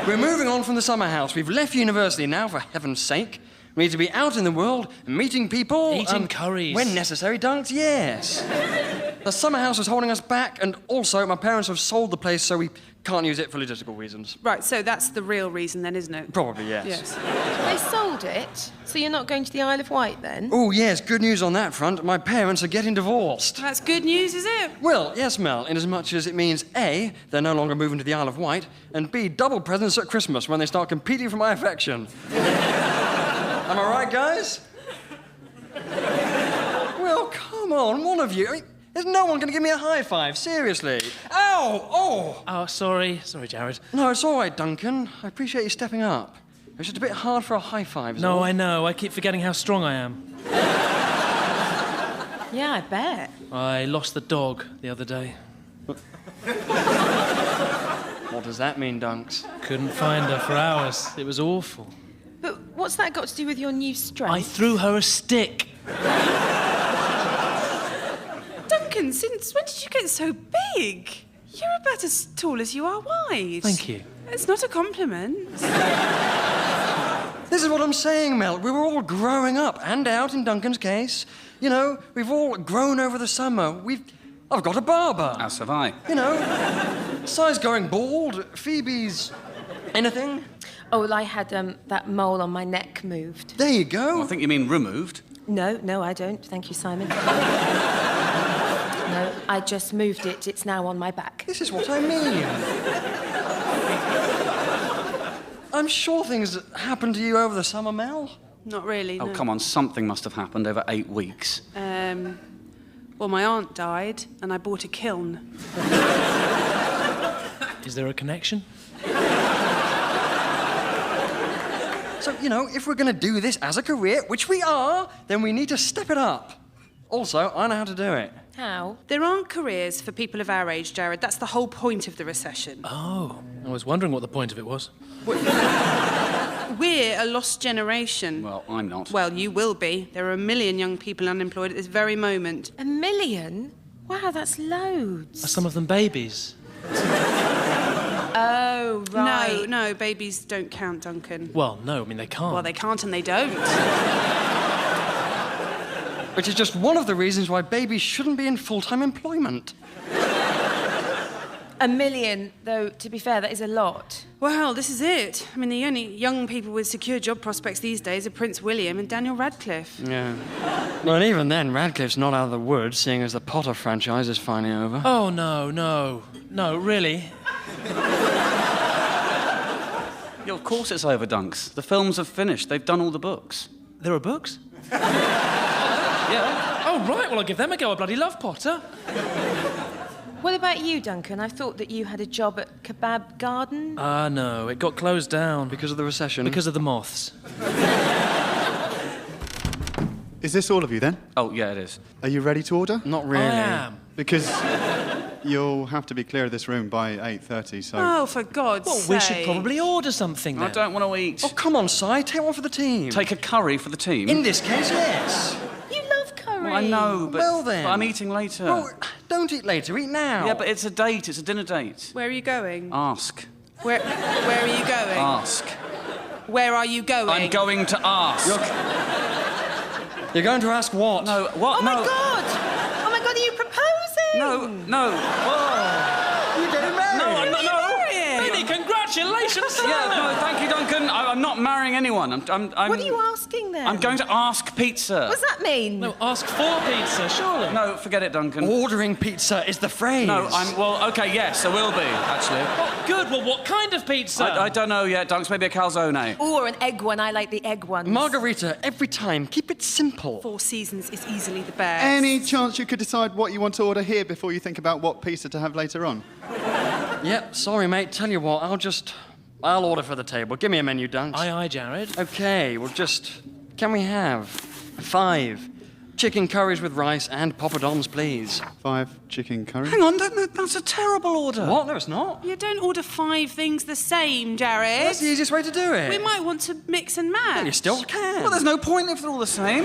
We're moving on from the summer house. We've left university now, for heaven's sake. We need to be out in the world, meeting people... Eating curries. When necessary, Dunks, yes. The summer house is holding us back, and also my parents have sold the place, so we can't use it for logistical reasons. Right, so that's the real reason then, isn't it? Probably, yes. Yes. They sold it, so you're not going to the Isle of Wight then? Oh, yes, good news on that front. My parents are getting divorced. That's good news, is it? Well, yes, Mel, inasmuch as it means A, they're no longer moving to the Isle of Wight, and B, double presents at Christmas when they start competing for my affection. Am I right, guys? Well, come on, one of you. I mean, there's no one going to give me a high five, seriously. Ow! Oh! Oh, sorry. Sorry, Jared. No, it's all right, Duncan. I appreciate you stepping up. It's just a bit hard for a high five, is all. No, I know. I keep forgetting how strong I am. Yeah, I bet. I lost the dog the other day. What does that mean, Dunks? Couldn't find her for hours. It was awful. But what's that got to do with your new strength? I threw her a stick. Duncan, since when did you get so big? You're about as tall as you are wide. Thank you. It's not a compliment. This is what I'm saying, Mel. We were all growing up, and out in Duncan's case. You know, we've all grown over the summer. I've got a barber. As have I. You know, Si's going bald. Phoebe's... Anything? Oh, well, I had that mole on my neck moved. There you go. Well, I think you mean removed. No, I don't. Thank you, Simon. No, I just moved it. It's now on my back. This is what I mean. I'm sure things happened to you over the summer, Mel. Not really, Oh, no. come on, something must have happened over 8 weeks. Well, my aunt died, and I bought a kiln. Is there a connection? So, you know, if we're going to do this as a career, which we are, then we need to step it up. Also, I know how to do it. How? There aren't careers for people of our age, Jared. That's the whole point of the recession. Oh, I was wondering what the point of it was. We're a lost generation. Well, I'm not. Well, you will be. There are 1 million young people unemployed at this very moment. 1 million? Wow, that's loads. Are some of them babies? Oh, right. No, babies don't count, Duncan. Well, no, I mean, they can't. Well, they can't and they don't. Which is just one of the reasons why babies shouldn't be in full-time employment. 1 million, though, to be fair, that is a lot. Well, this is it. I mean, the only young people with secure job prospects these days are Prince William and Daniel Radcliffe. Yeah. Well, and even then, Radcliffe's not out of the woods, seeing as the Potter franchise is finally over. Oh, no, really? Yeah, of course it's over, Dunks. The films have finished. They've done all the books. There are books? Yeah. Oh, right, well, I'll give them a go. I bloody love Potter. What about you, Duncan? I thought that you had a job at Kebab Garden. No, it got closed down. Because of the recession? Because of the moths. Is this all of you then? Oh, yeah, it is. Are you ready to order? Not really. I am. Because you'll have to be clear of this room by 8:30, so... Oh, for God's Well, sake. we should probably order something then. I don't want to eat. Oh, come on, Si. Take one for the team. Take a curry for the team? In this case, yes. You love curry. Well, I know, but, Well, then. but I'm eating later. Well, don't eat later. Eat now. Yeah, but it's a date. It's a dinner date. Where are you going? Ask. Where are you going? Ask. Where are you going? I'm going to ask. You're going to ask what? No, what? Oh, no. my God! Oh, my God, are you proposing? No. Whoa. You're getting married. No, I'm not. No. Baby, congratulations, sir! Yeah, no, thank you, Duncan. I'm not marrying anyone. I'm What are you asking then? I'm going to ask pizza. What does that mean? No, ask for pizza, surely. No, forget it, Duncan. Ordering pizza is the phrase. No, okay, yes, I will be, actually. Oh, good. Well, what kind of pizza? I don't know yet, Dunks. Maybe a calzone. Or an egg one. I like the egg ones. Margarita, every time. Keep it simple. Four Seasons is easily the best. Any chance you could decide what you want to order here before you think about what pizza to have later on? Yep, sorry, mate. Tell you what, I'll order for the table. Give me a menu, Dunks. Aye, Jared. Okay, can we have 5 chicken curries with rice and poppadoms, please? 5 chicken curry. Hang on, that's a terrible order. What? No, it's not. You don't order 5 things the same, Jared. That's the easiest way to do it. We might want to mix and match. Well, you still can. Well, there's no point if they're all the same.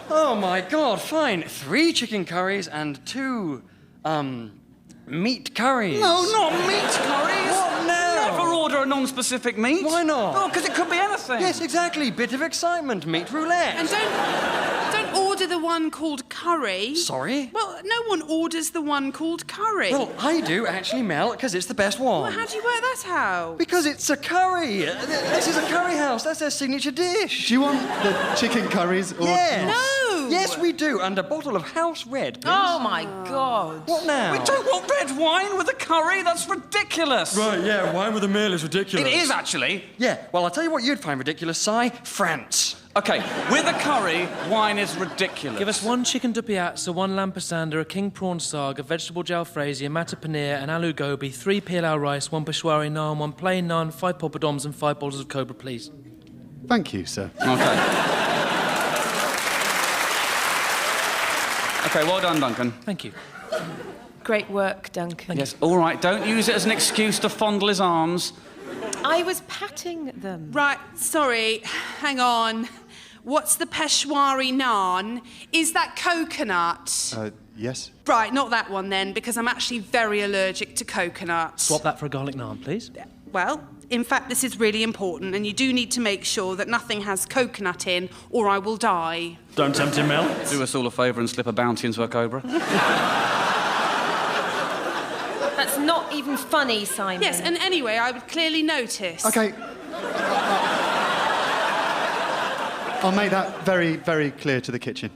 Oh, my God, fine. 3 chicken curries and 2, meat curries. No, not meat curries. What now? Never order a non-specific meat. Why not? Oh, because it could be anything. Yes, exactly. Bit of excitement. Meat roulette. And don't order the one called curry. Sorry? Well, no one orders the one called curry. Well, I do, actually, Mel, because it's the best one. Well, how do you work that out? Because it's a curry. This is a curry house. That's their signature dish. Do you want the chicken curries or Yes. No. Yes, we do. And a bottle of house red, please. Oh, my God. What now? We don't want red wine with a curry. That's ridiculous. Right, yeah, wine with a meal is ridiculous. It is, actually. Yeah, well, I'll tell you what you'd find ridiculous, Si. France. Okay, with a curry, wine is ridiculous. Give us 1 chicken de piazza, 1 lamb pasanda, a king prawn saga, vegetable jalfrezi, a matar paneer, an aloo gobi, 3 pilau rice, 1 peshwari naan, 1 plain naan, 5 poppadoms and 5 bottles of Cobra, please. Thank you, sir. Okay. Okay, well done, Duncan. Thank you. Great work, Duncan. Yes, all right, don't use it as an excuse to fondle his arms. I was patting them. Right, sorry. Hang on. What's the Peshwari naan? Is that coconut? Yes. Right, not that one then, because I'm actually very allergic to coconut. Swap that for a garlic naan, please. Well, in fact, this is really important, and you do need to make sure that nothing has coconut in, or I will die. Don't tempt him, Mel. Do us all a favour and slip a bounty into a Cobra. That's not even funny, Simon. Yes, and anyway, I would clearly notice. Okay. I'll make that very, very clear to the kitchen.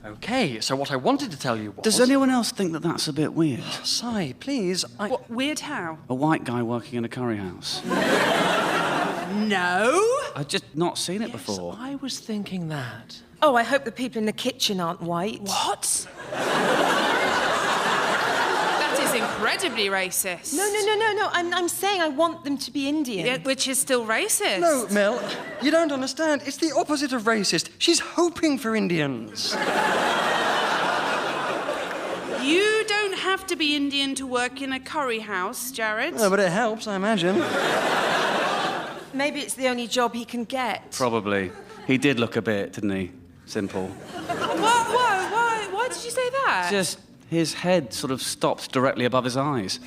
Okay, so what I wanted to tell you was... Does anyone else think that that's a bit weird? Si, please, What, weird how? A white guy working in a curry house. No. I've just not seen it before. I was thinking that. Oh, I hope the people in the kitchen aren't white. What? That is incredibly racist. No. I'm saying I want them to be Indian. Yeah, which is still racist. No, Mel, you don't understand. It's the opposite of racist. She's hoping for Indians. You don't have to be Indian to work in a curry house, Jared. No, but it helps, I imagine. Maybe it's the only job he can get. Probably. He did look a bit, didn't he? Simple. Why did you say that? Just His head sort of stopped directly above his eyes.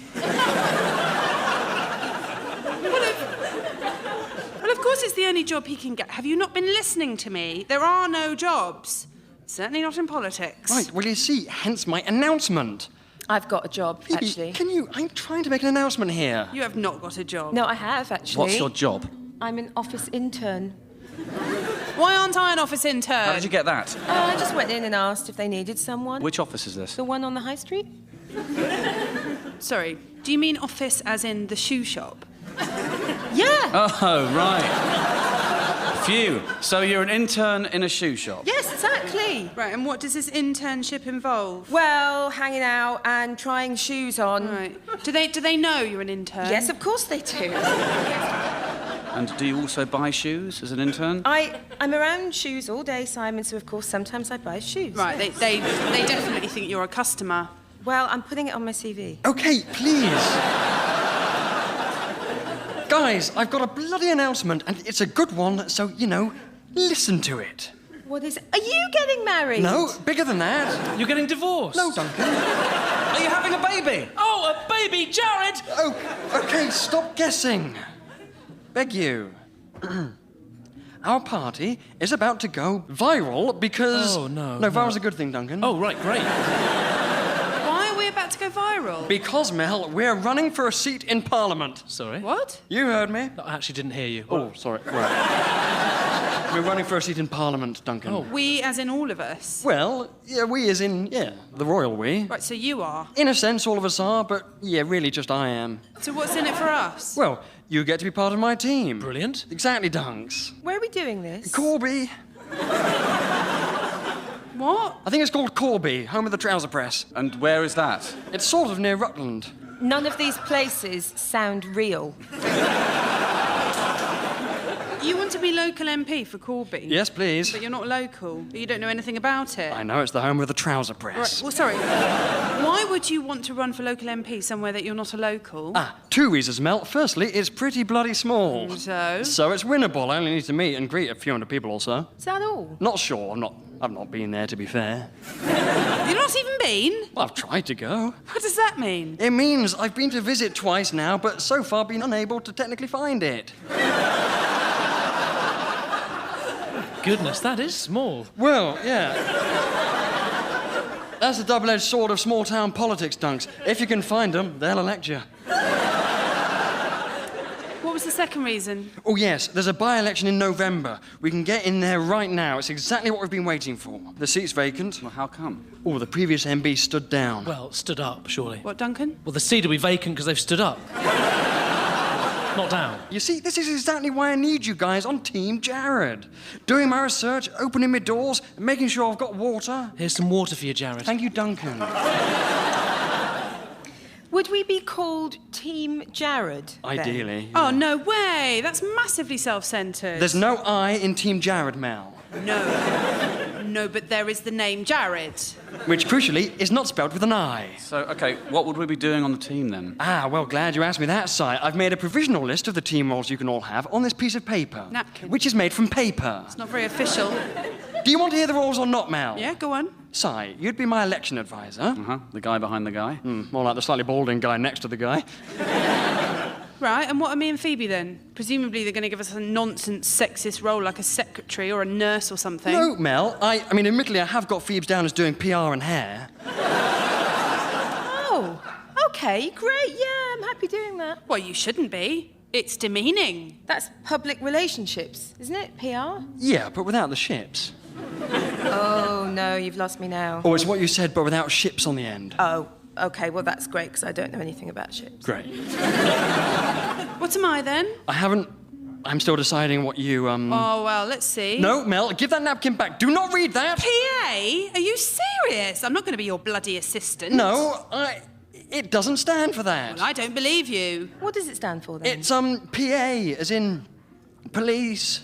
Well, of course it's the only job he can get. Have you not been listening to me? There are no jobs. Certainly not in politics. Right, well, you see, hence my announcement. I've got a job, Phoebe, actually. can you... I'm trying to make an announcement here. You have not got a job. No, I have, actually. What's your job? I'm an office intern. Why aren't I an office intern? How did you get that? I just went in and asked if they needed someone. Which office is this? The one on the high street? Sorry, do you mean office as in the shoe shop? Yeah! Oh, right. Phew. So you're an intern in a shoe shop? Yes, exactly. Right, and what does this internship involve? Well, hanging out and trying shoes on. Right. Do they know you're an intern? Yes, of course they do. And do you also buy shoes as an intern? I'm around shoes all day, Simon, so of course sometimes I buy shoes. Right, they definitely think you're a customer. Well, I'm putting it on my CV. OK, please. Guys, I've got a bloody announcement, and it's a good one, so, you know, listen to it. What is it? Are you getting married? No, bigger than that. You're getting divorced? No, Duncan. Are you having a baby? Oh, a baby, Jared! Oh, OK, stop guessing. Beg you. Our party is about to go viral because... Oh, no. No, viral's a good thing, Duncan. Oh, right, great. Why are we about to go viral? Because, Mel, we're running for a seat in Parliament. Sorry? What? You heard me. No, I actually didn't hear you. Oh, sorry. Right. We're running for a seat in Parliament, Duncan. Oh. We as in all of us? Well, yeah, we as in, yeah, the royal we. Right, so you are. In a sense, all of us are, but yeah, really just I am. So what's in it for us? Well, you get to be part of my team. Brilliant. Exactly, Dunks. Where are we doing this? Corby. What? I think it's called Corby, home of the trouser press. And where is that? It's sort of near Rutland. None of these places sound real. You want to be local MP for Corby? Yes, please. But you're not local. You don't know anything about it. I know, it's the home of the trouser Right, press. well, sorry. Why would you want to run for local MP somewhere that you're not a local? Two reasons, Mel. Firstly, it's pretty bloody small. So? So it's winnable. I only need to meet and greet a few hundred people or so. Is that all? Not sure. I've not been there, to be fair. You've not even been? Well, I've tried to go. What does that mean? It means I've been to visit twice now, but so far been unable to technically find it. Goodness, that is small. Well, yeah. That's the double-edged sword of small-town politics, Dunks. If you can find them, they'll elect you. What was the second reason? Oh, yes, there's a by-election in November. We can get in there right now. It's exactly what we've been waiting for. The seat's vacant. Well, how come? Oh, the previous MB stood down. Well, stood up, surely. What, Duncan? Well, the seat will be vacant because they've stood up. Not down. You see, this is exactly why I need you guys on Team Jared. Doing my research, opening my doors, and making sure I've got water. Here's some water for you, Jared. Thank you, Duncan. Would we be called Team Jared? then? Ideally. Oh, no way. That's massively self-centred. There's no I in Team Jared, Mel. No, but there is the name Jared. Which, crucially, is not spelled with an I. So, OK, what would we be doing on the team, then? Well, glad you asked me that, Si. I've made a provisional list of the team roles you can all have on this piece of paper. Napkin. Which is made from paper. It's not very official. Do you want to hear the roles or not, Mel? Yeah, go on. Si, you'd be my election advisor. Uh-huh, the guy behind the guy. More like the slightly balding guy next to the guy. Right, and what are me and Phoebe then? Presumably they're going to give us a nonsense sexist role like a secretary or a nurse or something. No, Mel. I mean, admittedly, I have got Phoebes down as doing PR and hair. Oh, okay, great. Yeah, I'm happy doing that. Well, you shouldn't be. It's demeaning. That's public relationships, isn't it? PR? Yeah, but without the ships. Oh, no, you've lost me now. Or it's what you said, but without ships on the end. Oh, okay, well, that's great, because I don't know anything about ships. Great. What am I then? I haven't... I'm still deciding what you, Oh, well, let's see. No, Mel, give that napkin back. Do not read that! PA? Are you serious? I'm not going to be your bloody assistant. No, it doesn't stand for that. Well, I don't believe you. What does it stand for, then? It's, PA, as in... Police...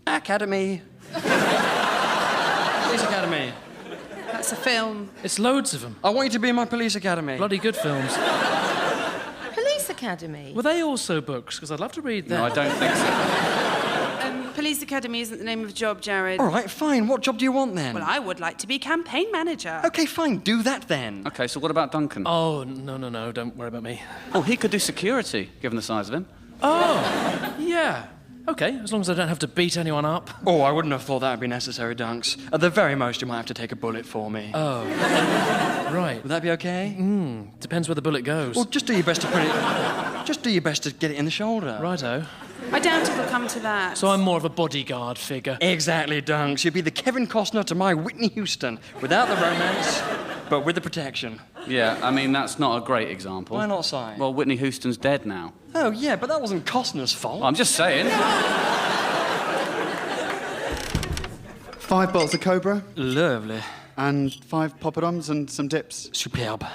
Academy... Police Academy. That's a film. It's loads of them. I want you to be in my police academy. Bloody good films. Police Academy? Were they also books? Because I'd love to read them. No, I don't think so. Police Academy isn't the name of the job, Jared. All right, fine. What job do you want then? Well, I would like to be campaign manager. OK, fine. Do that then. OK, so what about Duncan? Oh, no, don't worry about me. Oh, he could do security, given the size of him. Oh, yeah. OK, as long as I don't have to beat anyone up. Oh, I wouldn't have thought that would be necessary, Dunks. At the very most, you might have to take a bullet for me. Oh. Right. Would that be OK? Depends where the bullet goes. Well, just do your best to put it... Just do your best to get it in the shoulder. Righto. I doubt it'll come to that. So I'm more of a bodyguard figure. Exactly, Dunks. You'd be the Kevin Costner to my Whitney Houston. Without the romance, but with the protection. Yeah, I mean, that's not a great example. Why not, Si? Well, Whitney Houston's dead now. Oh, yeah, but that wasn't Costner's fault. I'm just saying. 5 bottles of Cobra. Lovely. And 5 poppadoms and some dips. Superb.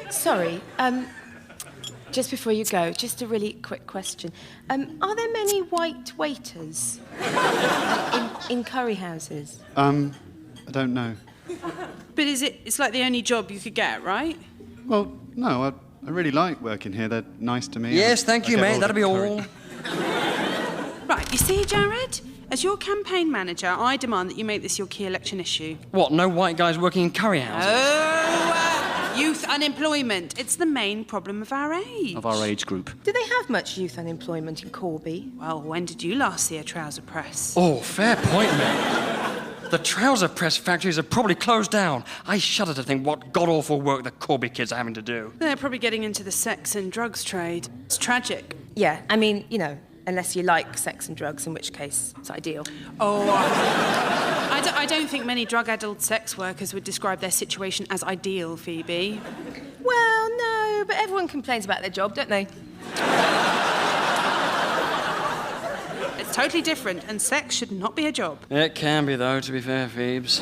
Sorry, just before you go, just a really quick question. Are there many white waiters in curry houses? I don't know. But it's like the only job you could get, right? Well, no, I really like working here. They're nice to me. Yes, thank you, mate. That'll be all. Right, you see, Jared? As your campaign manager, I demand that you make this your key election issue. What, no white guys working in curry houses? Youth unemployment. It's the main problem of our age. Of our age group. Do they have much youth unemployment in Corby? Well, when did you last see a trouser press? Oh, fair point, mate. The trouser press factories are probably closed down. I shudder to think what god-awful work the Corby kids are having to do. They're probably getting into the sex and drugs trade. It's tragic. Yeah, I mean, you know, unless you like sex and drugs, in which case it's ideal. Oh, I don't think many drug-addled sex workers would describe their situation as ideal, Phoebe. Well, no, but everyone complains about their job, don't they? It's totally different, and sex should not be a job. It can be, though, to be fair, Phoebes.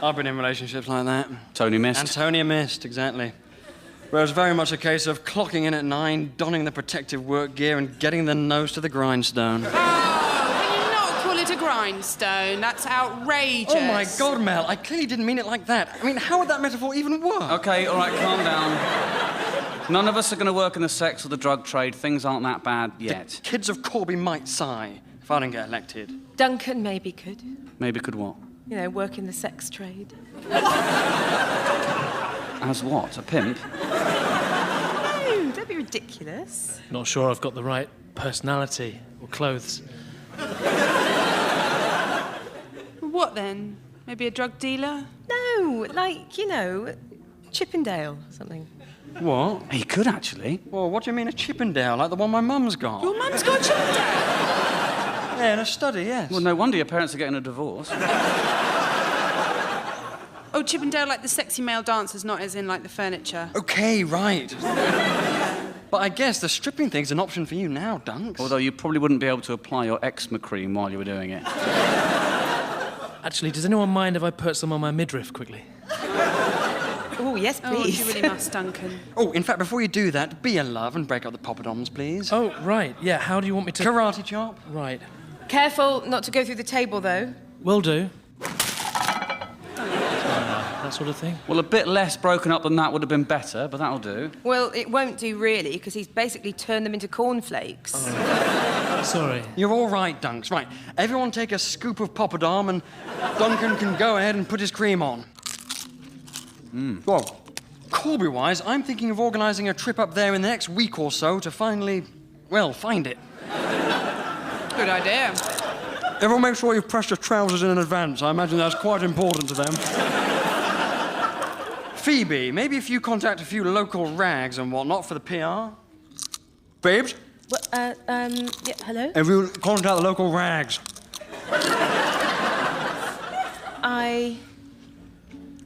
I've been in relationships like that. Tony missed. Antonia missed, exactly. Where it was very much a case of clocking in at 9, donning the protective work gear, and getting the nose to the grindstone. Oh, can you not call it a grindstone? That's outrageous. Oh, my God, Mel, I clearly didn't mean it like that. I mean, how would that metaphor even work? OK, all right, calm down. None of us are going to work in the sex or the drug trade. Things aren't that bad yet. The kids of Corby might sigh if I don't get elected. Duncan maybe could. Maybe could what? You know, work in the sex trade. As what? A pimp? No, don't be ridiculous. Not sure I've got the right personality or clothes. What then? Maybe a drug dealer? No, like, you know, Chippendale or something. What? He could, actually. Well, what do you mean a Chippendale, like the one my mum's got? Your mum's got Chippendale? Yeah, in a study, yes. Well, no wonder your parents are getting a divorce. Oh, Chippendale like the sexy male dancers, not as in like the furniture. OK, right. But I guess the stripping thing's an option for you now, Dunks. Although you probably wouldn't be able to apply your eczema cream while you were doing it. Actually, does anyone mind if I put some on my midriff quickly? Oh, yes, Oh, please. you really must, Duncan. Oh, in fact, before you do that, be a love and break up the poppadoms, please. Oh, right, yeah, how do you want me to... Karate chop. Right. Careful not to go through the table, though. Will do. That sort of thing. Well, a bit less broken up than that would have been better, but that'll do. Well, it won't do, really, because he's basically turned them into cornflakes. Sorry. You're all right, Dunks. Right, everyone take a scoop of poppadom and Duncan can go ahead and put his cream on. Well, Corby-wise, I'm thinking of organising a trip up there in the next week or so to finally, well, find it. Good idea. Everyone make sure you've pressed your trousers in advance. I imagine that's quite important to them. Phoebe, maybe if you contact a few local rags and whatnot for the PR. Babes? Well, yeah, hello? If you contact the local rags.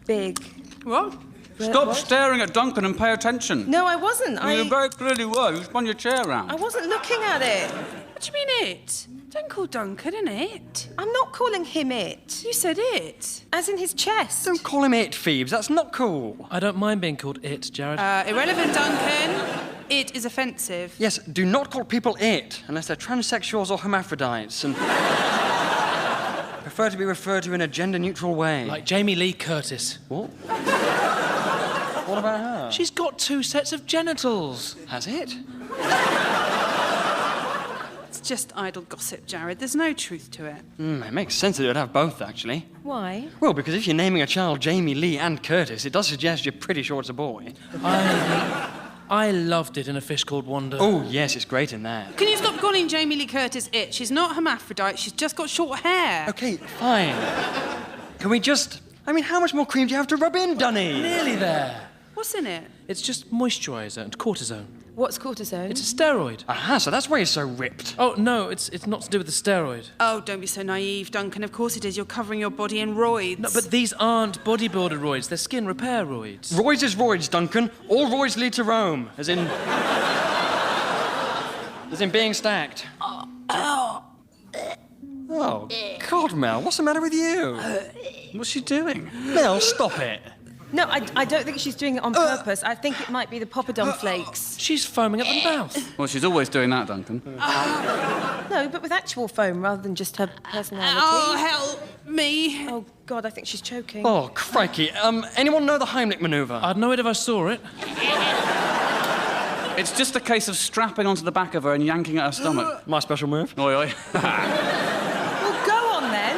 Big. What? Stop What? staring at Duncan and pay attention. No, I wasn't. You very clearly were. You spun your chair around. I wasn't looking at it. What do you mean it? Don't call Duncan an it. I'm not calling him it. You said it. As in his chest. Don't call him it, Phoebes. That's not cool. I don't mind being called it, Jared. Irrelevant, Duncan. It is offensive. Yes, do not call people it unless they're transsexuals or hermaphrodites and prefer to be referred to in a gender-neutral way. Like Jamie Lee Curtis. What? What about her? She's got 2 sets of genitals. Has it? It's just idle gossip, Jared. There's no truth to it. It makes sense that it would have both, actually. Why? Well, because if you're naming a child Jamie Lee and Curtis, it does suggest you're pretty sure it's a boy. I loved it in A Fish Called Wanda. Oh, yes, it's great in that. Can you stop calling Jamie Lee Curtis it? She's not hermaphrodite. She's just got short hair. Okay, fine. Can we just... I mean, how much more cream do you have to rub in, Dunny? Nearly there. What's in it? It's just moisturiser and cortisone. What's cortisone? It's a steroid. Aha, so that's why you're so ripped. Oh, no, it's not to do with the steroid. Oh, don't be so naive, Duncan. Of course it is. You're covering your body in roids. No, but these aren't bodybuilder roids. They're skin repair roids. Roids is roids, Duncan. All roids lead to Rome. As in being stacked. Oh, God, Mel, what's the matter with you? What's she doing? Mel, stop it. No, I don't think she's doing it on purpose. I think it might be the poppadom flakes. She's foaming at the mouth. Well, she's always doing that, Duncan. No, but with actual foam rather than just her personality. Oh, help me. Oh, God, I think she's choking. Oh, crikey. Anyone know the Heimlich manoeuvre? I'd know it if I saw it. It's just a case of strapping onto the back of her and yanking at her stomach. My special move. Oi, oi. Well, go on, then.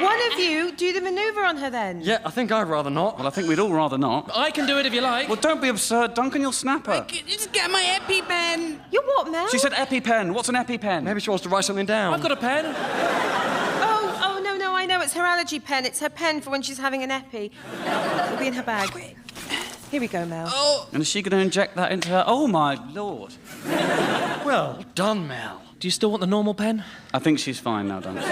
One of you do the manoeuvre on her, then. Yeah, I think I'd rather not. Well, I think we'd all rather not. I can do it if you like. Well, don't be absurd, Duncan, you'll snap her. Just get my EpiPen. You what, Mel? She said EpiPen. What's an EpiPen? Maybe she wants to write something down. I've got a pen. Oh, no, I know. It's her allergy pen. It's her pen for when she's having an epi. It'll be in her bag. Here we go, Mel. Oh. And is she going to inject that into her? Oh, my Lord. Well done, Mel. Do you still want the normal pen? I think she's fine now, Duncan.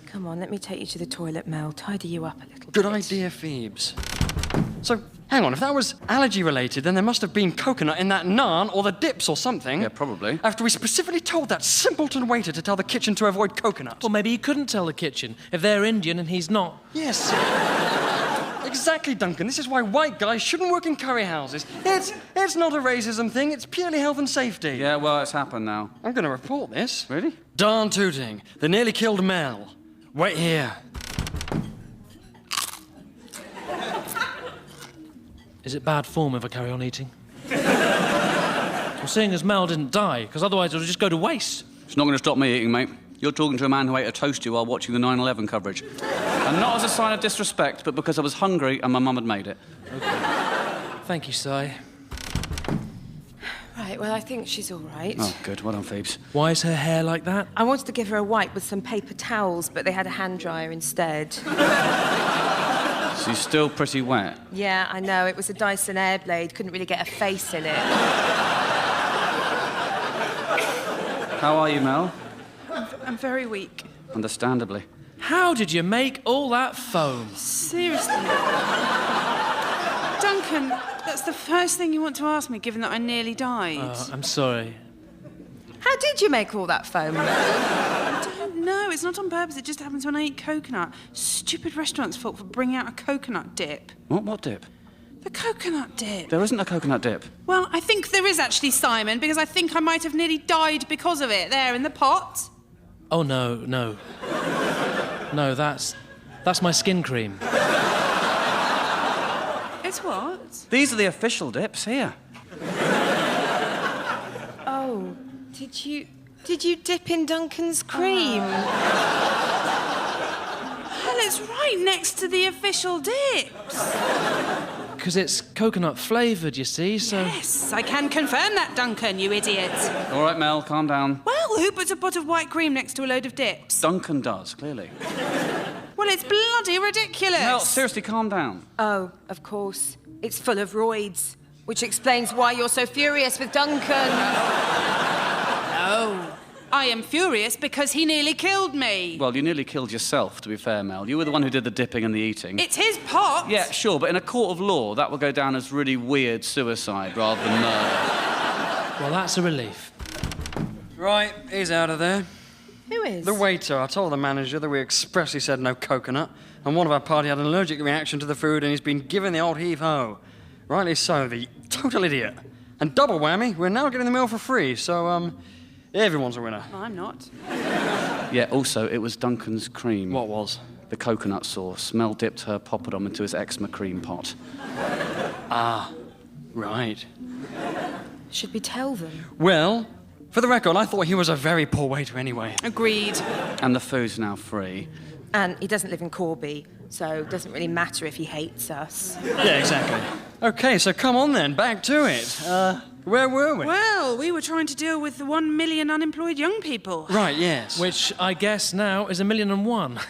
Come on, let me take you to the toilet, Mel. Tidy you up a little bit. Good idea, Phoebes. So, hang on, if that was allergy-related, then there must have been coconut in that naan or the dips or something. Yeah, probably. After we specifically told that simpleton waiter to tell the kitchen to avoid coconut. Well, maybe he couldn't tell the kitchen if they're Indian and he's not. Yes. Exactly, Duncan. This is why white guys shouldn't work in curry houses. It's not a racism thing. It's purely health and safety. Yeah, well, it's happened now. I'm going to report this. Really? Darn tooting. They nearly killed Mel. Wait here. Is it bad form if I carry on eating? Well, seeing as Mel didn't die, because otherwise it'll just go to waste. It's not going to stop me eating, mate. You're talking to a man who ate a toastie while watching the 9/11 coverage. And not as a sign of disrespect, but because I was hungry and my mum had made it. Okay. Thank you, Si. Right, well, I think she's all right. Oh, good. Well done, Phoebes. Why is her hair like that? I wanted to give her a wipe with some paper towels, but they had a hand dryer instead. She's still pretty wet. Yeah, I know. It was a Dyson Airblade. Couldn't really get a face in it. How are you, Mel? I'm very weak. Understandably. How did you make all that foam? Seriously. Duncan, that's the first thing you want to ask me, given that I nearly died. I'm sorry. How did you make all that foam? I don't know. It's not on purpose. It just happens when I eat coconut. Stupid restaurant's fault for bringing out a coconut dip. What dip? The coconut dip. There isn't a coconut dip. Well, I think there is actually, Simon, because I think I might have nearly died because of it. There, in the pot. Oh, no. No, that's my skin cream. It's what? These are the official dips here. Oh, did you dip in Duncan's cream? Well, it's right next to the official dips. Because it's coconut flavoured, you see, so... Yes, I can confirm that, Duncan, you idiot. All right, Mel, calm down. Well, who puts a pot of white cream next to a load of dips? Duncan does, clearly. Well, it's bloody ridiculous. Mel, seriously, calm down. Oh, of course. It's full of roids, which explains why you're so furious with Duncan. Oh, I am furious because he nearly killed me. Well, you nearly killed yourself, to be fair, Mel. You were the one who did the dipping and the eating. It's his pot. Yeah, sure, but in a court of law, that will go down as really weird suicide rather than murder. Well, that's a relief. Right, he's out of there. Who is? The waiter. I told the manager that we expressly said no coconut, and one of our party had an allergic reaction to the food, and he's been given the old heave-ho. Rightly so, the total idiot. And double whammy, we're now getting the meal for free, so, everyone's a winner. I'm not. Yeah, also, it was Duncan's cream. What was? The coconut sauce. Mel dipped her poppadom into his eczema cream pot. Ah, right. Should we tell them? Well, For the record, I thought he was a very poor waiter anyway. Agreed. And the food's now free. And he doesn't live in Corby, so it doesn't really matter if he hates us. Yeah, exactly. OK, so come on then, back to it. Where were we? Well, we were trying to deal with the 1 million unemployed young people. Right, yes. Which I guess now is 1,000,001.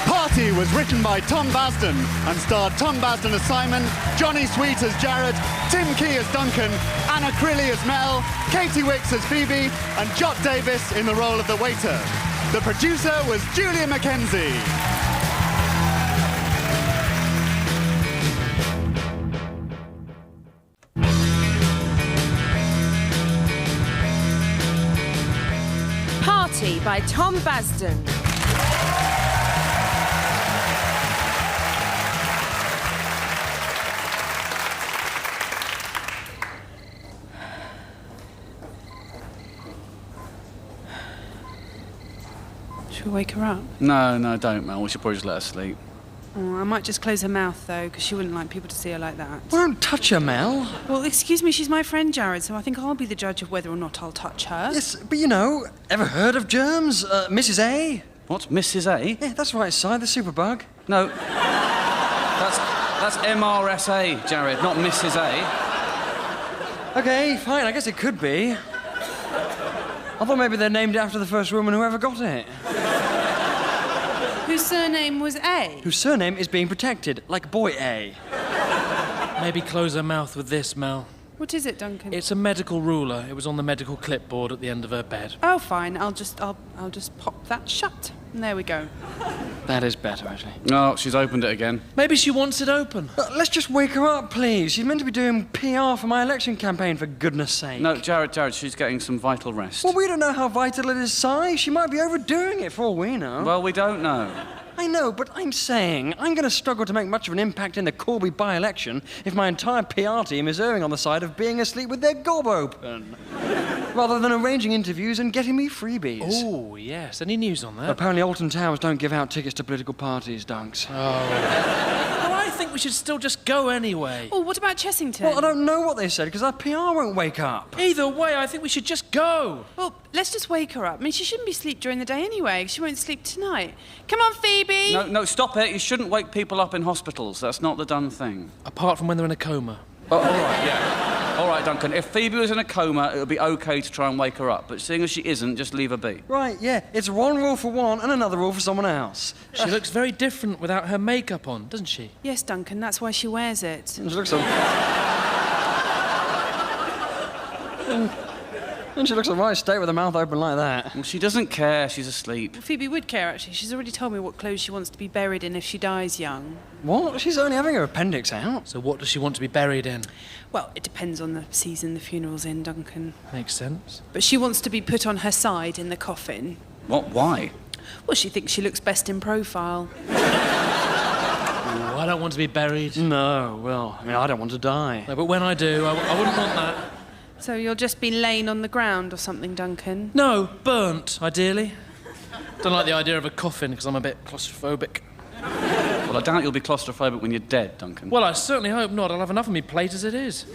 Party was written by Tom Basden and starred Tom Basden as Simon, Johnny Sweet as Jared, Tim Key as Duncan, Anna Crilly as Mel, Katie Wicks as Phoebe, and Jot Davis in the role of the waiter. The producer was Julia Mackenzie. Party by Tom Basden. Should we wake her up? No, don't, Mel. We should probably just let her sleep. Oh, I might just close her mouth, though, because she wouldn't like people to see her like that. Well, don't touch her, Mel. Well, excuse me, she's my friend, Jared, so I think I'll be the judge of whether or not I'll touch her. Yes, but you know, ever heard of germs? Mrs. A? What, Mrs. A? Yeah, that's right, Si, the superbug. No. That's MRSA, Jared, not Mrs. A. OK, fine, I guess it could be. I thought maybe they're named after the first woman who ever got it. Whose surname was A? Whose surname is being protected, like Boy A. Maybe close her mouth with this, Mel. What is it, Duncan? It's a medical ruler. It was on the medical clipboard at the end of her bed. Oh, fine. I'll just pop that shut. And there we go. That is better, actually. Oh, she's opened it again. Maybe she wants it open. Let's just wake her up, please. She's meant to be doing PR for my election campaign, for goodness sake. No, Jared, she's getting some vital rest. Well, we don't know how vital it is, Si. She might be overdoing it for all we know. Well, we don't know. I know, but I'm saying I'm going to struggle to make much of an impact in the Corby by-election if my entire PR team is erring on the side of being asleep with their gob open, rather than arranging interviews and getting me freebies. Oh, yes. Any news on that? Apparently Alton Towers don't give out tickets to political parties, Dunks. Well, I think we should still just go anyway. Oh, what about Chessington? Well, I don't know what they said, because our PR won't wake up. Either way, I think we should just go. Well, let's just wake her up. I mean, she shouldn't be asleep during the day anyway. She won't sleep tonight. Come on, Phoebe! No, stop it. You shouldn't wake people up in hospitals. That's not the done thing. Apart from when they're in a coma. Oh, all right, yeah. All right, Duncan. If Phoebe was in a coma, it would be OK to try and wake her up. But seeing as she isn't, just leave her be. Right, yeah. It's one rule for one and another rule for someone else. She looks very different without her makeup on, doesn't she? Yes, Duncan, that's why she wears it. She looks so... And she looks a right state with her mouth open like that. Well, she doesn't care. She's asleep. Well, Phoebe would care, actually. She's already told me what clothes she wants to be buried in if she dies young. What? She's only having her appendix out. So what does she want to be buried in? Well, it depends on the season the funeral's in, Duncan. Makes sense. But she wants to be put on her side in the coffin. What? Why? Well, she thinks she looks best in profile. I don't want to be buried. No, well, I mean, I don't want to die. No, but when I do, I wouldn't want that. So you'll just be laying on the ground or something, Duncan? No, burnt, ideally. Don't like the idea of a coffin because I'm a bit claustrophobic. Well, I doubt you'll be claustrophobic when you're dead, Duncan. Well, I certainly hope not. I'll have enough of me plate as it is.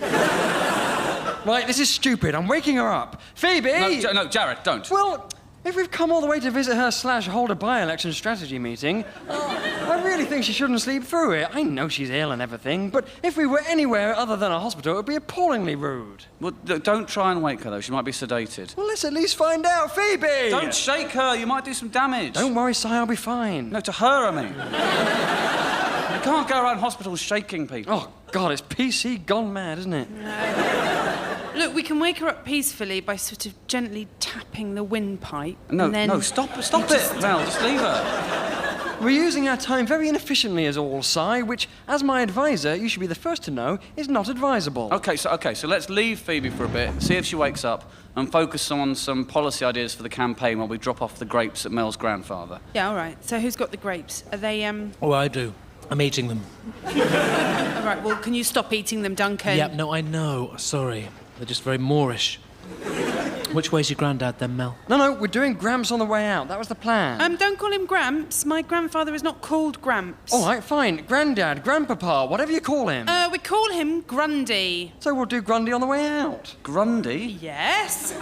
Right, this is stupid. I'm waking her up. Phoebe! No, Jared, don't. Well, if we've come all the way to visit her / hold a by-election strategy meeting, I really think she shouldn't sleep through it. I know she's ill and everything, but if we were anywhere other than a hospital, it would be appallingly rude. Well, don't try and wake her, though. She might be sedated. Well, let's at least find out. Phoebe! Don't shake her. You might do some damage. Don't worry, Si, I'll be fine. No, to her, I mean. You can't go around hospitals shaking people. Oh, God, it's PC gone mad, isn't it? Look, we can wake her up peacefully by sort of gently tapping the windpipe. No, and then no, stop it, Mel. Just leave her. We're using our time very inefficiently as all, Si, which, as my advisor, you should be the first to know, is not advisable. Okay, so let's leave Phoebe for a bit, see if she wakes up, and focus on some policy ideas for the campaign while we drop off the grapes at Mel's grandfather. Yeah, all right. So who's got the grapes? Are they, Oh, I do. I'm eating them. All right, well, can you stop eating them, Duncan? Yep, no, I know. Sorry. They're just very Moorish. Which way's your granddad then, Mel? No, we're doing Gramps on the way out. That was the plan. Don't call him Gramps. My grandfather is not called Gramps. All right, fine. Grandad, Grandpapa, whatever you call him. We call him Grundy. So we'll do Grundy on the way out. Grundy? Yes.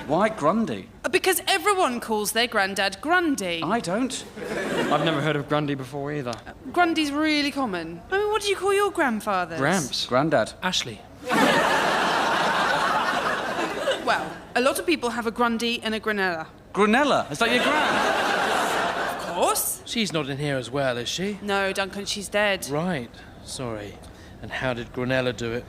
Why Grundy? Because everyone calls their granddad Grundy. I don't. I've never heard of Grundy before either. Grundy's really common. I mean, what do you call your grandfathers? Gramps. Grandad. Ashley. Well, a lot of people have a Grundy and a Granella. Granella? Is that your gran? Of course. She's not in here as well, is she? No, Duncan, she's dead. Right. Sorry. And how did Granella do it?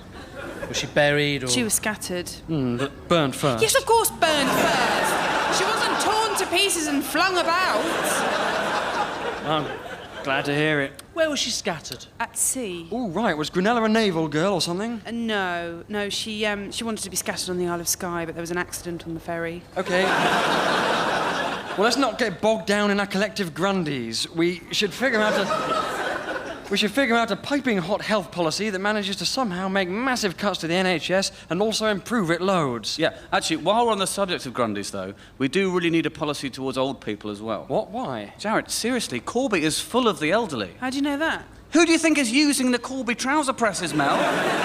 Was she buried or...? She was scattered. But burned first. Yes, of course, burned first. She wasn't torn to pieces and flung about. I'm glad to hear it. Where was she scattered? At sea. Oh, right. Was Granella a naval girl or something? No, she wanted to be scattered on the Isle of Skye, but there was an accident on the ferry. OK. Well, let's not get bogged down in our collective Grundys. We should figure out a piping hot health policy that manages to somehow make massive cuts to the NHS and also improve it loads. Yeah, actually, while we're on the subject of Grundys, though, we do really need a policy towards old people as well. What? Why? Jared, seriously, Corby is full of the elderly. How do you know that? Who do you think is using the Corby trouser presses, Mel?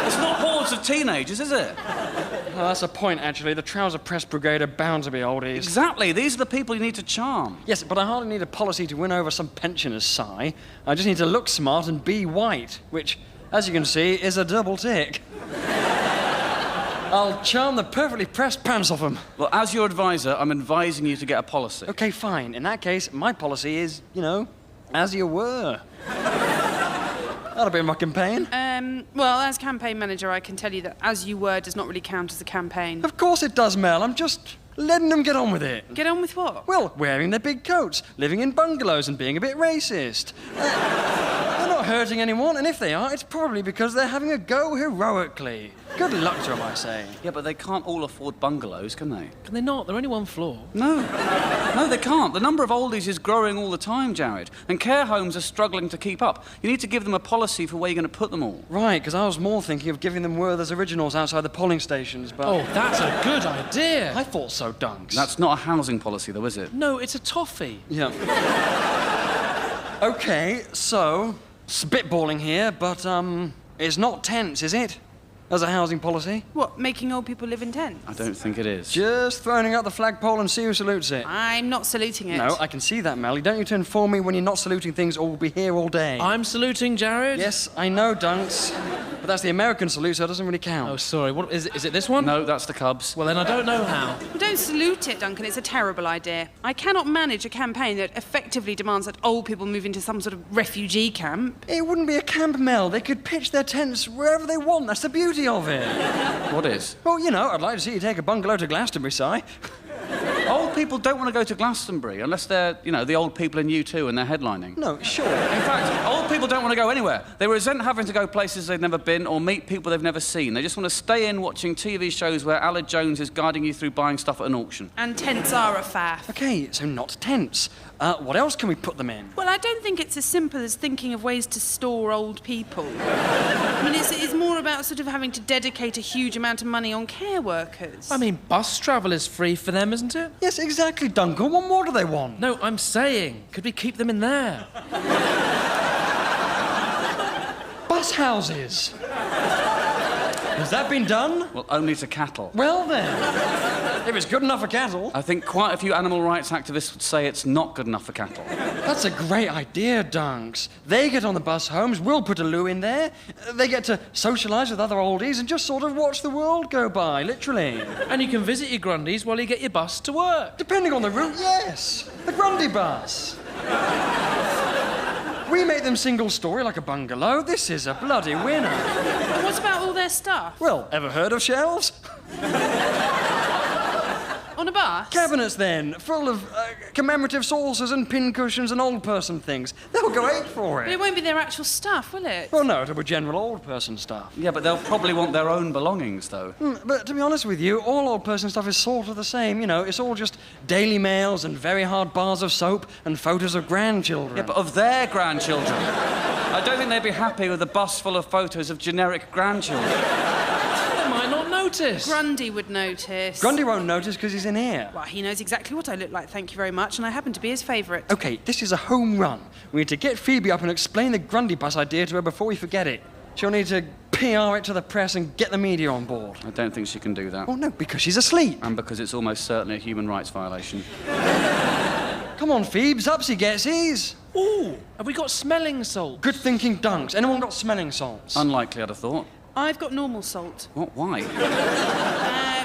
It's not hordes of teenagers, is it? Well, that's a point, actually. The trouser press brigade are bound to be oldies. Exactly. These are the people you need to charm. Yes, but I hardly need a policy to win over some pensioners, Si. I just need to look smart and be white, which, as you can see, is a double tick. I'll charm the perfectly pressed pants off them. Well, as your advisor, I'm advising you to get a policy. OK, fine. In that case, my policy is, as you were. That'll be my campaign. Well, as campaign manager, I can tell you that as you were does not really count as a campaign. Of course it does, Mel. I'm just letting them get on with it. Get on with what? Well, wearing their big coats, living in bungalows and being a bit racist. They're not hurting anyone, and if they are, it's probably because they're having a go heroically. Good luck to them, I say. Yeah, but they can't all afford bungalows, can they? Can they not? They're only one floor. No. No, they can't. The number of oldies is growing all the time, Jared. And care homes are struggling to keep up. You need to give them a policy for where you're going to put them all. Right, because I was more thinking of giving them Werther's Originals outside the polling stations, but... Oh, that's a good idea. I thought so, Dunks. That's not a housing policy, though, is it? No, it's a toffee. Yeah. OK, so, spitballing here, but, it's not tents, is it? As a housing policy? What, making old people live in tents? I don't think it is. Just throwing out the flagpole and see who salutes it. I'm not saluting it. No, I can see that, Mel. You don't need to inform me when you're not saluting things or we'll be here all day. I'm saluting, Jared. Yes, I know, Dunks. But that's the American salute, so it doesn't really count. Oh, sorry. What is it this one? No, that's the Cubs. Well, then I don't know how. Well, don't salute it, Duncan. It's a terrible idea. I cannot manage a campaign that effectively demands that old people move into some sort of refugee camp. It wouldn't be a camp, Mel. They could pitch their tents wherever they want. That's the beauty of it. What is? Well, I'd like to see you take a bungalow to Glastonbury, Si. Old people don't want to go to Glastonbury unless they're, the old people in U2 and they're headlining. No, sure. In fact, old people don't want to go anywhere. They resent having to go places they've never been or meet people they've never seen. They just want to stay in watching TV shows where Aled Jones is guiding you through buying stuff at an auction. And tents are a faff. OK, so not tents. What else can we put them in? Well, I don't think it's as simple as thinking of ways to store old people. I mean, it's more about sort of having to dedicate a huge amount of money on care workers. I mean, bus travel is free for them, isn't it? Yes, exactly, Duncan. What more do they want? No, I'm saying, could we keep them in there? Bus houses. Has that been done? Well, only to cattle. Well, then. If it's good enough for cattle. I think quite a few animal rights activists would say it's not good enough for cattle. That's a great idea, Dunks. They get on the bus homes, we'll put a loo in there. They get to socialise with other oldies and just sort of watch the world go by, literally. And you can visit your Grundys while you get your bus to work. Depending on the route, yes. The Grundy bus. We make them single-storey like a bungalow. This is a bloody winner. What about all their stuff? Well, ever heard of shelves? On a bus? Cabinets, then, full of commemorative saucers and pincushions and old person things. They'll go ape for But it. it won't be their actual stuff, will it? Well, no, it'll be general old person stuff. Yeah, but they'll probably want their own belongings, though. But to be honest with you, all old person stuff is sort of the same. It's all just Daily Mails and very hard bars of soap and photos of grandchildren. Yeah, but of their grandchildren. I don't think they'd be happy with a bus full of photos of generic grandchildren. They might not know notice. Grundy would notice. Grundy won't notice because he's in here. Well, he knows exactly what I look like, thank you very much, and I happen to be his favourite. OK, this is a home run. We need to get Phoebe up and explain the Grundy bus idea to her before we forget it. She'll need to PR it to the press and get the media on board. I don't think she can do that. Oh, no, because she's asleep. And because it's almost certainly a human rights violation. Come on, Phoebes, upsy getsies. Ooh, have we got smelling salt? Good thinking dunks. Anyone got smelling salts? Unlikely, I'd have thought. I've got normal salt. What? Why?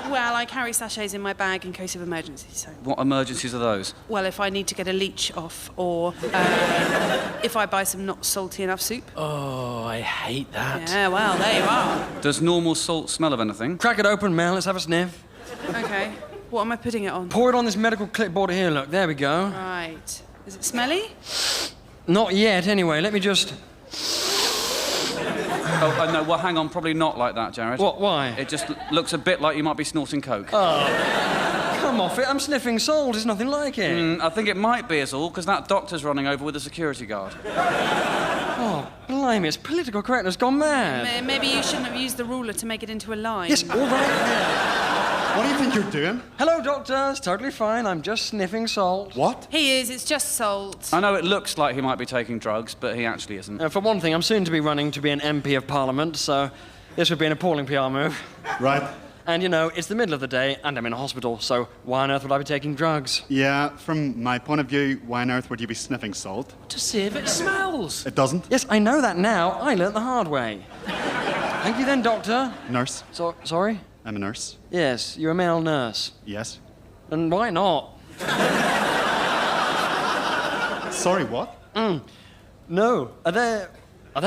Well, I carry sachets in my bag in case of emergency, so... What emergencies are those? Well, if I need to get a leech off, or if I buy some not salty enough soup. Oh, I hate that. Yeah, well, there you are. Does normal salt smell of anything? Crack it open, Mel. Let's have a sniff. OK. What am I putting it on? Pour it on this medical clipboard here, look. There we go. Right. Is it smelly? Not yet, anyway. Let me just... Oh, no, well, hang on. Probably not like that, Jared. What, why? It just looks a bit like you might be snorting coke. Oh, come off it. I'm sniffing salt. There's nothing like it. I think it might be, is all, because that doctor's running over with a security guard. Oh, blimey, it's political correctness gone mad. Maybe you shouldn't have used the ruler to make it into a line. Yes, all right. What do you think you're doing? Hello, doctor. It's totally fine. I'm just sniffing salt. What? He is. It's just salt. I know it looks like he might be taking drugs, but he actually isn't. For one thing, I'm soon to be running to be an MP of Parliament, so this would be an appalling PR move. Right. And, you know, it's the middle of the day, and I'm in a hospital, so why on earth would I be taking drugs? Yeah, from my point of view, why on earth would you be sniffing salt? To see if it smells. It doesn't. Yes, I know that now. I learnt the hard way. Thank you then, doctor. Nurse. Sorry? I'm a nurse. Yes, you're a male nurse. Yes. And why not? Sorry, what? No. Are there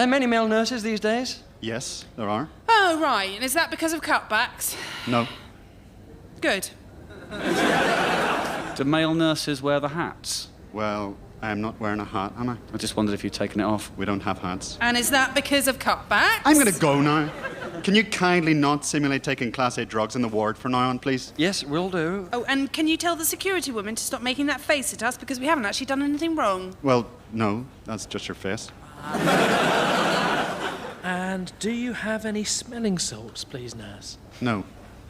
many male nurses these days? Yes, there are. Oh, right. And is that because of cutbacks? No. Good. Do male nurses wear the hats? Well, I'm not wearing a hat, am I? I just wondered if you'd taken it off. We don't have hats. And is that because of cutbacks? I'm gonna go now. Can you kindly not simulate taking Class A drugs in the ward from now on, please? Yes, will do. Oh, and can you tell the security woman to stop making that face at us because we haven't actually done anything wrong? Well, no, that's just your face. And do you have any smelling salts, please, nurse? No.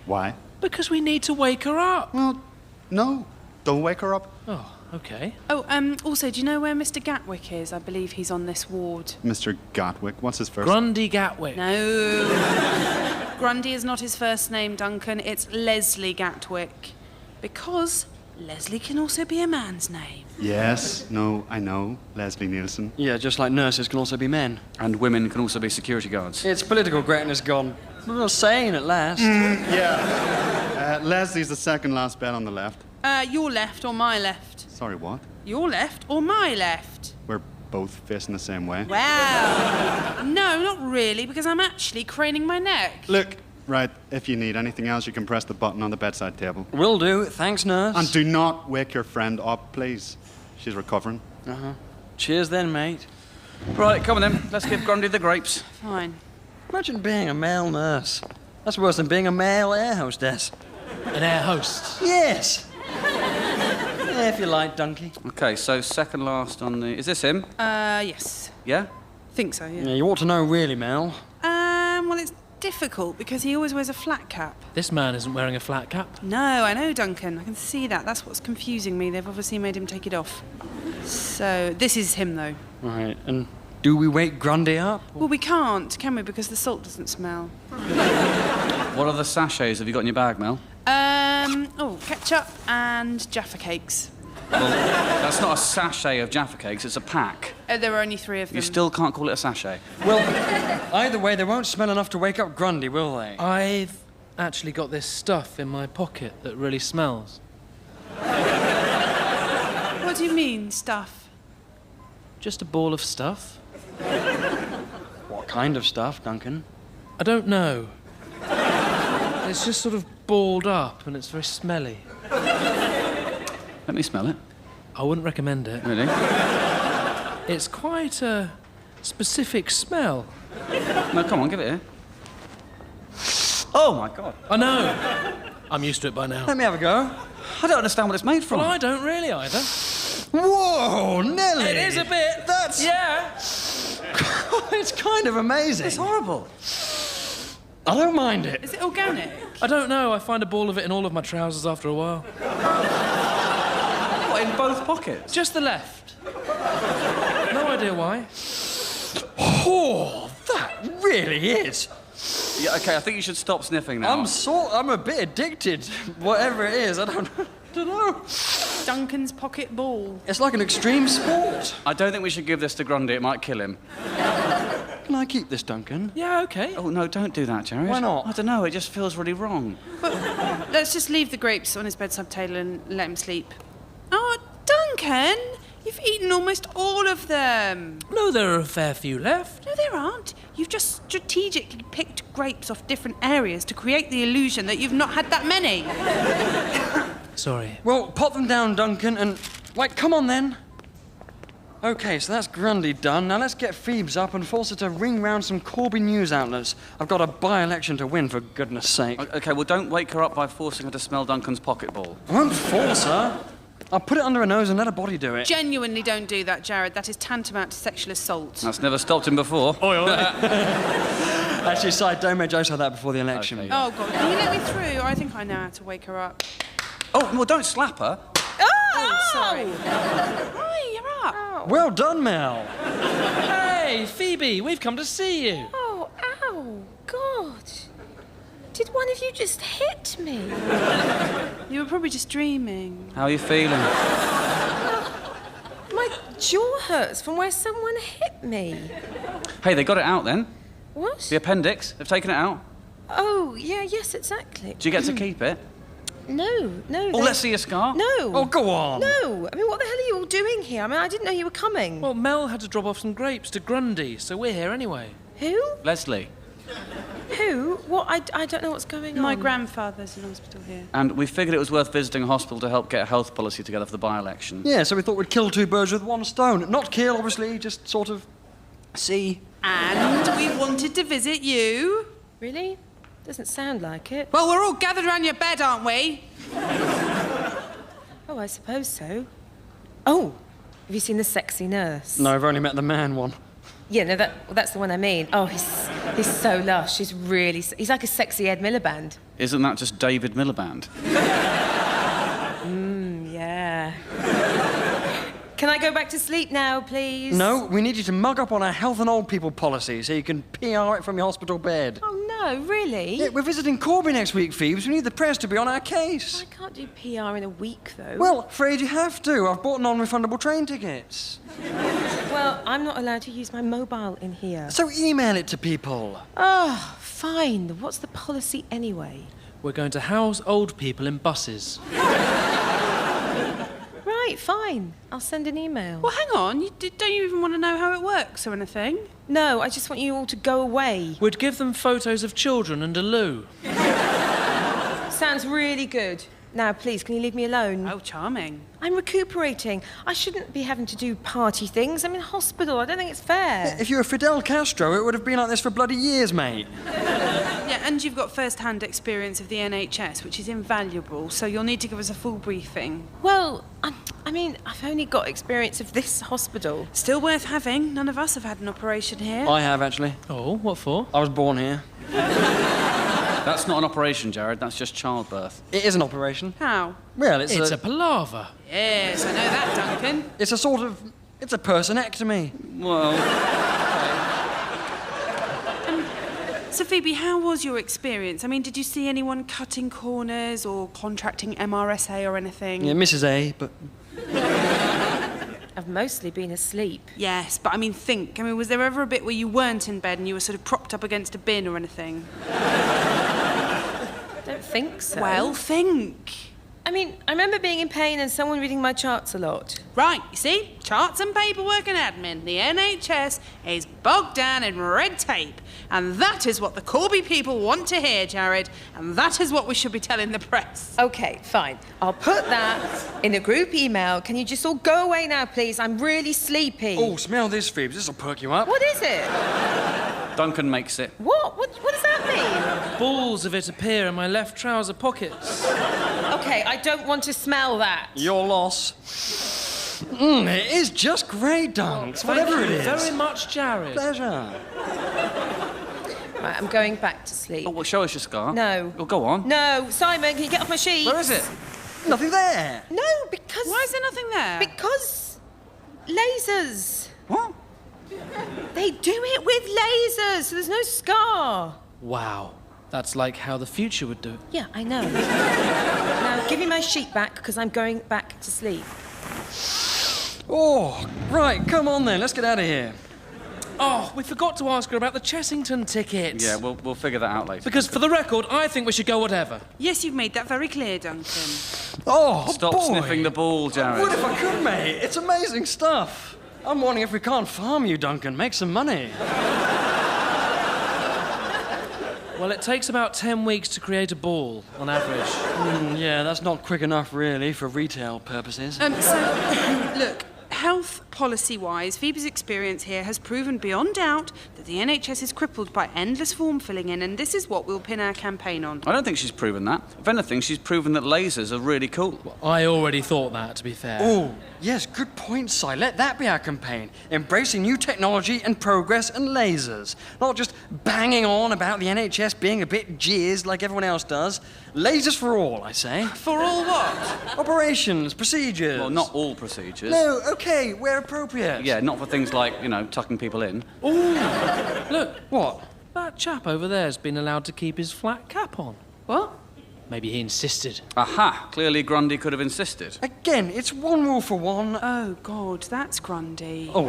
Why? Because we need to wake her up. Well, no. Don't wake her up. Oh, OK. Oh, also, do you know where Mr. Gatwick is? I believe he's on this ward. Mr. Gatwick, what's his first? Grundy Gatwick. No. Grundy is not his first name, Duncan. It's Leslie Gatwick. Because Leslie can also be a man's name. Yes, no, I know. Leslie Nielsen. Yeah, just like nurses can also be men. And women can also be security guards. It's political correctness gone. Well, sane at last. Yeah. Leslie's the second last bed on the left. Your left or my left? Sorry, what? Your left or my left? We're both facing the same way. Well, no, not really, because I'm actually craning my neck. Look, right, if you need anything else, you can press the button on the bedside table. Will do. Thanks, nurse. And do not wake your friend up, please. She's recovering. Uh-huh. Cheers then, mate. Right, come on then. Let's give Grundy the grapes. Fine. Imagine being a male nurse. That's worse than being a male air hostess. An air host. Yes. Yeah, if you like, Dunky. OK, so second last on the... Is this him? Yes. Yeah? Think so, yeah. Yeah, you ought to know, really, Mel. Well, it's difficult because he always wears a flat cap. This man isn't wearing a flat cap. No, I know, Duncan. I can see that. That's what's confusing me. They've obviously made him take it off. So, this is him, though. Right, and do we wake Grundy up? Well, we can't, can we? Because the salt doesn't smell. What other sachets have you got in your bag, Mel? Ketchup and Jaffa cakes. Well, that's not a sachet of Jaffa cakes, it's a pack. There are only 3 of them. You still can't call it a sachet. Well, either way, they won't smell enough to wake up Grundy, will they? I've actually got this stuff in my pocket that really smells. What do you mean, stuff? Just a ball of stuff. What kind of stuff, Duncan? I don't know. It's just sort of balled up and it's very smelly. Let me smell it. I wouldn't recommend it. Really? It's quite a specific smell. No, come on, give it here. Oh, my God. I know. I'm used to it by now. Let me have a go. I don't understand what it's made from. Well, I don't really either. Whoa, Nelly! It is a bit. That's... Yeah. It's kind of amazing. It's horrible. I don't mind it. Is it organic? I don't know. I find a ball of it in all of my trousers after a while. What, in both pockets? Just the left. No idea why. Oh, that really is. Yeah, OK, I think you should stop sniffing now. I'm a bit addicted. Whatever it is, I don't know. Duncan's pocket ball. It's like an extreme sport. I don't think we should give this to Grundy. It might kill him. Can I keep this, Duncan? Yeah, OK. Oh, no, don't do that, Jared. Why not? I don't know. It just feels really wrong. But let's just leave the grapes on his bedside table and let him sleep. Oh, Duncan! You've eaten almost all of them. No, there are a fair few left. No, there aren't. You've just strategically picked grapes off different areas to create the illusion that you've not had that many. Sorry. Well, pop them down, Duncan, and... Wait, come on, then. OK, so that's Grundy done. Now let's get Phoebes up and force her to ring round some Corby news outlets. I've got a by-election to win, for goodness sake. OK, well, don't wake her up by forcing her to smell Duncan's pocket ball. I won't force her. I'll put it under her nose and let her body do it. Genuinely don't do that, Jared. That is tantamount to sexual assault. That's never stopped him before. Oi, oi. Actually, Si, don't make jokes like that before the election. Okay. Oh, God, can you let me through? I think I know how to wake her up. Oh, well, don't slap her. Oh, sorry. Hi, you're up. Oh. Well done, Mel. Hey, Phoebe, we've come to see you. Oh, ow, God. Did one of you just hit me? You were probably just dreaming. How are you feeling? My jaw hurts from where someone hit me. Hey, they got it out then. What? The appendix. They've taken it out. Oh, yeah, yes, exactly. Do you get to keep it? No. Oh, let's see your scar. No. Oh, go on. No. I mean, what the hell are you all doing here? I mean, I didn't know you were coming. Well, Mel had to drop off some grapes to Grundy, so we're here anyway. Who? Leslie. Who? What? I don't know what's going on. My grandfather's in hospital here. And we figured it was worth visiting a hospital to help get a health policy together for the by-election. Yeah, so we thought we'd kill two birds with one stone. Not kill, obviously, just sort of see. And we wanted to visit you. Really? Doesn't sound like it. Well, we're all gathered around your bed, aren't we? Oh, I suppose so. Oh, have you seen The Sexy Nurse? No, I've only met the man one. Yeah, no, that's the one I mean. Oh, he's so lush. He's like a sexy Ed Miliband. Isn't that just David Miliband? Yeah. Can I go back to sleep now, please? No, we need you to mug up on our health and old people policy so you can PR it from your hospital bed. Oh, no, really? Yeah, we're visiting Corby next week, Phoebes. We need the press to be on our case. I can't do PR in a week, though. Well, afraid you have to. I've bought non-refundable train tickets. Well, I'm not allowed to use my mobile in here. So email it to people. Oh, fine. What's the policy anyway? We're going to house old people in buses. Right, fine. I'll send an email. Well, hang on. Don't you even want to know how it works or anything? No, I just want you all to go away. We'd give them photos of children and a loo. Sounds really good. Now, please, can you leave me alone? Oh, charming. I'm recuperating. I shouldn't be having to do party things. I'm in hospital. I don't think it's fair. If you were Fidel Castro, it would have been like this for bloody years, mate. Yeah, and you've got first-hand experience of the NHS, which is invaluable, so you'll need to give us a full briefing. Well, I mean, I've only got experience of this hospital. Still worth having. None of us have had an operation here. I have, actually. Oh, what for? I was born here. That's not an operation, Jared. That's just childbirth. It is an operation. How? Well, It's a palaver. Yes, I know that, Duncan. It's a sort of... It's a personectomy. Well... So, Phoebe, how was your experience? I mean, did you see anyone cutting corners or contracting MRSA or anything? Yeah, Mrs. A, but... I've mostly been asleep. Yes, but I mean, think. I mean, was there ever a bit where you weren't in bed and you were sort of propped up against a bin or anything? I don't think so. Well, think. I mean, I remember being in pain and someone reading my charts a lot. Right, you see? Charts and paperwork and admin. The NHS is bogged down in red tape. And that is what the Corby people want to hear, Jared. And that is what we should be telling the press. OK, fine. I'll put that in a group email. Can you just all go away now, please? I'm really sleepy. Oh, smell this, Phoebes. This'll perk you up. What is it? Duncan makes it. What does that mean? Balls of it appear in my left trouser pockets. OK, I don't want to smell that. Your loss. It is just great, Dunks. Whatever it is. Very much, Jared. Pleasure. Right, I'm going back to sleep. Oh, well, show us your scar. No. Well, go on. No, Simon, can you get off my sheets? Where is it? Nothing there. No, because... Why is there nothing there? Because... lasers. What? They do it with lasers, so there's no scar. Wow. That's like how the future would do it. Yeah, I know. Now, give me my sheet back, because I'm going back to sleep. Oh, right, come on then, let's get out of here. Oh, we forgot to ask her about the Chessington ticket. Yeah, we'll figure that out later. Because for the record, I think we should go whatever. Yes, you've made that very clear, Duncan. Oh, Stop boy. sniffing the ball, Jared. What if I could, mate? It's amazing stuff. I'm wondering if we can't farm you, Duncan, make some money. Well, it takes about 10 weeks to create a ball, on average. Yeah, that's not quick enough, really, for retail purposes. Look, health policy-wise, Phoebe's experience here has proven beyond doubt that the NHS is crippled by endless form filling in, and this is what we'll pin our campaign on. I don't think she's proven that. If anything, she's proven that lasers are really cool. Well, I already thought that, to be fair. Oh, yes, good point, Si. Let that be our campaign. Embracing new technology and progress and lasers. Not just banging on about the NHS being a bit jizzed like everyone else does. Lasers for all, I say. For all what? Operations, procedures. Well, not all procedures. No, okay, where appropriate. Yeah, not for things like, tucking people in. Ooh, look, What? that chap over there's been allowed to keep his flat cap on. What? Maybe he insisted. Aha! Clearly Grundy could have insisted. Again, it's one rule for one. Oh, God, that's Grundy. Oh.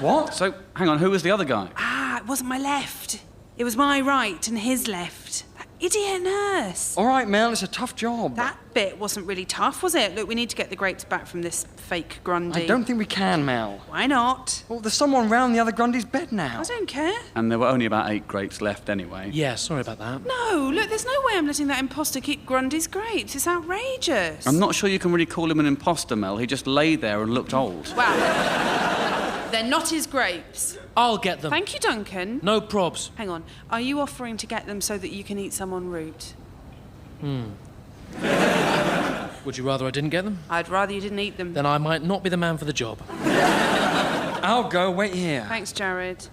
What? So, hang on, who was the other guy? Ah, it wasn't my left. It was my right and his left. That idiot nurse. All right, Mel, it's a tough job. That bit wasn't really tough, was it? Look, we need to get the grapes back from this fake Grundy. I don't think we can, Mel. Why not? Well, there's someone round the other Grundy's bed now. I don't care. And there were only about 8 grapes left anyway. Yeah, sorry about that. No, look, there's no way I'm letting that imposter keep Grundy's grapes. It's outrageous. I'm not sure you can really call him an imposter, Mel. He just lay there and looked old. Wow. They're not his grapes. I'll get them. Thank you, Duncan. No probs. Hang on. Are you offering to get them so that you can eat some en route? Would you rather I didn't get them? I'd rather you didn't eat them. Then I might not be the man for the job. I'll go, wait here. Thanks, Jared.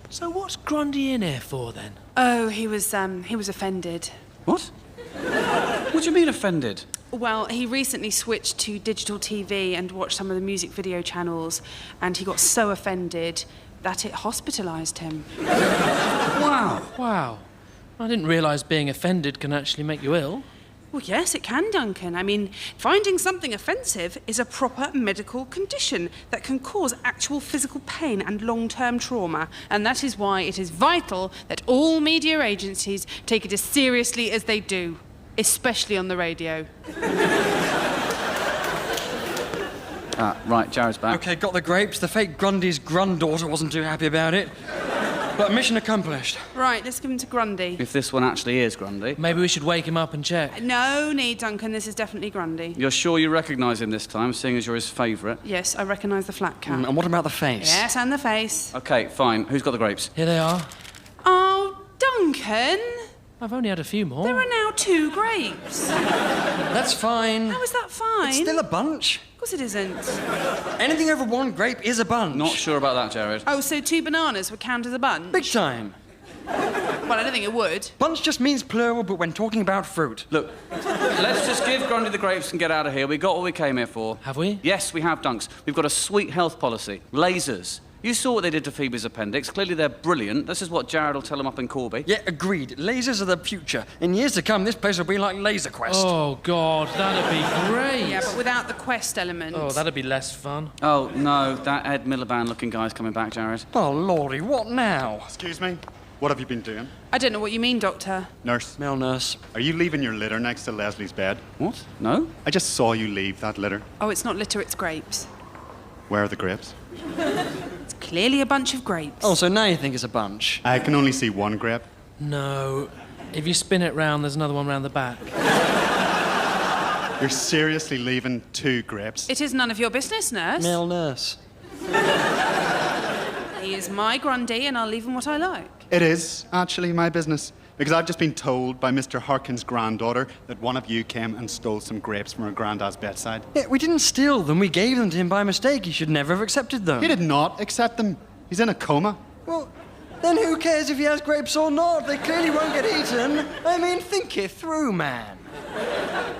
So what's Grundy in here for, then? Oh, he was offended. What? What do you mean offended? Well, he recently switched to digital TV and watched some of the music video channels, and he got so offended that it hospitalised him. Wow. Wow. I didn't realise being offended can actually make you ill. Well, yes, it can, Duncan. I mean, finding something offensive is a proper medical condition that can cause actual physical pain and long-term trauma. And that is why it is vital that all media agencies take it as seriously as they do, especially on the radio. Right, Jared's back. Okay, got the grapes. The fake Grundy's granddaughter wasn't too happy about it. But mission accomplished. Right, let's give him to Grundy. If this one actually is Grundy. Maybe we should wake him up and check. No need, Duncan. This is definitely Grundy. You're sure you recognise him this time, seeing as you're his favourite? Yes, I recognise the flat cap. And what about the face? Yes, and the face. OK, fine. Who's got the grapes? Here they are. Oh, Duncan! I've only had a few more. There are now 2 grapes. That's fine. How is that fine? It's still a bunch. Of course it isn't. Anything over 1 grape is a bunch. Not sure about that, Jared. Oh, so 2 bananas would count as a bunch? Big time. Well, I don't think it would. Bunch just means plural, but when talking about fruit. Look, let's just give Grundy the grapes and get out of here. We got what we came here for. Have we? Yes, we have, Dunks. We've got a sweet health policy. Lasers. You saw what they did to Phoebe's appendix. Clearly they're brilliant. This is what Jared will tell them up in Corby. Yeah, agreed. Lasers are the future. In years to come, this place will be like Laser Quest. Oh, God, that'd be great. Yeah, but without the quest element. Oh, that'd be less fun. Oh, no, that Ed Miliband-looking guy's coming back, Jared. Oh, Lordy, what now? Excuse me? What have you been doing? I don't know what you mean, Doctor. Nurse, Male nurse. are you leaving your litter next to Leslie's bed? What? No? I just saw you leave that litter. Oh, it's not litter, it's grapes. Where are the grapes? It's clearly a bunch of grapes. Oh, so now you think it's a bunch? I can only see 1 grape. No. If you spin it round, there's another one round the back. You're seriously leaving 2 grapes? It is none of your business, nurse. Male nurse. He is my Grundy, and I'll leave him what I like. It is actually my business. Because I've just been told by Mr. Harkin's granddaughter that one of you came and stole some grapes from her granddad's bedside. Yeah, we didn't steal them. We gave them to him by mistake. He should never have accepted them. He did not accept them. He's in a coma. Well, Then who cares if he has grapes or not? They clearly won't get eaten. I mean, think it through, man.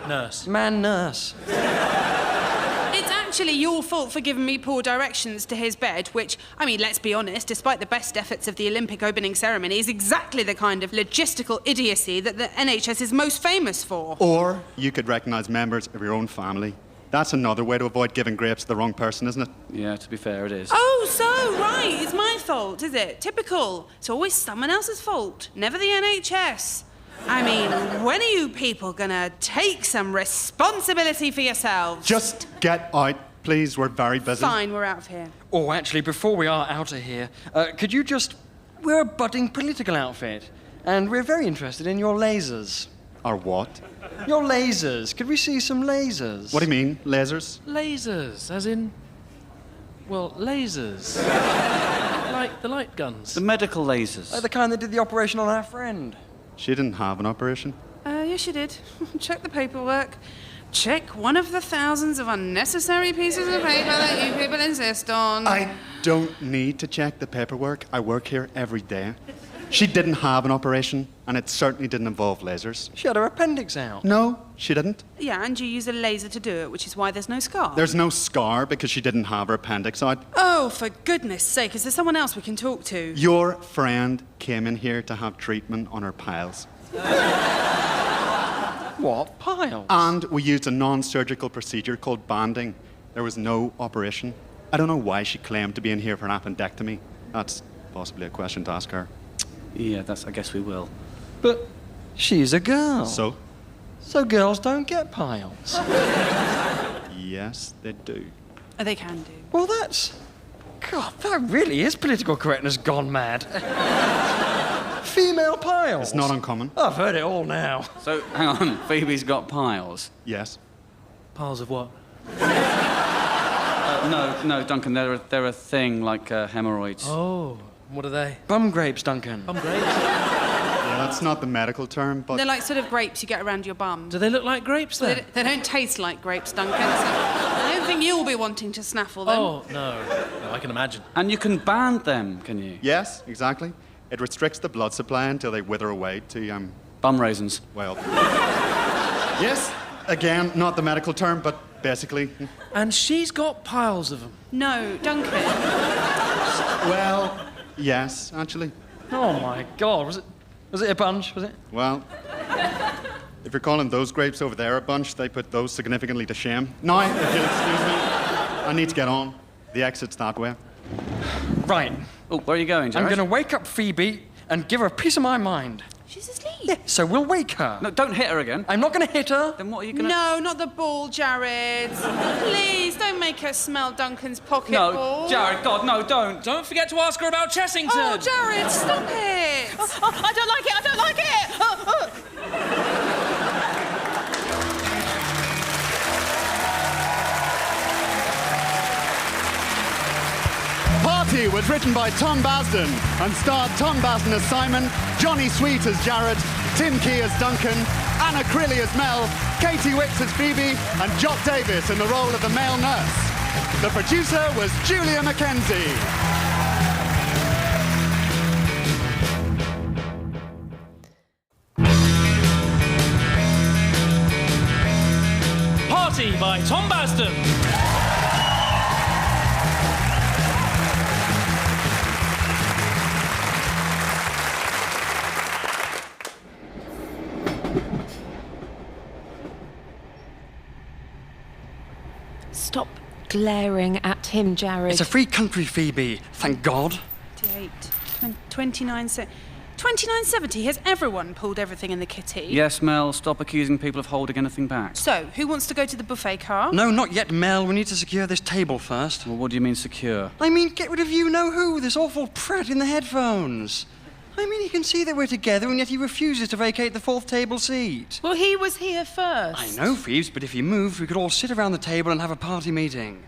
Nurse. Man, nurse. It's actually your fault for giving me poor directions to his bed, which, I mean, let's be honest, despite the best efforts of the Olympic opening ceremony, is exactly the kind of logistical idiocy that the NHS is most famous for. Or you could recognise members of your own family. That's another way to avoid giving grapes to the wrong person, isn't it? Yeah, to be fair, it is. Oh, so, right, it's my fault, is it? Typical. It's always someone else's fault, never the NHS. I mean, when are you people gonna take some responsibility for yourselves? Just get out, please. We're very busy. Fine, we're out of here. Oh, actually, before we are out of here, could you just... We're a budding political outfit, and we're very interested in your lasers. Our what? Your lasers. Could we see some lasers? What do you mean, lasers? Lasers, as in... Well, lasers. Like the light guns. The medical lasers. Like the kind that did the operation on our friend. She didn't have an operation. Yes, you did. Check the paperwork. Check one of the thousands of unnecessary pieces of paper that you people insist on. I don't need to check the paperwork. I work here every day. She didn't have an operation, and it certainly didn't involve lasers. She had her appendix out. No, she didn't. Yeah, and you used a laser to do it, which is why there's no scar. There's no scar because she didn't have her appendix out. Oh, for goodness sake, is there someone else we can talk to? Your friend came in here to have treatment on her piles. What? Piles? And we used a non-surgical procedure called banding. There was no operation. I don't know why she claimed to be in here for an appendectomy. That's possibly a question to ask her. Yeah, I guess we will. But she's a girl. So? So girls don't get piles. Yes, they do. Oh, they can do. Well, that's... God, that really is political correctness gone mad. Female piles. It's not uncommon. I've heard it all now. So, hang on, Phoebe's got piles? Yes. Piles of what? No, Duncan, they're a thing like hemorrhoids. Oh, what are they? Bum grapes, Duncan. Bum grapes? Yeah, that's not the medical term, but... They're like sort of grapes you get around your bum. Do they look like grapes, then? They don't taste like grapes, Duncan, so I don't think you'll be wanting to snaffle them. Oh, no, I can imagine. And you can band them, can you? Yes, exactly. It restricts the blood supply until they wither away to, Bum raisins. well... Yes, again, not the medical term, but basically... And she's got piles of them. No, Duncan. Well, yes, actually. Oh, my God. Was it a bunch, was it? Well, if you're calling those grapes over there a bunch, they put those significantly to shame. Now, if you'll excuse me, I need to get on. The exit's that way. Right. Oh, where are you going, Jared? I'm going to wake up Phoebe and give her a piece of my mind. She's asleep. Yeah, so we'll wake her. No, don't hit her again. I'm not going to hit her. Then what are you going to... No, not the ball, Jared. Please, don't make her smell Duncan's pocket ball. No, Jared, God, no, don't. Don't forget to ask her about Chessington. Oh, Jared, stop it. I don't like it, I don't like it. Party was written by Tom Basden and starred Tom Basden as Simon, Johnny Sweet as Jared, Tim Key as Duncan, Anna Crilly as Mel, Katie Wicks as Phoebe, and Jock Davis in the role of the male nurse. The producer was Julia Mackenzie. Party by Tom Basden. Stop glaring at him, Jared. It's a free country, Phoebe. Thank God. 28, 2970. Has everyone pulled everything in the kitty? Yes, Mel, stop accusing people of holding anything back. So, who wants to go to the buffet car? No, not yet, Mel. We need to secure this table first. Well, what do you mean secure? I mean, get rid of you-know-who, this awful prat in the headphones. I mean, he can see that we're together, and yet he refuses to vacate the fourth table seat. Well, he was here first. I know, Phoebes, but if he moved, we could all sit around the table and have a party meeting.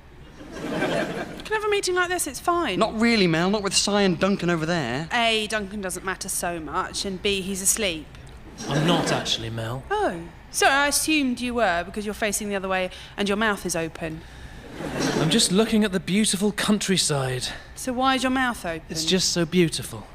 You can have a meeting like this, it's fine. Not really, Mel, not with Cy and Duncan over there. A, Duncan doesn't matter so much, and B, he's asleep. I'm not actually, Mel. Oh. Sorry, I assumed you were, because you're facing the other way and your mouth is open. I'm just looking at the beautiful countryside. So why is your mouth open? It's just so beautiful.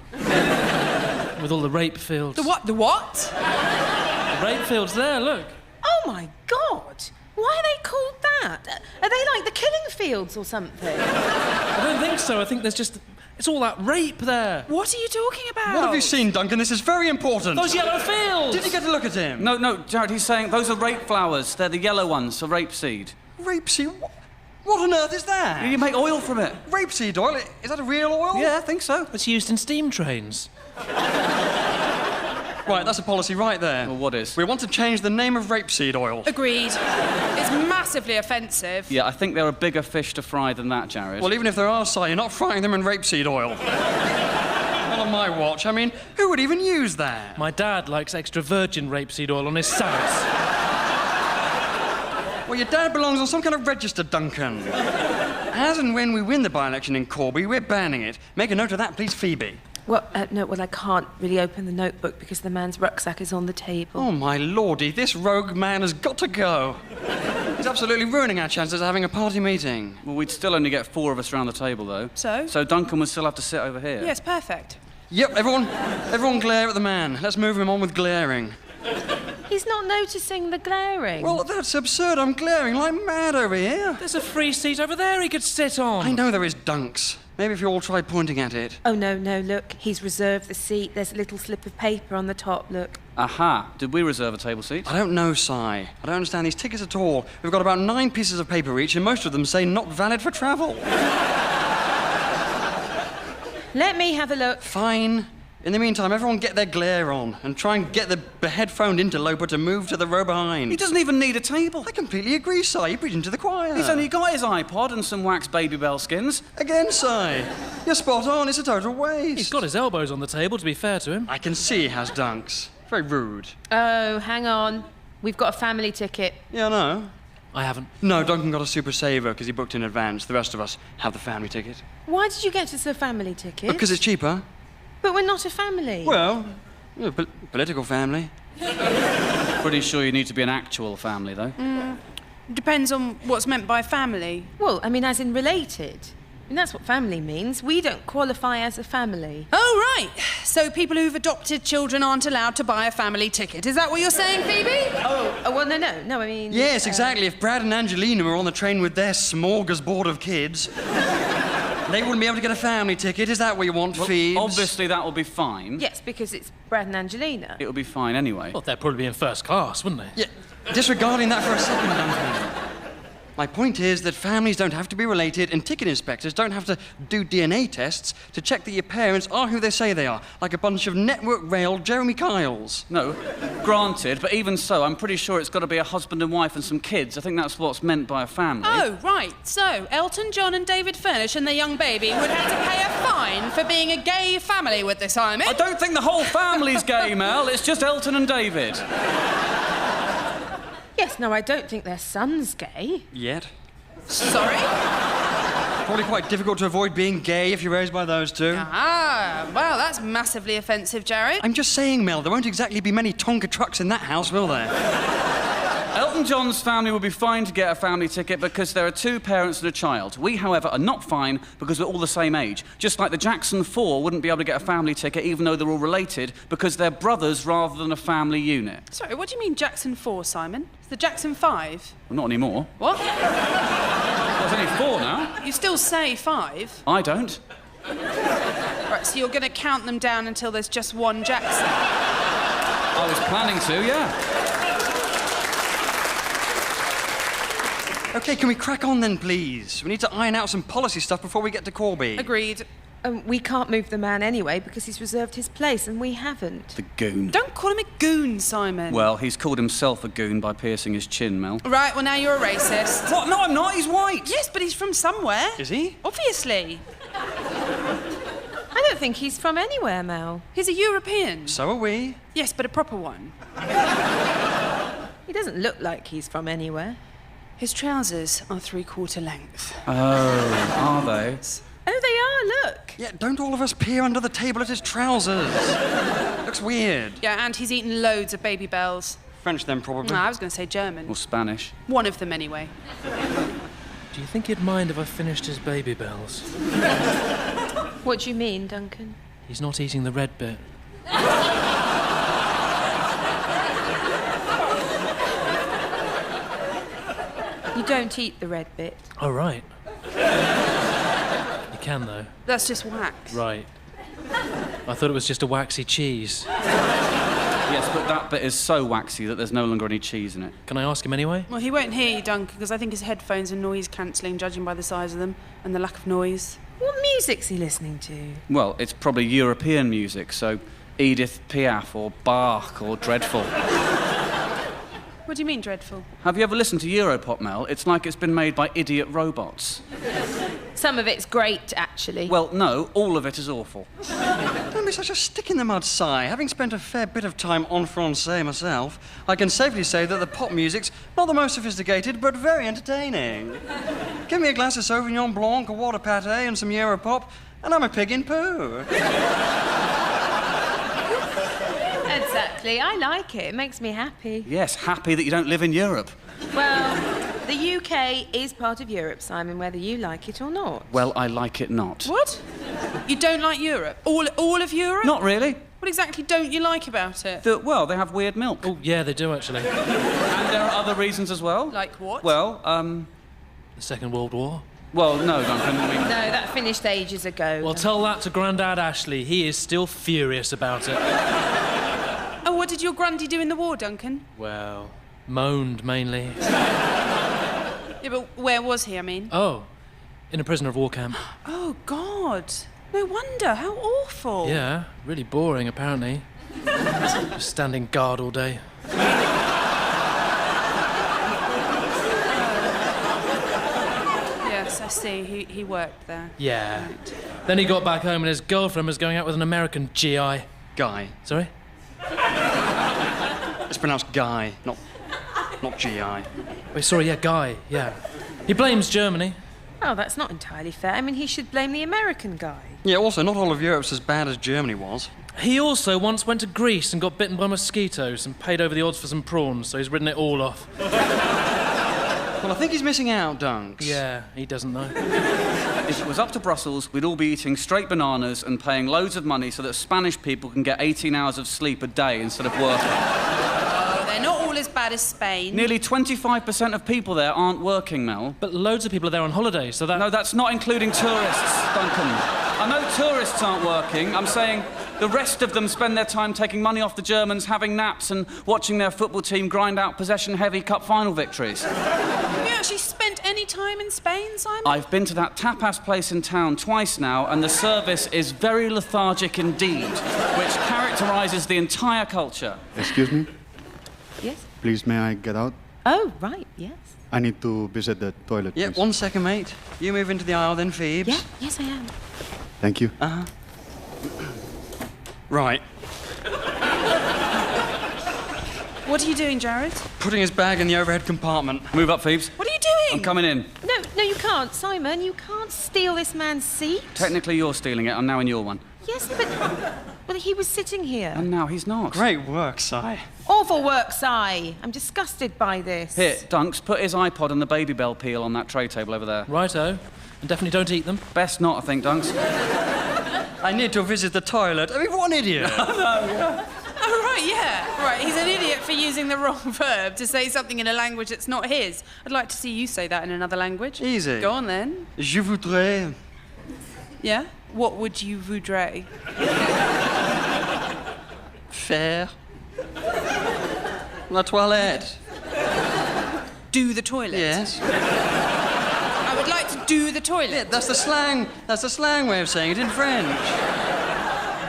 With all the rape fields. The what? The what? The rape fields there, look. Oh, my God. Why are they called that? Are they like the killing fields or something? I don't think so. I think there's just... It's all that rape there. What are you talking about? What have you seen, Duncan? This is very important. Those yellow fields! Did you get a look at him? No, Jared, he's saying those are rape flowers. They're the yellow ones for rapeseed. Rapeseed? What on earth is that? You make oil from it. Rapeseed oil? Is that a real oil? Yeah, I think so. It's used in steam trains. Right, that's a policy right there. Well, what is? We want to change the name of rapeseed oil. Agreed. It's massively offensive. Yeah, I think there are bigger fish to fry than that, Jared. Well, even if there are, Si, you're not frying them in rapeseed oil. Not on my watch. I mean, who would even use that? My dad likes extra virgin rapeseed oil on his salads. Well, your dad belongs on some kind of register, Duncan. As and when we win the by-election in Corby, we're banning it. Make a note of that, please, Phoebe. Well, no, I can't really open the notebook because the man's rucksack is on the table. Oh, my lordy, this rogue man has got to go. He's absolutely ruining our chances of having a party meeting. Well, we'd still only get 4 of us around the table, though. So? So Duncan would still have to sit over here. Yes, perfect. Yep, everyone glare at the man. Let's move him on with glaring. He's not noticing the glaring. Well, that's absurd. I'm glaring like mad over here. There's a free seat over there he could sit on. I know there is, Dunks. Maybe if you all tried pointing at it. Oh, no, look. He's reserved the seat. There's a little slip of paper on the top, look. Aha. Did we reserve a table seat? I don't know, Si. I don't understand these tickets at all. We've got about 9 pieces of paper each, and most of them say not valid for travel. Let me have a look. Fine. In the meantime, everyone get their glare on and try and get the headphoned interloper to move to the row behind. He doesn't even need a table. I completely agree, Si. You're preaching to the choir. He's only got his iPod and some wax baby bell skins. Again, Si. You're spot on. It's a total waste. He's got his elbows on the table, to be fair to him. I can see he has, Dunks. Very rude. Oh, hang on. We've got a family ticket. Yeah, I know. I haven't. No, Duncan got a super saver because he booked in advance. The rest of us have the family ticket. Why did you get us a family ticket? Because it's cheaper. But we're not a family. Well, political family. Pretty sure you need to be an actual family, though. Depends on what's meant by family. Well, I mean, as in related. I mean, that's what family means. We don't qualify as a family. Oh, right. So people who've adopted children aren't allowed to buy a family ticket. Is that what you're saying, Phoebe? Oh, well, no, I mean... Yes, exactly. If Brad and Angelina were on the train with their smorgasbord of kids... They wouldn't be able to get a family ticket. Is that what you want, Phoebes? Obviously, that will be fine. Yes, because it's Brad and Angelina. It'll be fine anyway. Well, they'd probably be in first class, wouldn't they? Yeah, disregarding that for a second, Duncan. My point is that families don't have to be related and ticket inspectors don't have to do DNA tests to check that your parents are who they say they are, like a bunch of network-railed Jeremy Kyles. No, granted, but even so, I'm pretty sure it's got to be a husband and wife and some kids. I think that's what's meant by a family. Oh, right. So, Elton John and David Furnish and their young baby would have to pay a fine for being a gay family with this, I mean. I don't think the whole family's gay, Mel. It's just Elton and David. Yes, no, I don't think their son's gay. Yet. Sorry? Probably quite difficult to avoid being gay if you're raised by those two. Ah, well, that's massively offensive, Jared. I'm just saying, Mel, there won't exactly be many Tonka trucks in that house, will there? Elton John's family would be fine to get a family ticket because there are 2 parents and a child. We, however, are not fine because we're all the same age. Just like the Jackson 4 wouldn't be able to get a family ticket even though they're all related because they're brothers rather than a family unit. Sorry, what do you mean Jackson 4, Simon? It's the Jackson 5? Well, not anymore. What? There's only 4 now. You still say 5? I don't. Right, so you're going to count them down until there's just one Jackson? I was planning to, yeah. OK, can we crack on then, please? We need to iron out some policy stuff before we get to Corby. Agreed. We can't move the man anyway because he's reserved his place and we haven't. The goon. Don't call him a goon, Simon. Well, he's called himself a goon by piercing his chin, Mel. Right, well, now you're a racist. What? No, I'm not. He's white. Yes, but he's from somewhere. Is he? Obviously. I don't think he's from anywhere, Mel. He's a European. So are we. Yes, but a proper one. He doesn't look like he's from anywhere. His trousers are 3/4 length. Oh, are they? Oh, they are, look. Yeah, don't all of us peer under the table at his trousers. Looks weird. Yeah, and he's eaten loads of baby bells. French then, probably. No, I was going to say German. Or Spanish. One of them, anyway. Do you think he'd mind if I finished his baby bells? What do you mean, Duncan? He's not eating the red bit. You don't eat the red bit. Oh, right. You can, though. That's just wax. Right. I thought it was just a waxy cheese. Yes, but that bit is so waxy that there's no longer any cheese in it. Can I ask him anyway? Well, he won't hear you, Duncan, because I think his headphones are noise-cancelling, judging by the size of them and the lack of noise. What music's he listening to? Well, it's probably European music, so Edith Piaf or Bach or Dreadful. What do you mean, dreadful? Have you ever listened to Europop, Mel? It's like it's been made by idiot robots. Some of it's great, actually. Well, no, all of it is awful. Don't be such a stick-in-the-mud sigh. Having spent a fair bit of time en français myself, I can safely say that the pop music's not the most sophisticated, but very entertaining. Give me a glass of Sauvignon Blanc, a water pâté, and some Europop, and I'm a pig in poo. Exactly. I like it. It makes me happy. Yes, happy that you don't live in Europe. Well, the UK is part of Europe, Simon, whether you like it or not. Well, I like it not. What? You don't like Europe? All of Europe? Not really. What exactly don't you like about it? Well, they have weird milk. Oh, yeah, they do, actually. And there are other reasons as well. Like what? Well, The Second World War? Well, no, Duncan, I mean... No, that finished ages ago. Well, tell that to Grandad Ashley. He is still furious about it. Oh, what did your Grundy do in the war, Duncan? Well, moaned, mainly. Yeah, but where was he, I mean? Oh, in a prisoner of war camp. Oh, God. No wonder. How awful. Yeah, really boring, apparently. Just standing guard all day. Yes, I see. He worked there. Yeah. Then he got back home and his girlfriend was going out with an American GI. Guy. Sorry? It's pronounced Guy, not GI. Wait, sorry, yeah, Guy, yeah. He blames Germany. Oh, that's not entirely fair. I mean, he should blame the American guy. Yeah, also, not all of Europe's as bad as Germany was. He also once went to Greece and got bitten by mosquitoes and paid over the odds for some prawns, so he's written it all off. Well, I think he's missing out, Dunks. Yeah, he doesn't know. If it was up to Brussels, we'd all be eating straight bananas and paying loads of money so that Spanish people can get 18 hours of sleep a day instead of working. Oh, they're not all as bad as Spain. Nearly 25% of people there aren't working, Mel. But loads of people are there on holiday, so that... No, that's not including tourists, Duncan. I know tourists aren't working. I'm saying the rest of them spend their time taking money off the Germans, having naps and watching their football team grind out possession-heavy cup final victories. Have you actually spent any time in Spain, Simon? I've been to that tapas place in town twice now, and the service is very lethargic indeed, which characterises the entire culture. Excuse me? Yes? Please, may I get out? Oh, right, yes. I need to visit the toilet, Yeah, please. 1 second, mate. You move into the aisle, then Phoebes. Yeah, yes, I am. Thank you. Uh-huh. Right. What are you doing, Jared? Putting his bag in the overhead compartment. Move up, Phoebes. What are you doing? I'm coming in. No, you can't, Simon. You can't steal this man's seat. Technically, you're stealing it. I'm now in your one. Yes, but... Well, he was sitting here. And now he's not. Great work, Si. Awful work, Si. I'm disgusted by this. Here, Dunks, put his iPod and the Baby Bell peel on that tray table over there. Righto. And definitely don't eat them. Best not, I think, Dunks. I need to visit the toilet. I mean, what an idiot. Oh, right, yeah. Right, he's an idiot for using the wrong verb to say something in a language that's not his. I'd like to see you say that in another language. Easy. Go on, then. Je voudrais... Yeah? What would you voudrais? Faire... La toilette. Do the toilet? Yes. I would like to do the toilet. Yeah, that's the slang. That's the slang way of saying it in French.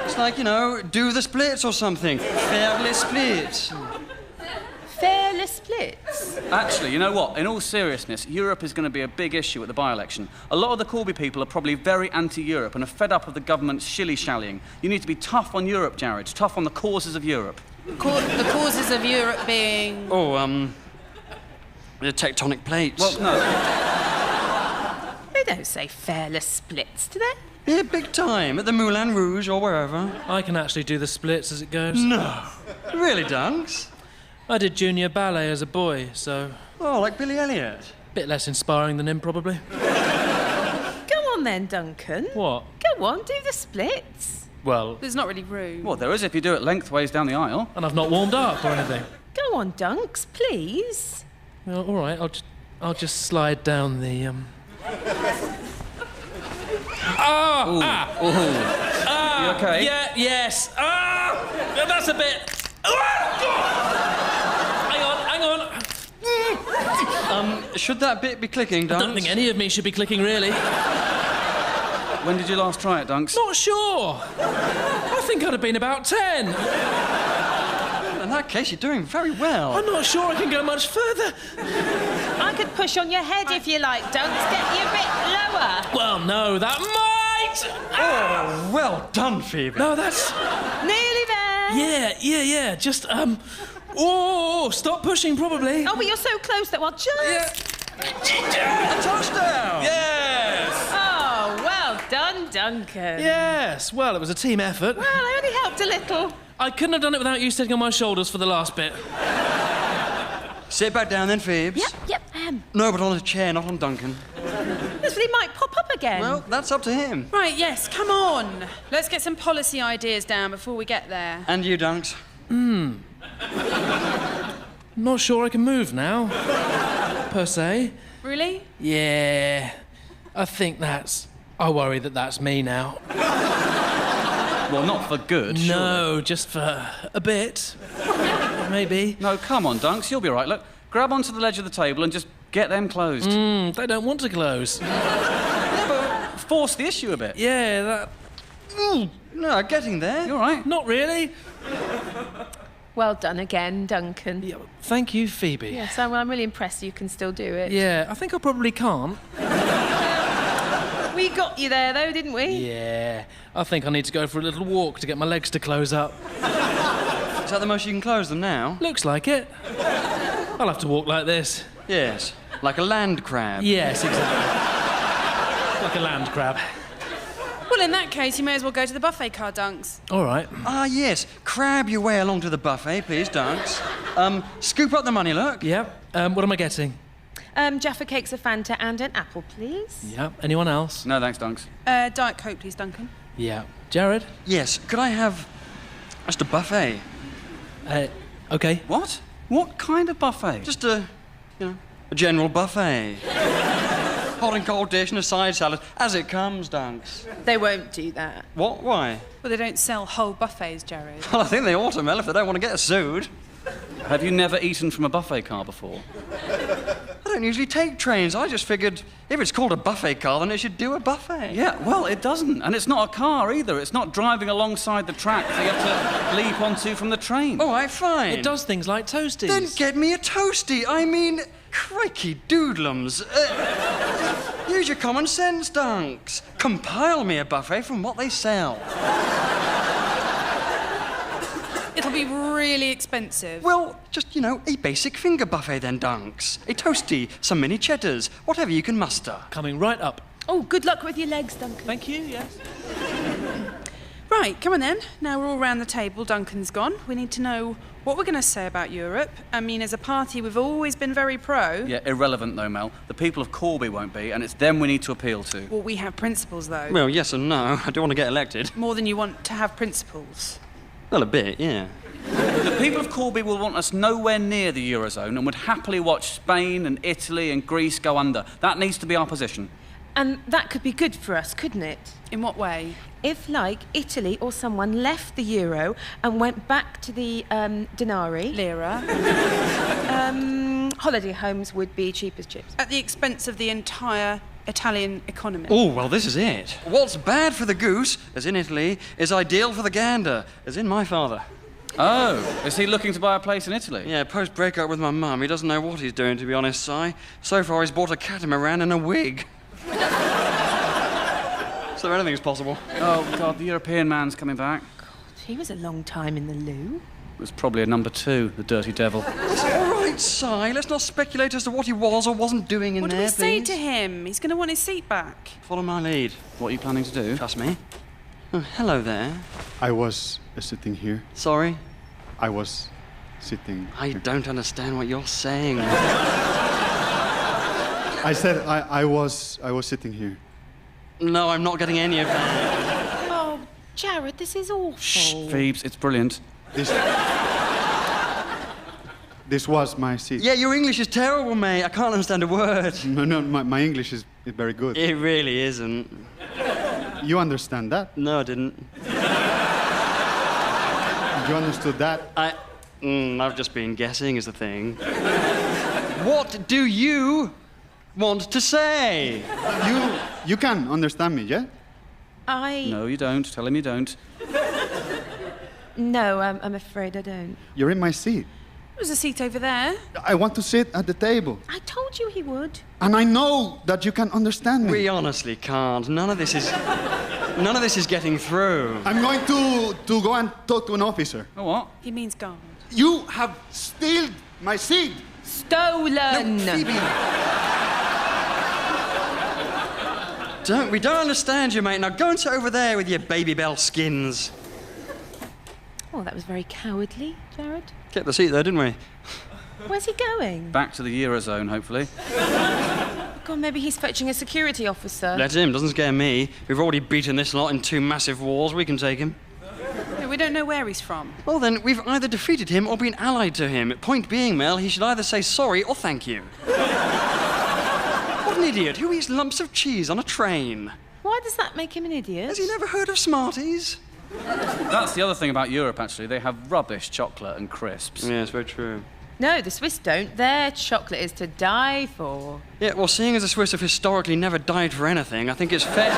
It's like, you know, do the splits or something. Faire les splits. Faire les splits. Actually, you know what? In all seriousness, Europe is going to be a big issue at the by-election. A lot of the Corby people are probably very anti-Europe and are fed up of the government's shilly-shallying. You need to be tough on Europe, Jared. Tough on the causes of Europe. The causes of Europe being... Oh, the tectonic plates. Well, no. They don't say faire les splits, do they? Yeah, big time. At the Moulin Rouge or wherever. I can actually do the splits as it goes. No. Really, Dunks? I did junior ballet as a boy, so... Oh, like Billy Elliot. Bit less inspiring than him, probably. Go on then, Duncan. What? Go on, do the splits. Well... There's not really room. Well, there is if you do it lengthways down the aisle. And I've not warmed up or anything. Go on, Dunks, please. Well, all right, I'll just slide down the, Ooh. You okay? Yeah, yes. That's a bit... Hang on. Should that bit be clicking, Dunks? I don't think any of me should be clicking, really. When did you last try it, Dunks? Not sure. I think I'd have been about 10. In that case, you're doing very well. I'm not sure I can go much further. I could push on your head if you like, Dunks. Get you a bit lower. Well, no, that might... Oh, well done, Phoebe. No, that's... Nearly there. Yeah. Just, Oh, stop pushing, probably. Oh, but you're so close that a touchdown! Yes! Oh, well done, Duncan. Yes, well, it was a team effort. Well, I only helped a little. I couldn't have done it without you sitting on my shoulders for the last bit. Sit back down then, Phoebes. Yep. No, but on a chair, not on Duncan. This really might pop up again. Well, that's up to him. Right, yes, come on. Let's get some policy ideas down before we get there. And you, Dunks. Not sure I can move now, per se. Really? Yeah, I think that's... I worry that that's me now. Well, not for good, No, just for a bit. Maybe. No, come on, Dunks, you'll be all right. Look, grab onto the ledge of the table and just get them closed. They don't want to close. Yeah, but force the issue a bit. Yeah, that... No, getting there. You all right? Not really. Well done again, Duncan. Yeah, thank you, Phoebe. Yes, I'm really impressed you can still do it. Yeah, I think I probably can't. We got you there, though, didn't we? Yeah, I think I need to go for a little walk to get my legs to close up. Is that the most you can close them now? Looks like it. I'll have to walk like this. Yes, like a land crab. Yes, exactly. Like a land crab. Well, in that case, you may as well go to the buffet car, Dunks. All right. Ah, yes. Crab your way along to the buffet, please, Dunks. Scoop up the money, look. Yep. What am I getting? Jaffa cakes, a Fanta and an apple, please. Yep. Anyone else? No, thanks, Dunks. Diet Coke, please, Duncan. Yeah. Jared? Yes, could I have just a buffet? Okay. What? What kind of buffet? Just a general buffet. Hot and cold dish and a side salad, as it comes, Dunks. They won't do that. What? Why? Well, they don't sell whole buffets, Jared. Well, I think they ought to, Mel, if they don't want to get sued. Have you never eaten from a buffet car before? I don't usually take trains. I just figured if it's called a buffet car, then it should do a buffet. Yeah, well, it doesn't. And it's not a car either. It's not driving alongside the track that you have to leap onto from the train. All right, fine. It does things like toasties. Then get me a toasty. I mean, crikey doodlums. Use your common sense, Dunks. Compile me a buffet from what they sell. It'll be really expensive. Well, just, a basic finger buffet then, Dunks. A toasty, some mini cheddars, whatever you can muster. Coming right up. Oh, good luck with your legs, Duncan. Thank you, yes. Right, come on then. Now we're all round the table. Duncan's gone. We need to know what we're going to say about Europe. I mean, as a party, we've always been very pro. Yeah, irrelevant though, Mel. The people of Corby won't be, and it's them we need to appeal to. Well, we have principles, though. Well, yes and no. I don't want to get elected. More than you want to have principles. Well, a bit, yeah. The people of Corby will want us nowhere near the Eurozone and would happily watch Spain and Italy and Greece go under. That needs to be our position. And that could be good for us, couldn't it? In what way? If, like, Italy or someone left the euro and went back to the denarii... Lira. Holiday homes would be cheap as chips. At the expense of the entire Italian economy. Oh, well, this is it. What's bad for the goose, as in Italy, is ideal for the gander, as in my father. Oh, is he looking to buy a place in Italy? Yeah, post-breakup with my mum, he doesn't know what he's doing, to be honest, Si. So far, he's bought a catamaran and a wig. So anything's possible. Oh, God, the European man's coming back. God, he was a long time in the loo. It was probably a number 2, the dirty devil. It's all right, Si. Let's not speculate as to what he was or wasn't doing in What there, do we say please. to him? He's going to want his seat back. Follow my lead. What are you planning to do? Trust me. Oh, hello there. I was sitting here. Sorry? I was sitting I here. don't understand what you're saying. I said I was sitting here. No, I'm not getting any of that. Oh, Jared, this is awful. Shh, Phoebes, it's brilliant. This was my seat. Yeah, your English is terrible, mate. I can't understand a word. No, my English is very good. It really isn't. You understand that? No, I didn't. You understood that? I've just been guessing is the thing. What do you want to say? You can understand me, yeah? No, you don't. Tell him you don't. No, I'm afraid I don't. You're in my seat. There's a seat over there. I want to sit at the table. I told you he would. And I know that you can understand me. We honestly can't. None of this is getting through. I'm going to go and talk to an officer. Oh, what? He means guard. You have stealed my seat. Stolen. No, Phoebe. We don't understand you, mate. Now go and sit over there with your Baby Bell skins. Oh, that was very cowardly, Jared. Kept the seat there, didn't we? Where's he going? Back to the Eurozone, hopefully. God, maybe he's fetching a security officer. Let him, doesn't scare me. We've already beaten this lot in 2 massive wars. We can take him. Yeah, we don't know where he's from. Well, then, we've either defeated him or been allied to him. Point being, Mel, he should either say sorry or thank you. What an idiot. Who eats lumps of cheese on a train? Why does that make him an idiot? Has he never heard of Smarties? That's the other thing about Europe, actually. They have rubbish chocolate and crisps. Yeah, it's very true. No, the Swiss don't. Their chocolate is to die for. Yeah, well, seeing as the Swiss have historically never died for anything, I think it's fair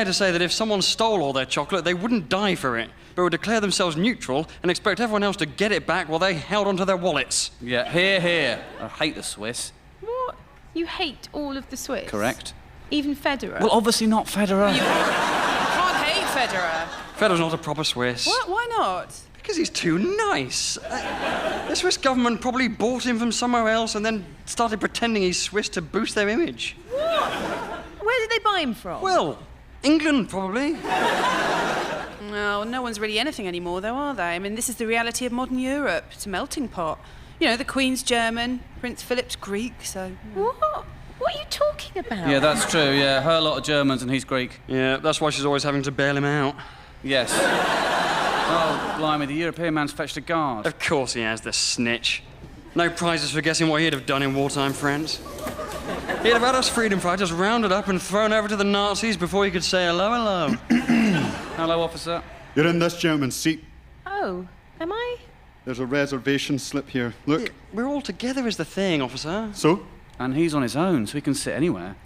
to say that if someone stole all their chocolate, they wouldn't die for it, but would declare themselves neutral and expect everyone else to get it back while they held onto their wallets. Yeah, here. I hate the Swiss. What? You hate all of the Swiss? Correct. Even Federer? Well, obviously not Federer. You can't hate Federer. Federer's not a proper Swiss. What? Why not? Because he's too nice. The Swiss government probably bought him from somewhere else and then started pretending he's Swiss to boost their image. What? Where did they buy him from? Well, England, probably. Well, no one's really anything anymore, though, are they? I mean, this is the reality of modern Europe. It's a melting pot. You know, the Queen's German, Prince Philip's Greek, so... What? What are you talking about? Yeah, that's true, yeah. Her lot of Germans and he's Greek. Yeah, that's why she's always having to bail him out. Yes. Oh, blimey, the European man's fetched a guard. Of course he has, the snitch. No prizes for guessing what he'd have done in wartime, friends. He'd have had us freedom fighters rounded up and thrown over to the Nazis before he could say hello. Hello, officer. You're in this gentleman's seat. Oh, am I? There's a reservation slip here. Look. Yeah, we're all together is the thing, officer. So? And he's on his own, so he can sit anywhere.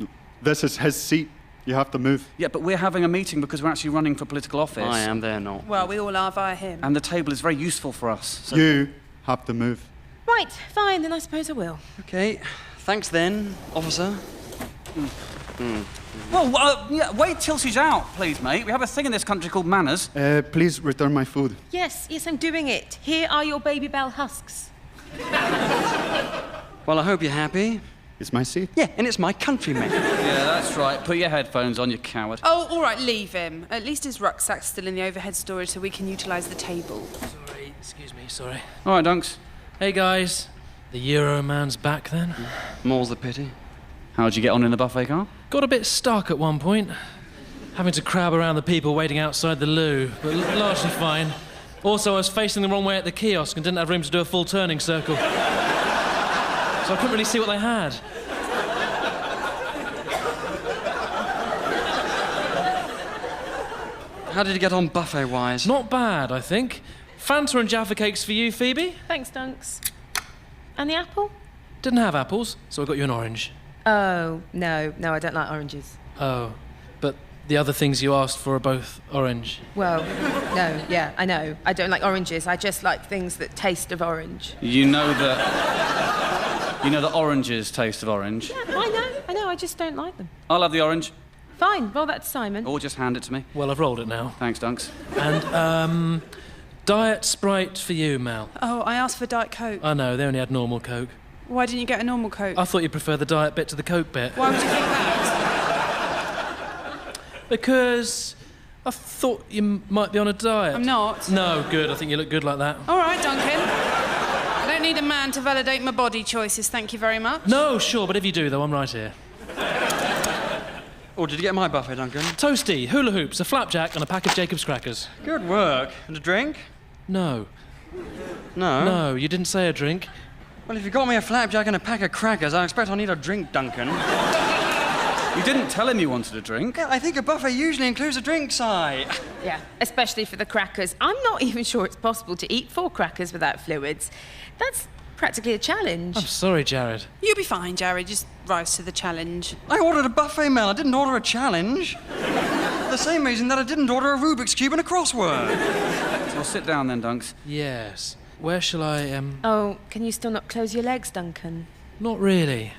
This is his seat. You have to move. Yeah, but we're having a meeting because we're actually running for political office. I am, they're not. Well, we all are via him. And the table is very useful for us. So... You have to move. Right, fine, then I suppose I will. Okay, thanks then, officer. Well, yeah, wait till she's out, please, mate. We have a thing in this country called manners. Please return my food. Yes, I'm doing it. Here are your Baby Bell husks. Well, I hope you're happy. It's my seat. Yeah, and it's my country, mate. Yeah, that's right. Put your headphones on, you coward. Oh, all right, leave him. At least his rucksack's still in the overhead storage so we can utilise the table. Sorry, excuse me, sorry. All right, Dunks. Hey, guys. The Euro man's back then? More's the pity. How'd you get on in the buffet car? Got a bit stuck at one point. Having to crowd around the people waiting outside the loo, but largely fine. Also, I was facing the wrong way at the kiosk and didn't have room to do a full turning circle. So I couldn't really see what they had. How did you get on buffet-wise? Not bad, I think. Fanta and Jaffa cakes for you, Phoebe. Thanks, Dunks. And the apple? Didn't have apples, so I got you an orange. Oh, no, I don't like oranges. Oh, but the other things you asked for are both orange. Well, no, yeah, I know. I don't like oranges. I just like things that taste of orange. You know that oranges taste of orange? Yeah, I know. I just don't like them. I'll have the orange. Fine, roll that to Simon. Or just hand it to me. Well, I've rolled it now. Thanks, Dunks. And, Diet Sprite for you, Mal. Oh, I asked for Diet Coke. I know, they only had normal Coke. Why didn't you get a normal Coke? I thought you'd prefer the diet bit to the Coke bit. Why would you think that? Because I thought you might be on a diet. I'm not. No, good. I think you look good like that. All right, Duncan. I don't need a man to validate my body choices, thank you very much. No, sure, but if you do, though, I'm right here. Oh, did you get my buffet, Duncan? Toasty, hula hoops, a flapjack, and a pack of Jacob's crackers. Good work. And a drink? No. No? No, you didn't say a drink. Well, if you got me a flapjack and a pack of crackers, I expect I'll need a drink, Duncan. You didn't tell him you wanted a drink. Yeah, I think a buffet usually includes a drink, Si. Yeah, especially for the crackers. I'm not even sure it's possible to eat 4 crackers without fluids. That's practically a challenge. I'm sorry, Jared. You'll be fine, Jared. Just rise to the challenge. I ordered a buffet, Mel. I didn't order a challenge. The same reason that I didn't order a Rubik's Cube and a crossword. Well, sit down then, Dunks. Yes. Where shall I, Oh, can you still not close your legs, Duncan? Not really.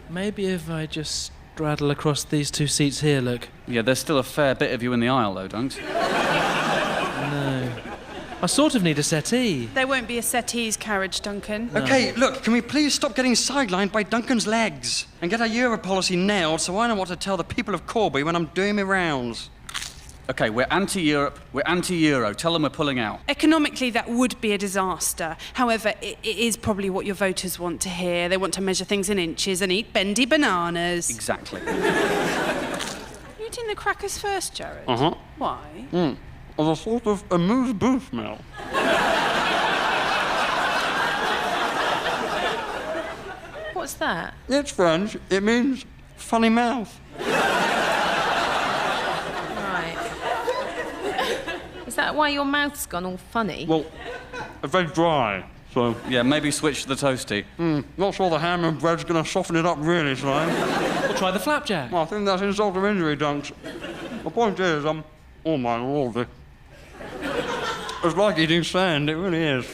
Maybe if I just straddle across these 2 seats here, look. Yeah, there's still a fair bit of you in the aisle, though, Dunks. No. I sort of need a settee. There won't be a settee's carriage, Duncan. No. OK, look, can we please stop getting sidelined by Duncan's legs and get our Euro policy nailed so I know what to tell the people of Corby when I'm doing my rounds? OK, we're anti-Europe, we're anti-Euro. Tell them we're pulling out. Economically, that would be a disaster. However, it is probably what your voters want to hear. They want to measure things in inches and eat bendy bananas. Exactly. You eating the crackers first, Jared? Uh-huh. Why? As a sort of amuse-bouche, Mel. What's that? It's French. It means funny mouth. Right. Is that why your mouth's gone all funny? Well, it's very dry, so... Yeah, maybe switch to the toasty. Not sure the ham and bread's gonna soften it up really, Si. We'll try the flapjack. Well, I think that's insult to injury, Dunks. The point is, oh my lord. It's like eating sand, it really is.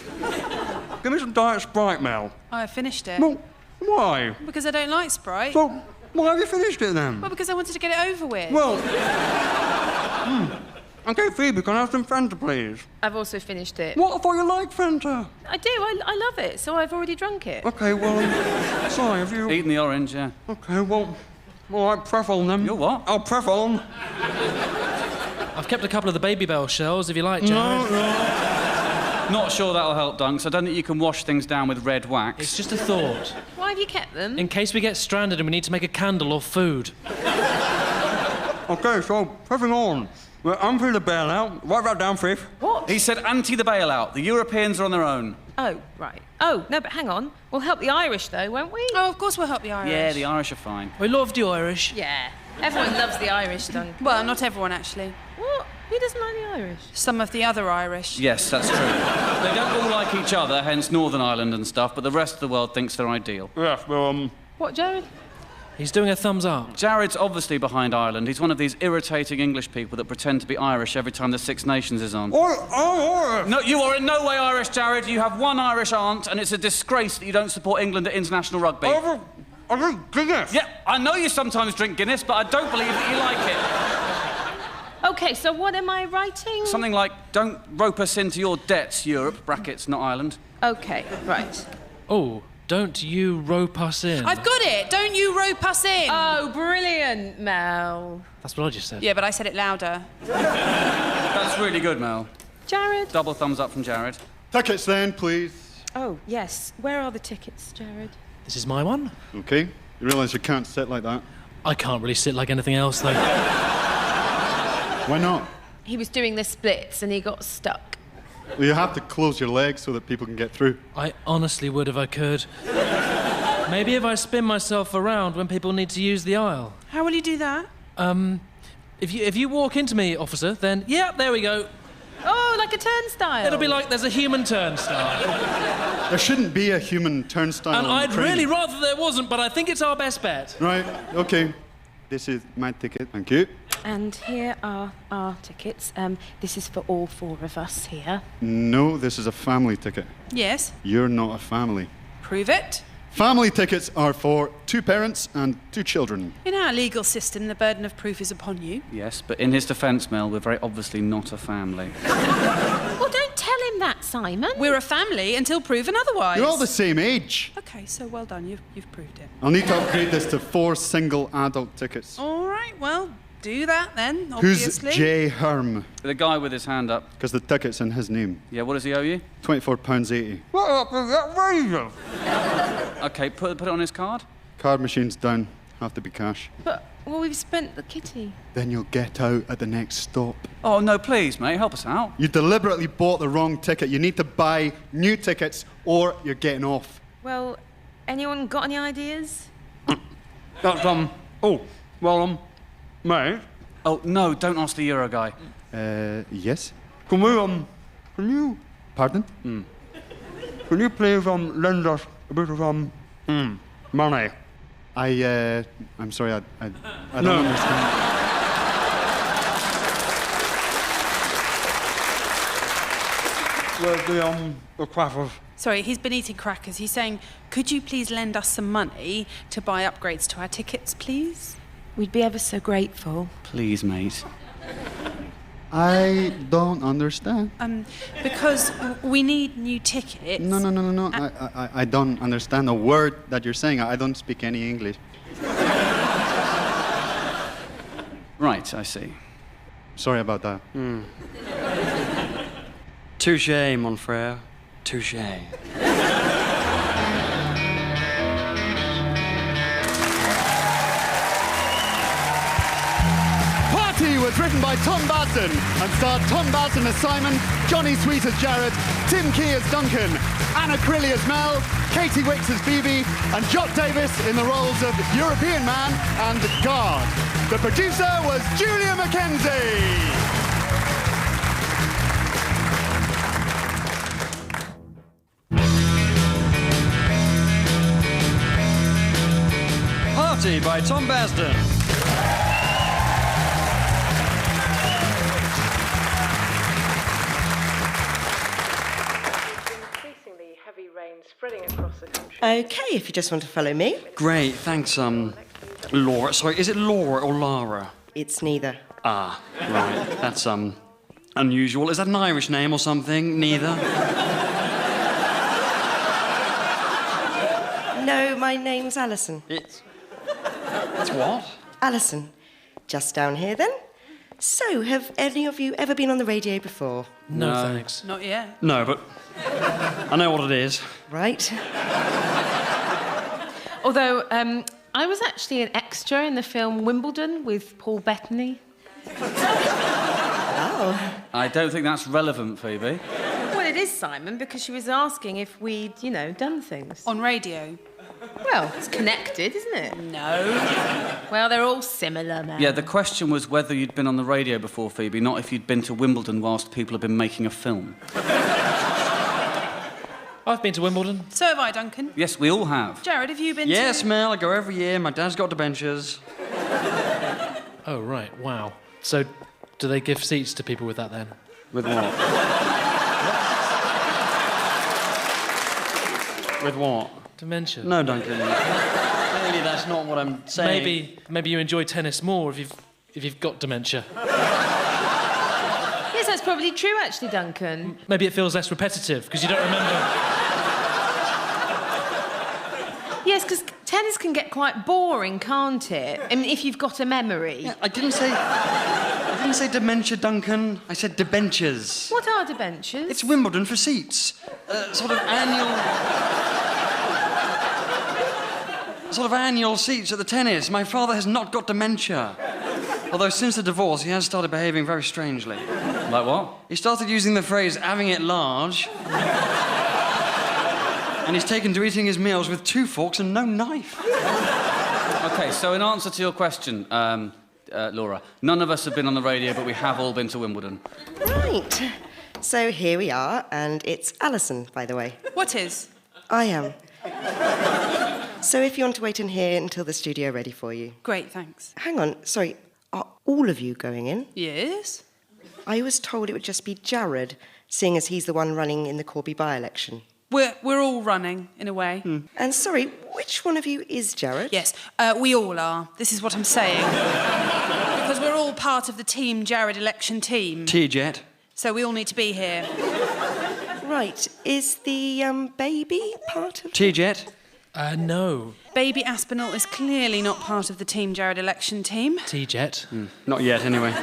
Give me some Diet Sprite, Mel. I finished it. Well, why? Because I don't like Sprite. So, why have you finished it then? Well, because I wanted to get it over with. Well... OK, Phoebe, can I have some Fanta, please? I've also finished it. What? I thought you liked Fanta. I do. I love it, so I've already drunk it. OK, well, sorry, have you... Eating the orange, yeah. OK, well, all right, pref on them. You're what? I'll pref on. I've kept a couple of the Baby Bell shells, if you like, Jared. No. Not sure that'll help, Dunks. I don't think you can wash things down with red wax. It's just a thought. Why have you kept them? In case we get stranded and we need to make a candle or food. OK, so, pressing on. Well, I'm for the bailout. Write that down, Fifth. What? He said anti the bailout. The Europeans are on their own. Oh, right. Oh, no, but hang on. We'll help the Irish, though, won't we? Oh, of course we'll help the Irish. Yeah, the Irish are fine. We love the Irish. Yeah. Everyone loves the Irish, Duncan. Well, not everyone, actually. What? Who doesn't like the Irish? Some of the other Irish. Yes, that's true. They don't all like each other, hence Northern Ireland and stuff, but the rest of the world thinks they're ideal. Yes, well, What, Jared? He's doing a thumbs up. Jared's obviously behind Ireland. He's one of these irritating English people that pretend to be Irish every time the Six Nations is on. No, you are in no way Irish, Jared. You have one Irish aunt, and it's a disgrace that you don't support England at international rugby. I drink Guinness. Yeah, I know you sometimes drink Guinness, but I don't believe that you like it. OK, so what am I writing? Something like, don't rope us into your debts, Europe, brackets, not Ireland. OK, right. Oh, don't you rope us in. I've got it! Don't you rope us in! Oh, brilliant, Mel. That's what I just said. Yeah, but I said it louder. That's really good, Mel. Jared? Double thumbs up from Jared. Tickets then, please. Oh, yes. Where are the tickets, Jared? This is my one. OK. You realise you can't sit like that? I can't really sit like anything else, though. Why not? He was doing the splits and he got stuck. Well, you have to close your legs so that people can get through. I honestly would if I could. Maybe if I spin myself around when people need to use the aisle. How will you do that? If you walk into me, officer, then, yeah, there we go. Oh, like a turnstile. It'll be like there's a human turnstile. There shouldn't be a human turnstile. And on I'd the train. really rather there wasn't, but I think it's our best bet. Right, OK. This is my ticket. Thank you. And here are our tickets. This is for all 4 of us here. No, this is a family ticket. Yes. You're not a family. Prove it. Family tickets are for 2 parents and 2 children. In our legal system, the burden of proof is upon you. Yes, but in his defence, Mel, we're very obviously not a family. Well, don't tell him that, Simon. We're a family until proven otherwise. You're all the same age. OK, so well done. You've proved it. I'll need to upgrade this to 4 single adult tickets. All right, well, do that then, Who's obviously. J. Herm? The guy with his hand up. Because the ticket's in his name. Yeah, what does he owe you? £24.80. What up with that razor? OK, put it on his card. Card machine's down. have to be cash. But, well, we've spent the kitty. Then you'll get out at the next stop. Oh, no, please, mate, help us out. You deliberately bought the wrong ticket. You need to buy new tickets or you're getting off. Well, anyone got any ideas? That's, mate? Oh, no, don't ask the Euro guy. Yes? Can you... Pardon? Can you please, lend us a bit of, money? I'm sorry, I don't understand. Where's the crackers? Sorry, he's been eating crackers. He's saying, could you please lend us some money to buy upgrades to our tickets, please? We'd be ever so grateful. Please, mate. I don't understand. Because we need new tickets. No. I don't understand a word that you're saying. I don't speak any English. Right, I see. Sorry about that. Touché, mon frère. Touché. Party was written by Tom Badson and starred Tom Badson as Simon, Johnny Sweet as Jared, Tim Key as Duncan, Anna Crilly as Mel, Katie Wicks as Phoebe, and Jock Davis in the roles of European Man and Guard. The producer was Julia Mackenzie. Party by Tom Basden. Increasingly heavy rain spreading across the country. Okay, if you just want to follow me. Great, thanks, Laura. Sorry, is it Laura or Lara? It's neither. Ah, right. That's, unusual. Is that an Irish name or something? Neither? No, my name's Alison. It's what? Alison. Just down here, then. So, have any of you ever been on the radio before? No, thanks. Not yet. No, but I know what it is. Right. Although, I was actually an extra in the film Wimbledon with Paul Bettany. Oh. I don't think that's relevant, Phoebe. Well, it is, Simon, because she was asking if we'd, done things. On radio. Well, it's connected, isn't it? No. Well, they're all similar, man. Yeah, the question was whether you'd been on the radio before, Phoebe, not if you'd been to Wimbledon whilst people have been making a film. I've been to Wimbledon. So have I, Duncan. Yes, we all have. Jared, have you been Yes, Mel, I go every year. My dad's got debentures. Oh, right, wow. So, do they give seats to people with that, then? With what? With what? Dementia. No, Duncan. Clearly, that's not what I'm saying. Maybe you enjoy tennis more if you've got dementia. Yes, that's probably true, actually, Duncan. Maybe it feels less repetitive because you don't remember. Yes, because tennis can get quite boring, can't it? I mean, if you've got a memory. Yeah, I didn't say dementia, Duncan. I said debentures. What are debentures? It's Wimbledon for seats. Sort of annual seats at the tennis. My father has not got dementia. Although since the divorce, he has started behaving very strangely. Like what? He started using the phrase, having it large. And he's taken to eating his meals with 2 forks and no knife. OK, so in answer to your question, Laura, none of us have been on the radio, but we have all been to Wimbledon. Right. So here we are, and it's Alison, by the way. What is? I am. So if you want to wait in here until the studio ready for you. Great, thanks. Hang on, sorry, are all of you going in? Yes? I was told it would just be Jared, seeing as he's the one running in the Corby by-election. We're all running, in a way. And sorry, which one of you is Jared? Yes, we all are. This is what I'm saying. Because we're all part of the Team Jared election team. T-Jet. So we all need to be here. Right, is the baby part of... T-Jet. No. Baby Aspinall is clearly not part of the Team Jared election team. T-Jet. Not yet, anyway.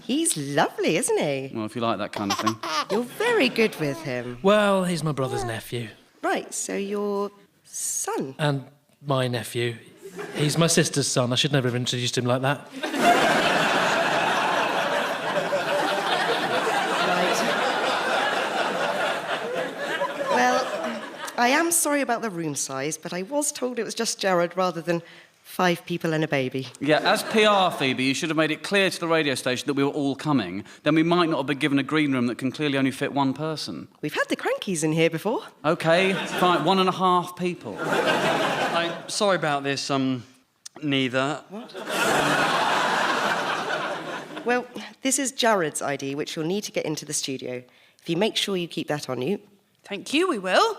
He's lovely, isn't he? Well, if you like that kind of thing. You're very good with him. Well, he's my brother's nephew. Right, so your son. And my nephew. He's my sister's son. I should never have introduced him like that. Well, I am sorry about the room size, but I was told it was just Jared rather than 5 people and a baby. Yeah, as PR, Phoebe, you should have made it clear to the radio station that we were all coming. Then we might not have been given a green room that can clearly only fit one person. We've had the Crankies in here before. OK, fine, 1.5 people. I'm sorry about this, neither. What? Well, this is Jared's ID, which you'll need to get into the studio. If you make sure you keep that on you. Thank you, we will.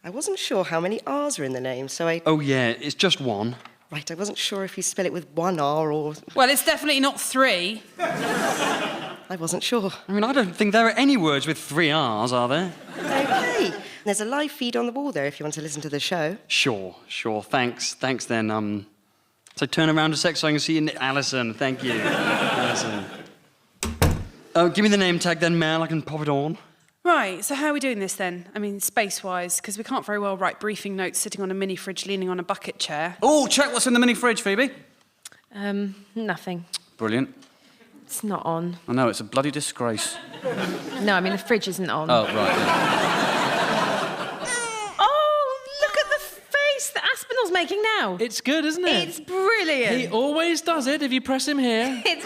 I wasn't sure how many R's are in the name, so I... Oh, yeah, it's just one. Right, I wasn't sure if you spell it with 1 R or... Well, it's definitely not 3. I wasn't sure. I mean, I don't think there are any words with 3 R's, are there? OK. There's a live feed on the wall there if you want to listen to the show. Sure. Thanks then, So turn around a sec so I can see you... Alison, thank you. Alison. Oh, give me the name tag then, Mel. I can pop it on. Right, so how are we doing this then? I mean, space-wise, because we can't very well write briefing notes sitting on a mini-fridge leaning on a bucket chair. Oh, check what's in the mini-fridge, Phoebe. Nothing. Brilliant. It's not on. I know, it's a bloody disgrace. No, I mean, the fridge isn't on. Oh, right. Oh, look at the face that Aspinall's making now. It's good, isn't it? It's brilliant. He always does it if you press him here. It's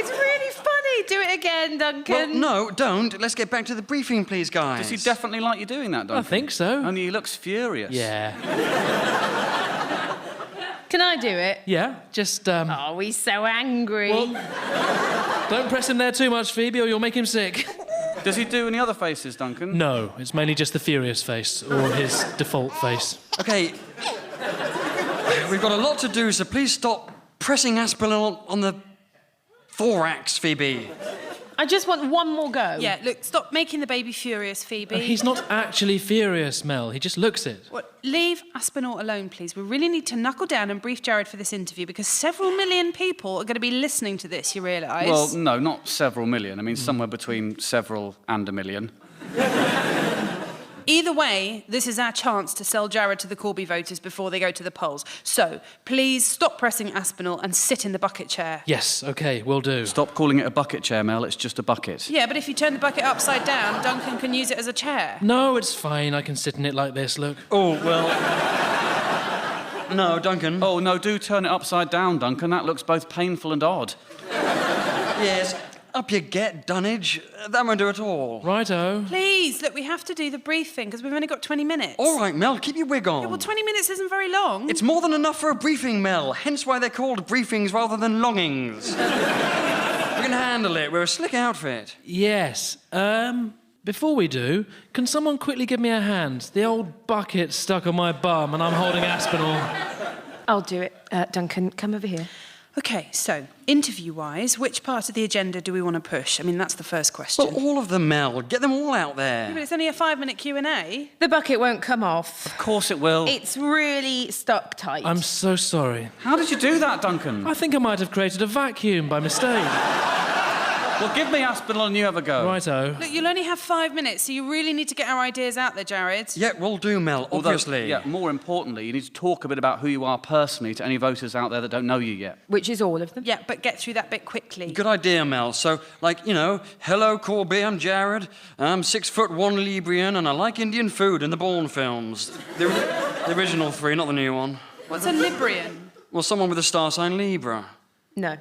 really funny. Do it again, Duncan. Well, no, don't. Let's get back to the briefing, please, guys. Does he definitely like you doing that, Duncan? I think so. Only he looks furious. Yeah. Can I do it? Yeah, just, Oh, he's so angry. Well, don't press him there too much, Phoebe, or you'll make him sick. Does he do any other faces, Duncan? No, it's mainly just the furious face, or his default face. OK. We've got a lot to do, so please stop pressing Aspinall on the thorax, Phoebe. I just want one more go. Yeah, look, stop making the baby furious, Phoebe. He's not actually furious, Mel. He just looks it. What? Leave Aspinall alone, please. We really need to knuckle down and brief Jared for this interview because several million people are going to be listening to this, you realise? Well, no, not several million. I mean, somewhere between several and a million. Either way, this is our chance to sell Jared to the Corby voters before they go to the polls. So, please stop pressing Aspinall and sit in the bucket chair. Yes, OK, will do. Stop calling it a bucket chair, Mel. It's just a bucket. Yeah, but if you turn the bucket upside down, Duncan can use it as a chair. No, it's fine. I can sit in it like this, look. Oh, well... No, Duncan. Oh, no, do turn it upside down, Duncan. That looks both painful and odd. Yes, up you get, Dunnage. That won't do at all. Righto. Please, look, we have to do the briefing because we've only got 20 minutes. All right, Mel, keep your wig on. Yeah, well, 20 minutes isn't very long. It's more than enough for a briefing, Mel. Hence why they're called briefings rather than longings. We can handle it. We're a slick outfit. Yes. Before we do, can someone quickly give me a hand? The old bucket's stuck on my bum and I'm holding Aspinall. I'll do it. Duncan, come over here. OK, so, interview-wise, which part of the agenda do we want to push? I mean, that's the first question. Well, all of them, Mel. Get them all out there. Yeah, but it's only a 5-minute Q&A. The bucket won't come off. Of course it will. It's really stuck tight. I'm so sorry. How did you do that, Duncan? I think I might have created a vacuum by mistake. Well, give me Aspinall and you have a go. Righto. Look, you'll only have 5 minutes, so you really need to get our ideas out there, Jared. Yeah, we'll do, Mel, obviously. Although, yeah, more importantly, you need to talk a bit about who you are personally to any voters out there that don't know you yet. Which is all of them. Yeah, but get through that bit quickly. Good idea, Mel. So, like, you know, hello, Corby, I'm Jared. I'm 6'1" Librian, and I like Indian food in the Bourne films. The original 3, not the new one. What's a Librian? Well, someone with a star sign Libra. No,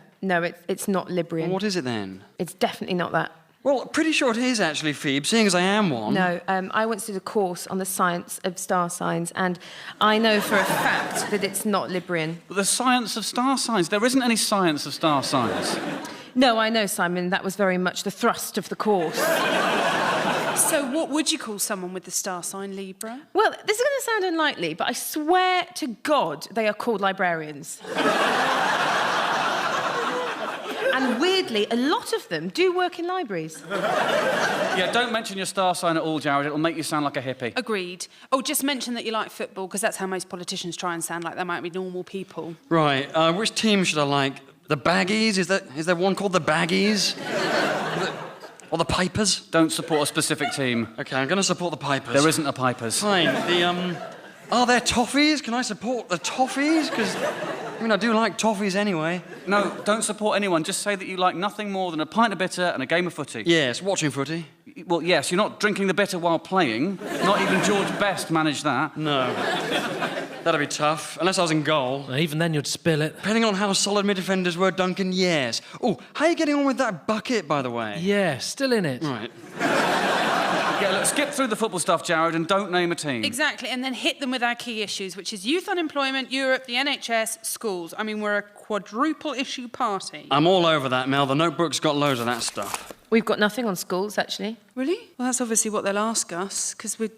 it's not Librian. Well, what is it then? It's definitely not that. Well, pretty sure it is, actually, Phoebe, seeing as I am one. No, I once did a course on the science of star signs, and I know for a fact that it's not Librian. But the science of star signs? There isn't any science of star signs. No, I know, Simon. That was very much the thrust of the course. So what would you call someone with the star sign Libra? Well, this is going to sound unlikely, but I swear to God they are called librarians. And weirdly, a lot of them do work in libraries. Yeah, don't mention your star sign at all, Jared. It'll make you sound like a hippie. Agreed. Oh, just mention that you like football, because that's how most politicians try and sound like they might be normal people. Right, which team should I like? The Baggies? Is there one called the Baggies? Or the Pipers? Don't support a specific team. OK, I'm going to support the Pipers. There isn't a Pipers. Fine, Are there toffees? Can I support the toffees? Because, I mean, I do like toffees anyway. No, don't support anyone. Just say that you like nothing more than a pint of bitter and a game of footy. Yes, watching footy. Well, yes, you're not drinking the bitter while playing. Not even George Best managed that. No. That'd be tough, unless I was in goal. Even then, you'd spill it. Depending on how solid my defenders were, Duncan, yes. Oh, how are you getting on with that bucket, by the way? Yeah, still in it. Right. Yeah, look, skip through the football stuff, Jared, and don't name a team. Exactly, and then hit them with our key issues, which is youth unemployment, Europe, the NHS, schools. I mean, we're a quadruple issue party. I'm all over that, Mel. The notebook's got loads of that stuff. We've got nothing on schools, actually. Really? Well, that's obviously what they'll ask us, because we're,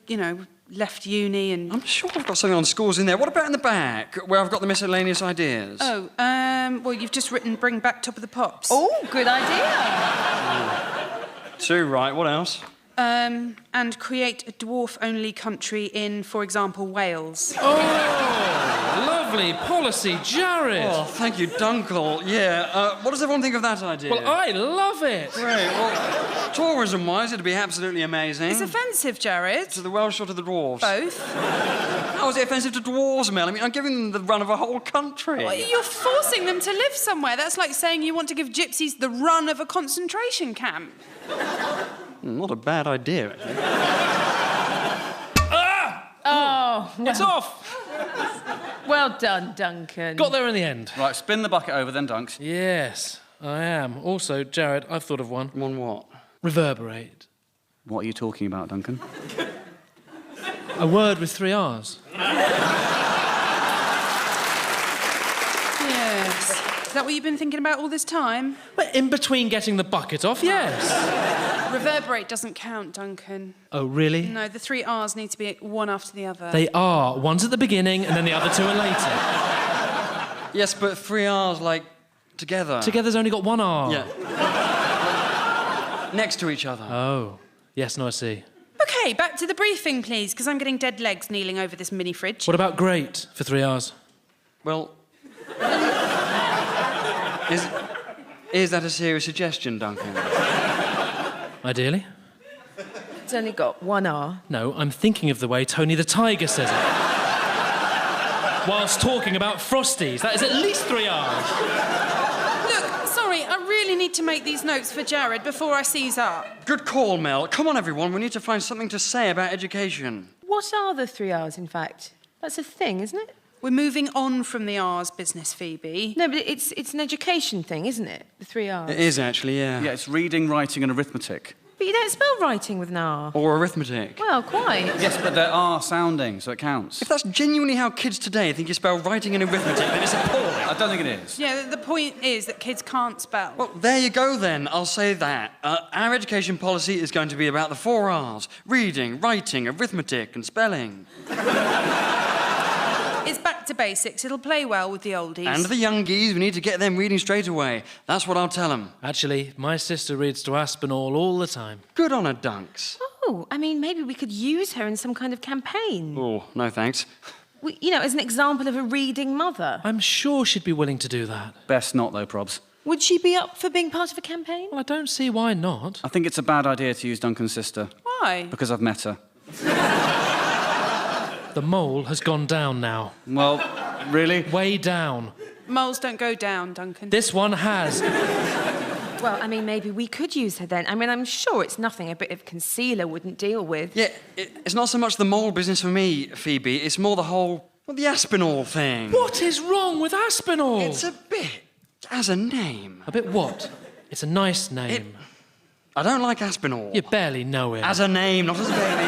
left uni and... I'm sure I've got something on schools in there. What about in the back, where I've got the miscellaneous ideas? Oh, well, you've just written bring back Top of the Pops. Oh, good idea. Two right, what else? And create a dwarf-only country in, for example, Wales. Oh, lovely policy, Jared. Oh, thank you, Dunkel. Yeah, what does everyone think of that idea? Well, I love it. Great, well, tourism-wise, it'd be absolutely amazing. It's offensive, Jared. To the Welsh or to the dwarves? Both. How is it offensive to dwarves, Mel? I mean, I'm giving them the run of a whole country. Well, you're forcing them to live somewhere. That's like saying you want to give gypsies the run of a concentration camp. Not a bad idea, actually. Oh, well. It's off. Well done, Duncan. Got there in the end. Right, spin the bucket over then, Dunks. Yes, I am. Also, Jared, I've thought of one. One what? Reverberate. What are you talking about, Duncan? A word with 3 R's. Yes. Is that what you've been thinking about all this time? Well, in between getting the bucket off, yes. Reverberate doesn't count, Duncan. Oh, really? No, the 3 R's need to be one after the other. They are. One's at the beginning, and then the other 2 are later. Yes, but 3 R's, like, together. Together's only got 1 R. Yeah. Next to each other. Oh. Yes, no, I see. OK, back to the briefing, please, because I'm getting dead legs kneeling over this mini-fridge. What about great for 3 R's? Well... Is that a serious suggestion, Duncan? Ideally. It's only got 1 R. No, I'm thinking of the way Tony the Tiger says it. Whilst talking about Frosties. That is at least 3 R's. Look, sorry, I really need to make these notes for Jared before I seize up. Good call, Mel. Come on, everyone. We need to find something to say about education. What are the 3 R's, in fact? That's a thing, isn't it? We're moving on from the R's business, Phoebe. No, but it's an education thing, isn't it? The 3 R's. It is, actually, yeah. Yeah, it's reading, writing and arithmetic. But you don't spell writing with an R. Or arithmetic. Well, quite. Yes, but there are sounding, so it counts. If that's genuinely how kids today think you spell writing and arithmetic, then it's appalling. I don't think it is. Yeah, the point is that kids can't spell. Well, there you go, then. I'll say that. Our education policy is going to be about the 4 R's. Reading, writing, arithmetic and spelling. It's back to basics. It'll play well with the oldies. And the youngies, we need to get them reading straight away. That's what I'll tell them. Actually, my sister reads to Aspinall all the time. Good on her, Dunks. Oh, I mean, maybe we could use her in some kind of campaign. Oh, no thanks. As an example of a reading mother. I'm sure she'd be willing to do that. Best not, though, Probs. Would she be up for being part of a campaign? Well, I don't see why not. I think it's a bad idea to use Duncan's sister. Why? Because I've met her. The mole has gone down now. Well, really? Way down. Moles don't go down, Duncan. This one has. Well, I mean, maybe we could use her then. I mean, I'm sure it's nothing a bit of concealer wouldn't deal with. Yeah, it's not so much the mole business for me, Phoebe. It's more the whole... the Aspinall thing. What is wrong with Aspinall? It's a bit... as a name. A bit what? It's a nice name. I don't like Aspinall. You barely know him. As a name, not as a baby.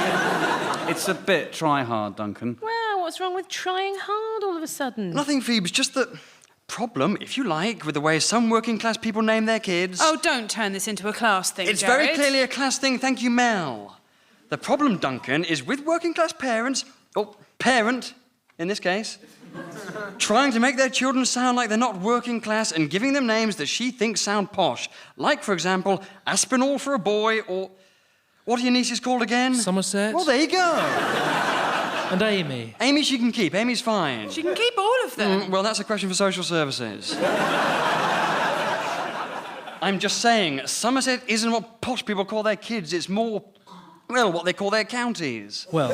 It's a bit try-hard, Duncan. Well, what's wrong with trying hard all of a sudden? Nothing, Phoebe. It's just the problem, if you like, with the way some working-class people name their kids. Oh, don't turn this into a class thing, It's Jared. very clearly a class thing, thank you, Mel. The problem, Duncan, is with working-class parents, or parent, in this case, trying to make their children sound like they're not working-class and giving them names that she thinks sound posh. Like, for example, Aspinall for a boy, or... what are your nieces called again? Somerset. Well, there you go. And Amy. Amy she can keep. Amy's fine. She can keep all of them. Well, that's a question for social services. I'm just saying, Somerset isn't what posh people call their kids. It's more Well, what they call their counties. Well,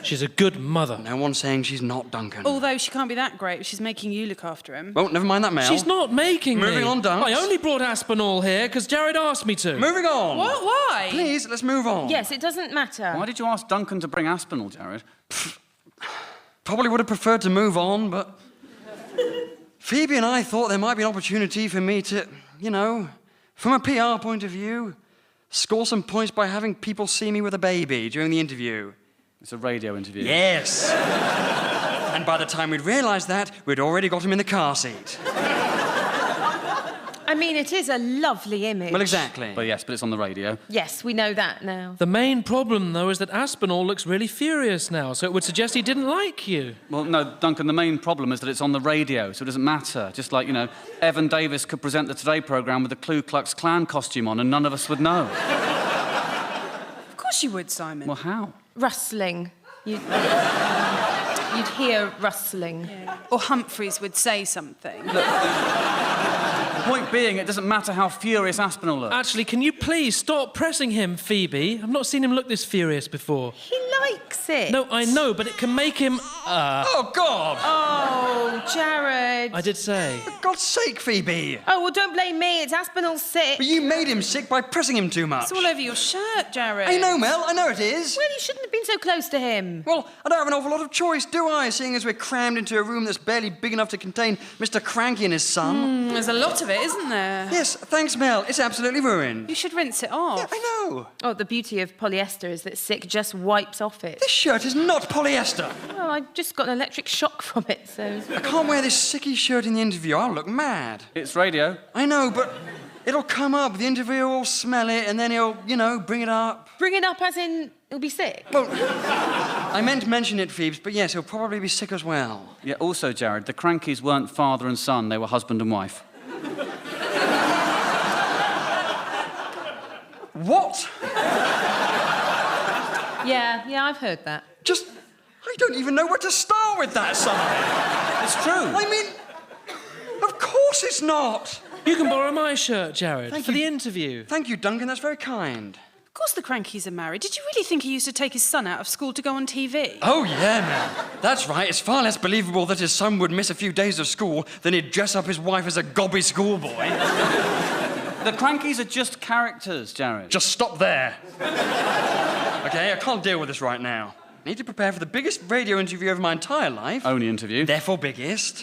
she's a good mother. No one's saying she's not, Duncan. Although she can't be that great if she's making you look after him. Well, never mind that, Mel. She's not making me. Moving on, Dunks. I only brought Aspinall here because Jared asked me to. Moving on. What? Why? Please, let's move on. Yes, it doesn't matter. Why did you ask Duncan to bring Aspinall, Jared? Probably would have preferred to move on, but... Phoebe and I thought there might be an opportunity for me to, you know, from a PR point of view, score some points by having people see me with a baby during the interview. It's a radio interview. Yes. And by the time we'd realised that, we'd already got him in the car seat. I mean, it is a lovely image. Well, exactly. But yes, but it's on the radio. Yes, we know that now. The main problem, though, is that Aspinall looks really furious now, so it would suggest he didn't like you. Well, no, Duncan, the main problem is that it's on the radio, so it doesn't matter. Just like, you know, Evan Davis could present the Today programme with a Ku Klux Klan costume on and none of us would know. Of course you would, Simon. Well, how? Rustling. You'd hear rustling. Yeah. Or Humphreys would say something. The point being, it doesn't matter how furious Aspinall looks. Actually, can you please stop pressing him, Phoebe? I've not seen him look this furious before. He likes it. No, I know, but it can make him... Oh, God! Oh, Jared. I did say. For God's sake, Phoebe! Oh, well, don't blame me. It's Aspinall's sick. But you made him sick by pressing him too much. It's all over your shirt, Jared. I know, Mel. I know it is. Well, you shouldn't have been so close to him. Well, I don't have an awful lot of choice, do I? Seeing as we're crammed into a room that's barely big enough to contain Mr. Cranky and his son. There's a lot of it, isn't there? Yes, thanks, Mel. It's absolutely ruined. You should rinse it off. Yeah, I know. Oh, the beauty of polyester is that sick just wipes off it. This shirt is not polyester. Well, I just got an electric shock from it, so... I can't wear this sicky shirt in the interview. I'll look mad. It's radio. I know, but it'll come up. The interviewer will smell it, and then he'll, you know, bring it up. Bring it up as in he'll be sick? Well, I meant to mention it, Phoebes, but yes, he'll probably be sick as well. Yeah, also, Jared, the Crankies weren't father and son. They were husband and wife. What? Yeah, I've heard that. I don't even know where to start with that, Simon. It's true. I mean, of course it's not. You can borrow my shirt, Jared, Thank for you. the interview. Thank you, Duncan. That's very kind. Of course the Crankies are married. Did you really think he used to take his son out of school to go on TV? Oh, yeah, man. That's right. It's far less believable that his son would miss a few days of school than he'd dress up his wife as a gobby schoolboy. The Crankies are just characters, Jared. Just stop there. OK, I can't deal with this right now. I need to prepare for the biggest radio interview of my entire life. Only interview. Therefore biggest.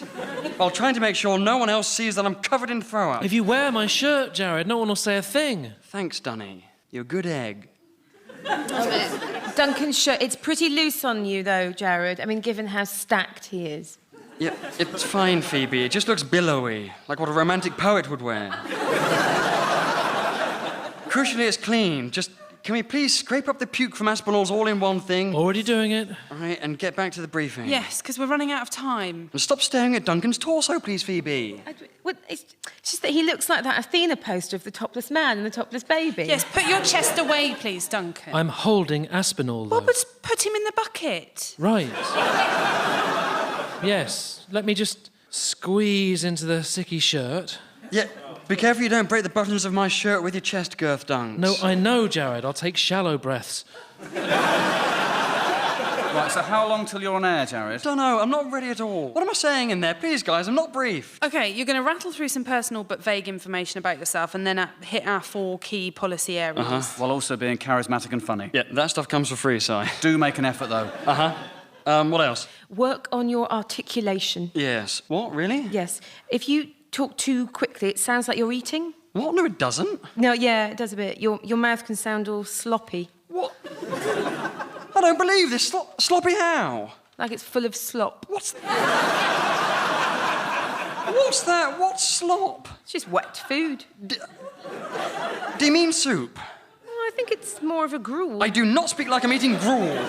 While trying to make sure no one else sees that I'm covered in throw-up. If you wear my shirt, Jared, no one will say a thing. Thanks, Dunny. You're a good egg. Duncan's shirt, it's pretty loose on you, though, Jared. I mean, given how stacked he is. Yeah, it's fine, Phoebe. It just looks billowy, like what a romantic poet would wear. Crucially, it's clean. Just, can we please scrape up the puke from Aspinall's all-in-one thing? Already doing it. All right, and get back to the briefing. Yes, because we're running out of time. And stop staring at Duncan's torso, please, Phoebe. It's just that he looks like that Athena poster of the topless man and the topless baby. Yes, put your chest away, please, Duncan. I'm holding Aspinall, though. Well, but put him in the bucket. Right. Yes, let me just squeeze into the sicky shirt. Yeah, be careful you don't break the buttons of my shirt with your chest girth, Dunks. No, I know, Jared. I'll take shallow breaths. Right, so how long till you're on air, Jared? Don't know, I'm not ready at all. What am I saying in there? Please, guys, I'm not briefed. OK, you're going to rattle through some personal but vague information about yourself and then hit our 4 key policy areas. While also being charismatic and funny. Yeah, that stuff comes for free, Si. Do make an effort, though. What else? Work on your articulation. Yes. What, really? Yes. If you talk too quickly, it sounds like you're eating. What? No, it doesn't. No, yeah, it does a bit. Your mouth can sound all sloppy. What? I don't believe this. Sloppy how? Like it's full of slop. What's that? What's slop? It's just wet food. Do you mean soup? I think it's more of a gruel. I do not speak like I'm eating gruel.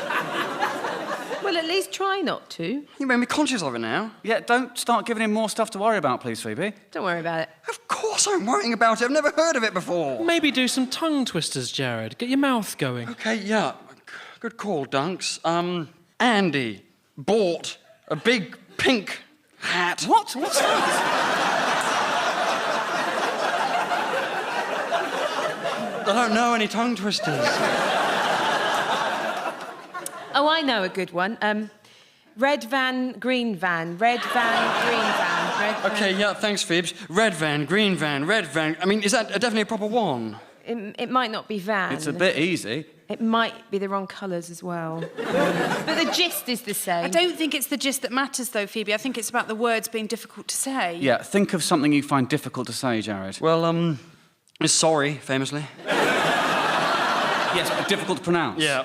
Well, at least try not to. You made me conscious of it now. Yeah, don't start giving him more stuff to worry about, please, Phoebe. Don't worry about it. Of course I'm worrying about it. I've never heard of it before. Maybe do some tongue twisters, Jared. Get your mouth going. OK, yeah. Good call, Dunks. Andy bought a big pink hat. What? What's that? I don't know any tongue twisters. Oh, I know a good one. Red van, green van. Red van, green van. Red van. Okay, yeah, thanks, Phoebes. Red van, green van, red van. I mean, is that definitely a proper one? It might not be van. It's a bit easy. It might be the wrong colours as well. But the gist is the same. I don't think it's the gist that matters, though, Phoebe. I think it's about the words being difficult to say. Yeah, think of something you find difficult to say, Jared. Well, sorry, famously. Yes, but difficult to pronounce. Yeah,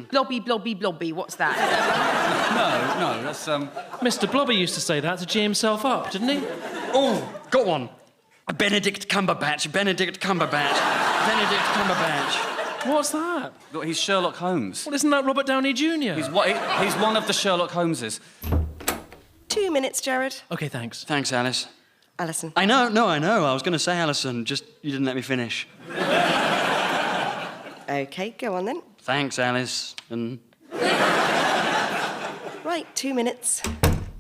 Blobby, blobby, blobby. What's that? No, that's, Mr. Blobby used to say that to G himself up, didn't he? Oh, got one. Benedict Cumberbatch, Benedict Cumberbatch, Benedict Cumberbatch. What's that? Look, he's Sherlock Holmes. Well, isn't that Robert Downey Jr.? He's one of the Sherlock Holmeses. 2 minutes, Jared. OK, thanks. Thanks, Alice. Alison. I know. I was going to say Alison, just you didn't let me finish. OK, go on then. Thanks, Alice. And... Right, 2 minutes.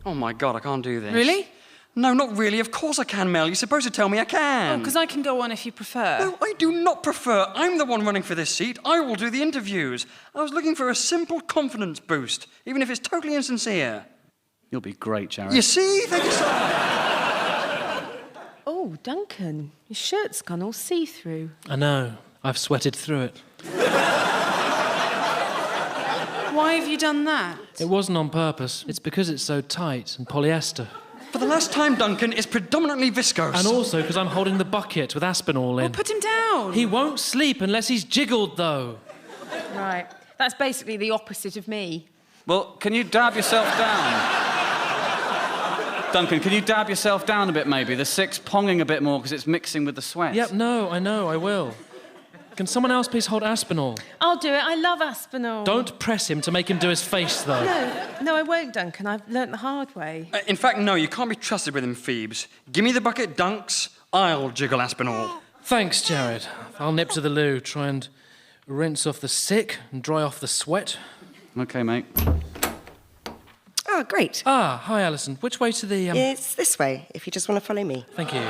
Oh, my God, I can't do this. Really? No, not really. Of course I can, Mel. You're supposed to tell me I can. Oh, because I can go on if you prefer. No, I do not prefer. I'm the one running for this seat. I will do the interviews. I was looking for a simple confidence boost, even if it's totally insincere. You'll be great, Jared. You see? Thank you so Oh, Duncan, your shirt's gone all see-through. I know. I've sweated through it. Why have you done that? It wasn't on purpose. It's because it's so tight and polyester. For the last time, Duncan, it's predominantly viscose. And also because I'm holding the bucket with Aspinall in. Well, put him down. He won't sleep unless he's jiggled, though. Right. That's basically the opposite of me. Well, can you dab yourself down? Duncan, can you dab yourself down a bit, maybe? The six ponging a bit more because it's mixing with the sweat. Yep, no, I know, I will. Can someone else please hold Aspinall? I'll do it. I love Aspinall. Don't press him to make him do his face, though. No, I won't, Duncan. I've learnt the hard way. In fact, no, you can't be trusted with him, Phoebes. Give me the bucket, Dunks. I'll jiggle Aspinall. Thanks, Jared. I'll nip to the loo, try and rinse off the sick and dry off the sweat. OK, mate. Oh, great. Ah, hi, Alison. Which way to the... It's this way, if you just want to follow me. Thank you.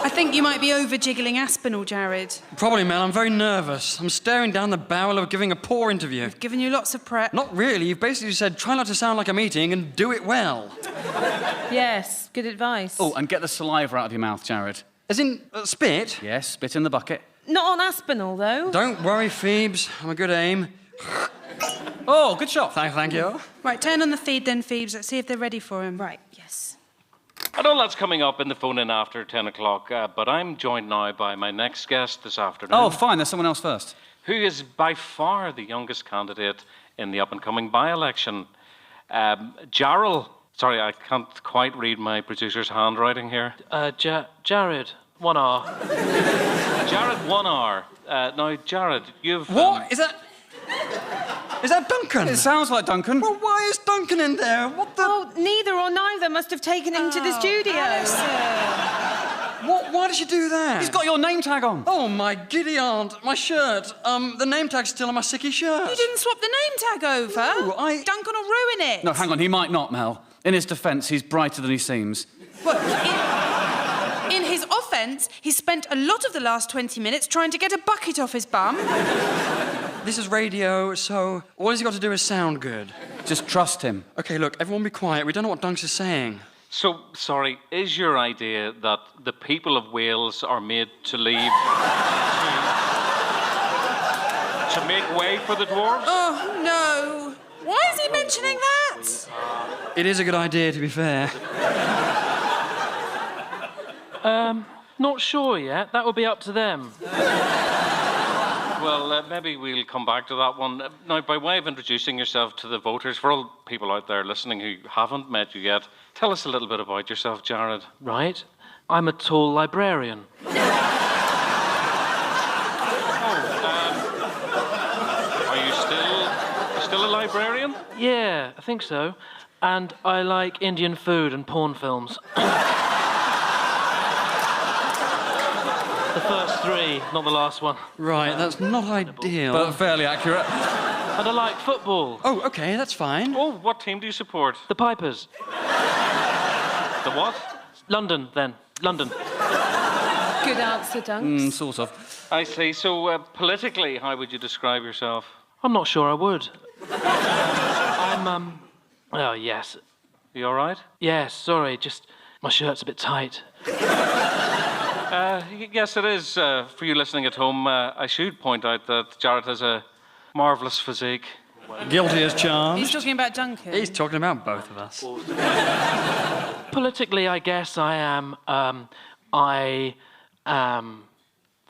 I think you might be over-jiggling Aspinall, Jared. Probably, Mel. I'm very nervous. I'm staring down the barrel of giving a poor interview. I've given you lots of prep. Not really. You've basically said, try not to sound like I'm eating and do it well. Yes, good advice. Oh, and get the saliva out of your mouth, Jared. As in, spit? Yes, spit in the bucket. Not on Aspinall, though. Don't worry, Phoebes. I'm a good aim. Oh, good shot. Thank you. Right, turn on the feed then, Phoebes. Let's see if they're ready for him. Right, yes. I know that's coming up in the phone-in after 10 o'clock, but I'm joined now by my next guest this afternoon. Oh, fine, there's someone else first. Who is by far the youngest candidate in the up-and-coming by-election. Jarrell. Sorry, I can't quite read my producer's handwriting here. Jared, 1 hour. Jared, 1 hour. Now, Jared, you've... What? Is that Duncan? It sounds like Duncan. Well, why is Duncan in there? What the... Oh, neither or neither must have taken him to the studio. What? Why did you do that? He's got your name tag on. Oh, my giddy aunt. My shirt. The name tag's still on my sicky shirt. You didn't swap the name tag over. No, Duncan will ruin it. No, hang on, he might not, Mel. In his defence, he's brighter than he seems. In his offence, he spent a lot of the last 20 minutes trying to get a bucket off his bum. This is radio, so all he's got to do is sound good. Just trust him. OK, look, everyone be quiet. We don't know what Dunks is saying. So, sorry, is your idea that the people of Wales are made to leave to make way for the dwarves? Oh, no. Why is he mentioning that? It is a good idea, to be fair. Not sure yet. That will be up to them. Well, maybe we'll come back to that one. Now, by way of introducing yourself to the voters, for all people out there listening who haven't met you yet, tell us a little bit about yourself, Jared. Right. I'm a tall librarian. Are you still a librarian? Yeah, I think so. And I like Indian food and porn films. The first three, not the last one. Right, that's not ideal. But fairly accurate. And I like football. Oh, OK, that's fine. Oh, what team do you support? The Pipers. The what? London, then. London. Good answer, Dunks. Sort of. I see. So, politically, how would you describe yourself? I'm not sure I would. Oh, yes. You all right? Yes, sorry, just my shirt's a bit tight. Yes, it is. For you listening at home, I should point out that Jared has a marvellous physique. Guilty as charged. He's talking about Duncan. He's talking about both of us. Politically, I guess I am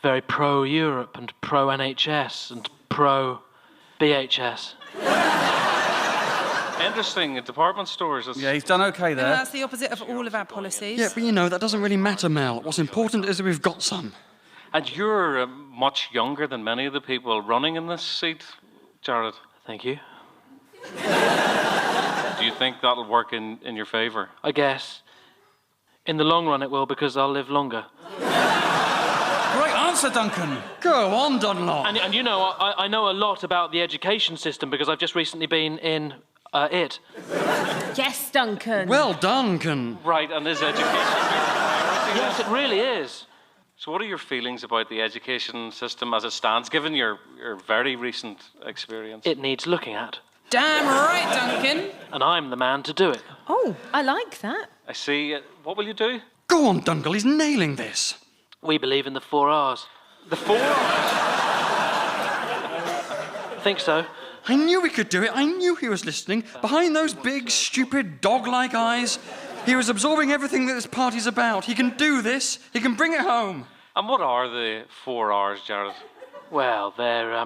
very pro-Europe and pro-NHS and pro-BHS. Interesting, at department stores. Yeah, he's done okay there. That's the opposite of all of our policies. Yeah, but you know, that doesn't really matter, Mel. What's important is that we've got some. And you're much younger than many of the people running in this seat, Jared. Thank you. Do you think that'll work in your favour? I guess. In the long run it will, because I'll live longer. Great answer, Duncan. Go on, Dunlop. And you know, I know a lot about the education system because I've just recently been in it. Yes, Duncan. Well done, Duncan. Right, and is education your priority? Yes, it really is. So what are your feelings about the education system as it stands, given your very recent experience? It needs looking at. Damn right, Duncan. And I'm the man to do it. Oh, I like that. I see. What will you do? Go on, Duncan, he's nailing this. We believe in the 4 R's. The 4 R's? I think so. I knew he could do it. I knew he was listening. Behind those big, stupid, dog-like eyes, he was absorbing everything that this party's about. He can do this. He can bring it home. And what are the 4 R's, Jared? Well, they're,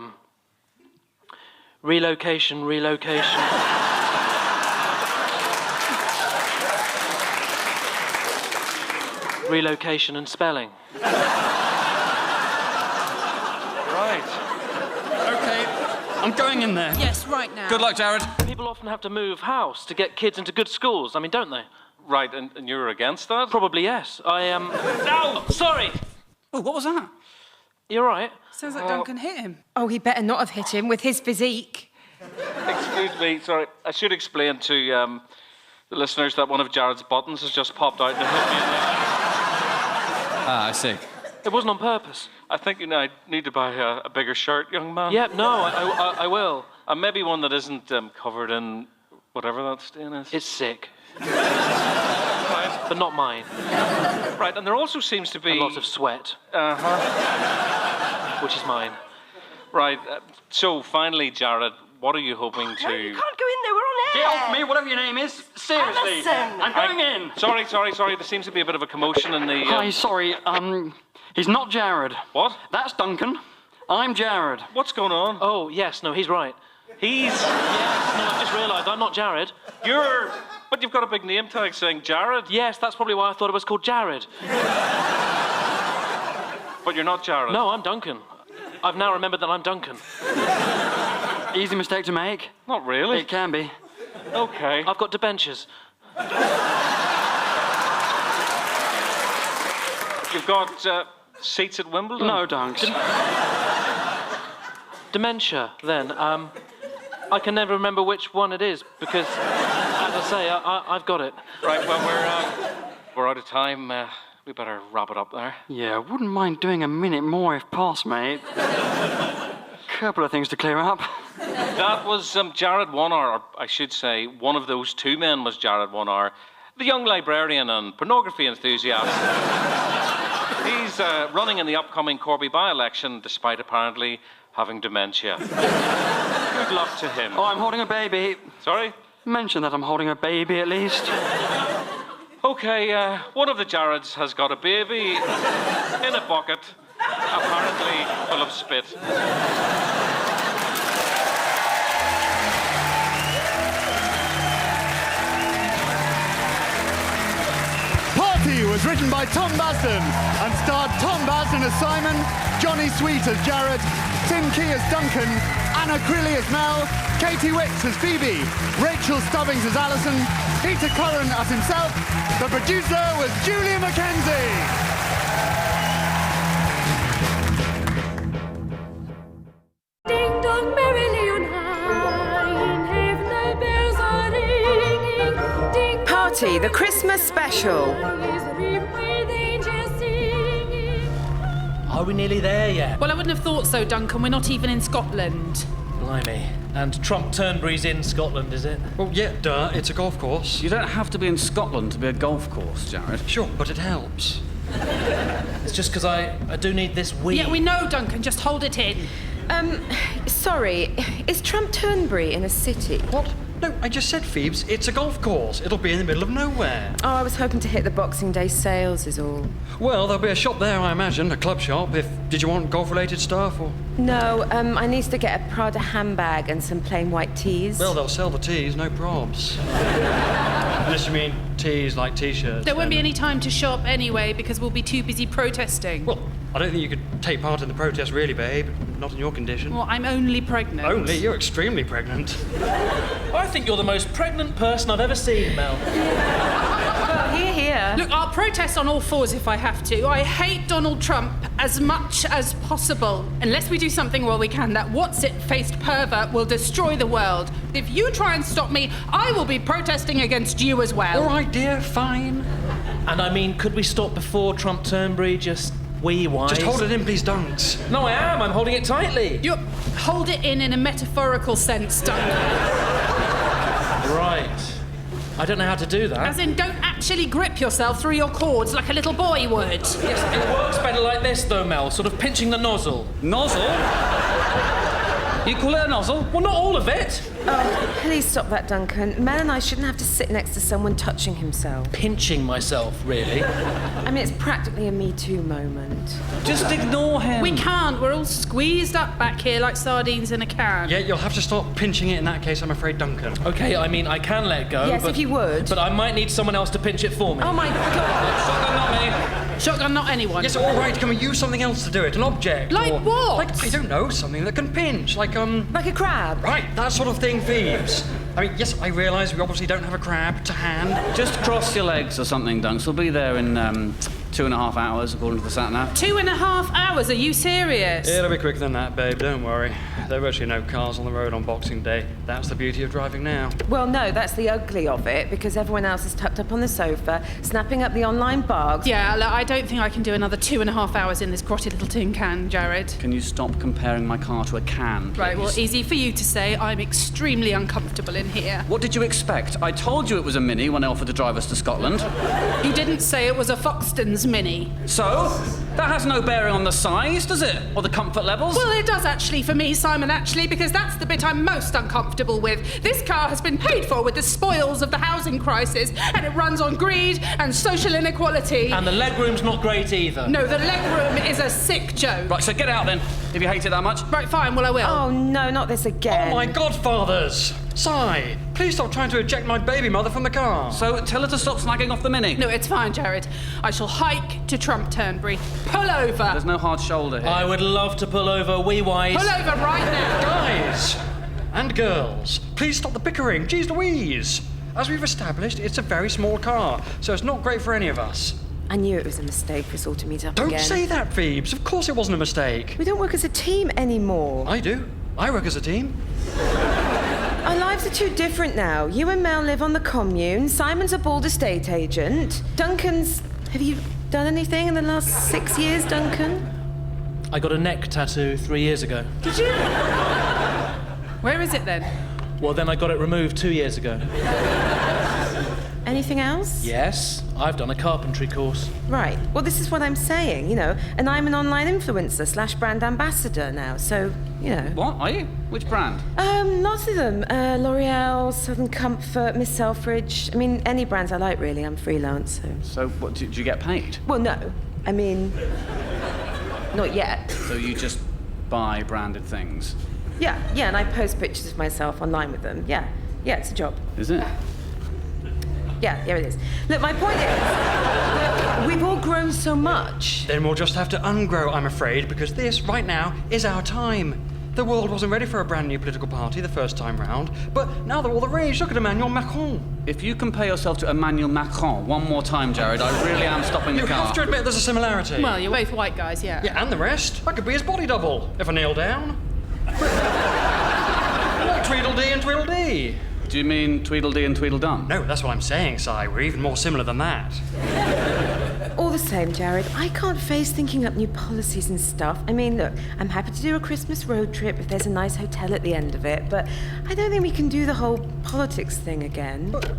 relocation. Relocation and spelling. Right. Okay, I'm going in there. Yes, right now. Good luck, Jared. People often have to move house to get kids into good schools. I mean, don't they? Right, and you're against that? Probably yes. No! Sorry! Oh, what was that? You're right. Sounds like Duncan hit him. Oh, he better not have hit him with his physique. Excuse me, sorry. I should explain to the listeners that one of Jared's buttons has just popped out and hit me in the eye. Ah, I see. It wasn't on purpose. I think you need to buy a bigger shirt, young man. Yeah, no, I will. And maybe one that isn't covered in whatever that stain is. It's sick. Right. But not mine. Right, and there also seems to be... A lot of sweat. Uh-huh. Which is mine. Right, so finally, Jared, what are you hoping to... No, you can't go in there, we're on air. Get off me, whatever your name is. Seriously. Alison. I'm going in. Sorry, there seems to be a bit of a commotion in the... Hi, sorry, he's not Jared. What? That's Duncan. I'm Jared. What's going on? Oh, yes, no, he's right. He's... Yes, no, I've just realised I'm not Jared. You're... But you've got a big name tag saying Jared. Yes, that's probably why I thought it was called Jared. But you're not Jared. No, I'm Duncan. I've now remembered that I'm Duncan. Easy mistake to make. Not really. It can be. Okay. I've got debentures. You've got seats at Wimbledon? No, Dunks. Dementia, then. I can never remember which one it is because, as I say, I've got it. Right, well, we're out of time. We better wrap it up there. Yeah, wouldn't mind doing a minute more if possible, mate. Couple of things to clear up. That was Jared 1 hour, or I should say, one of those 2 men was Jared 1 hour, the young librarian and pornography enthusiast. He's running in the upcoming Corby by-election, despite apparently having dementia. Good luck to him. Oh, I'm holding a baby. Sorry? Mention that I'm holding a baby, at least. Okay, one of the Jareds has got a baby in a bucket, apparently full of spit. Party was written by Tom Basden and starred Tom Basden as Simon, Johnny Sweet as Jared, Tim Key as Duncan, Anna Crilly as Mel, Katie Wicks as Phoebe, Rachel Stubbings as Alison, Peter Curran as himself. The producer was Julia Mackenzie. Ding dong merrily on high, in heaven the bells are ringing. Party, the Christmas special. Is the river with angels singing. Are we nearly there yet? Well, I wouldn't have thought so, Duncan. We're not even in Scotland. Blimey. And Trump Turnberry's in Scotland, is it? Well, yeah, duh, it's a golf course. You don't have to be in Scotland to be a golf course, Jared. Sure, but it helps. It's just because I do need this wee. Yeah, we know, Duncan. Just hold it in. Sorry, is Trump Turnberry in a city? What? No, I just said, Phoebes, it's a golf course. It'll be in the middle of nowhere. Oh, I was hoping to hit the Boxing Day sales is all. Well, there'll be a shop there, I imagine, a club shop. Did you want golf-related stuff, or...? No, I need to get a Prada handbag and some plain white tees. Well, they'll sell the tees, no probs. Unless you mean tees like T-shirts. There won't be any time to shop anyway because we'll be too busy protesting. Well, I don't think you could take part in the protest, really, babe. Not in your condition. Well, I'm only pregnant. Only? You're extremely pregnant. I think you're the most pregnant person I've ever seen, Mel. Well, here. Look, I'll protest on all fours if I have to. I hate Donald Trump as much as possible. Unless we do something while we can, that what's-it-faced pervert will destroy the world. If you try and stop me, I will be protesting against you as well. All right, dear, fine. And I mean, could we stop before Trump Turnberry just wee-wise? Just hold it in, please, Dunks. No, I am. I'm holding it tightly. You hold it in a metaphorical sense, Duncan. Right. I don't know how to do that. As in, don't actually grip yourself through your cords like a little boy would. Yes, it works better like this, though, Mel. Sort of pinching the nozzle. Nozzle? You call it a nozzle? Well, not all of it. Oh, please stop that, Duncan. Mel and I shouldn't have to sit next to someone touching himself. Pinching myself, really? I mean, it's practically a Me Too moment. Just ignore him. We can't. We're all squeezed up back here like sardines in a can. Yeah, you'll have to stop pinching it in that case, I'm afraid, Duncan. OK, I mean, I can let go, Yes, but... if you would. But I might need someone else to pinch it for me. Oh, my God. Shotgun, not me. Shotgun, not anyone. Yes, all right, can we use something else to do it? An object? Like or, what? Like, I don't know, something that can pinch, like Like a crab? Right, that sort of thing, Phoebes. I mean, yes, I realise we obviously don't have a crab to hand. Just cross your legs or something, Dunks. We'll be there in 2.5 hours, according to the sat-nav. 2.5 hours? Are you serious? It'll be quicker than that, babe, don't worry. There are virtually no cars on the road on Boxing Day. That's the beauty of driving now. Well, no, that's the ugly of it, because everyone else is tucked up on the sofa, snapping up the online bargs. Yeah, look, I don't think I can do another 2.5 hours in this grotty little tin can, Jared. Can you stop comparing my car to a can, please? Right, well, easy for you to say. I'm extremely uncomfortable in here. What did you expect? I told you it was a Mini when I offered to drive us to Scotland. You didn't say it was a Foxton's Mini. So? That has no bearing on the size, does it? Or the comfort levels? Well, it does actually for me, Simon, actually, because that's the bit I'm most uncomfortable with. This car has been paid for with the spoils of the housing crisis, and it runs on greed and social inequality. And the legroom's not great either. No, the legroom is a sick joke. Right, so get out then, if you hate it that much. Right, fine, well, I will. Oh, no, not this again. Oh, my godfathers! Si, please stop trying to eject my baby mother from the car. So tell her to stop snagging off the Mini. No, it's fine, Jared. I shall hike to Trump Turnberry. Pull over. There's no hard shoulder here. I would love to pull over wee-wise. Pull over right now. Guys and girls, please stop the bickering. Jeez Louise. As we've established, it's a very small car, so it's not great for any of us. I knew it was a mistake for us all to meet up Don't again. say that, Phoebes. Of course it wasn't a mistake. We don't work as a team anymore. I do. I work as a team. Our lives are too different now. You and Mel live on the commune. Simon's a bald estate agent. Duncan's... Have you done anything in the last 6 years, Duncan? I got a neck tattoo 3 years ago. Did you? Where is it then? Well, then I got it removed 2 years ago. Anything else? Yes, I've done a carpentry course. Right. Well, this is what I'm saying, you know. And I'm an online influencer / brand ambassador now, so, you know. What? Are you? Which brand? Lots of them. L'Oreal, Southern Comfort, Miss Selfridge. I mean, any brands I like, really. I'm freelance, so... So, what, do you get paid? Well, no. I mean, not yet. So you just buy branded things? Yeah, and I post pictures of myself online with them. Yeah, it's a job. Is it? Yeah, it is. Look, my point is that we've all grown so much. Then we'll just have to ungrow, I'm afraid, because this, right now, is our time. The world wasn't ready for a brand new political party the first time round, but now they're all the rage. Look at Emmanuel Macron. If you compare yourself to Emmanuel Macron one more time, Jared, I really am stopping the car. You have to admit there's a similarity. Well, you're both white guys, yeah. Yeah, and the rest. I could be his body double, if I kneel down. Like Tweedledee and Tweedledee. Do you mean Tweedledee and Tweedledum? No, that's what I'm saying, Si. We're even more similar than that. all the same, Jared, I can't face thinking up new policies and stuff. I mean, look, I'm happy to do a Christmas road trip if there's a nice hotel at the end of it, but I don't think we can do the whole politics thing again. But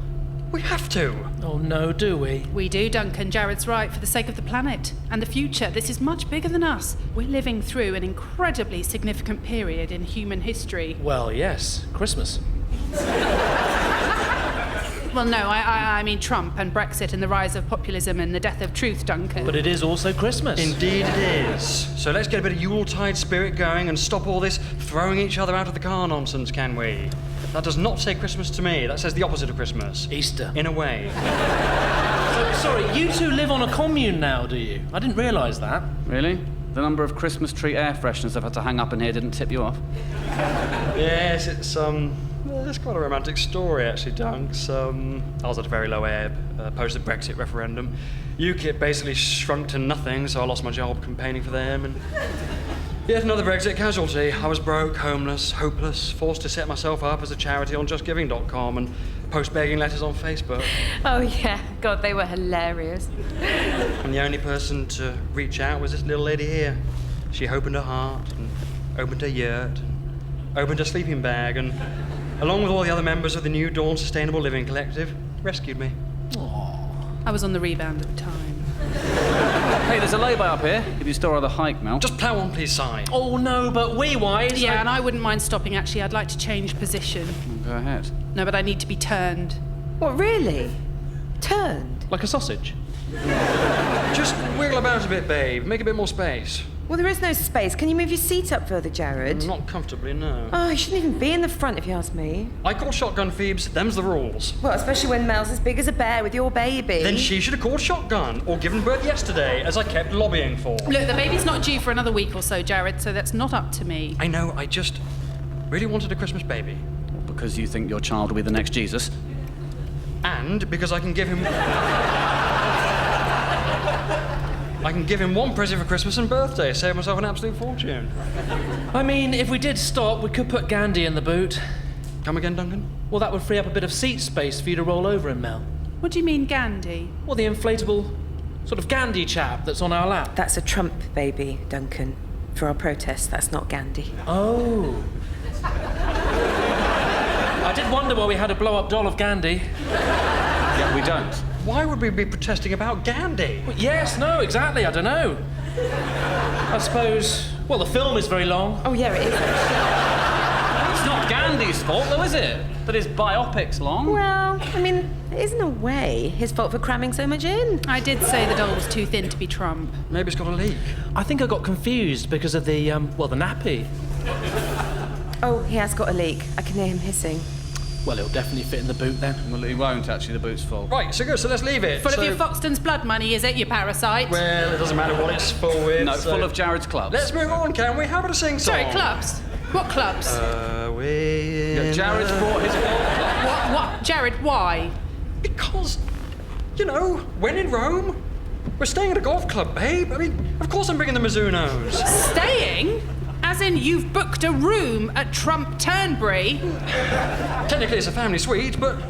we have to. Oh, no, do we? We do, Duncan. Jared's right. For the sake of the planet and the future, this is much bigger than us. We're living through an incredibly significant period in human history. Well, yes. Christmas. Well, no, I mean Trump and Brexit and the rise of populism and the death of truth, Duncan. But it is also Christmas. Indeed it is. So let's get a bit of Yuletide spirit going and stop all this throwing each other out of the car nonsense, can we? That does not say Christmas to me. That says the opposite of Christmas. Easter. In a way. Sorry, you two live on a commune now, do you? I didn't realise that. Really? The number of Christmas tree air fresheners I've had to hang up in here didn't tip you off? Yes, it's quite a romantic story, actually, Dunks. I was at a very low ebb, post the Brexit referendum. UKIP basically shrunk to nothing, so I lost my job campaigning for them, and yet another Brexit casualty. I was broke, homeless, hopeless, forced to set myself up as a charity on justgiving.com and post begging letters on Facebook. Oh, yeah. God, they were hilarious. And the only person to reach out was this little lady here. She opened her heart and opened her yurt and opened her sleeping bag and, along with all the other members of the New Dawn Sustainable Living Collective, rescued me. I was on the rebound at the time. Hey, there's a lay-by up here, if you still rather hike, Mel. Just plough on, please, Si. Oh, no, but wee-wise... Yeah, and I wouldn't mind stopping, actually. I'd like to change position. Go ahead. No, but I need to be turned. What, really? Turned? Like a sausage? Just wiggle about a bit, babe. Make a bit more space. Well, there is no space. Can you move your seat up further, Jared? Not comfortably, no. Oh, you shouldn't even be in the front, if you ask me. I called shotgun, Phoebes. Them's the rules. Well, especially when Mel's as big as a bear with your baby. Then she should have called shotgun or given birth yesterday, as I kept lobbying for. Look, the baby's not due for another week or so, Jared, so that's not up to me. I know, I just really wanted a Christmas baby. Because you think your child will be the next Jesus? And because I can give him... I can give him one present for Christmas and birthday, save myself an absolute fortune. I mean, if we did stop, we could put Gandhi in the boot. Come again, Duncan? Well, that would free up a bit of seat space for you to roll over in, Mel. What do you mean, Gandhi? Well, the inflatable sort of Gandhi chap that's on our lap. That's a Trump baby, Duncan. For our protest, that's not Gandhi. Oh. I did wonder why we had a blow-up doll of Gandhi. Yeah, we don't. Why would we be protesting about Gandhi? Well, yes, no, exactly, I don't know. I suppose... Well, the film is very long. Oh, yeah, it is. It's not Gandhi's fault, though, is it? That his biopic's long. Well, I mean, it is in a way his fault for cramming so much in. I did say the doll was too thin to be Trump. Maybe it's got a leak. I think I got confused because of the, well, the nappy. Oh, he has got a leak. I can hear him hissing. Well, it'll definitely fit in the boot then. Well, he won't, actually. The boot's full. Right, so good, so let's leave it. Full of your Foxton's blood money, is it, you parasite? Well, it doesn't matter what it's full with. No, full of Jared's clubs. Let's move on, can we? How about a sing-song? Sorry, clubs? What clubs? Yeah, Jared's brought his golf club. What? Jared, why? Because, you know, when in Rome, we're staying at a golf club, babe. I mean, of course I'm bringing the Mizunos. Staying? As in, you've booked a room at Trump Turnberry? Technically, it's a family suite, but...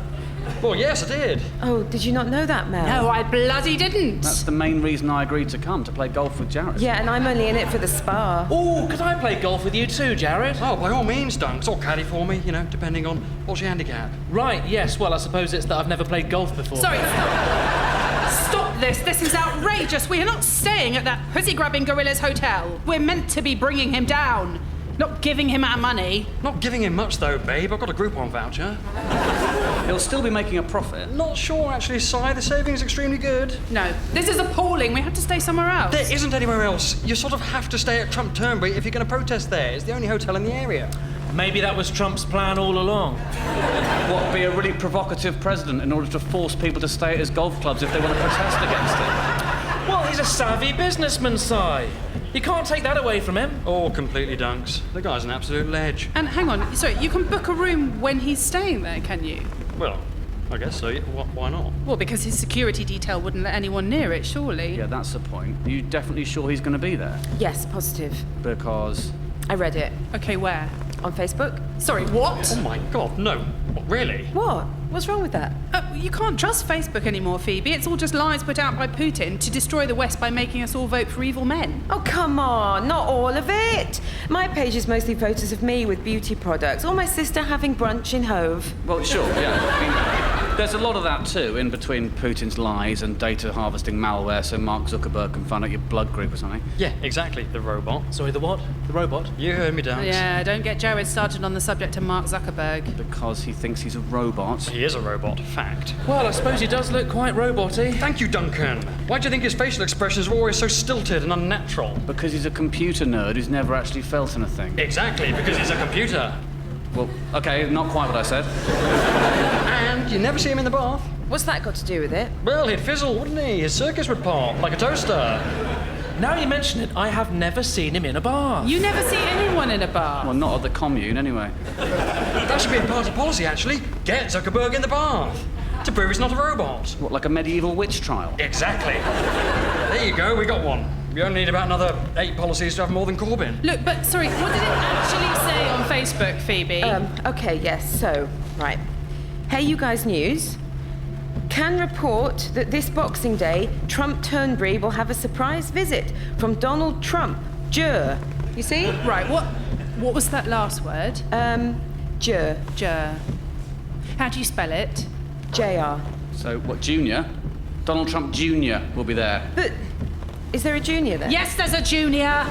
Well, yes, I did. Oh, did you not know that, Mel? No, I bloody didn't. That's the main reason I agreed to come, to play golf with Jared. Yeah, and I'm only in it for the spa. Oh, could I play golf with you too, Jared? Oh, by all means, Dunks. Or caddy for me, you know, depending on what's your handicap. Right, yes. Well, I suppose it's that I've never played golf before. Sorry, stop this. This is outrageous. We are not staying at that pussy-grabbing gorilla's hotel. We're meant to be bringing him down, not giving him our money. Not giving him much, though, babe. I've got a Groupon voucher. He'll still be making a profit. Not sure, actually, Si. The saving's extremely good. No, this is appalling. We have to stay somewhere else. There isn't anywhere else. You sort of have to stay at Trump Turnberry if you're going to protest there. It's the only hotel in the area. Maybe that was Trump's plan all along. What, be a really provocative president in order to force people to stay at his golf clubs if they want to protest against it? Well, he's a savvy businessman, Si. You can't take that away from him. Oh, completely, Dunks. The guy's an absolute ledge. And hang on, sorry, you can book a room when he's staying there, can you? Well, I guess so. Why not? Well, because his security detail wouldn't let anyone near it, surely. Yeah, that's the point. Are you definitely sure he's going to be there? Yes, positive. Because... I read it. Okay, where? On Facebook. Sorry, what? Oh my God, no. What, really? What? What's wrong with that? You can't trust Facebook anymore, Phoebe. It's all just lies put out by Putin to destroy the West by making us all vote for evil men. Oh, come on, not all of it. My page is mostly photos of me with beauty products, or my sister having brunch in Hove. Well, sure, yeah. I mean, there's a lot of that too, in between Putin's lies and data harvesting malware so Mark Zuckerberg can find out your blood group or something. Yeah, exactly. The robot. Sorry, the what? The robot? You heard me, Dance. Yeah, don't get Jared started on the subject of Mark Zuckerberg. Because he thinks he's a robot. He is a robot, fact. Well, I suppose he does look quite robot-y. Thank you, Duncan. Why do you think his facial expressions are always so stilted and unnatural? Because he's a computer nerd who's never actually felt anything. Exactly, because he's a computer. Well, okay, not quite what I said. And you never see him in the bath. What's that got to do with it? Well, he'd fizzle, wouldn't he? His circus would pop, like a toaster. Now you mention it, I have never seen him in a bath. You never see anyone in a bar. Well, not at the commune, anyway. That should be a party policy, actually. Get Zuckerberg in the bath. To prove he's not a robot. What, like a medieval witch trial? Exactly. There you go, we got one. We only need about another 8 policies to have more than Corbyn. Look, but sorry, what did it actually say on Facebook, Phoebe? Okay, yes, so, right. Hey, you guys, news. Can report that this Boxing Day, Trump Turnberry will have a surprise visit from Donald Trump, Jur. You see? Right, what was that last word? Jur. Jur. How do you spell it? JR. So, what, Junior? Donald Trump Jr. will be there. But is there a junior there? Yes, there's a junior.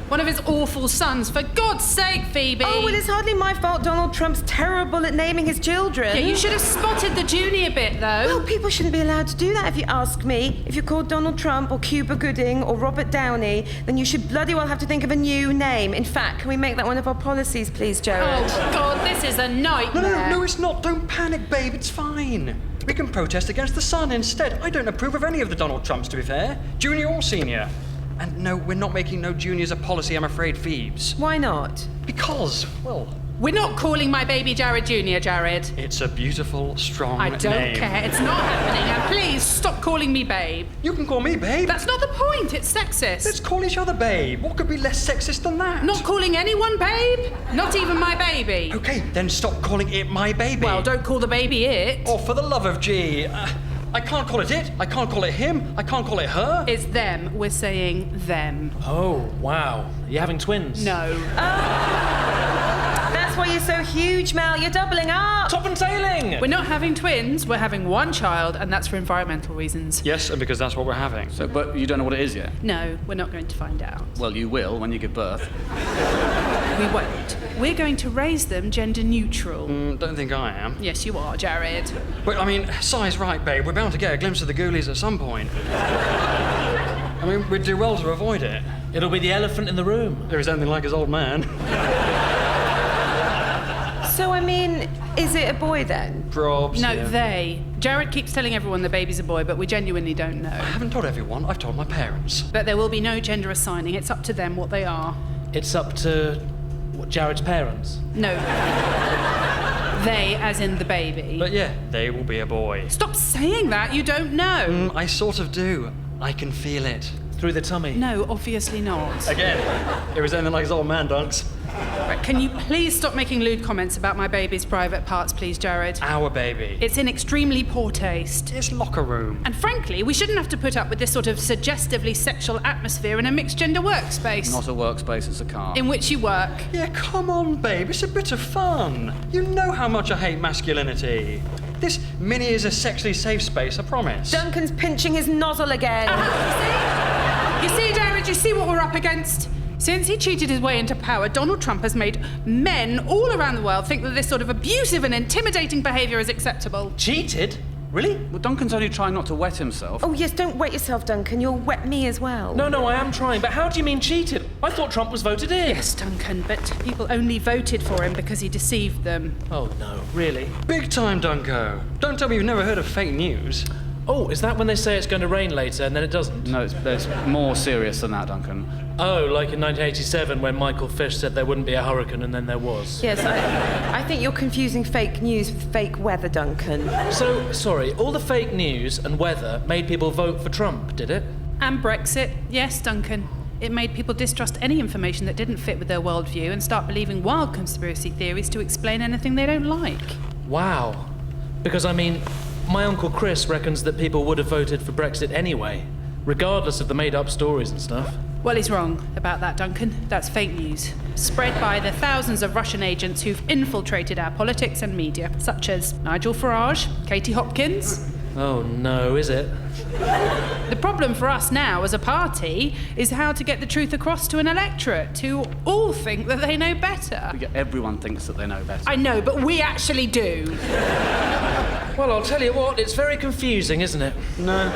One of his awful sons. For God's sake, Phoebe. Oh, well, it's hardly my fault Donald Trump's terrible at naming his children. Yeah, you should have spotted the junior bit, though. Well, people shouldn't be allowed to do that if you ask me. If you're called Donald Trump or Cuba Gooding or Robert Downey, then you should bloody well have to think of a new name. In fact, can we make that one of our policies, please, Jared? Oh, God, this is a nightmare. No, it's not. Don't panic, babe. It's fine. We can protest against the sun instead. I don't approve of any of the Donald Trumps, to be fair. Junior or senior. And no, we're not making no juniors a policy, I'm afraid, Phoebes. Why not? Because, well... We're not calling my baby Jared Jr., Jared. It's a beautiful, strong name. I don't care. It's not happening. And please, stop calling me babe. You can call me babe. That's not the point. It's sexist. Let's call each other babe. What could be less sexist than that? Not calling anyone babe. Not even my baby. Okay, then stop calling it my baby. Well, don't call the baby it. Oh, for the love of G. I can't call it it. I can't call it him. I can't call it her. It's them. We're saying them. Oh, wow. Are you having twins? No. That's why you're so huge, Mel. You're doubling up. Top and tailing! We're not having twins. We're having one child, and that's for environmental reasons. Yes, and because that's what we're having. So, but you don't know what it is yet? No, we're not going to find out. Well, you will when you give birth. We won't. We're going to raise them gender neutral. Don't think I am. Yes, you are, Jared. But, I mean, Si's right, babe. We're bound to get a glimpse of the ghoulies at some point. I mean, we'd do well to avoid it. It'll be the elephant in the room. There is anything like his old man. So, I mean, is it a boy then? Probs. No, yeah. they. Jared keeps telling everyone the baby's a boy, but we genuinely don't know. I haven't told everyone. I've told my parents. But there will be no gender assigning. It's up to them what they are. It's up to... what, Jared's parents? No. They, as in the baby. But yeah, they will be a boy. Stop saying that. You don't know. I sort of do. I can feel it. Through the tummy? No, obviously not. Again, it was anything like his old man, Dunks. Right, can you please stop making lewd comments about my baby's private parts, please, Jared? Our baby. It's in extremely poor taste. It's locker room. And frankly, we shouldn't have to put up with this sort of suggestively sexual atmosphere in a mixed-gender workspace. Not a workspace, it's a car. In which you work. Yeah, come on, babe. It's a bit of fun. You know how much I hate masculinity. This mini is a sexually safe space, I promise. Duncan's pinching his nozzle again. You see, Jared, you see what we're up against? Since he cheated his way into power, Donald Trump has made men all around the world think that this sort of abusive and intimidating behaviour is acceptable. Cheated? Really? Well, Duncan's only trying not to wet himself. Oh, yes, don't wet yourself, Duncan. You'll wet me as well. No, I am trying, but how do you mean cheated? I thought Trump was voted in. Yes, Duncan, but people only voted for him because he deceived them. Oh, no, really? Big time, Dunko. Don't tell me you've never heard of fake news. Oh, is that when they say it's going to rain later and then it doesn't? No, it's more serious than that, Duncan. Oh, like in 1987 when Michael Fish said there wouldn't be a hurricane and then there was. Yes, I think you're confusing fake news with fake weather, Duncan. So, sorry, all the fake news and weather made people vote for Trump, did it? And Brexit. Yes, Duncan. It made people distrust any information that didn't fit with their worldview and start believing wild conspiracy theories to explain anything they don't like. Wow. Because, I mean, my Uncle Chris reckons that people would have voted for Brexit anyway, regardless of the made-up stories and stuff. Well, he's wrong about that, Duncan. That's fake news, spread by the thousands of Russian agents who've infiltrated our politics and media, such as Nigel Farage, Katie Hopkins. Oh no, is it? The problem for us now as a party is how to get the truth across to an electorate who all think that they know better. Everyone thinks that they know better. I know, but we actually do. Well, I'll tell you what, it's very confusing, isn't it? No.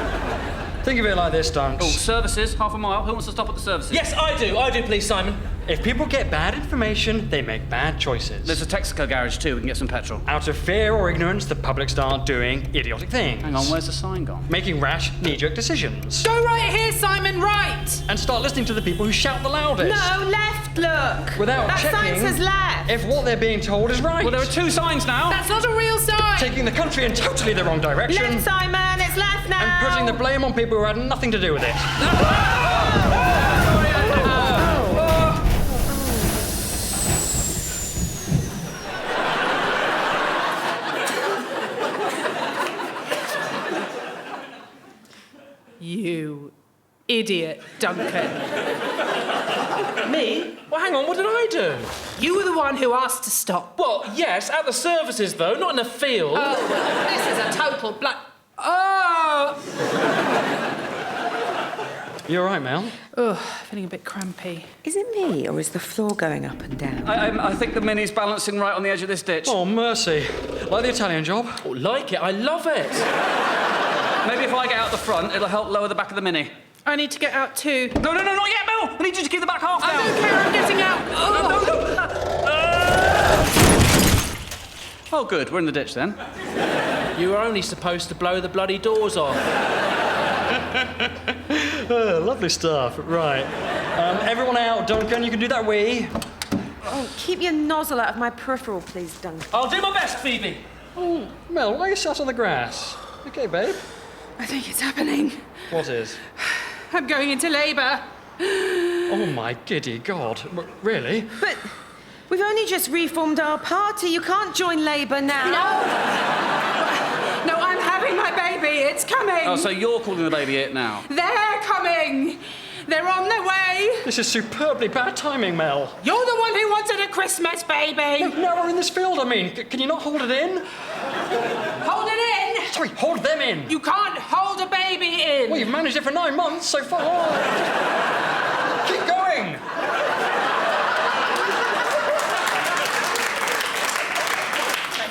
Think of it like this, Dunks. Oh, services, half a mile. Who wants to stop at the services? Yes, I do, please, Simon. If people get bad information, they make bad choices. There's a Texaco garage too, we can get some petrol. Out of fear or ignorance, the public start doing idiotic things. Hang on, where's the sign gone? Making rash, knee-jerk decisions. Go right here, Simon, right! And start listening to the people who shout the loudest. No, left, look. Without that checking sign says left. if what they're being told is right. Well, there are two signs now. That's not a real sign! Taking the country in totally the wrong direction. Left, Simon, it's left now. And putting the blame on people who had nothing to do with it. You idiot, Duncan. Me? Well, hang on, what did I do? You were the one who asked to stop. Well, yes, at the services, though, not in a field. This is a total Oh! You all right, Mel? Ugh, feeling a bit crampy. Is it me, or is the floor going up and down? I think the Mini's balancing right on the edge of this ditch. Oh, mercy. Like the Italian job? Oh, like it? I love it. Maybe if I get out the front, it'll help lower the back of the Mini. I need to get out too. No, not yet, Mel! I need you to keep the back half down. I don't care, I'm getting out. Oh, good, we're in the ditch then. You were only supposed to blow the bloody doors off. Lovely stuff. Right. Everyone out, Duncan. You can do that wee. Oh, keep your nozzle out of my peripheral, please, Duncan. I'll do my best, Phoebe. Oh, Mel, why are you sat on the grass? Okay, babe. I think it's happening. What is? I'm going into labour. Oh, my giddy God. Really? But we've only just reformed our party. You can't join Labour now. No, I'm having my baby. It's coming. Oh, so you're calling the baby it now? They're coming. They're on their way. This is superbly bad timing, Mel. You're the one who wanted a Christmas baby. No, we're in this field, I mean. Can you not hold it in? Hold it in. Sorry, hold them in. You can't hold a baby in. Well, you've managed it for 9 months so far. Keep going.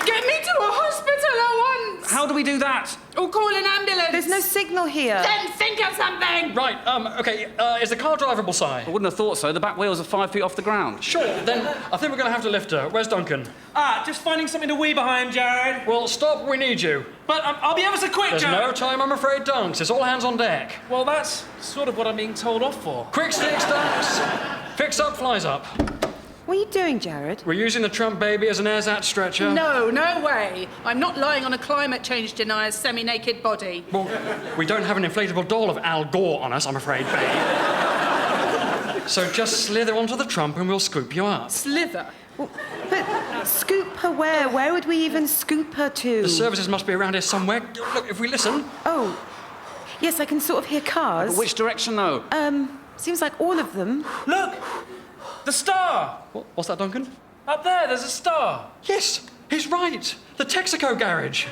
Get me to a hospital at once. How do we do that? Or call an ambulance. The's no signal here. Then think of something. Right, okay, is the car drivable, Si? I wouldn't have thought so. The back wheels are 5 feet off the ground. Sure, then I think we're going to have to lift her. Where's Duncan? Just finding something to wee behind, Jared. Well, stop, we need you. But I'll be ever so quick, There's Jared. no time, I'm afraid, Dunks. It's all hands on deck. Well, that's sort of what I'm being told off for. Quick sticks, Dunks. Fix up, flies up. What are you doing, Jared? We're using the Trump baby as an ersatz stretcher. No way. I'm not lying on a climate change denier's semi-naked body. Well, we don't have an inflatable doll of Al Gore on us, I'm afraid, babe. So just slither onto the Trump and we'll scoop you up. Slither? Well, but scoop her where? Where would we even scoop her to? The services must be around here somewhere. Look, if we listen. Oh, yes, I can sort of hear cars. But which direction, though? Seems like all of them. Look! The star! What's that, Duncan? Up there's a star. Yes, he's right. The Texaco garage.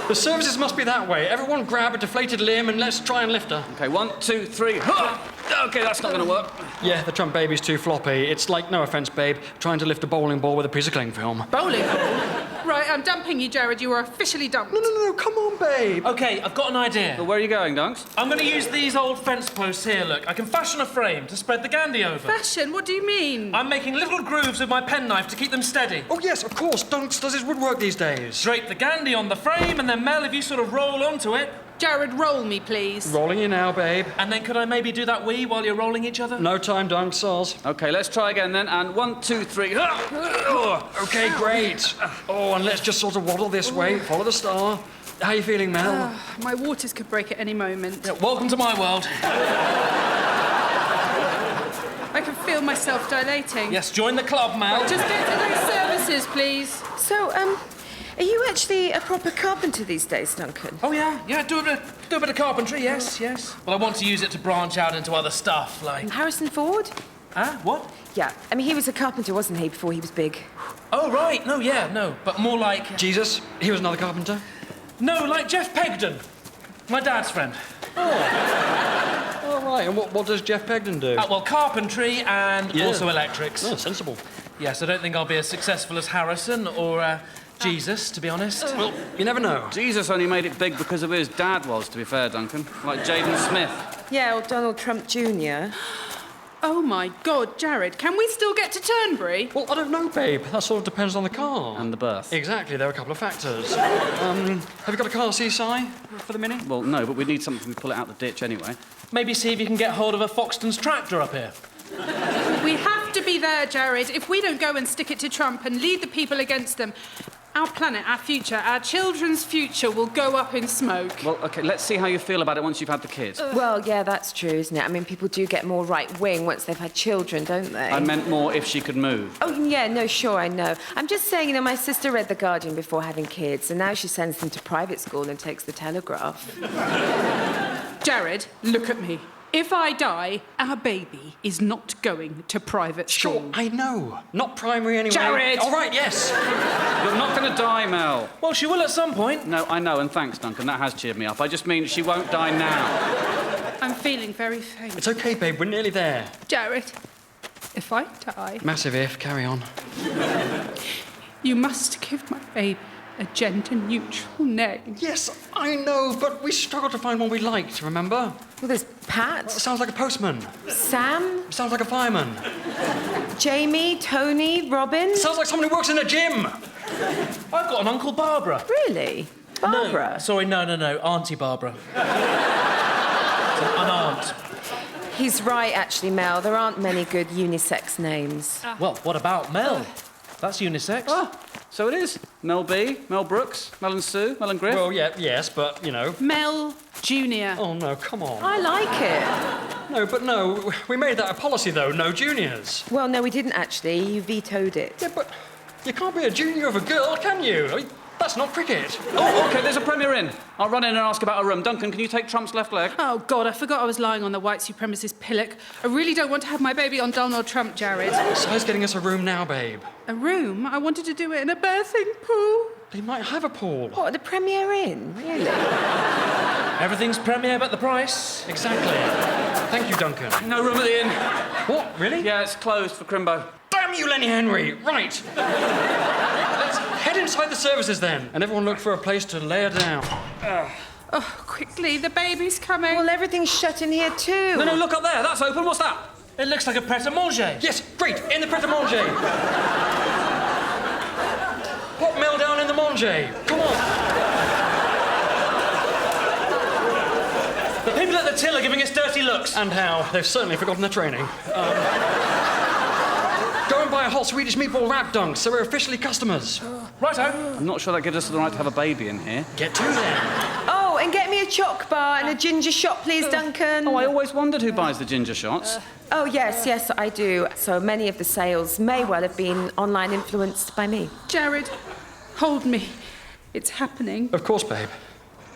The services must be that way. Everyone grab a deflated limb and let's try and lift her. OK, 1, 2, 3. OK, that's not going to work. Yeah, the Trump baby's too floppy. It's like, no offence, babe, trying to lift a bowling ball with a piece of cling film. Bowling ball? Right, I'm dumping you, Jared. You are officially dumped. No, come on, babe. OK, I've got an idea. Well, where are you going, Dunks? I'm going to use these old fence posts here, look. I can fashion a frame to spread the gandy over. Fashion? What do you mean? I'm making little grooves with my penknife to keep them steady. Oh, yes, of course. Dunks does his woodwork these days. Drape the gandy on the frame, and then, Mel, if you sort of roll onto it... Jared, roll me, please. Rolling you now, babe. And then could I maybe do that wee while you're rolling each other? No time, Dunks, soz. OK, let's try again then. And 1, 2, 3. OK, great. Oh, and let's just sort of waddle this way. Follow the star. How are you feeling, Mel? My waters could break at any moment. Yeah, welcome to my world. I can feel myself dilating. Yes, join the club, Mel. Just get to those services, please. So, are you actually a proper carpenter these days, Duncan? Oh, yeah. Yeah, do a bit of carpentry, yes. But I want to use it to branch out into other stuff, like... Harrison Ford? What? Yeah, I mean, he was a carpenter, wasn't he, before he was big? Oh, right. No, but more like... Jesus, he was another carpenter? No, like Jeff Pegden, my dad's friend. Oh, right. And what does Jeff Pegden do? Well, carpentry and also electrics. Oh, sensible. Yes, I don't think I'll be as successful as Harrison or Jesus, to be honest. Well, you never know. Jesus only made it big because of who his dad was, to be fair, Duncan. Like Jaden Smith. Yeah, or Donald Trump Jr. Oh, my God, Jared, can we still get to Turnberry? Well, I don't know, babe. That sort of depends on the car. And the berth. Exactly, there are a couple of factors. Have you got a car, CSI, for the Mini? Well, no, but we need something to pull it out the ditch anyway. Maybe see if you can get hold of a Foxton's tractor up here. We have to be there, Jared. If we don't go and stick it to Trump and lead the people against them, our planet, our future, our children's future will go up in smoke. Well, OK, let's see how you feel about it once you've had the kid. Well, yeah, that's true, isn't it? I mean, people do get more right-wing once they've had children, don't they? I meant more if she could move. Oh, yeah, no, sure, I know. I'm just saying, my sister read The Guardian before having kids, and now she sends them to private school and takes the Telegraph. Jared, look at me. If I die, our baby is not going to private school. Sure, I know. Not primary anyway. Jared! All right, yes. You're not going to die, Mel. Well, she will at some point. No, I know, and thanks, Duncan. That has cheered me up. I just mean she won't die now. I'm feeling very faint. It's OK, babe. We're nearly there. Jared, if I die... Massive if. Carry on. You must give my baby a gender-neutral name. Yes, I know, but we struggle to find one we liked, remember? Well, there's Pat. Well, sounds like a postman. Sam. Sounds like a fireman. Jamie, Tony, Robin. Sounds like someone who works in a gym. I've got an Uncle Barbara. Really? Barbara? No, sorry, no. Auntie Barbara. An aunt. He's right, actually, Mel. There aren't many good unisex names. Well, what about Mel? That's unisex. Oh, so it is. Mel B, Mel Brooks, Mel and Sue, Mel and Griff. Well, yes, but, Mel Junior. Oh, no, come on. I like it. No, we made that a policy, though. No juniors. Well, no, we didn't, actually. You vetoed it. Yeah, but you can't be a junior of a girl, can you? I mean, that's not cricket. Oh, OK, there's a Premier in. I'll run in and ask about a room. Duncan, can you take Trump's left leg? Oh, God, I forgot I was lying on the white supremacist pillock. I really don't want to have my baby on Donald Trump, Jared. Si's getting us a room now, babe. A room? I wanted to do it in a birthing pool. They might have a pool. What, the Premier Inn? Really? Everything's Premier but the price. Exactly. Thank you, Duncan. No room at the inn. What, really? Yeah, it's closed for Crimbo. Damn you, Lenny Henry! Right. Let's head inside the services, then. And everyone look for a place to lay her down. Oh, quickly, the baby's coming. Well, everything's shut in here, too. No, look up there. That's open. What's that? It looks like a pret-a-manger. Yes, great. In the pret-a-manger. Pop Mel down in the manger. Come on. The people at the till are giving us dirty looks. And how? They've certainly forgotten their training. Go and buy a hot Swedish meatball wrap, Dunk, so we're officially customers. Righto. I'm not sure that gives us the right to have a baby in here. Get to them. Oh, and get me a choc bar and a ginger shot, please, Duncan. Oh, I always wondered who buys the ginger shots. Oh, yes, I do. So many of the sales may well have been online influenced by me. Jared, hold me. It's happening. Of course, babe.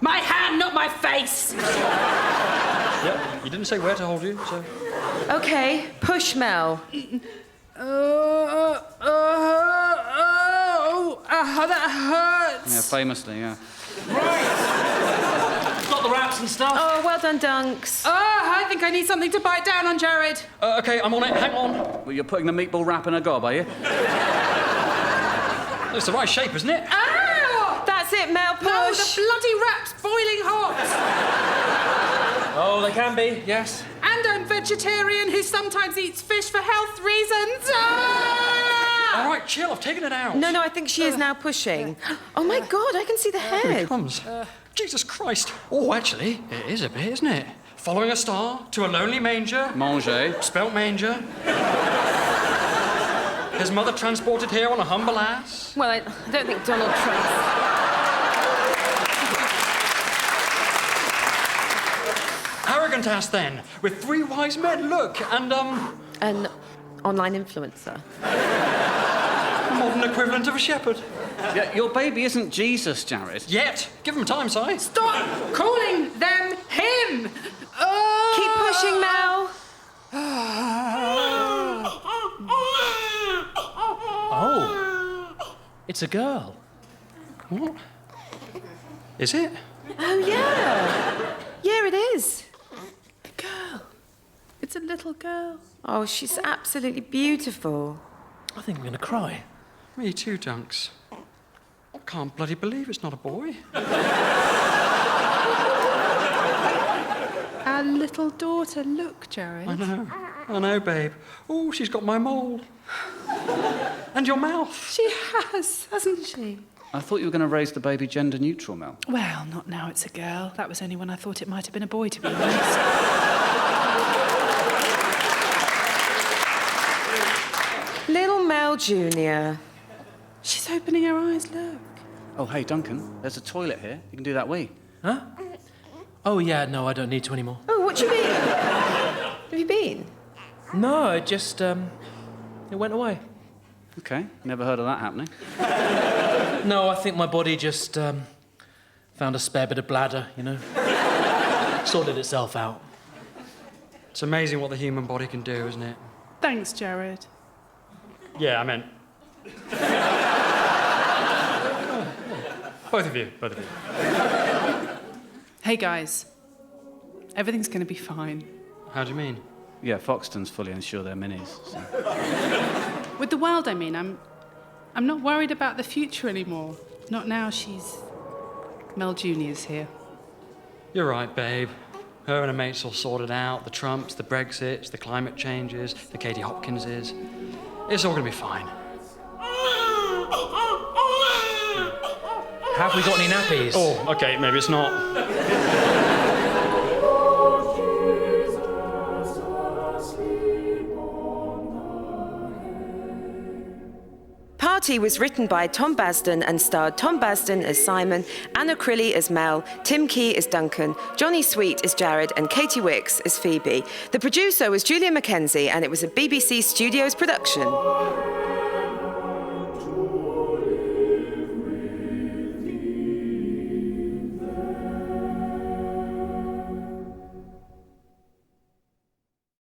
My hand, not my face! Yep, you didn't say where to hold you, so... OK, push, Mel. That hurts. Yeah, famously, yeah. Right. Got the wraps and stuff. Oh, well done, Dunks. I think I need something to bite down on, Jared. OK, I'm on it. Hang on. Well, you're putting the meatball wrap in a gob, are you? It's the right shape, isn't it? Ow! That's it, Mel, push. No, the bloody wrap's boiling hot. Oh, they can be, yes. And I'm vegetarian who sometimes eats fish for health reasons. All right, chill. I've taken it out. No, I think she is now pushing. Oh, my God, I can see the Here it head. comes. Jesus Christ. Oh, actually, it is a bit, isn't it? Following a star to a lonely manger. Manger. Spelt manger. His mother transported here on a humble ass. Well, I don't think Donald Trump... extravagant ass then, with 3 wise men, look, and, An online influencer. a modern equivalent of a shepherd. Yeah, your baby isn't Jesus, Jared. Yet. Give him time, Si. Stop calling them him! Oh! Keep pushing, Mel. Oh. It's a girl. What? Is it? Oh, yeah. Yeah, it is. A girl. It's a little girl. Oh, she's absolutely beautiful. I think I'm going to cry. Me too, Dunks. I can't bloody believe it's not a boy. Our little daughter. Look, Jared. I know, babe. Oh, she's got my mole. And your mouth. She has, hasn't she? I thought you were going to raise the baby gender neutral, Mel. Well, not now it's a girl. That was only when I thought it might have been a boy, to be honest. Little Mel Jr. She's opening her eyes, look. Oh, hey, Duncan, there's a toilet here. You can do that wee. Huh? Oh, yeah, no, I don't need to anymore. Oh, what do you mean? Have you been? No, it just, it went away. Okay, never heard of that happening. No, I think my body just, found a spare bit of bladder, you know? Sorted itself out. It's amazing what the human body can do, isn't it? Thanks, Jared. Yeah, I meant... Both of you. Hey, guys. Everything's going to be fine. How do you mean? Yeah, Foxton's fully unsure they're minis. So. With the world, I mean, I'm not worried about the future anymore. Not now she's... Mel Jr.'s here. You're right, babe. Her and her mates all sorted out. The Trumps, the Brexits, the climate changes, the Katie Hopkinses. It's all going to be fine. Have we got any nappies? Oh, OK, maybe it's not. Party was written by Tom Basden and starred Tom Basden as Simon, Anna Crilly as Mel, Tim Key as Duncan, Johnny Sweet as Jared, and Katie Wicks as Phoebe. The producer was Julia Mackenzie, and it was a BBC Studios production.